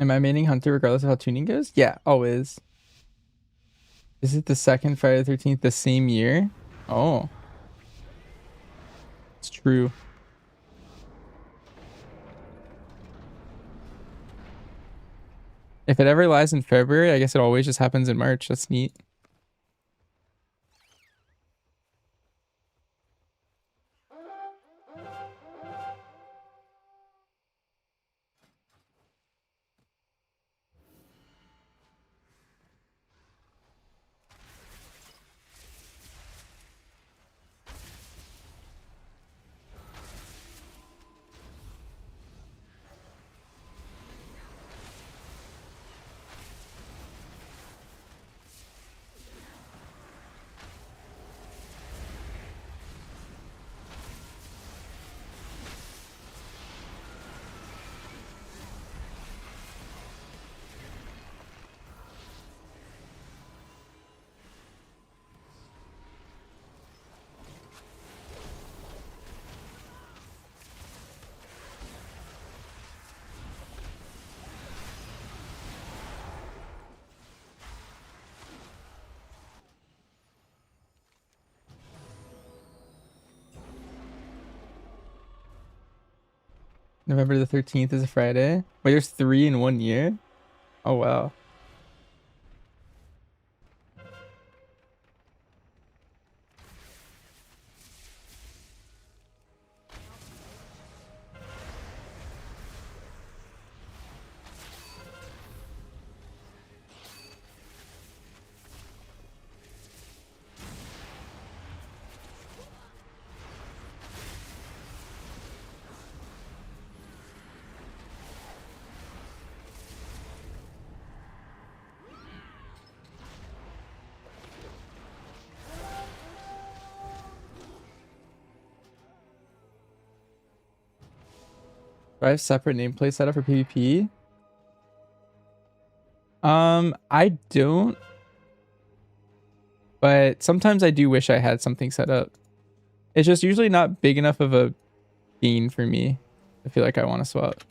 Am I maining Hunter regardless of how tuning goes? Yeah, always. Is it the second Friday the 13th the same year? Oh. It's true. If it ever lies in February, I guess it always just happens in March. That's neat. November the 13th is a Friday. Wait, there's 3 in 1 year? Oh, wow. Do I have separate nameplate set up for PvP? I don't. But sometimes I do wish I had something set up. It's just usually not big enough of a gain for me. I feel like I want to swap.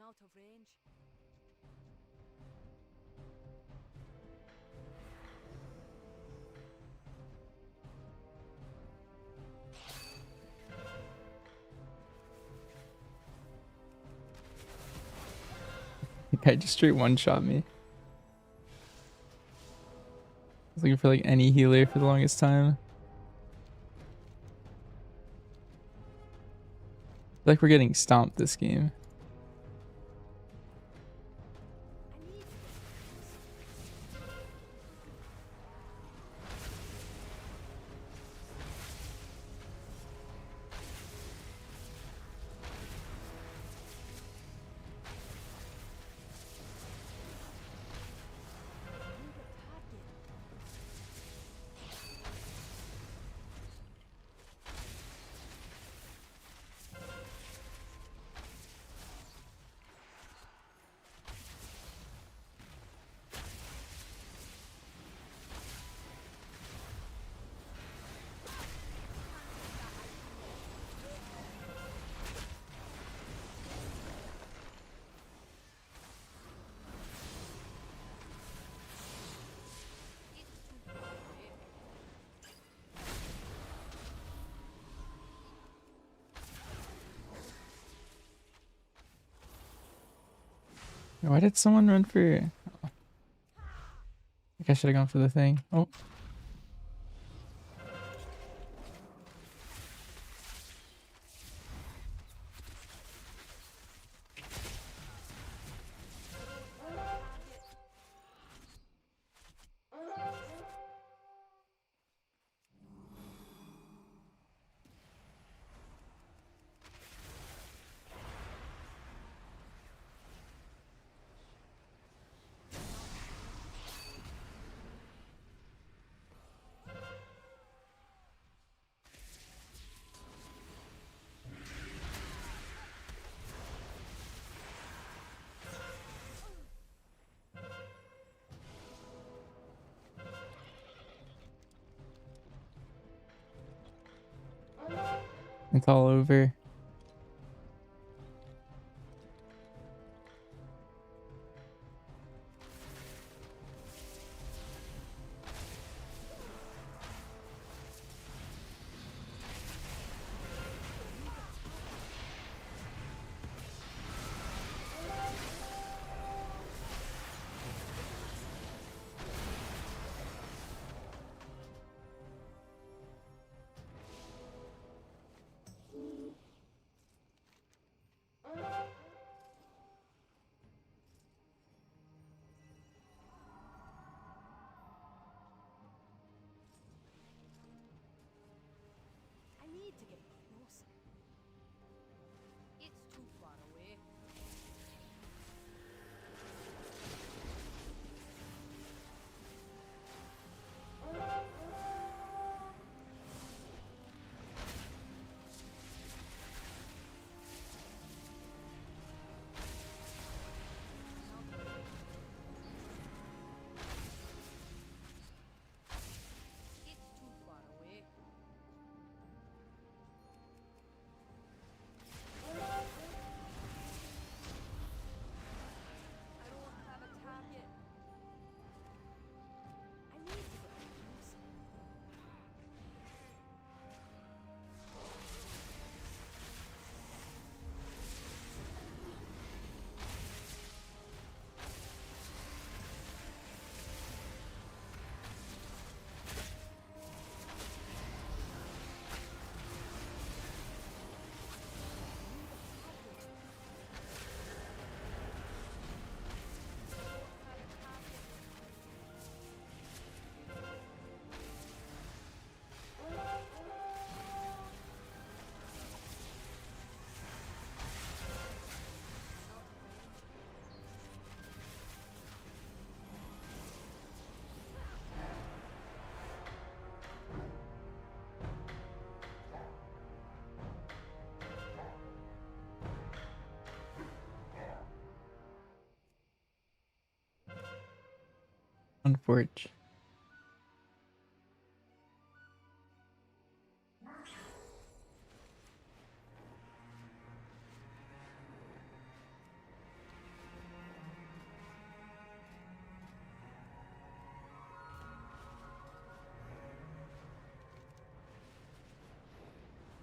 I'm out of range. The guy just straight one-shot me. I was looking for like any healer for the longest time. I feel like we're getting stomped this game. Why did someone run for... I think I should have gone for the thing. Oh. It's all over. I need to get closer. It's too far away. It's too far away. I don't have a target. I need to get closer. Unfortunate.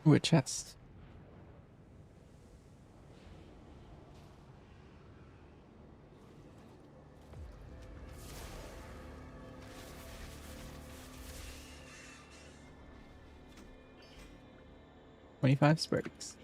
Ooh, a chest. $25 sparks.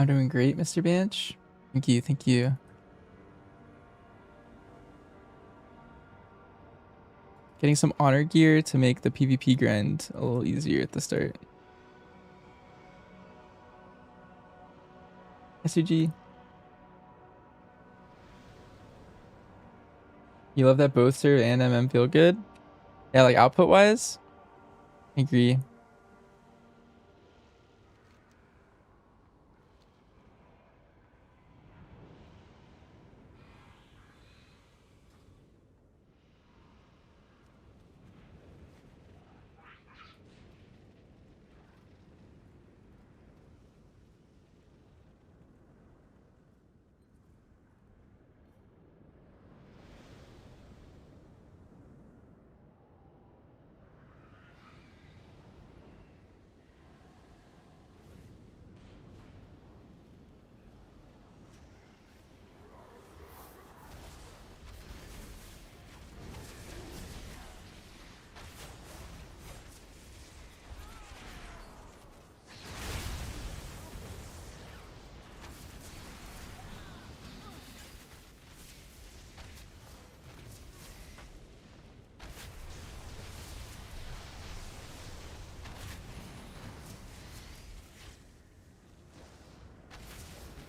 I'm doing great, Mr. Bench. Thank you, thank you. Getting some honor gear to make the PvP grind a little easier at the start. SUG. You love that both serve and MM feel good? Yeah, like output wise? I agree.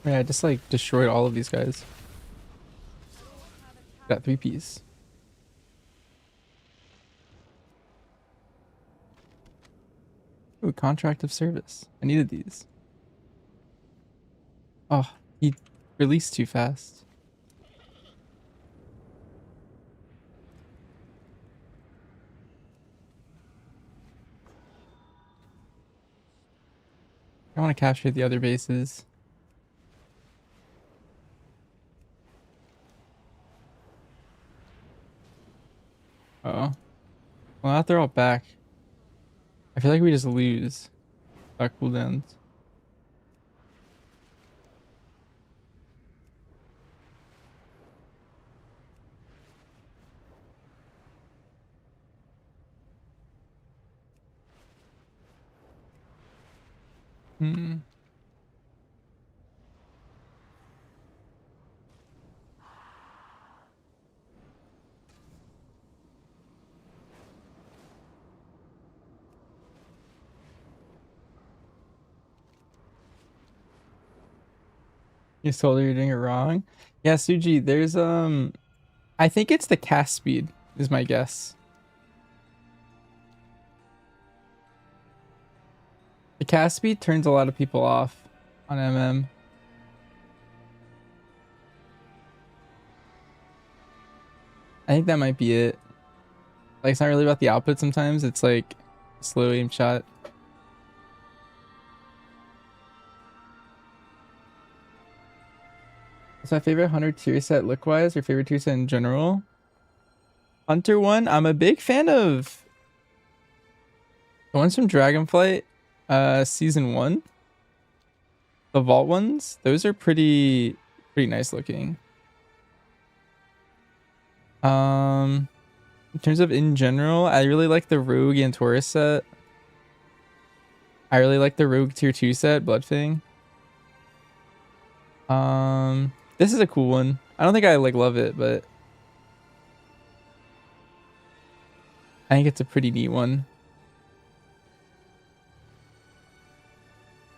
Yeah, I just like destroyed all of these guys. Got 3 piece. Ooh, contract of service. I needed these. Oh, he released too fast. I want to capture the other bases. Uh oh. Well, now they're all back. I feel like we just lose. Back cooldowns. Hmm. You told her you're doing it wrong. Yeah, Suji, there's I think it's the cast speed is my guess. The cast speed turns a lot of people off on MM. I think that might be it. Like, it's not really about the output sometimes. It's like slow aim shot. What's my favorite Hunter tier set look-wise or favorite tier set in general? Hunter one, I'm a big fan of the ones from Dragonflight, season 1. The vault ones, those are pretty nice looking. In terms of in general, I really like the Rogue and Taurus set. I really like the Rogue tier 2 set, Bloodfang. This is a cool one. I don't think I like love it, but I think it's a pretty neat one.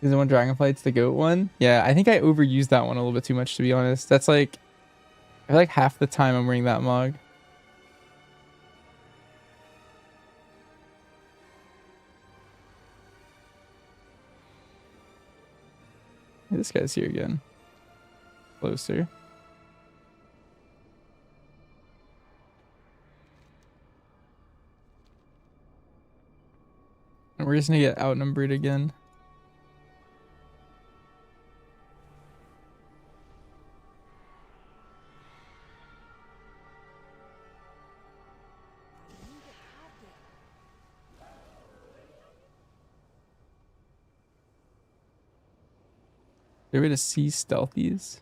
Is the one Dragonflight's the GOAT one? Yeah, I think I overused that one a little bit too much, to be honest. That's like, I feel like half the time I'm wearing that mog. Hey, this guy's here again. Closer. And we're just gonna get outnumbered again. Get rid of C stealthies.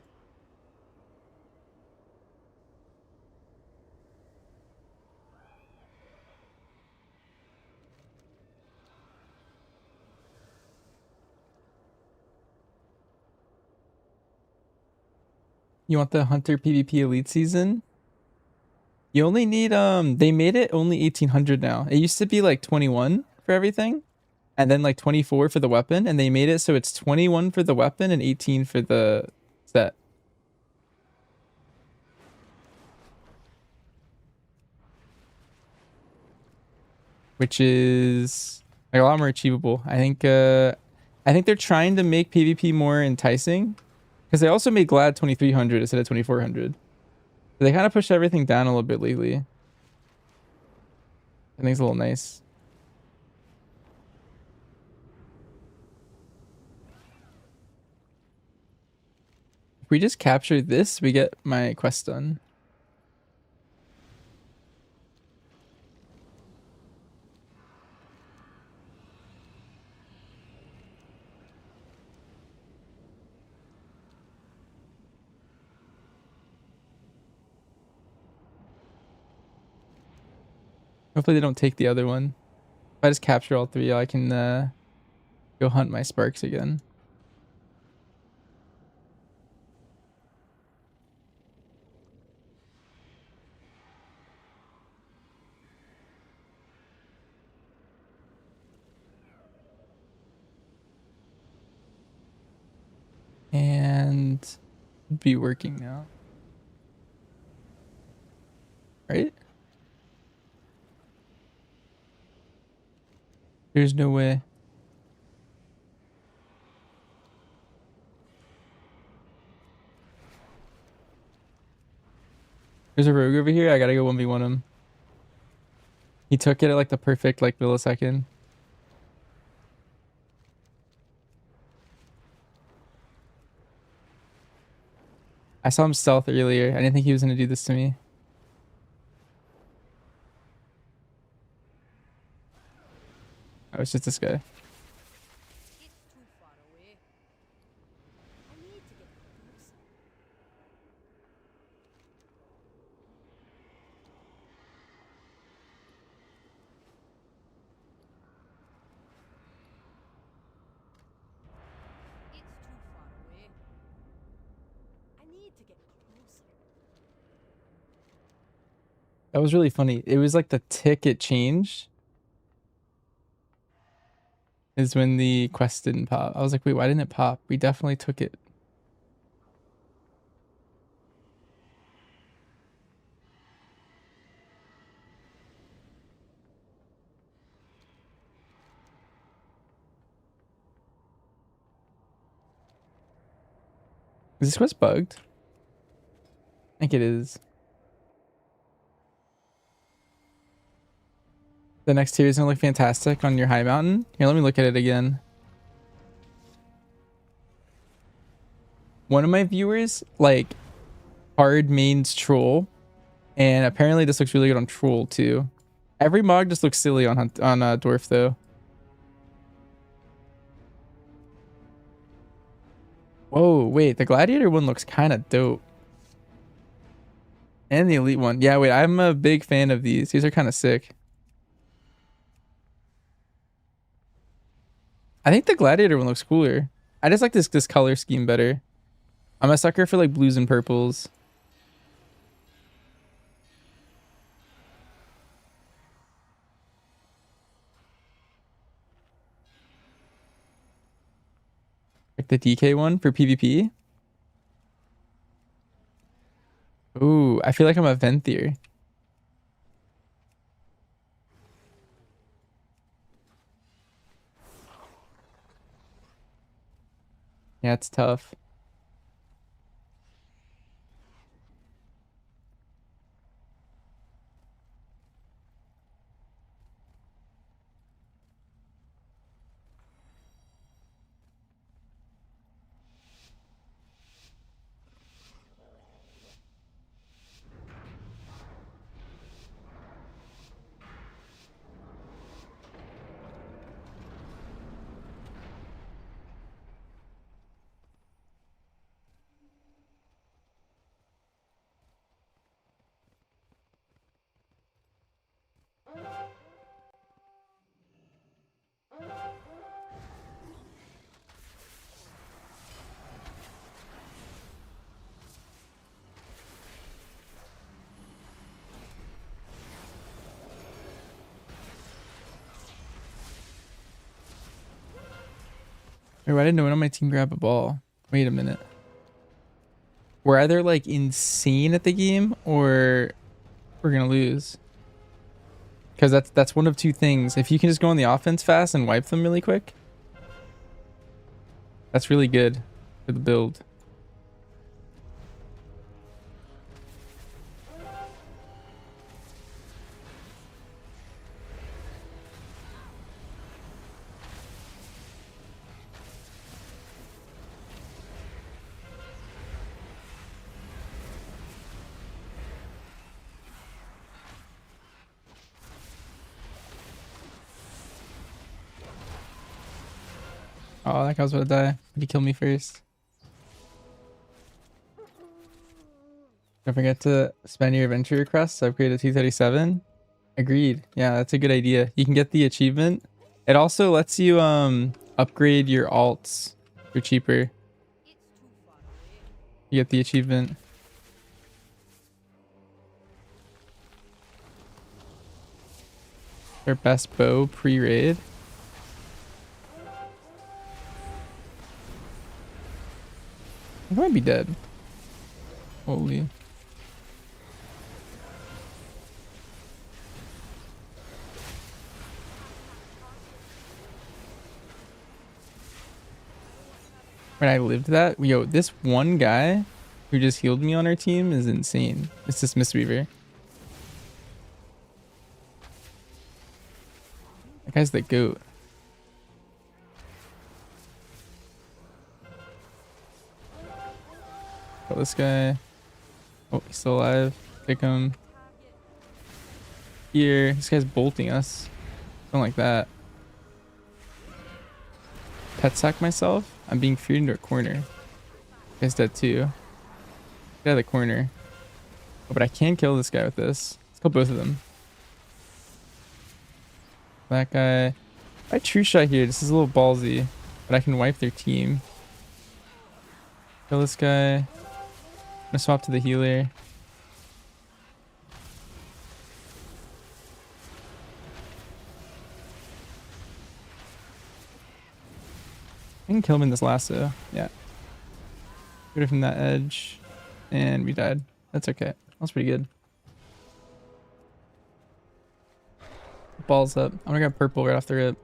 You want the Hunter PvP Elite season? You only need they made it only 1800 now. It used to be like 21 for everything and then like 24 for the weapon, and they made it so it's 21 for the weapon and 18 for the set. Which is like a lot more achievable. I think they're trying to make PvP more enticing because they also made Glad 2300 instead of 2400. So they kind of pushed everything down a little bit lately. I think it's a little nice. If we just capture this, we get my quest done. Hopefully they don't take the other one. If I just capture all 3, I can go hunt my sparks again. And be working now. Right? There's no way. There's a rogue over here. I gotta go 1v1 him. He took it at like the perfect like millisecond. I saw him stealth earlier. I didn't think he was gonna do this to me. Oh, it's just this guy. That was really funny. It was like the tick it changed is when the quest didn't pop. I was like, wait, why didn't it pop? We definitely took it. Is this quest bugged? I think it is. The next tier is gonna look fantastic on your high mountain. Here, let me look at it again. One of my viewers like hard mains troll, and apparently this looks really good on troll too. Every mog just looks silly on dwarf though. Whoa, wait, the gladiator one looks kind of dope. And the elite one. Yeah, wait, I'm a big fan of these. These are kind of sick. I think the gladiator one looks cooler. I just like this color scheme better. I'm a sucker for like blues and purples. Like the DK one for PvP. Ooh, I feel like I'm a Venthier. Yeah, it's tough. Wait, why didn't no one on my team grab a ball? Wait a minute. We're either like insane at the game or we're gonna lose. Because that's one of two things. If you can just go on the offense fast and wipe them really quick, that's really good for the build. Oh, that guy's about to die. But he killed me first. Don't forget to spend your adventure requests to upgrade to 237. Agreed. Yeah, that's a good idea. You can get the achievement. It also lets you upgrade your alts for cheaper. You get the achievement. Their best bow pre-raid. I might be dead. Holy. When I lived that, yo, this one guy who just healed me on our team is insane. It's this Mistweaver. That guy's the goat. Kill this guy. Oh, he's still alive. Pick him. Here. This guy's bolting us. Something like that. Pet sack myself. I'm being feared into a corner. This guy's dead too. Get out of the corner. Oh, but I can kill this guy with this. Let's kill both of them. That guy. I true shot here. This is a little ballsy, but I can wipe their team. Kill this guy. I'm gonna swap to the healer. I can kill him in this lasso. Yeah. Get it from that edge. And we died. That's okay. That's pretty good. Balls up. I'm gonna grab purple right off the rip.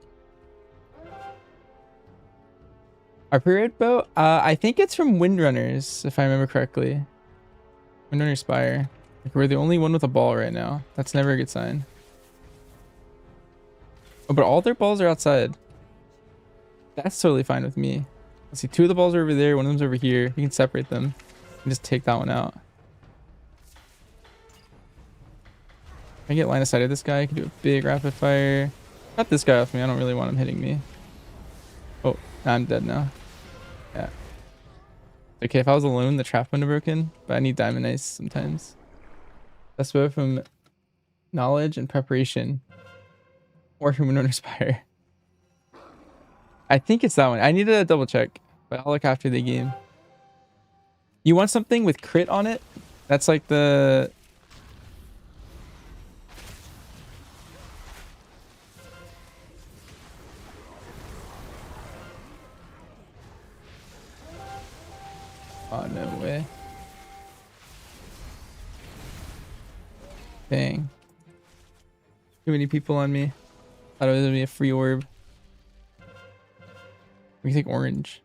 Our period bow? I think it's from Windrunners, if I remember correctly. Windrunner Spire. Like, we're the only one with a ball right now. That's never a good sign. Oh, but all their balls are outside. That's totally fine with me. Let's see, 2 of the balls are over there, 1 of them's over here. You can separate them and just take that one out. If I get line of sight of this guy, I can do a big rapid fire. Cut this guy off me. I don't really want him hitting me. Oh, I'm dead now. Yeah. Okay, if I was alone, the trap wouldn't have broken, but I need diamond ice sometimes. That's both from knowledge and preparation. Or from Windrunner Spire. I think it's that one. I need to double check, but I'll look after the game. You want something with crit on it? That's like the... Oh, no way. Dang. Too many people on me. Thought it was gonna be a free orb. We can take orange.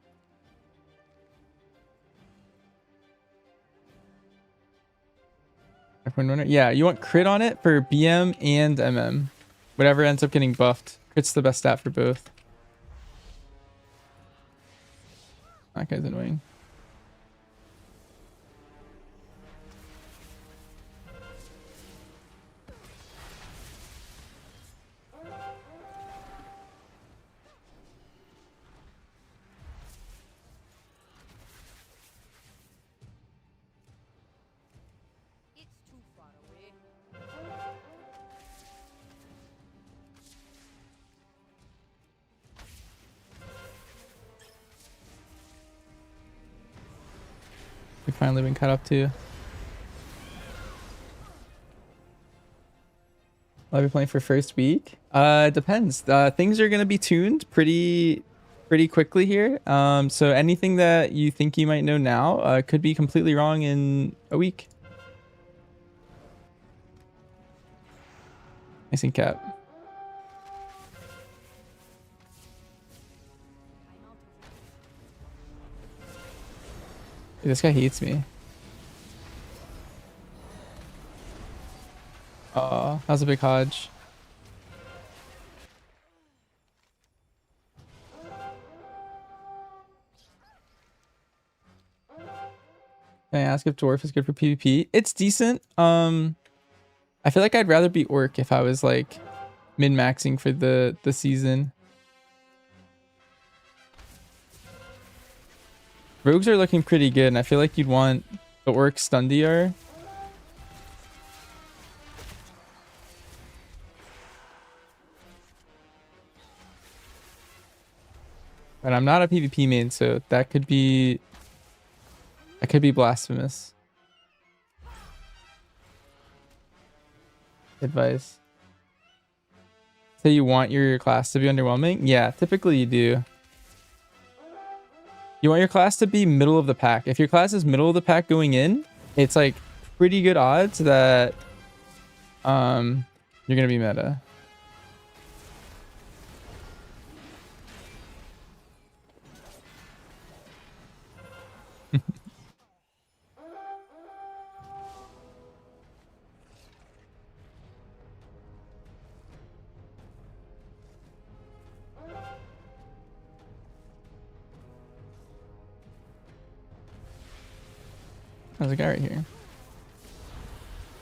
Yeah, you want crit on it for BM and MM. Whatever ends up getting buffed. Crit's the best stat for both. That guy's annoying. We finally been caught up to. I'll be playing for first week. Depends. Things are gonna be tuned pretty quickly here. So anything that you think you might know now could be completely wrong in a week. Nice and cap. Dude, this guy hates me. Oh, that was a big hodge. Can I ask if dwarf is good for PvP? It's decent. I feel like I'd rather be orc if I was like min-maxing for the season. Rogues are looking pretty good, and I feel like you'd want the orc stun DR. But I'm not a PvP main, so that could be blasphemous. Advice. Say you want your class to be underwhelming? Yeah, typically you do. You want your class to be middle of the pack. If your class is middle of the pack going in, it's like pretty good odds that you're gonna be meta. There's a guy right here.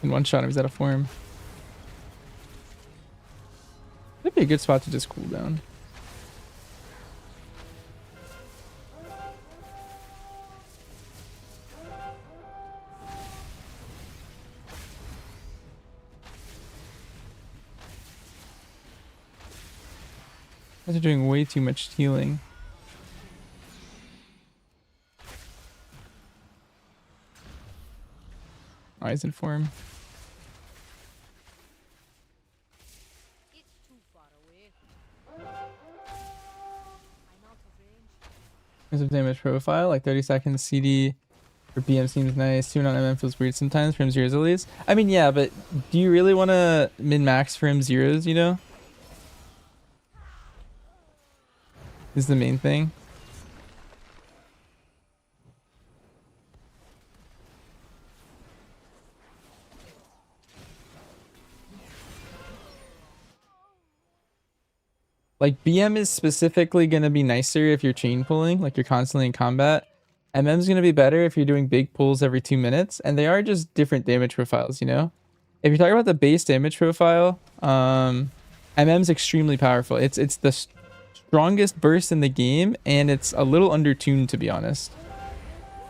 In one shot, he's out of form. That'd be a good spot to just cool down. You guys are doing way too much healing. Oh, he's in form. Of damage profile, like 30 seconds CD for BM seems nice. 2 on MM feels weird sometimes for M0s at least. I mean, yeah, but do you really want to min-max for M0s, you know? Is the main thing. Like, BM is specifically going to be nicer if you're chain pulling, like you're constantly in combat. MM's going to be better if you're doing big pulls every 2 minutes, and they are just different damage profiles, you know? If you're talking about the base damage profile, MM's extremely powerful. It's the strongest burst in the game, and it's a little undertuned, to be honest.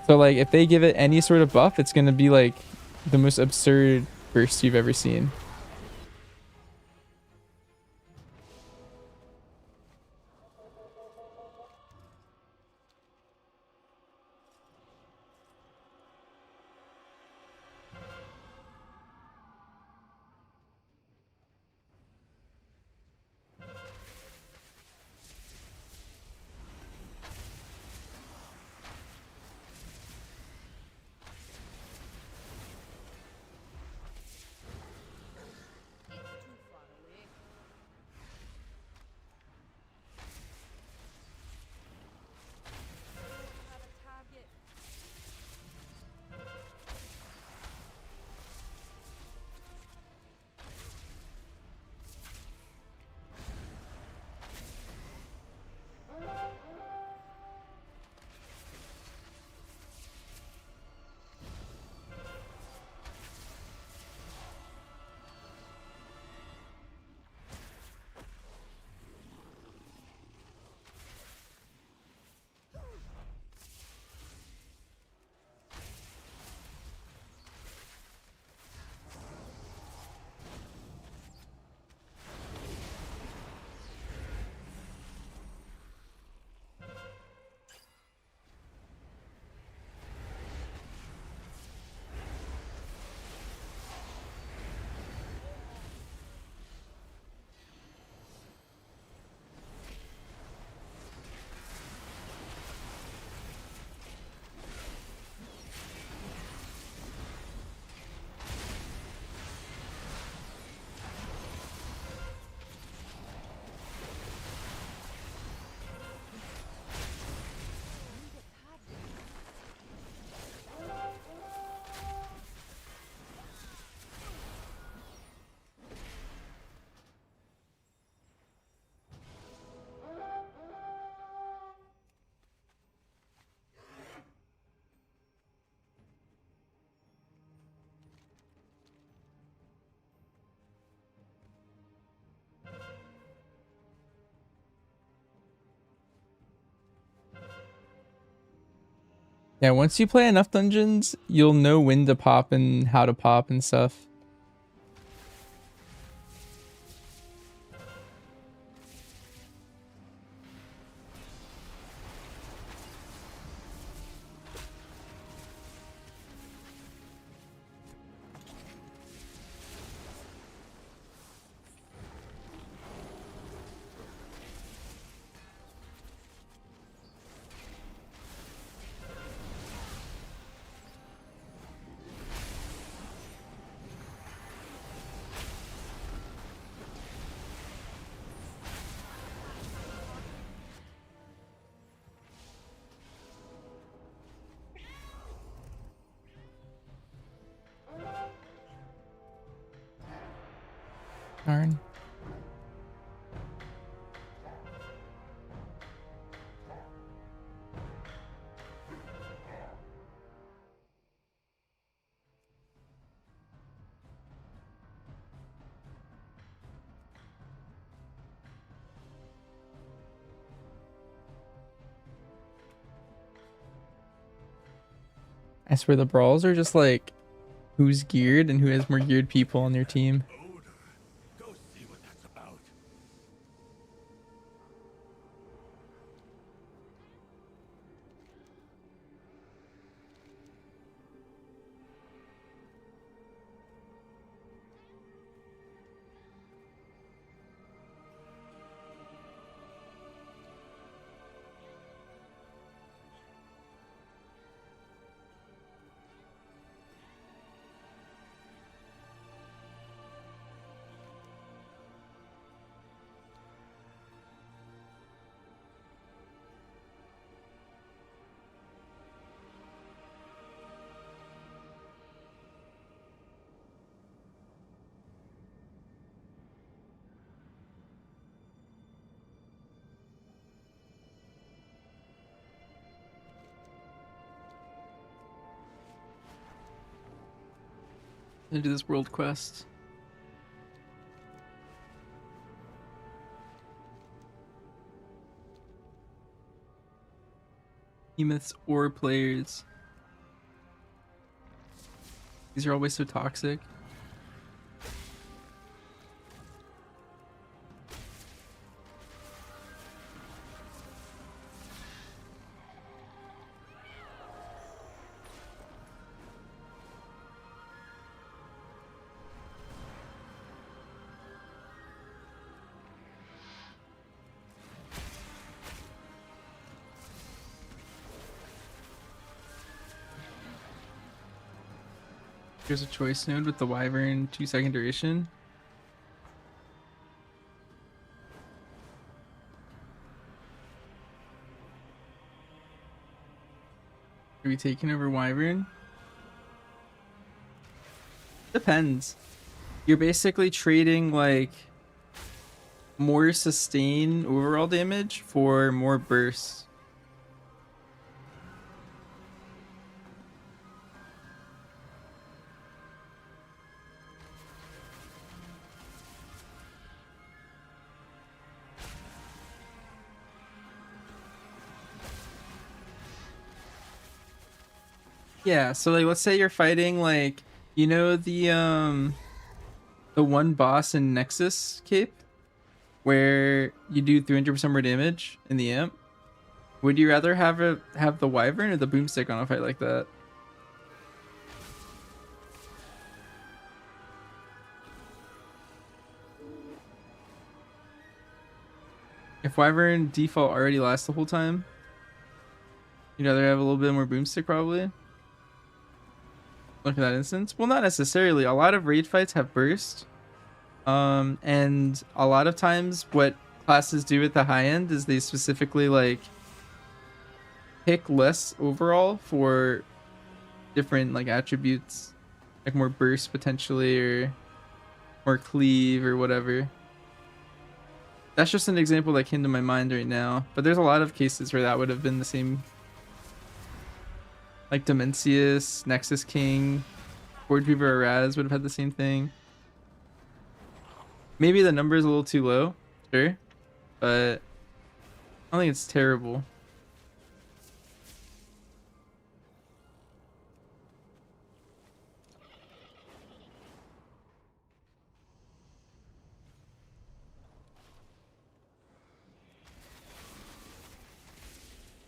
So, like, if they give it any sort of buff, it's going to be, like, the most absurd burst you've ever seen. Yeah, once you play enough dungeons, you'll know when to pop and how to pop and stuff. Darn. I swear the brawls are just like who's geared and who has more geared people on their team. Into this world quest. Emyths or players. These are always so toxic. Here's a choice node with the Wyvern 2-second duration. Are we taking over Wyvern? Depends. You're basically trading like more sustain overall damage for more burst. Yeah, so like let's say you're fighting like you know the one boss in Nexus Cape where you do 300% more damage in the amp. Would you rather have the Wyvern or the Boomstick on a fight like that? If Wyvern default already lasts the whole time, you'd rather have a little bit more Boomstick probably. Look at that instance. Well, not necessarily. A lot of raid fights have burst. And a lot of times what classes do at the high end is they specifically like pick less overall for different like attributes, like more burst potentially or more cleave or whatever. That's just an example that came to my mind right now, but there's a lot of cases where that would have been the same. Like Dimensius, Nexus King, Board Weaver, or Raz would have had the same thing. Maybe the number is a little too low, sure, but I don't think it's terrible.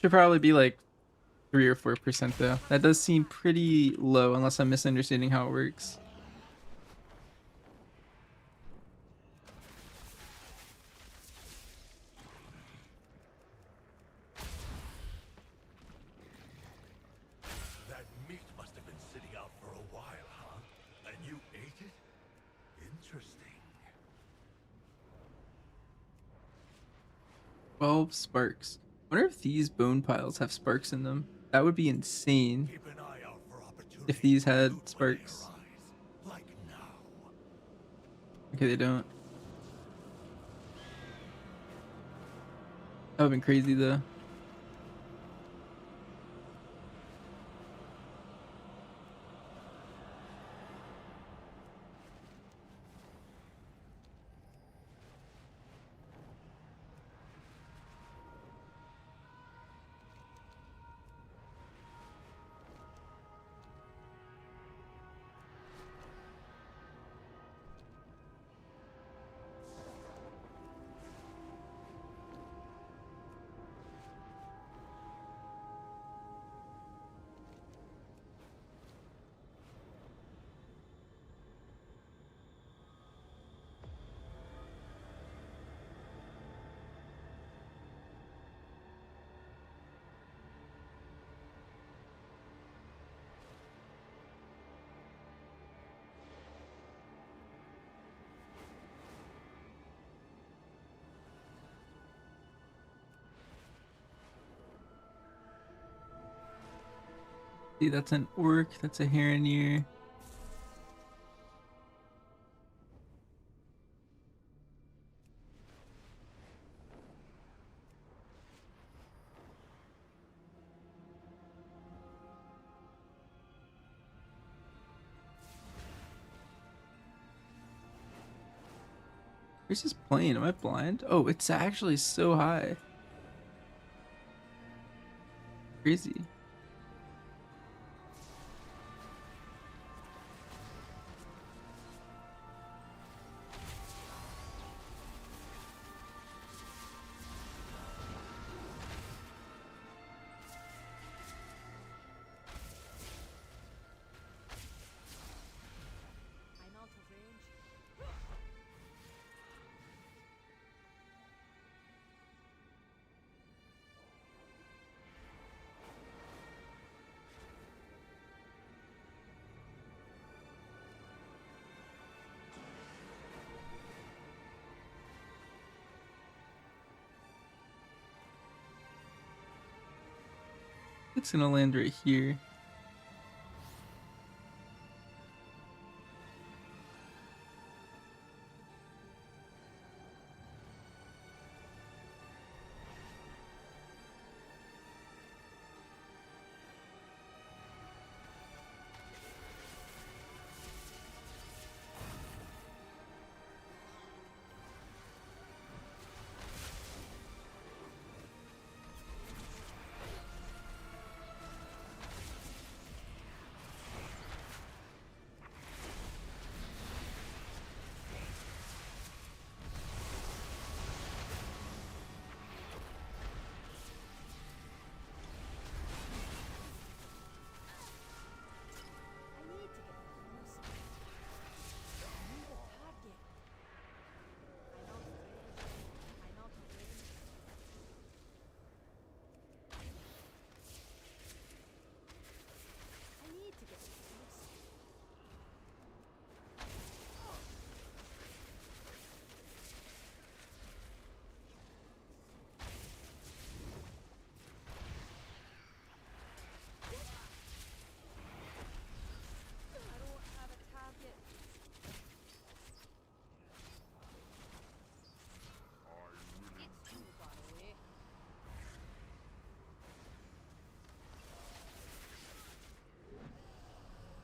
Should probably be like 3 or 4% though. That does seem pretty low unless I'm misunderstanding how it works. That meat must have been sitting out for a while, huh? And you ate it? Interesting. 12 sparks. I wonder if these bone piles have sparks in them. That would be insane if these had sparks. Okay, they don't. That would've been crazy though. See, that's an orc, that's a Heronir. Where's this plane? Am I blind? Oh, it's actually so high. Crazy. I'm out of range. It's gonna land right here.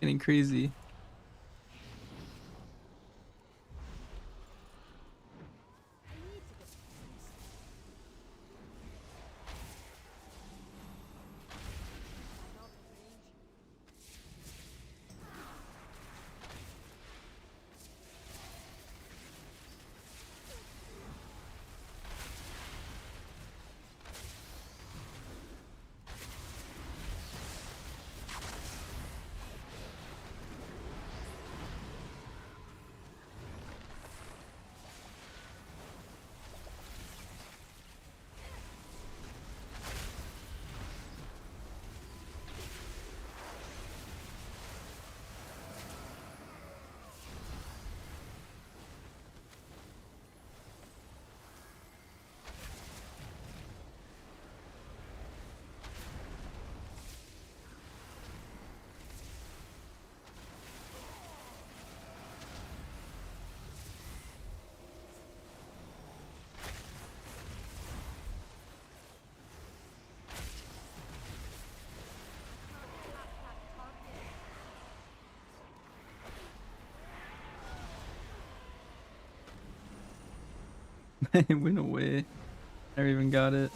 Getting crazy. It went away. Never even got it.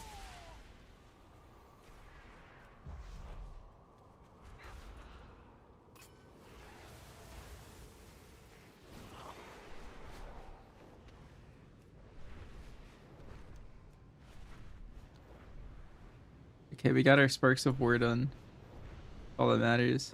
Okay, we got our Sparks of War done. All that matters.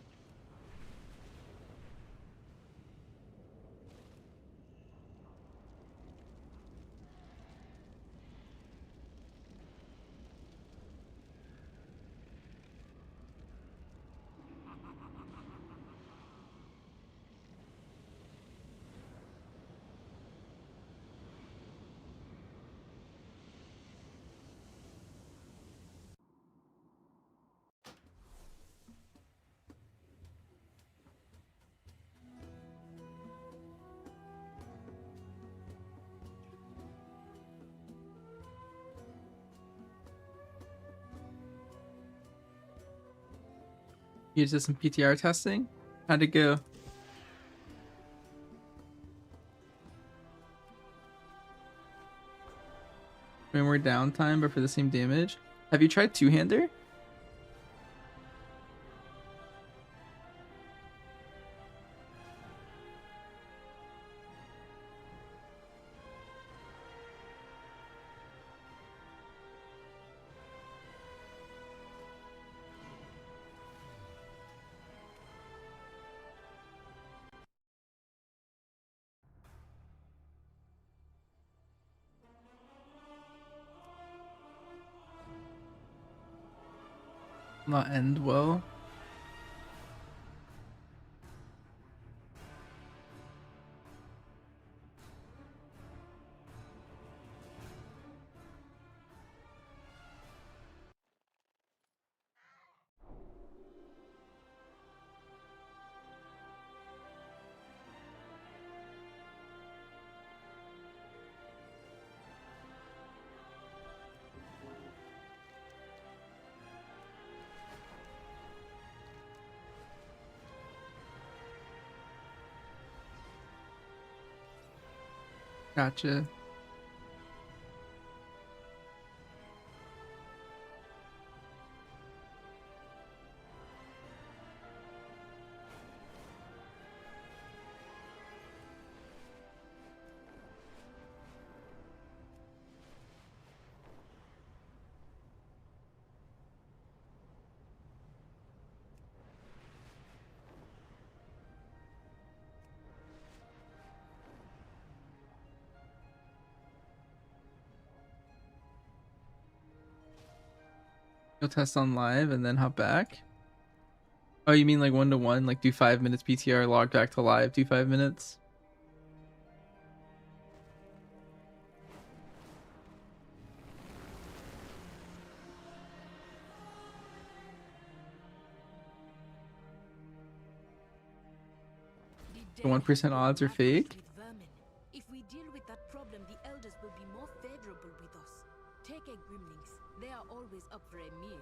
You did some PTR testing? How'd it go? More downtime, but for the same damage. Have you tried two-hander? Not end well. Gotcha. You'll test on live and then hop back? Oh, you mean like 1-to-1? Like do 5 minutes PTR, log back to live, do 5 minutes? The 1% odds are fake? If we deal with that problem, the elders will be more favorable with us. Take a Grimlings. They are always up for a meal.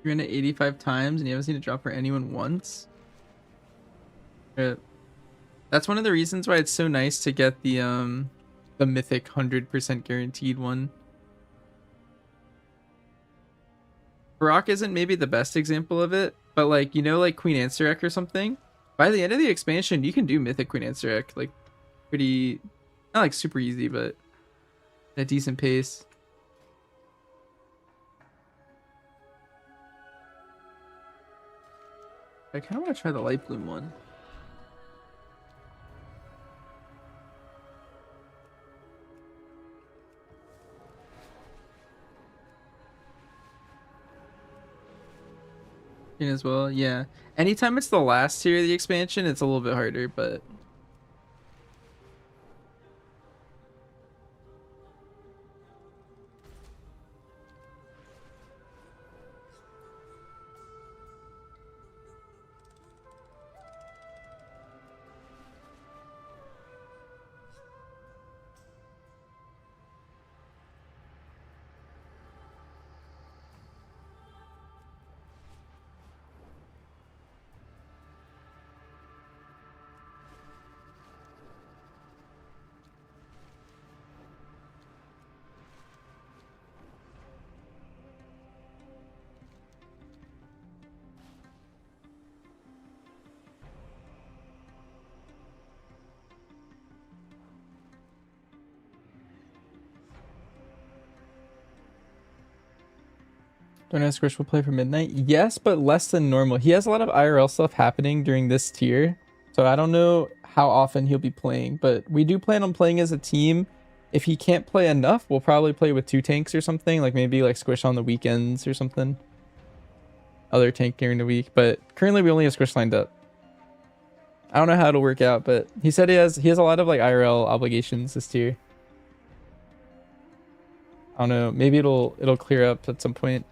You're in it 85 times and you haven't seen it drop for anyone once? That's one of the reasons why it's so nice to get the mythic 100% guaranteed one. Barak isn't maybe the best example of it, but like, you know, like Queen Ansarek or something? By the end of the expansion, you can do mythic Queen Ansarek, like pretty, not like super easy, but at a decent pace. I kind of want to try the light bloom one. As well, yeah. Anytime it's the last tier of the expansion, it's a little bit harder, but Don't ask Squish will play for midnight. Yes, but less than normal. He has a lot of IRL stuff happening during this tier, so I don't know how often he'll be playing, but we do plan on playing as a team. If he can't play enough, we'll probably play with 2 tanks or something, like maybe like Squish on the weekends or something. Other tank during the week, but currently we only have Squish lined up. I don't know how it'll work out, but he said he has a lot of like IRL obligations this tier. I don't know, maybe it'll clear up at some point.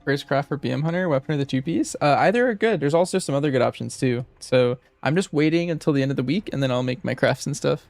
First craft for BM Hunter, weapon of the 2-piece. Either are good. There's also some other good options too. So I'm just waiting until the end of the week and then I'll make my crafts and stuff.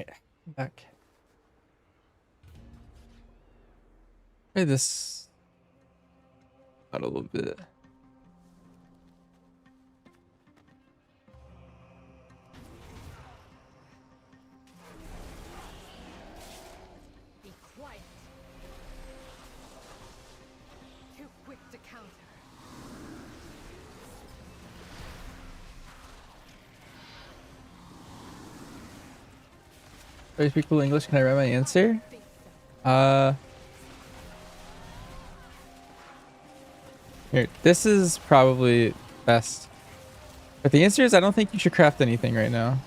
Okay, back. Hey, this out a little bit. Be quiet. Too quick to counter. Do I speak cool English? Can I write my answer? Here, this is probably best. But the answer is I don't think you should craft anything right now.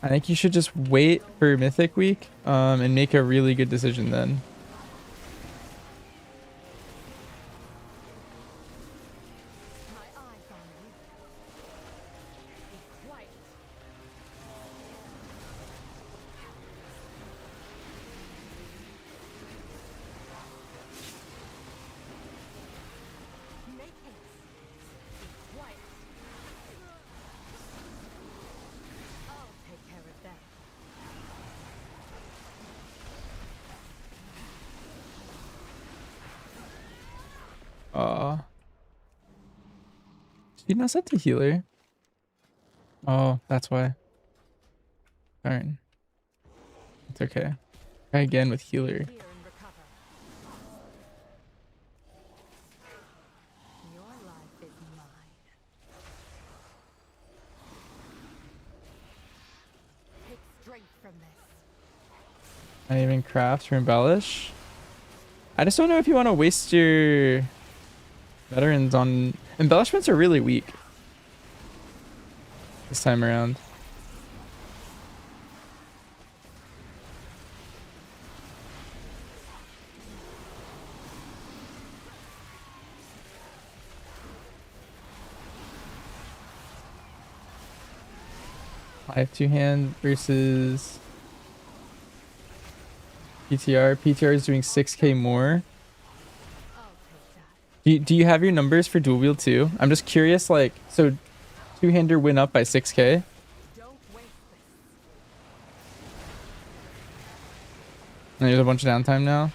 I think you should just wait for Mythic Week and make a really good decision then. She not set to healer. Oh, that's why. Darn. It's okay. Try again with healer. Not even craft or embellish. I just don't know if you want to waste your veterans on embellishments. Are really weak this time around. I have two hand versus PTR. PTR is doing 6k more. Do you have your numbers for dual wield too? I'm just curious, like, so two-hander went up by 6k. And there's a bunch of downtime now.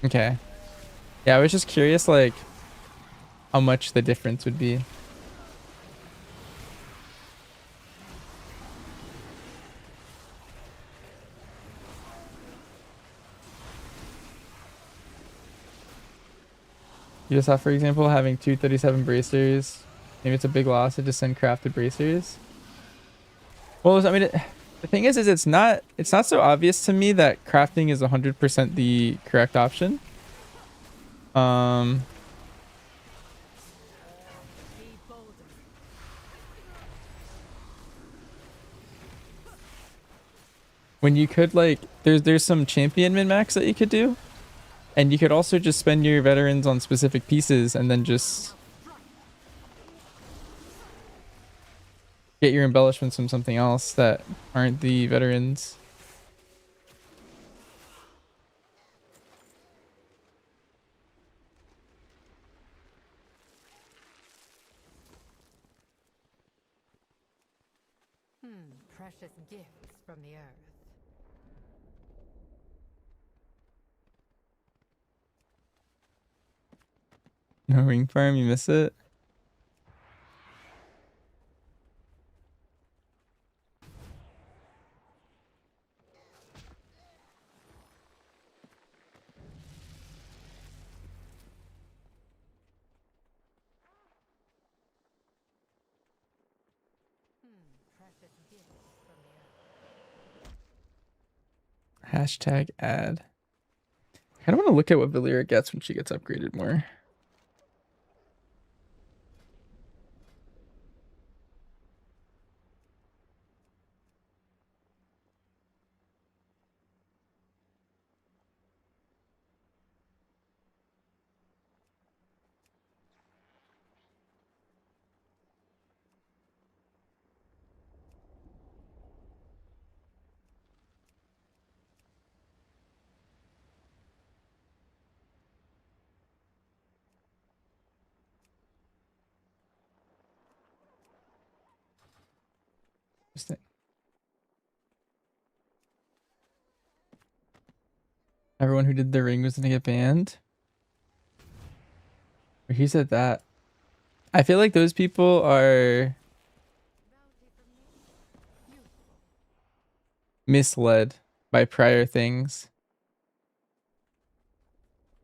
Okay. Yeah, I was just curious, like, how much the difference would be. You just have, for example, having 237 bracers. Maybe it's a big loss to just send crafted bracers. Well, I mean, the thing is it's not so obvious to me that crafting is 100% the correct option. When you could, like, there's some champion min-max that you could do. And you could also just spend your veterans on specific pieces and then just get your embellishments from something else that aren't the veterans. Precious gifts from the earth. No ring farm, you miss it? Hashtag ad. I kind of want to look at what Valyria gets when she gets upgraded more. Interesting. Everyone who did the ring was gonna get banned. He said that. I feel like those people are misled by prior things.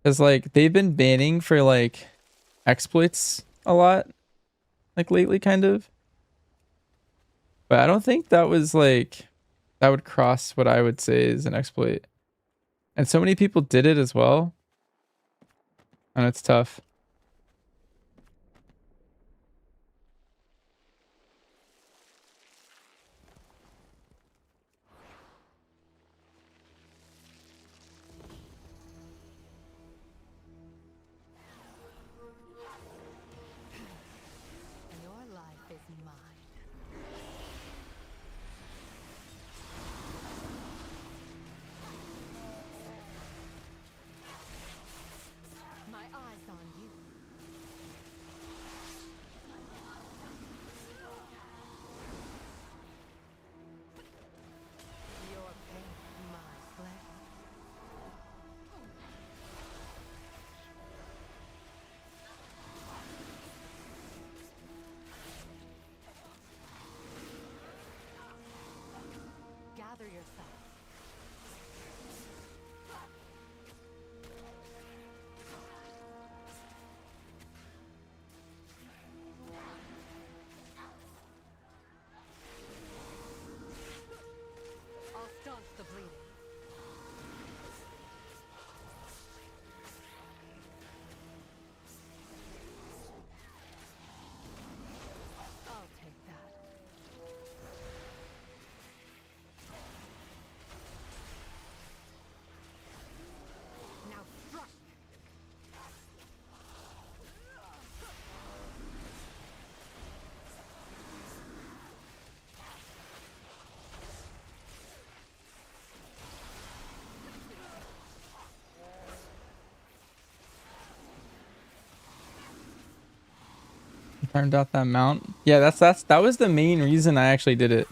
Because, like, they've been banning for, like, exploits a lot. Like, lately, kind of. But I don't think that was, like, that would cross what I would say is an exploit. And so many people did it as well. And it's tough. Your life is mine. My eyes on you. Farmed out that mount. Yeah, that was the main reason I actually did it.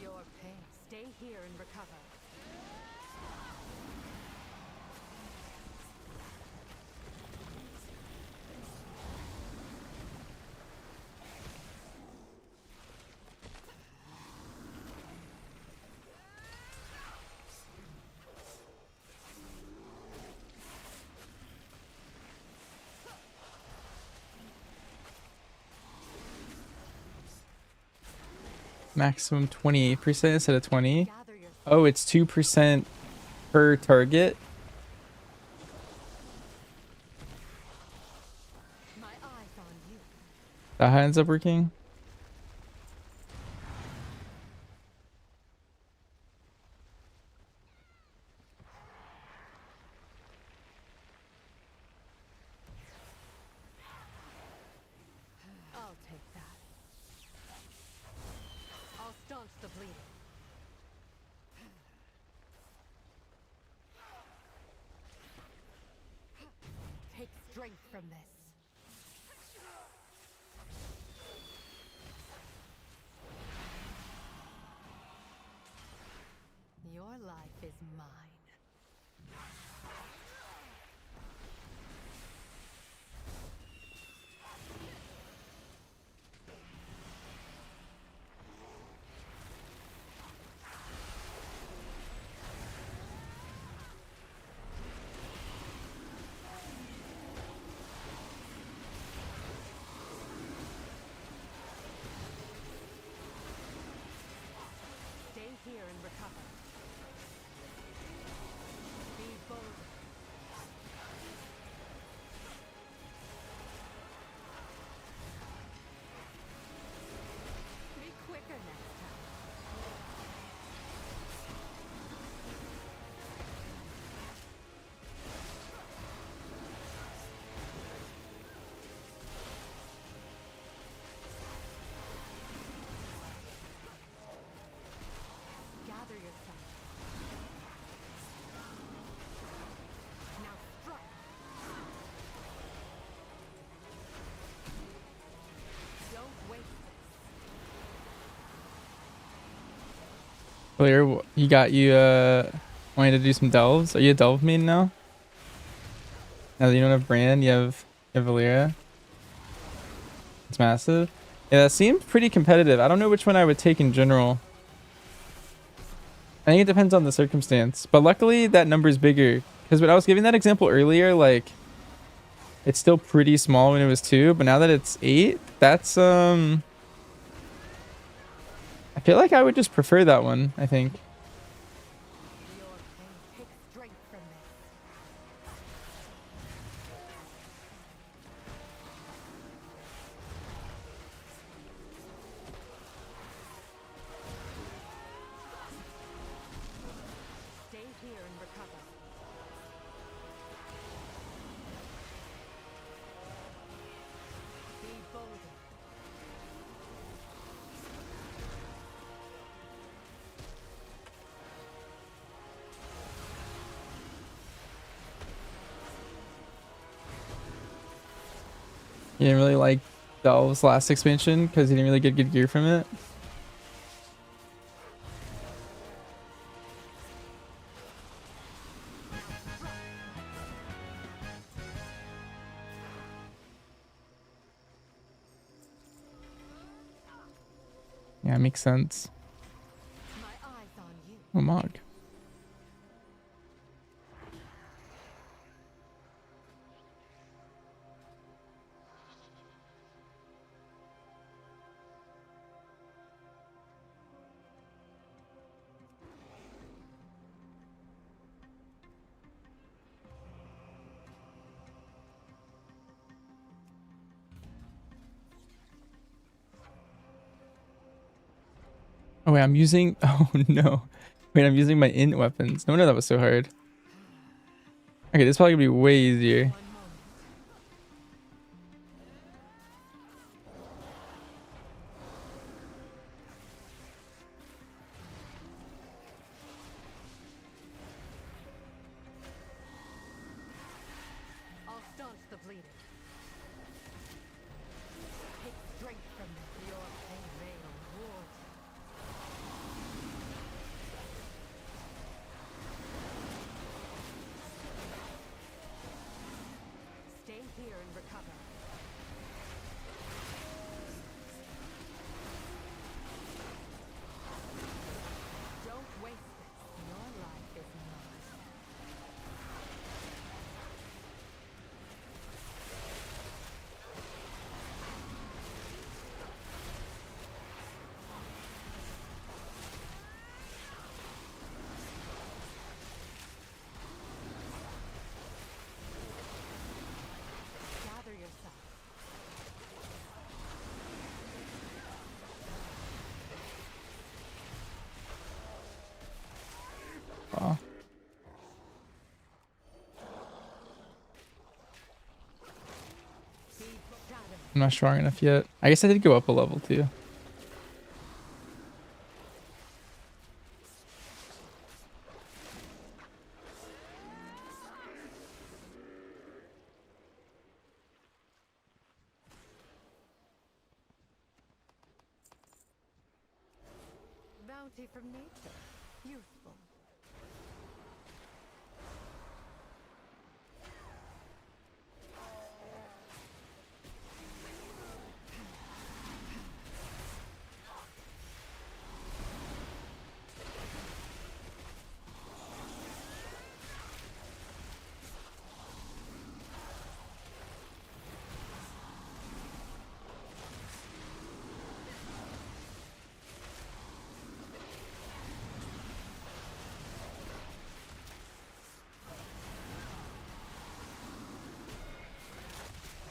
Your pain. Stay here and recover. Maximum 28% instead of 20. Oh, it's 2% per target. That how it ends up working. I'll take that. I'll staunch the bleeding. Take strength from this. Your life is mine. Stay here and recover. Be bold. Be quicker next time. Gather yourself. Now strike. Don't waste Clear, you wanting to do some delves? Are you a delve main now? Now that you don't have Brand, you have Valyria. It's massive. Yeah, that seems pretty competitive. I don't know which one I would take in general. I think it depends on the circumstance. But luckily that number is bigger. Because when I was giving that example earlier, like it's still pretty small when it was 2, but now that it's 8, that's I feel like I would just prefer that one, I think. Take strength from this. Stay here and recover. Be bolder. You didn't really like Delve's last expansion because you didn't really get good gear from it. Yeah, it makes sense. Oh, Mog. Oh wait, I'm using. Oh no. Wait, I'm using my int weapons. No wonder that was so hard. Okay, this is probably gonna be way easier. I'll staunch the bleeding. Take strength from me. Your pain may reward. Stay here and recover. Don't waste this. Your life is mine. Gather yourself. Wow. I'm not strong enough yet. I guess I did go up a level too. Bounty from nature. Useful.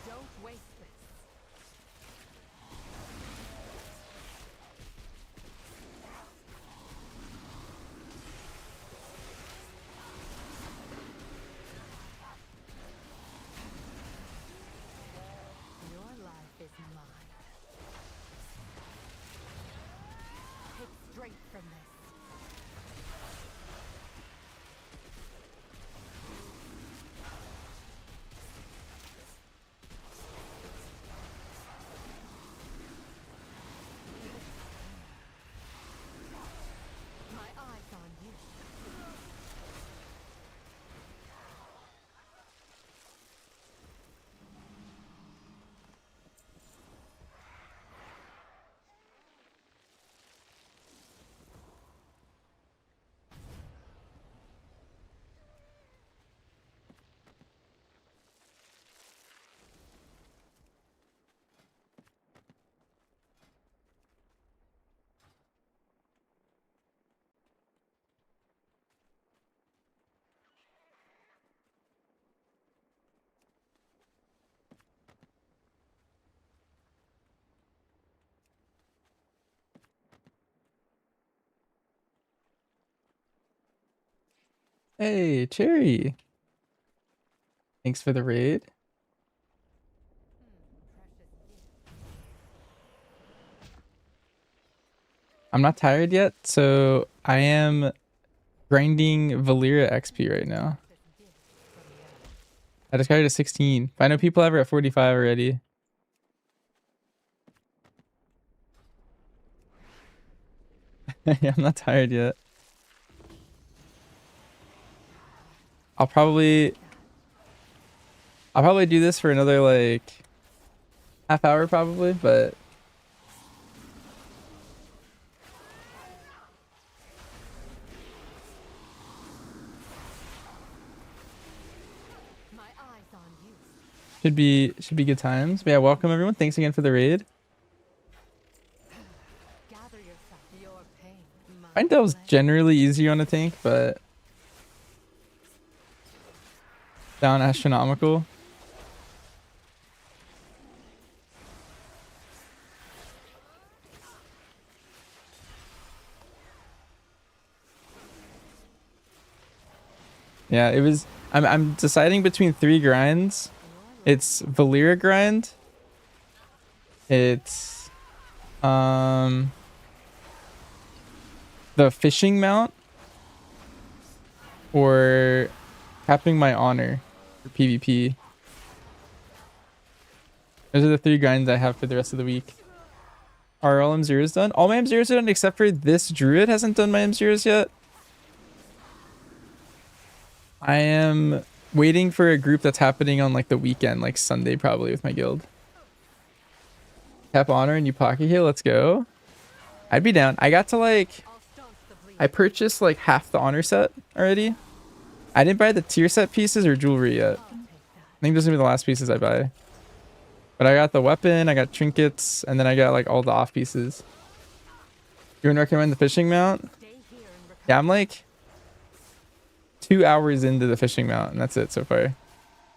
Don't waste this. Your life is mine. Take strength from this. My eyes on you. Hey, Cherry. Thanks for the raid. I'm not tired yet, so I am grinding Valyria XP right now. I just got it at 16. But I know people have it at 45 already. Yeah, I'm not tired yet. I'll probably do this for another like half hour probably, but should be good times. But yeah, welcome everyone. Thanks again for the raid. Gather yourself. Your pain. I think that was generally easier on a tank, but down astronomical. Yeah, it was. I'm deciding between 3 grinds. It's Valera grind. It's the fishing mount, or capping my honor for PvP. Those are the 3 grinds I have for the rest of the week. Are all M0s done? All my M0s are done except for this druid hasn't done my M0s yet. I am waiting for a group that's happening on like the weekend, like Sunday probably, with my guild. Cap honor and you pocket heal, let's go. I'd be down. I got to like, I purchased like half the honor set already. I didn't buy the tier set pieces or jewelry yet. I think those are gonna be the last pieces I buy. But I got the weapon, I got trinkets, and then I got like all the off pieces. You would recommend the fishing mount? Yeah, I'm like 2 hours into the fishing mount, and that's it so far.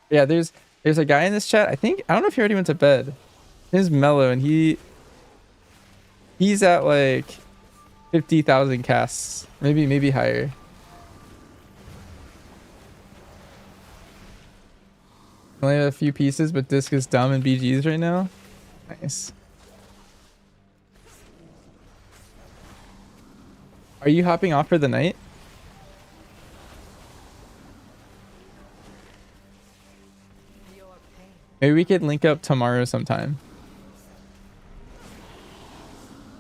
Yeah, there's a guy in this chat. I don't know if he already went to bed. His name's Mellow, and he's at like 50,000 casts, maybe higher. I only have a few pieces, but disc is dumb in BGs right now. Nice. Are you hopping off for the night? Maybe we could link up tomorrow sometime.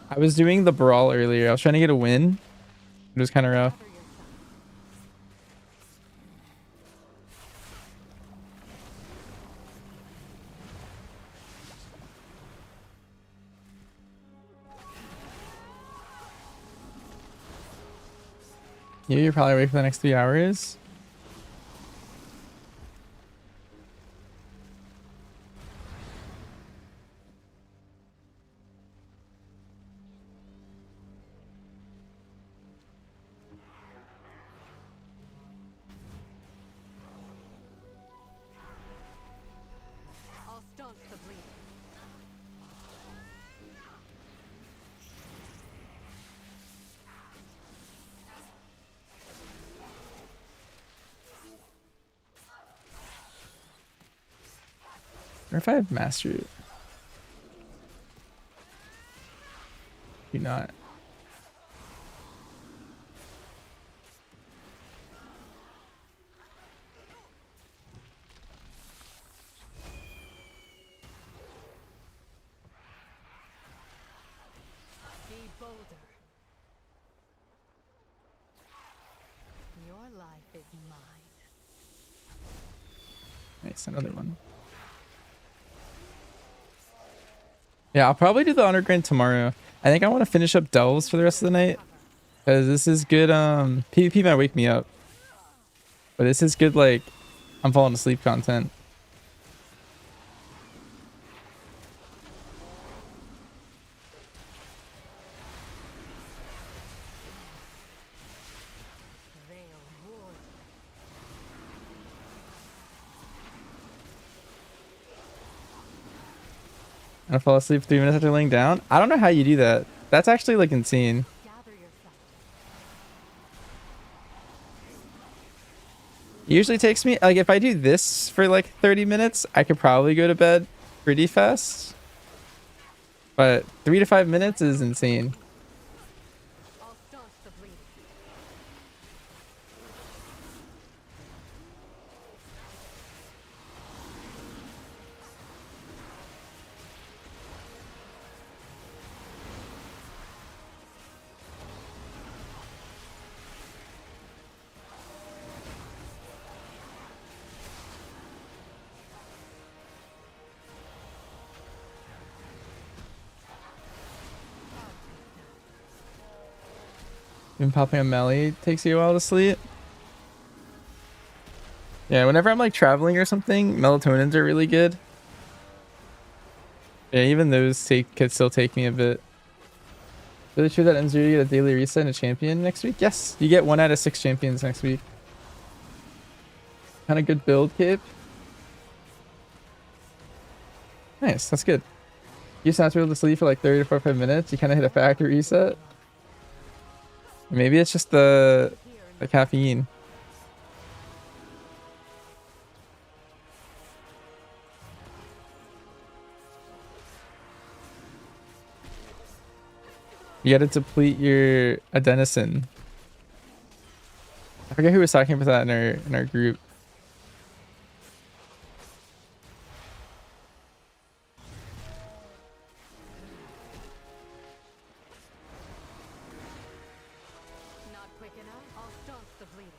I was doing the brawl earlier. I was trying to get a win. It was kind of rough. You're probably awake for the next 3 hours. I'll staunch the bleeding. Or if I have mastered it. Do not. Be bolder. Your life is mine. Nice, another one. Yeah, I'll probably do the honor grind tomorrow. I think I want to finish up delves for the rest of the night, because this is good. PvP might wake me up, but this is good, like I'm falling asleep content. I fall asleep 3 minutes after laying down. I don't know how you do that. That's actually like insane. It usually takes me, like, if I do this for like 30 minutes, I could probably go to bed pretty fast. But 3 to 5 minutes is insane. Even popping a melee takes you a while to sleep. Yeah, whenever I'm like traveling or something, melatonins are really good. Yeah, even those could still take me a bit. Really true that M0 you get a daily reset and a champion next week? Yes, you get 1 out of 6 champions next week. Kind of good build, Cape. Nice, that's good. You used not to be able to sleep for like 30 to 45 minutes. You kind of hit a factory reset. Maybe it's just the caffeine. You gotta deplete your adenosine. I forget who was talking about that in our group. Not quick enough. I'll staunch the bleeding.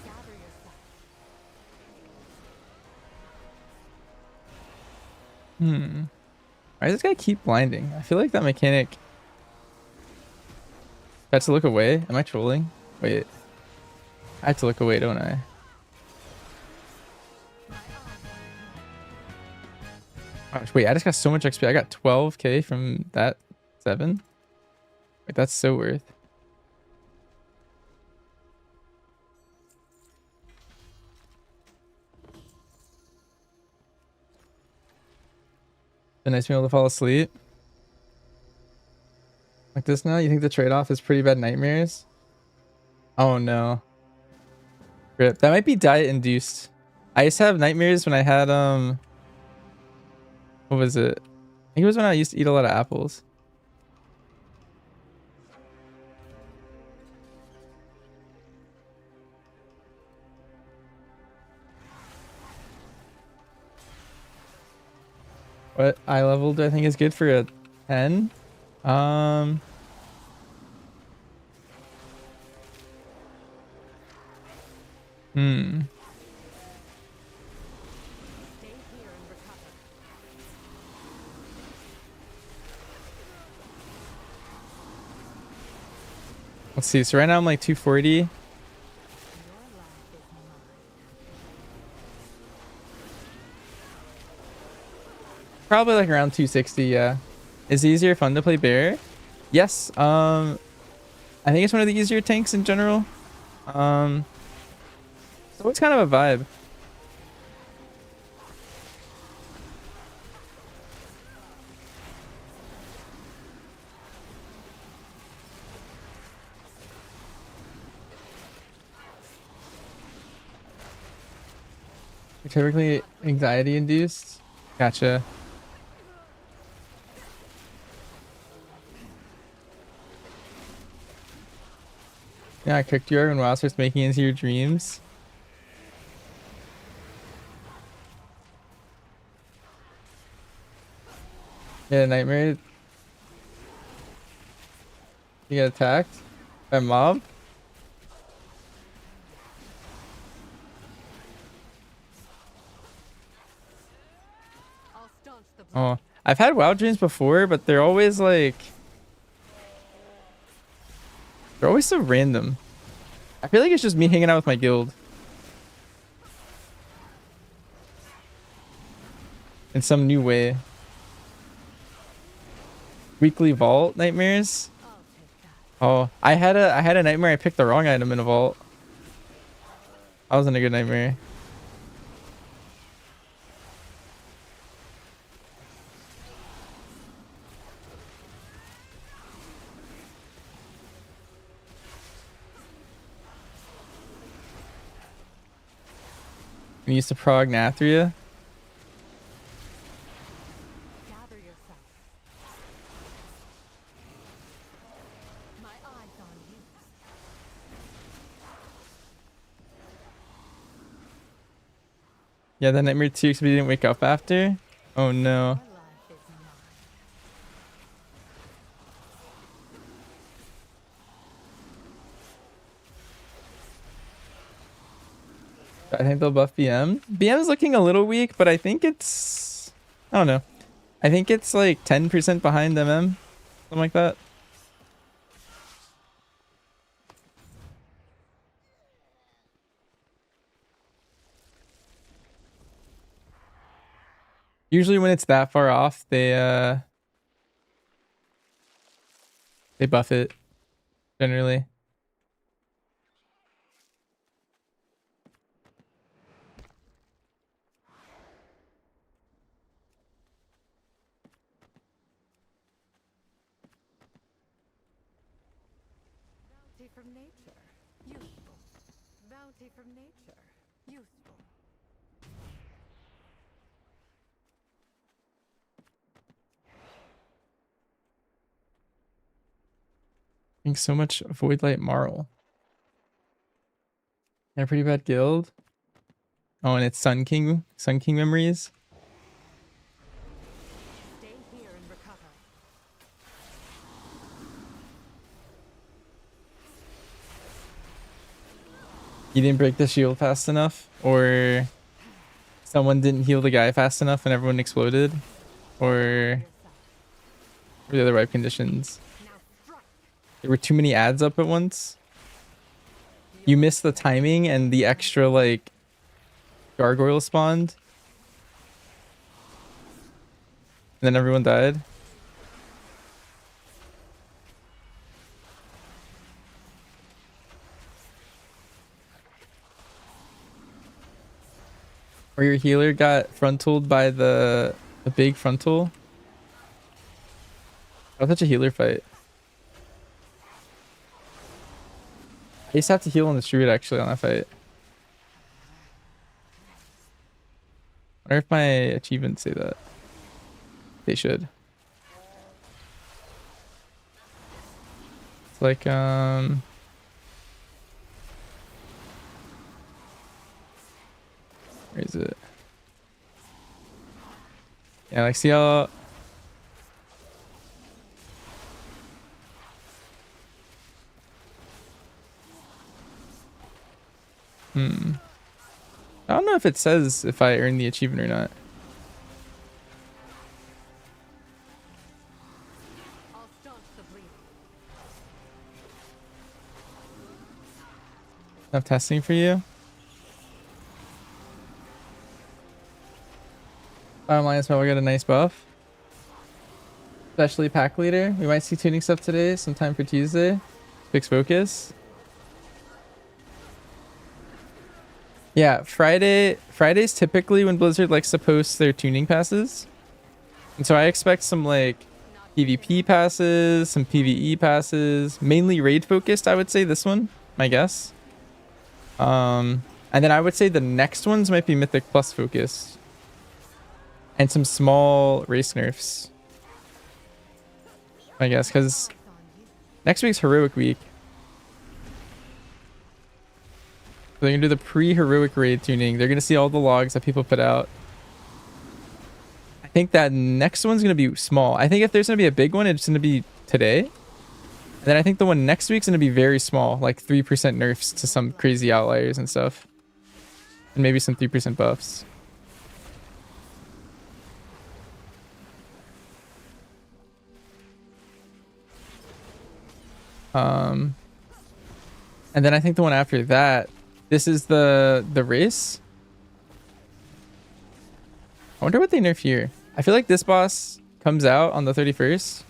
Gather yourself. Why does this guy keep blinding? I feel like that mechanic. I have to look away. Am I trolling? Wait. I have to look away, don't I? Gosh, wait, I just got so much XP. I got 12k from that 7. Wait, that's so worth. A nice being able to fall asleep. Like this now? You think the trade-off is pretty bad nightmares? Oh no. Rip. That might be diet induced. I used to have nightmares when I had what was it? I think it was when I used to eat a lot of apples. What eye level do I think is good for a 10? Let's see. So right now I'm like 240. Probably like around 260, yeah. Is it easier fun to play bear? Yes. I think it's one of the easier tanks in general. So it's kind of a vibe. You're typically anxiety induced. Gotcha. Yeah, I cooked you when WoW starts making into your dreams. Yeah, nightmare. You get attacked by a mob. Oh, I've had WoW dreams before, but they're always like... They're always so random. I feel like it's just me hanging out with my guild. In some new way. Weekly vault nightmares? Oh, I had a nightmare I picked the wrong item in a vault. That wasn't a good nightmare. We used to prog Nathria. Gather yourself. My eyes on you. Yeah, that nightmare too, because we didn't wake up after. Oh no. I think they'll buff BM. BM is looking a little weak, but I think it's... I don't know. I think it's like 10% behind MM. Something like that. Usually when it's that far off, they buff it. Generally. Bounty from nature. Useful. Bounty from nature. Useful. Thanks so much, Voidlight Marl. Yeah, pretty bad guild. Oh, and it's Sun King memories. Stay here and recover. You didn't break the shield fast enough, or someone didn't heal the guy fast enough and everyone exploded, or the other wipe conditions. There were too many ads up at once. You missed the timing and the extra like gargoyle spawned. And then everyone died. Or your healer got frontaled by the big frontal. That was such a healer fight. I used to have to heal on the street actually on that fight. I wonder if my achievements say that. They should. It's like where is it? Yeah, like see how I don't know if it says if I earned the achievement or not. Enough testing for you. Bottom line is probably got a nice buff. Especially pack leader. We might see tuning stuff today, sometime for Tuesday. Fix focus. Yeah, Friday's typically when Blizzard likes to post their tuning passes. And so I expect some like PvP passes, some PvE passes, mainly raid focused, I would say this one, my guess. And then I would say the next ones might be Mythic Plus focused. And some small race nerfs, I guess, because next week's Heroic Week. So they're going to do the pre-Heroic raid tuning. They're going to see all the logs that people put out. I think that next one's going to be small. I think if there's going to be a big one, it's going to be today. And then I think the one next week's going to be very small, like 3% nerfs to some crazy outliers and stuff. And maybe some 3% buffs. And then I think the one after that, this is the race. I wonder what they nerf here. I feel like this boss comes out on the 31st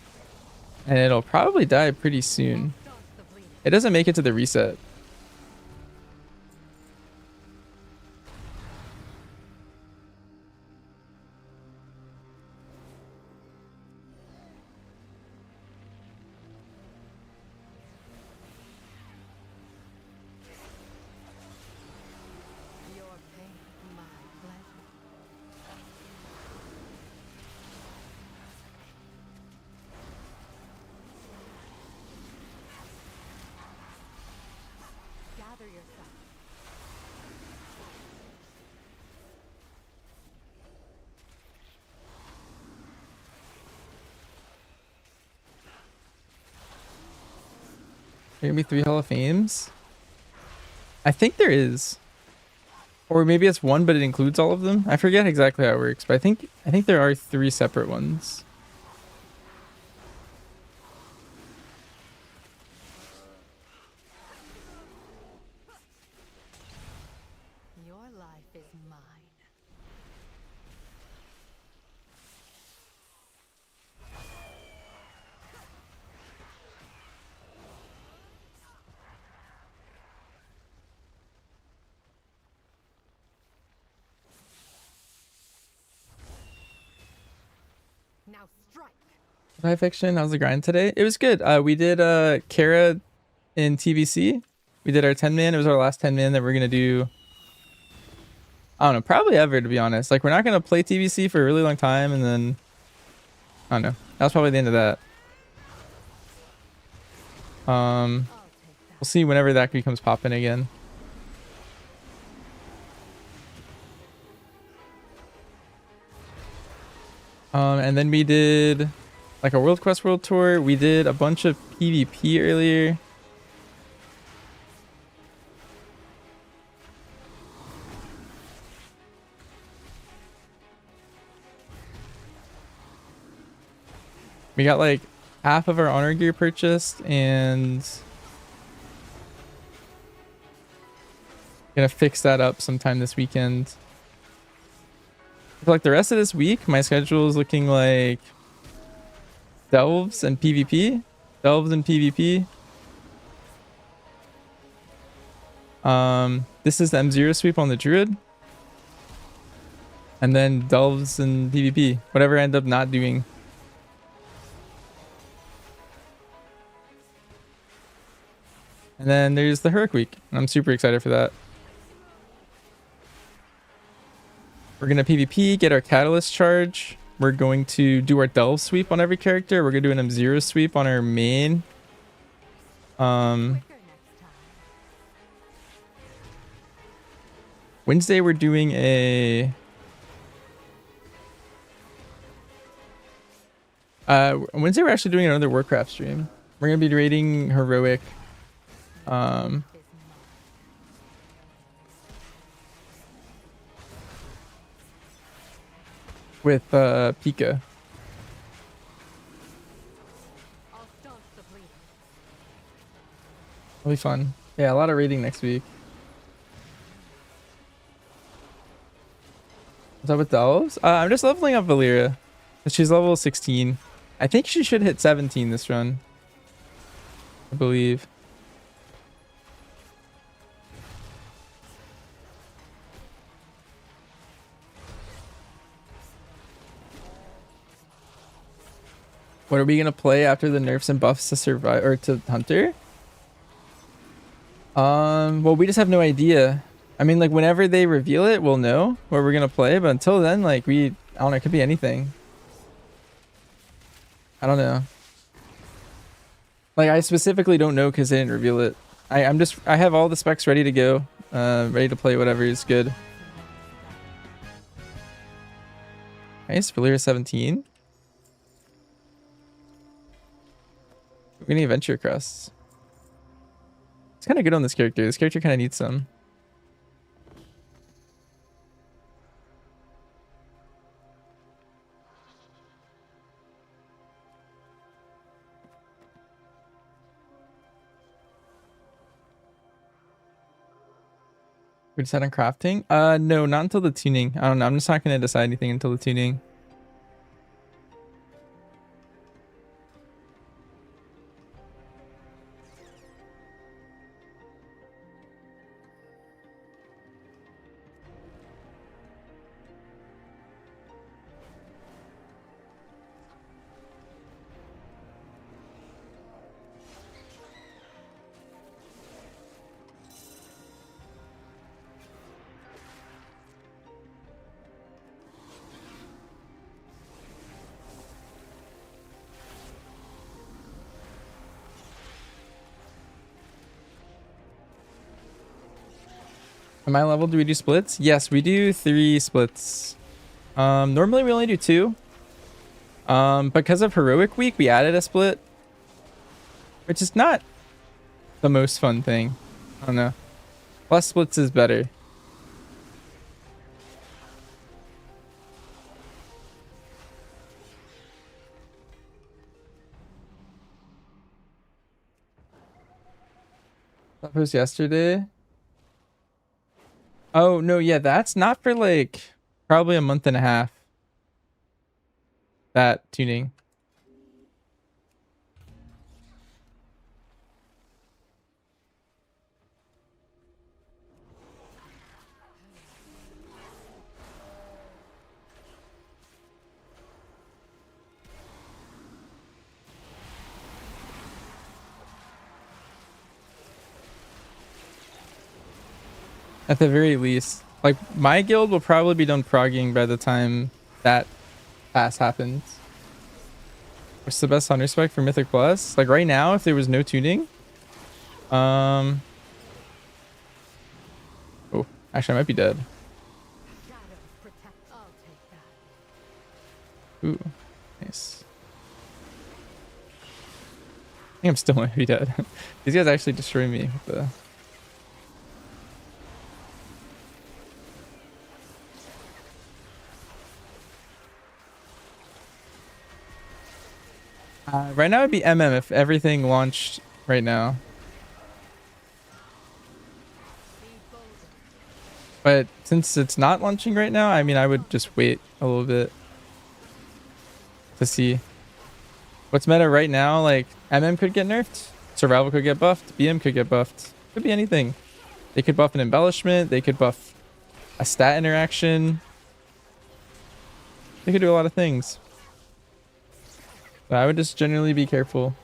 and it'll probably die pretty soon. It doesn't make it to the reset. There gonna be 3 Hall of Fames? I think there is. Or maybe it's one, but it includes all of them. I forget exactly how it works, but I think there are 3 separate ones. Your life is mine. Now strike. Hi Fiction, how's the grind today? It was good. We did Kara in TVC. We did our 10-man. It was our last 10-man that we're gonna do. I don't know, probably ever, to be honest. Like, we're not gonna play TVC for a really long time, and then I don't know. That was probably the end of that. We'll see whenever that becomes popping again. And then we did like a World Quest World Tour. We did a bunch of PvP earlier. We got like half of our honor gear purchased, and gonna fix that up sometime this weekend. For like the rest of this week, my schedule is looking like delves and PvP. Delves and PvP. This is the M0 sweep on the Druid. And then delves and PvP. Whatever I end up not doing. And then there's the Heroic Week. I'm super excited for that. We're going to PvP, get our Catalyst charge. We're going to do our Delve sweep on every character. We're going to do an M0 sweep on our main. Wednesday we're doing a... Wednesday we're actually doing another Warcraft stream. We're going to be raiding Heroic. With Pika. It'll be fun. Yeah, a lot of raiding next week. What's up with Delves? I'm just leveling up Valyria. She's level 16. I think she should hit 17 this run. I believe. What are we gonna play after the nerfs and buffs to survive or to Hunter? Well, we just have no idea. I mean, like, whenever they reveal it, we'll know what we're gonna play. But until then, like, I don't know. It could be anything. I don't know. Like, I specifically don't know because they didn't reveal it. I have all the specs ready to go, ready to play whatever is good. Nice, Valyria 17. We're getting adventure crests. It's kind of good on this character. This character kind of needs some. We decide on crafting? No, not until the tuning. I don't know. I'm just not going to decide anything until the tuning. At my level, do we do splits? Yes, we do 3 splits. Normally we only do 2. Because of Heroic Week, we added a split, which is not the most fun thing. I don't know. Less splits is better. That was yesterday. Oh, no, yeah, that's not for like probably a month and a half. That tuning. At the very least. Like, my guild will probably be done progging by the time that pass happens. What's the best hunter spec for Mythic Plus? Like, right now, if there was no tuning... Oh, actually, I might be dead. Ooh, nice. I think I'm still might be dead. These guys actually destroy me with the... right now it'd be MM if everything launched right now. But since it's not launching right now, I mean, I would just wait a little bit to see. What's meta right now, like, MM could get nerfed, Survival could get buffed, BM could get buffed. Could be anything. They could buff an embellishment, they could buff a stat interaction. They could do a lot of things. But I would just generally be careful.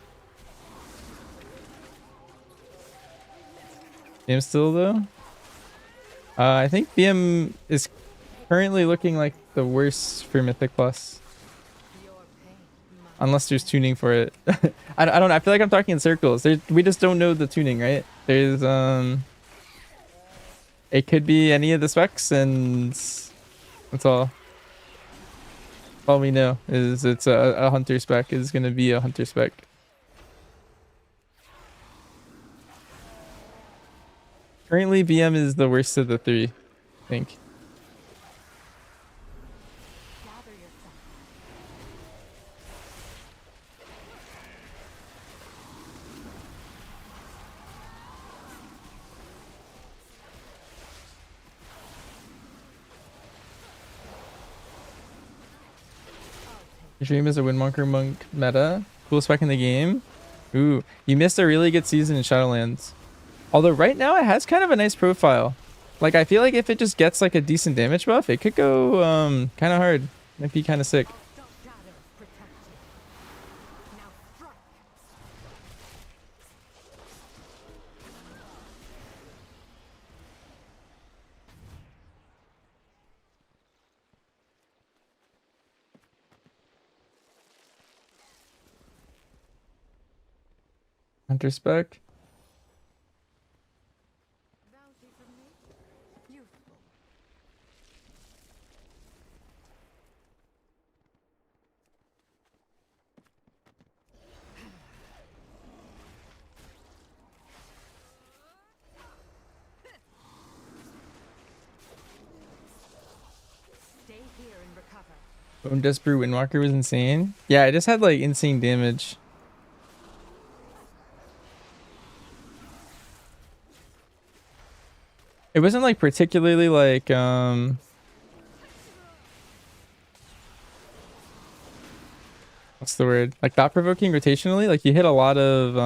BM still though? I think BM is currently looking like the worst for Mythic Plus. Unless there's tuning for it. I don't know. I feel like I'm talking in circles. We just don't know the tuning, right? There's it could be any of the specs, and that's all. All we know is it's a hunter spec is gonna be a hunter spec. Currently, BM is the worst of the three, I think. Dream is a Windwalker Monk meta. Coolest spec in the game. Ooh, you missed a really good season in Shadowlands. Although right now it has kind of a nice profile. Like, I feel like if it just gets like a decent damage buff, it could go kind of hard. Might be kind of sick. Hunter spec. Bone Dust Brew Windwalker was insane. Yeah, I just had like insane damage. It wasn't like particularly like what's the word? Like thought provoking rotationally. Like you hit a lot of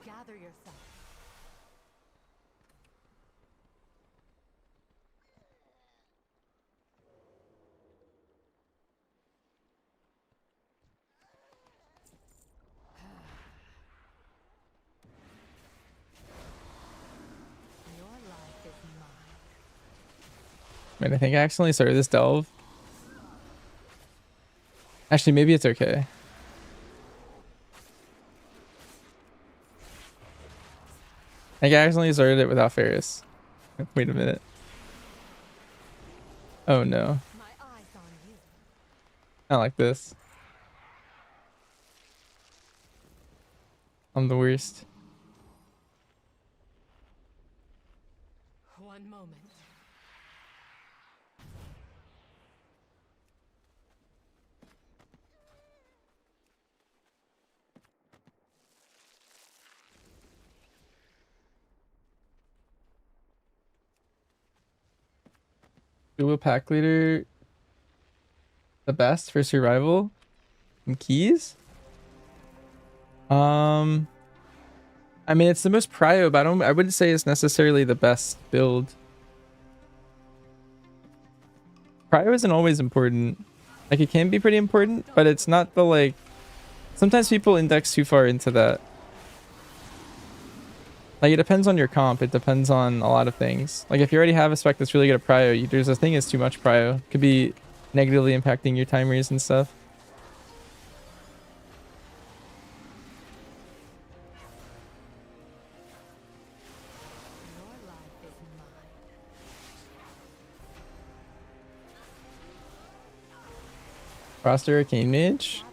Gather yourself. Man, I think I accidentally started this delve. Actually, maybe it's okay. I think I accidentally started it without Ferris. Wait a minute. Oh no. Not like this. I'm the worst. One moment. Dual pack leader the best for survival and keys? I mean, it's the most prio, but I wouldn't say it's necessarily the best build. Prio isn't always important. Like it can be pretty important, but it's not the like. Sometimes people index too far into that. Like it depends on your comp. It depends on a lot of things. Like if you already have a spec that's really good at prio, there's a thing is too much prio. Could be negatively impacting your timers and stuff. Frost or Arcane Mage?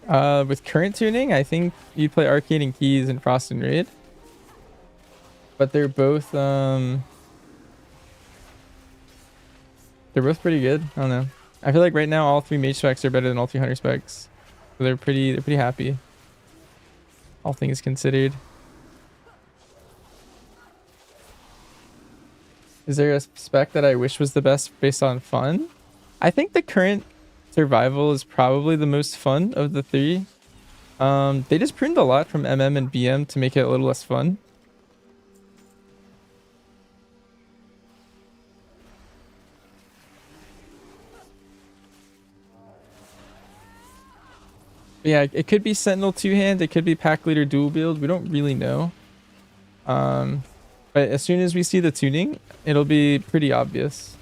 With current tuning, I think you play Arcade and Keys and Frost and Raid. But they're both pretty good. I don't know. I feel like right now all 3 Mage specs are better than all 3 Hunter specs. So they're pretty happy. All things considered. Is there a spec that I wish was the best based on fun? I think the current survival is probably the most fun of the 3. They just pruned a lot from MM and BM to make it a little less fun. But yeah, it could be Sentinel 2-hand, it could be Pack Leader dual build, we don't really know. But as soon as we see the tuning, it'll be pretty obvious.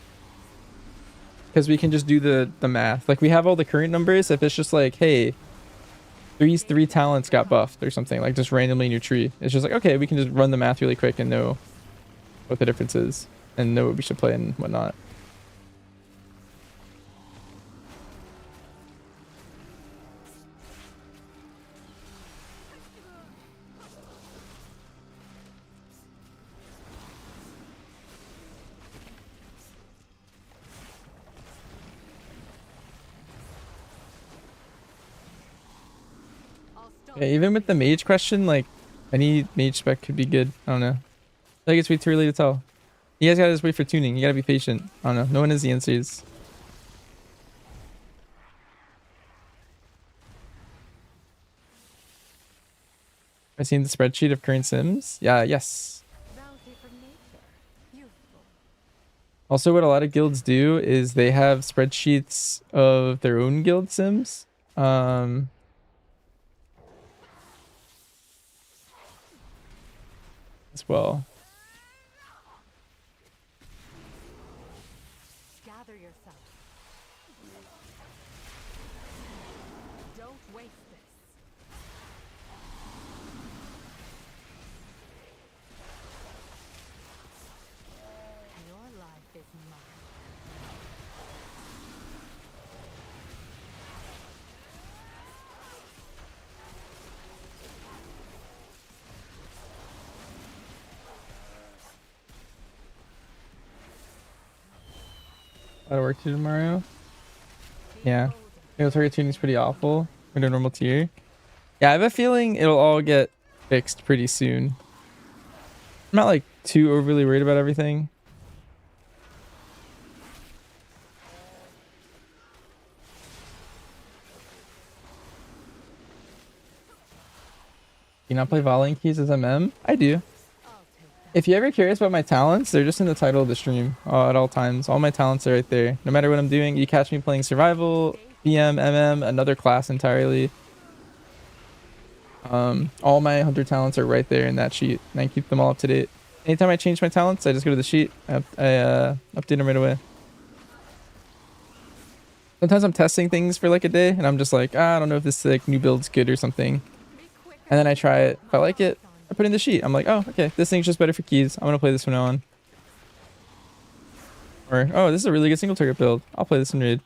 Because we can just do the math. Like we have all the current numbers. If it's just like, hey, these 3 talents got buffed or something, like just randomly in your tree. It's just like, okay, we can just run the math really quick and know what the difference is and know what we should play and whatnot. Yeah, even with the mage question, like any mage spec could be good. I don't know. I think it's way too early to tell. You guys gotta just wait for tuning. You gotta be patient. I don't know. No one has the answers. I've seen the spreadsheet of current sims. Yeah, yes. Also, what a lot of guilds do is they have spreadsheets of their own guild sims. As well. Gather yourself. Don't waste this. Your life is mine. A lot of work to do tomorrow. Yeah. Target tuning is pretty awful. We're doing normal tier. Yeah, I have a feeling it'll all get fixed pretty soon. I'm not like too overly worried about everything. You not play volleying keys as MM? I do. If you're ever curious about my talents, they're just in the title of the stream at all times. All my talents are right there. No matter what I'm doing, you catch me playing survival, BM, MM, another class entirely. All my hunter talents are right there in that sheet, and I keep them all up to date. Anytime I change my talents, I just go to the sheet. I update them right away. Sometimes I'm testing things for like a day, and I'm just like, I don't know if this like new build's good or something. And then I try it. If I like it, I put it in the sheet. I'm like, oh, okay, this thing's just better for keys. I'm gonna play this from now on. Or, oh, this is a really good single target build. I'll play this in raid.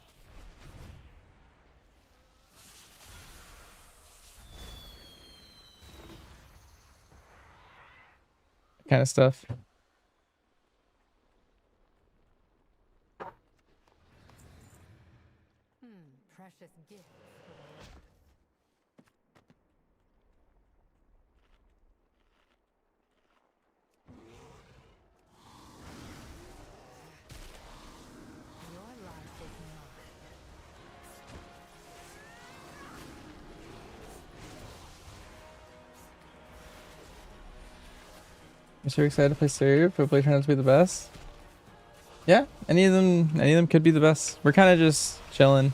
Kind of stuff. Precious gift. I'm so excited to play serve. Hopefully turn out to be the best. Yeah, any of them could be the best. We're kind of just chilling.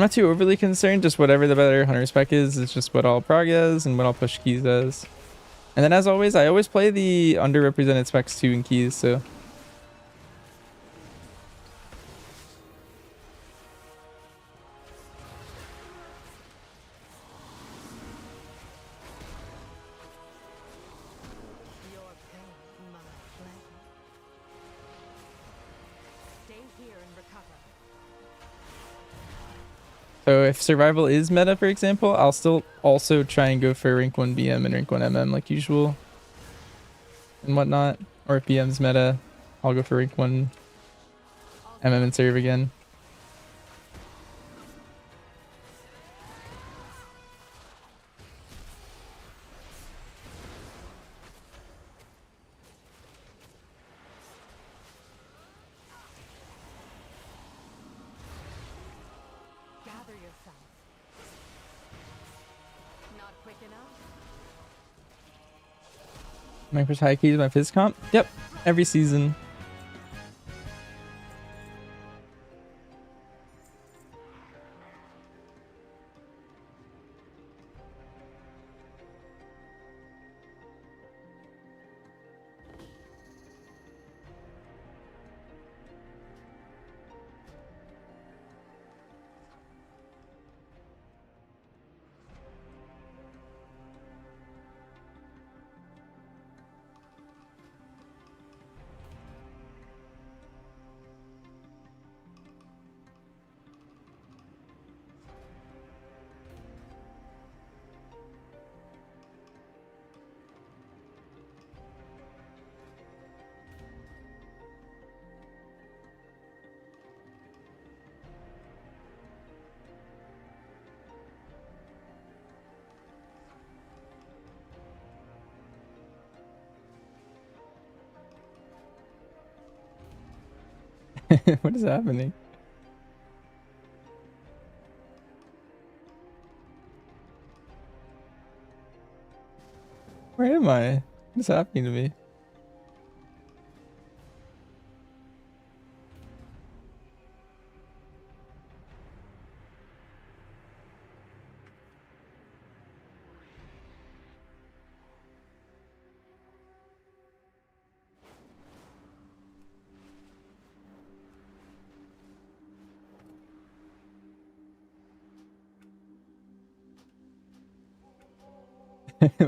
I'm not too overly concerned. Just whatever the better hunter spec is just what I'll prog as and what I'll push keys as. And then as always, I always play the underrepresented specs too in keys, so. So if survival is meta, for example, I'll still also try and go for rank 1 BM and rank 1 MM like usual and whatnot. Or if BM's meta, I'll go for rank 1 MM and serve again. Gather yourself. Not quick enough. My first high keys, my phys comp? Yep, every season. What is happening? Where am I? What's happening to me?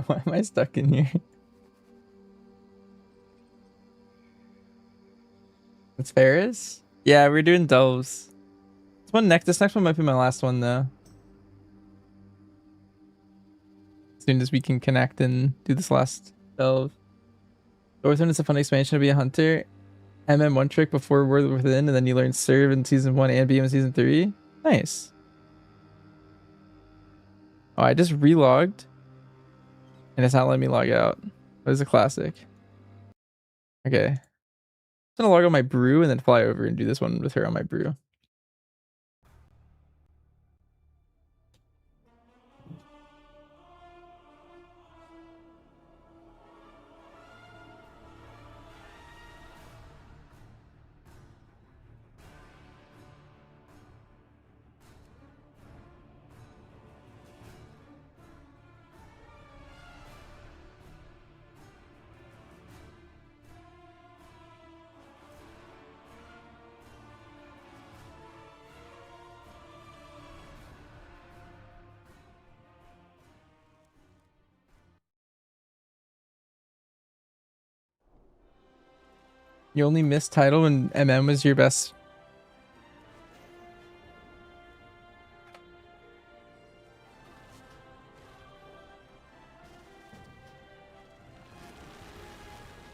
Why am I stuck in here? It's Ferris? Yeah, we're doing delves. This next one might be my last one though. As soon as we can connect and do this last delve. Northern is a fun expansion to be a hunter. MM one trick before World Within, and then you learn serve in season 1 and BM in season 3. Nice. Oh, I just relogged. And it's not letting me log out. That is a classic. Okay. I'm gonna log on my brew and then fly over and do this one with her on my brew. You only missed title when MM was your best.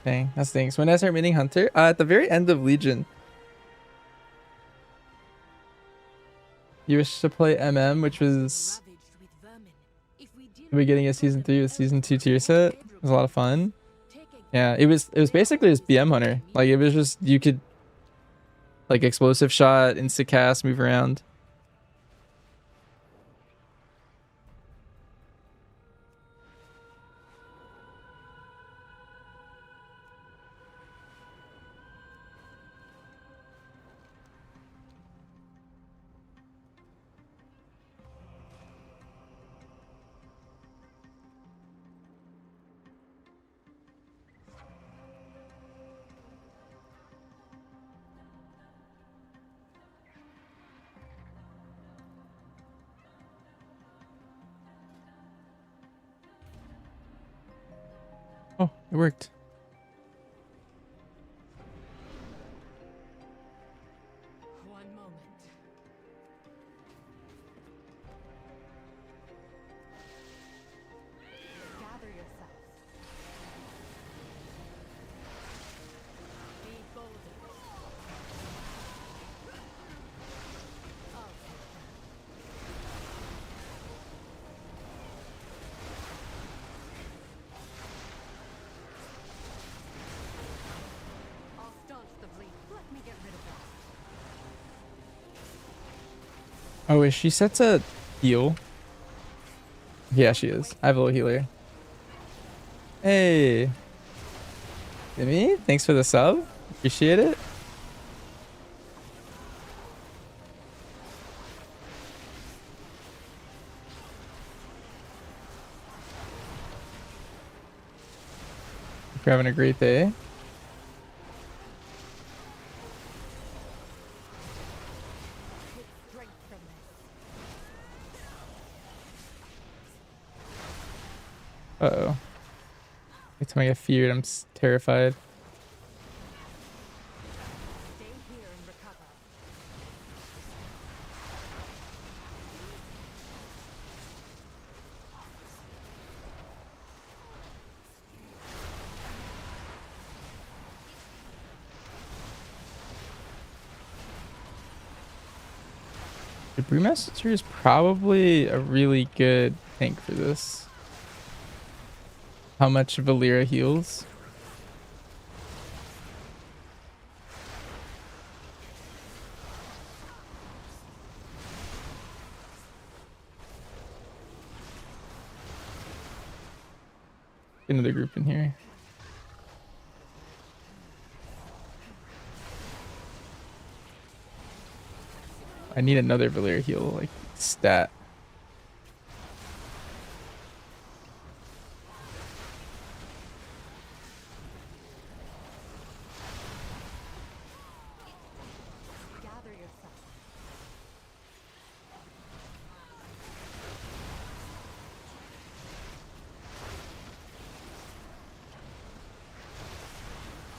Dang, that stinks. When did I start meeting Hunter? At the very end of Legion. You wish to play MM, which was the beginning of season 3 with season 2 tier set. It was a lot of fun. Yeah, it was basically just BM Hunter. Like it was just you could like explosive shot, insta cast, move around. It worked. One moment. Gather yourself. Be bolder. I'll staunch the bleed. Let me get rid of that. Oh, is she set to heal? Yeah, she is. I have a little healer. Hey. Timmy, thanks for the sub. Appreciate it. Hope you're having a great day. Uh-oh. Every time I get feared, I'm terrified. The Brewmaster is probably a really good tank for this. How much Valera heals? Another group in here. I need another Valera heal, like stat. Gather yourself.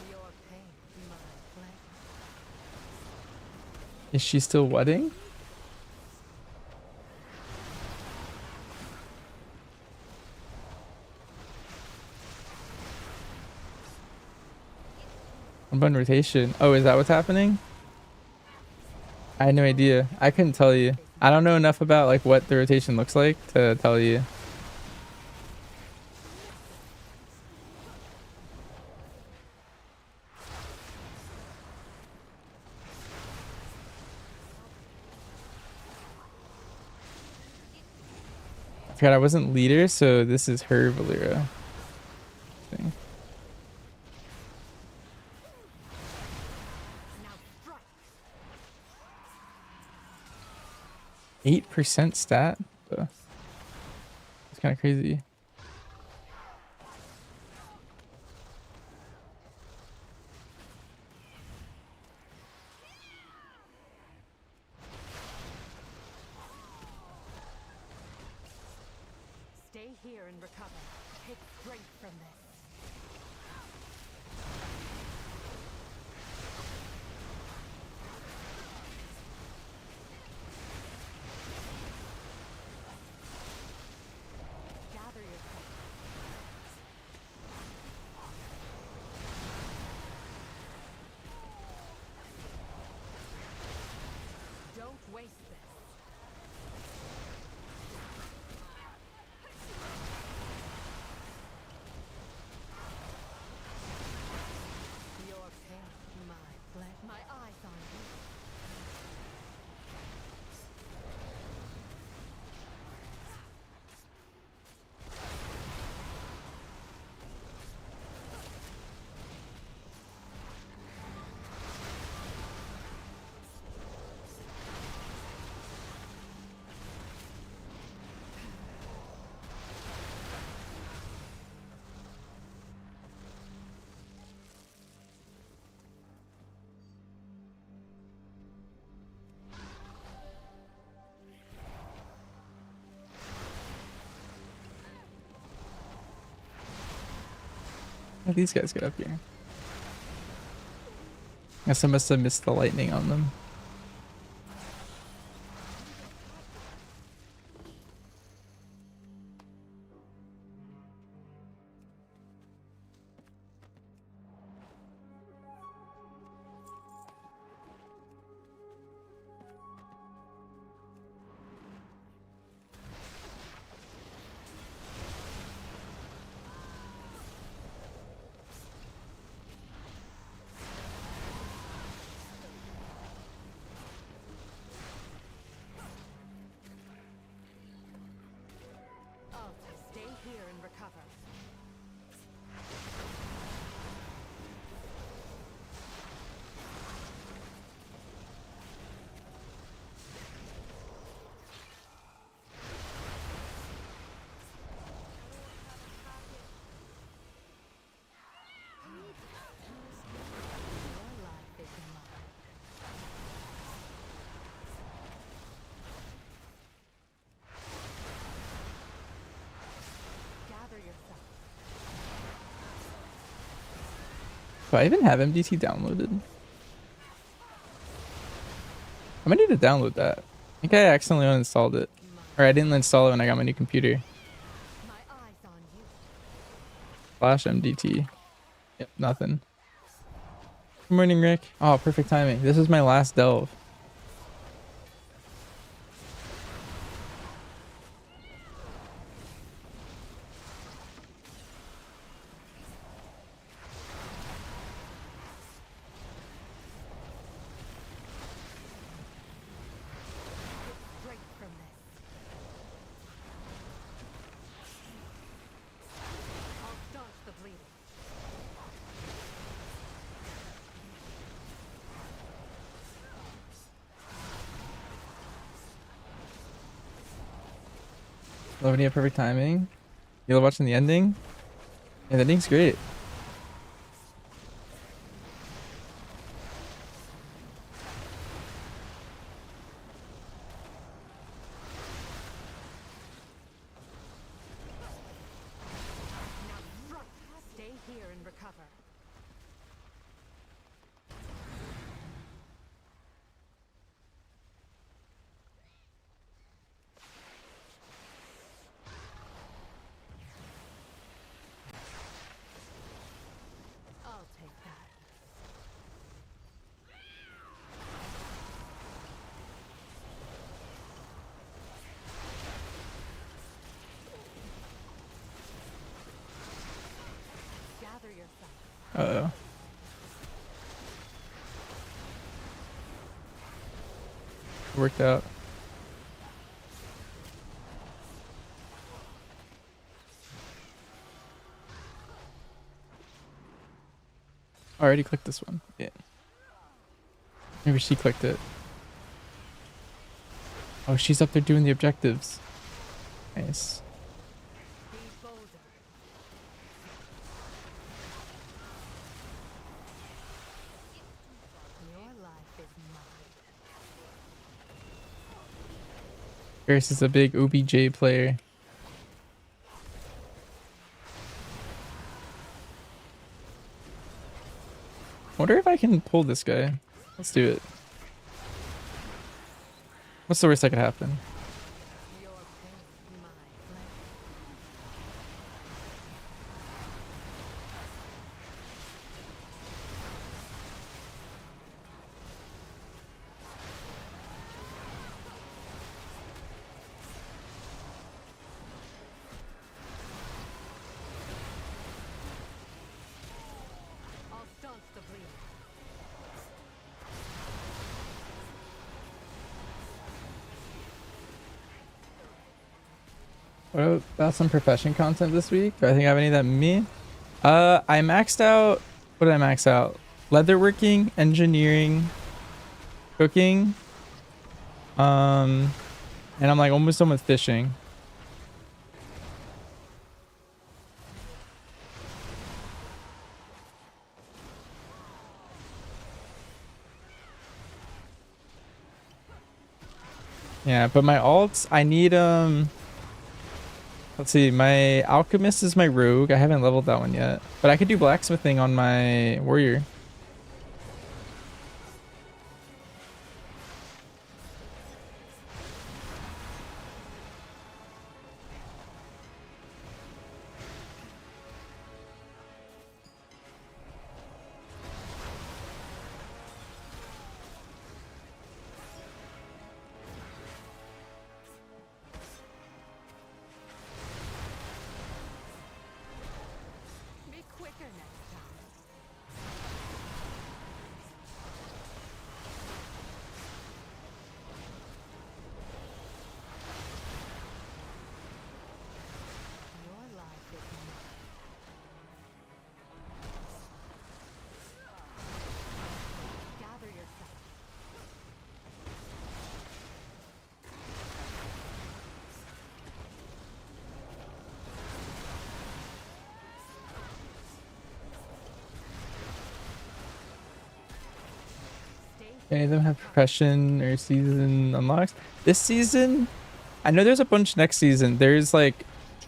Your pain, my pleasure. Is she still wedding? What about rotation? Oh, is that what's happening? I had no idea. I couldn't tell you. I don't know enough about like what the rotation looks like to tell you. I forgot I wasn't leader, so this is her Valera thing. 8% stat? It's kind of crazy. Stay here and recover. Take strength from this. Gather yourself. Don't waste this. How these guys get up here? Guess I must have missed the lightning on them. Stay here and recover. Do I even have MDT downloaded? I might need to download that. I think I accidentally uninstalled it. Or I didn't install it when I got my new computer. Flash MDT. Yep, nothing. Good morning, Rick. Oh, perfect timing. This is my last delve. Loving it, perfect timing. You love watching the ending? Yeah, the ending's great. Stay here and recover. I'll take that. Gather yourself. Uh-oh. Worked out. I already clicked this one. Yeah. Maybe she clicked it. Oh, she's up there doing the objectives. Nice. Grace is a big OBJ player. Wonder if I can pull this guy. Let's do it. What's the worst that could happen? I'll staunch the bleeding. What about some profession content this week? Do I think I have any that me? I maxed out. What did I max out? Leatherworking, engineering, cooking. And I'm like almost done with fishing. Yeah, but my alts, I need Let's see. My alchemist is my rogue. I haven't leveled that one yet, but I could do blacksmithing on my warrior. Be quicker next time. Your life is mine. Gather yourself. Any of them have profession or season unlocks? This season, I know there's a bunch next season. There's like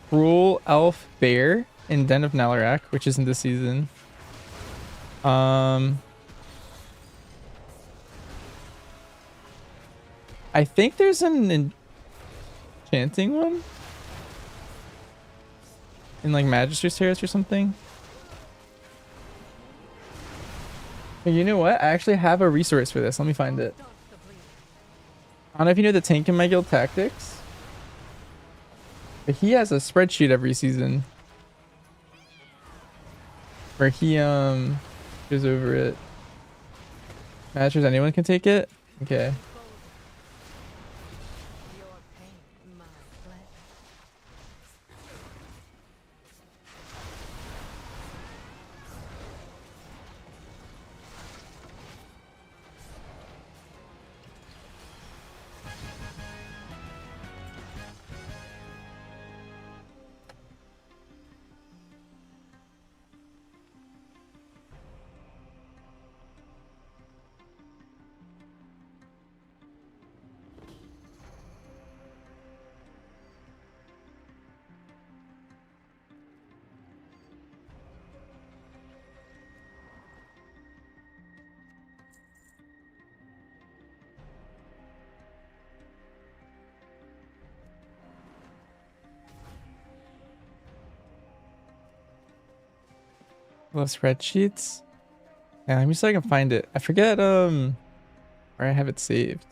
Troll, Elf, Bear, and Den of Nalarak, which isn't this season. I think there's an enchanting one in like Magister's Terrace or something. Hey, you know what? I actually have a resource for this. Let me find it. I don't know if you know the tank in my guild tactics, but he has a spreadsheet every season where he goes over it. Masters, anyone can take it? Okay. Well, spreadsheets. Yeah, let me see if I can find it. I forget where I have it saved.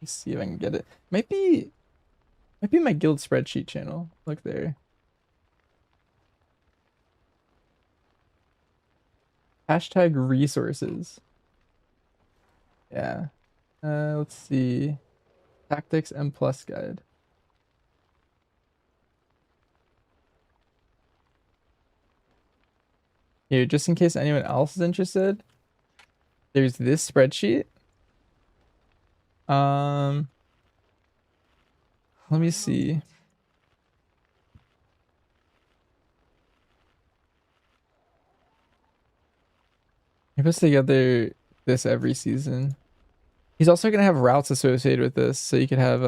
Let's see if I can get it. Might be my guild spreadsheet channel. Look there. Hashtag resources. Yeah. Let's see. Tactics M plus guide. Here, just in case anyone else is interested, there's this spreadsheet. Let me see. He puts together this every season. He's also gonna have routes associated with this, so you could have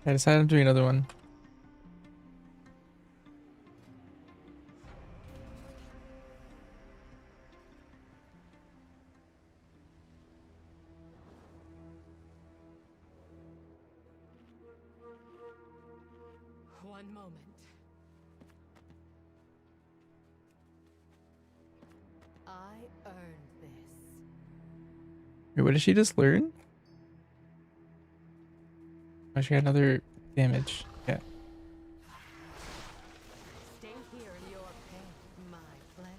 I decided I'm doing another one. One moment. I earned this. Wait, what did she just learn? Oh, she got another damage. Yeah. Stay here in your pain. My pleasure.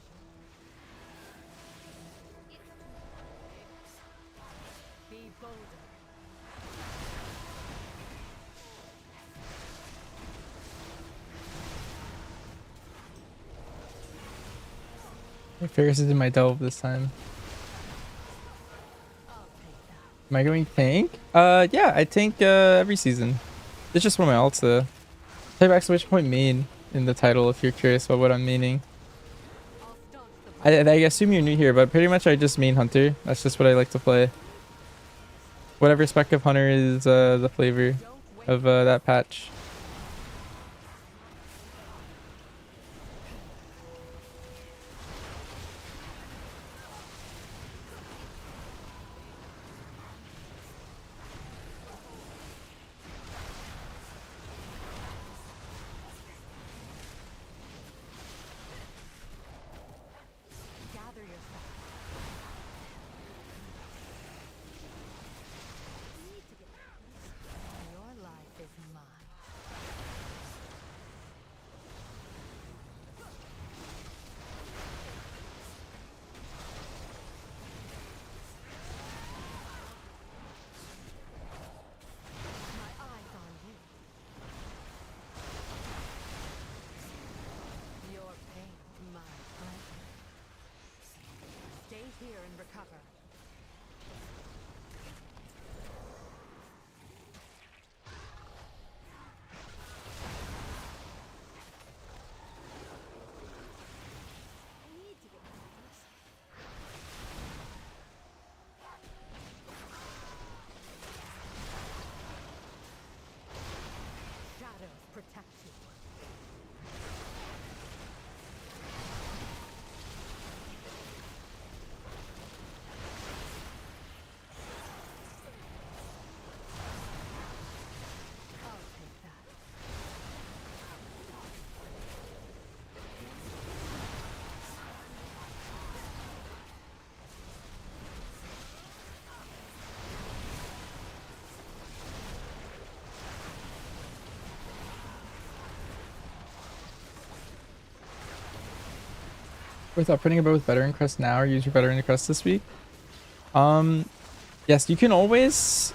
Be bolder. Ferris is in my delve this time. Am I going tank? Yeah, I tank every season. It's just one of my alts though. Type exclamation point main in the title if you're curious about what I'm meaning. I assume you're new here, but pretty much I just main hunter. That's just what I like to play. Whatever spec of hunter is the flavor of that patch. Gather yourself. Your life is mine. My eyes on you. Your pain, my pleasure. Stay here and recover. Shadows protect you. I'll take that. Without putting about with veteran crest now or use your veteran crest this week. Yes, you can always.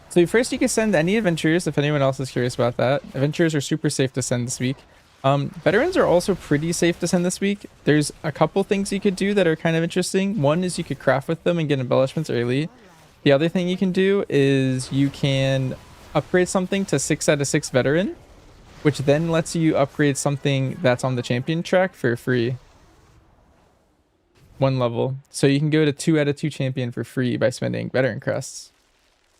So first you can send any adventurers if anyone else is curious about that. Adventurers are super safe to send this week. Veterans are also pretty safe to send this week. There's a couple things you could do that are kind of interesting. One is you could craft with them and get embellishments early. The other thing you can do is you can upgrade something to 6 out of 6 veteran, which then lets you upgrade something that's on the champion track for free. 1 level. So you can go to 2 out of 2 champion for free by spending veteran crests.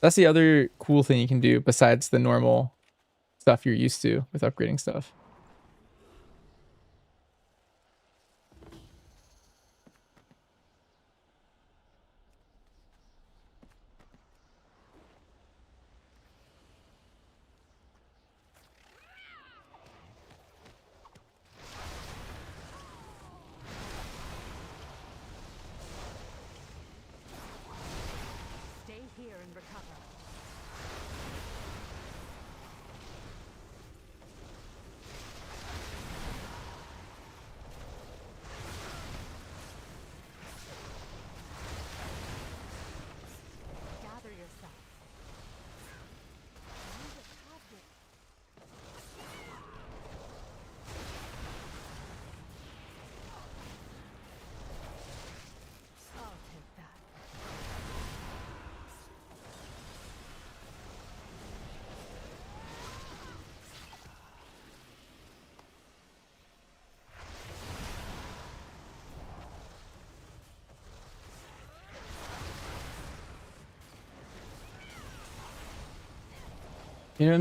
That's the other cool thing you can do besides the normal stuff you're used to with upgrading stuff. Stay here and recover. Gather yourself. I'll take that.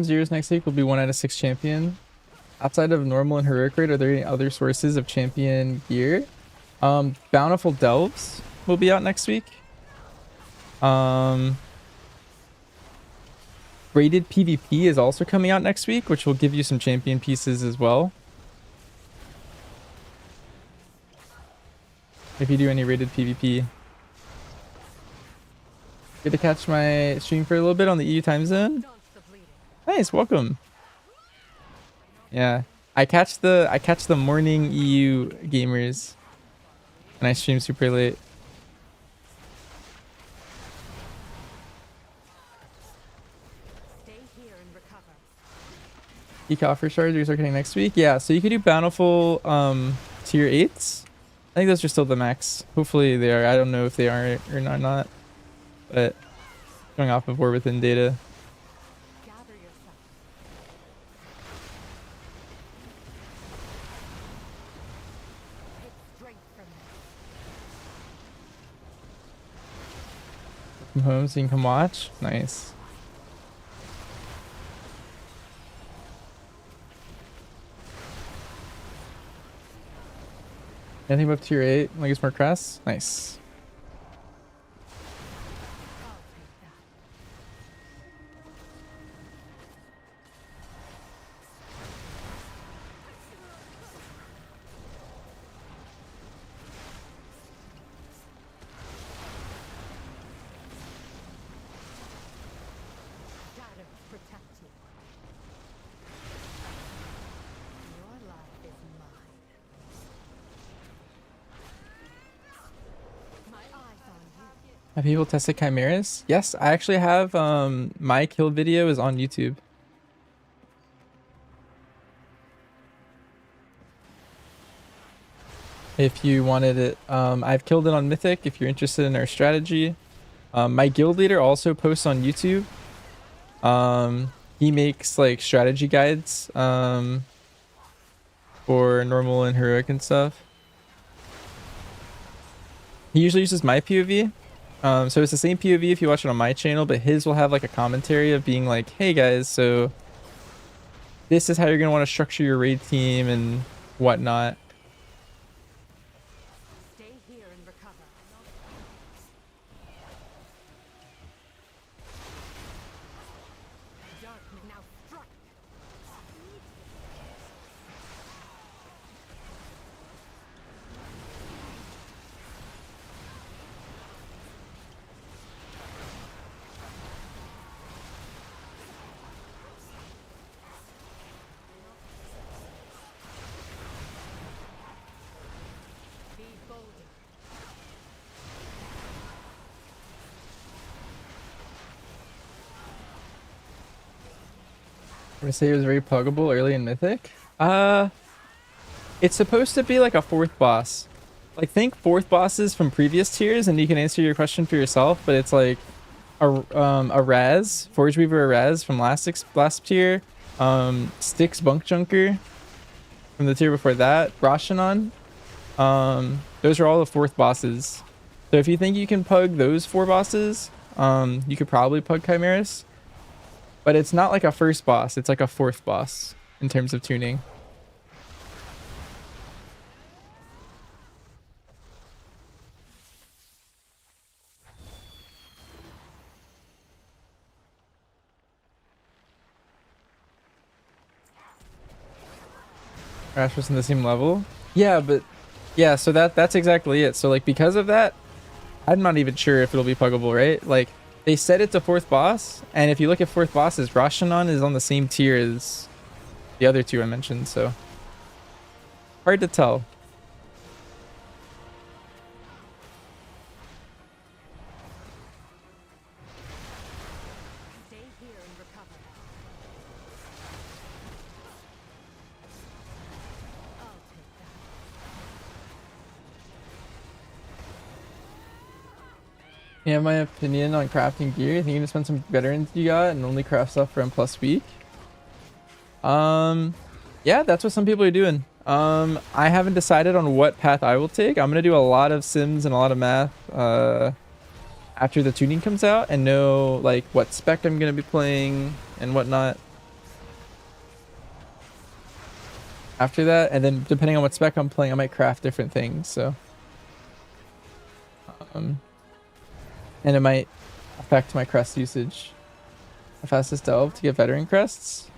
Zeros next week will be 1 out of 6 champion. Outside of normal and heroic raid, are there any other sources of champion gear? Bountiful Delves will be out next week. Rated PvP is also coming out next week, which will give you some champion pieces as well. If you do any rated PvP. Good to catch my stream for a little bit on the EU time zone. Nice, welcome. Yeah, I catch the morning EU gamers, and I stream super late. Peak offer chargers are coming next week. Yeah, so you could do bountiful tier 8s. I think those are still the max. Hopefully they are. I don't know if they are or not. But going off of War Within data. From home so you can come watch. Nice. Anything above tier 8? Like it's more crests? Nice. Have people tested chimeras? Yes, I actually have. My kill video is on YouTube. If you wanted it, I've killed it on Mythic. If you're interested in our strategy, my guild leader also posts on YouTube. He makes like strategy guides for normal and heroic and stuff. He usually uses my POV. So it's the same POV if you watch it on my channel, but his will have like a commentary of being like, hey guys, so this is how you're going to want to structure your raid team and whatnot. I'm gonna say it was very puggable early in Mythic. It's supposed to be like a 4th boss. Like think 4th bosses from previous tiers and you can answer your question for yourself, but it's like a Raz, Forge Weaver Raz from last tier, Styx Bunk Junker from the tier before that, Rotational. Those are all the 4th bosses. So if you think you can pug those 4 bosses, you could probably pug Chimeras. But it's not like a 1st boss, it's like a 4th boss in terms of tuning. Crash was in the same level? Yeah, but yeah, so that's exactly it. So like because of that, I'm not even sure if it'll be puggable, right? Like they said it's a 4th boss, and if you look at 4th bosses, Rotational is on the same tier as the other 2 I mentioned, so hard to tell. You have my opinion on crafting gear. I think you can spend some veterans you got and only craft stuff for M+ week. Yeah, that's what some people are doing. I haven't decided on what path I will take. I'm gonna do a lot of sims and a lot of math after the tuning comes out and know like what spec I'm gonna be playing and whatnot after that, and then depending on what spec I'm playing, I might craft different things. So and it might affect my crest usage The fastest delve to get veteran crests.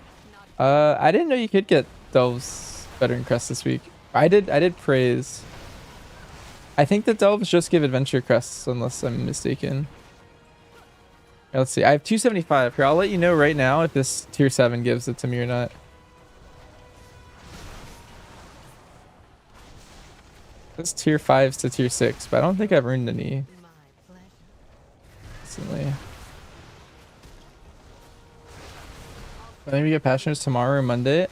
I didn't know you could get delves veteran crests this week. I did praise. I think the delves just give adventure crests unless I'm mistaken. Let's see. I have 275 here. I'll let you know right now if this tier 7 gives it to me or not. This tier 5s to tier 6, but I don't think I've earned any recently. I think we get passioners tomorrow or Monday.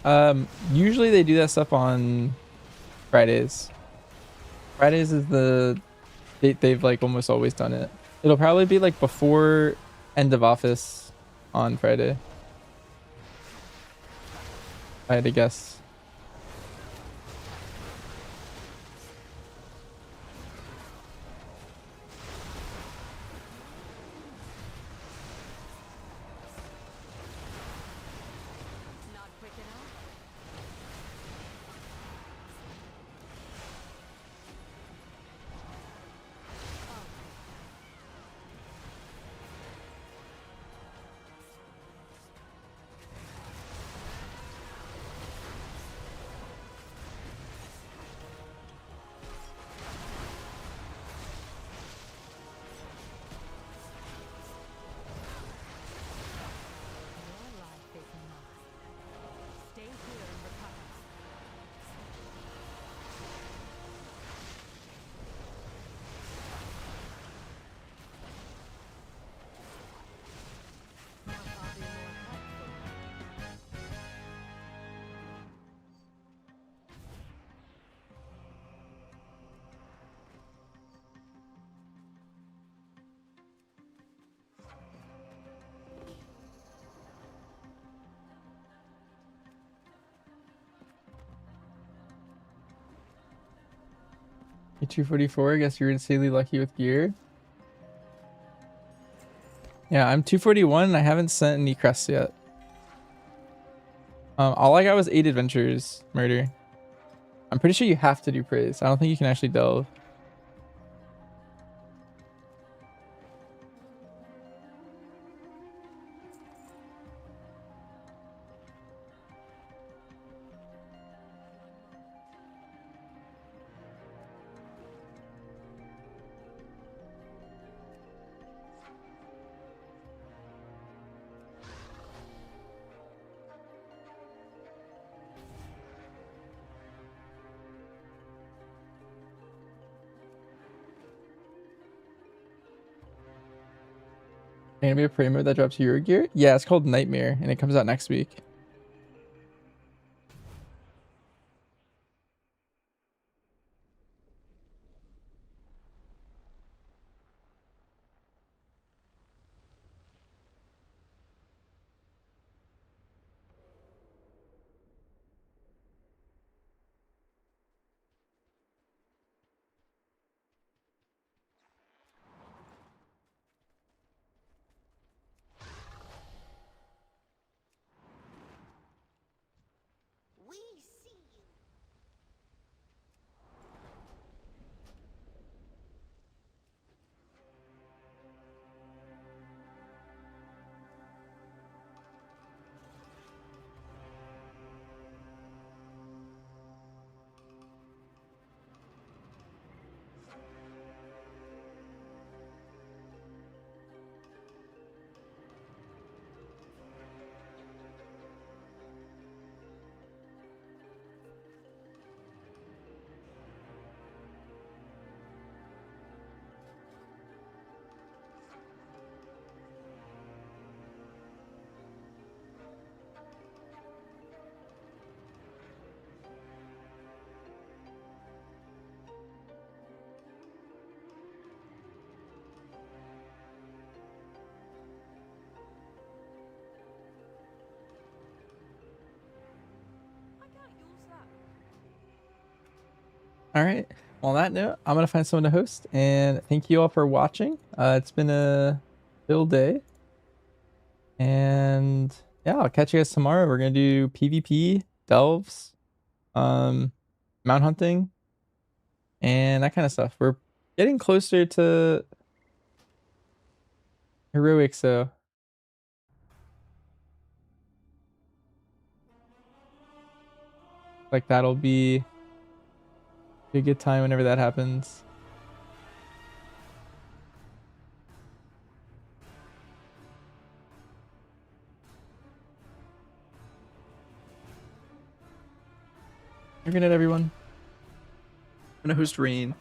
Usually they do that stuff on Fridays. Fridays is the date they've like almost always done it. It'll probably be like before end of office on Friday. I had to guess. You're 244. I guess you're insanely lucky with gear. Yeah, I'm 241 and I haven't sent any crests yet. All I got was 8 adventures, murder. I'm pretty sure you have to do praise. I don't think you can actually delve. Gonna be a primo that drops Euro gear? Yeah, it's called Nightmare and it comes out next week. All right. Well, on that note, I'm gonna find someone to host, and thank you all for watching. It's been a full day, and yeah, I'll catch you guys tomorrow. We're gonna do PvP, delves, mount hunting, and that kind of stuff. We're getting closer to heroic, so like that'll be a good time whenever that happens. Good night, everyone. I'm gonna host Rain.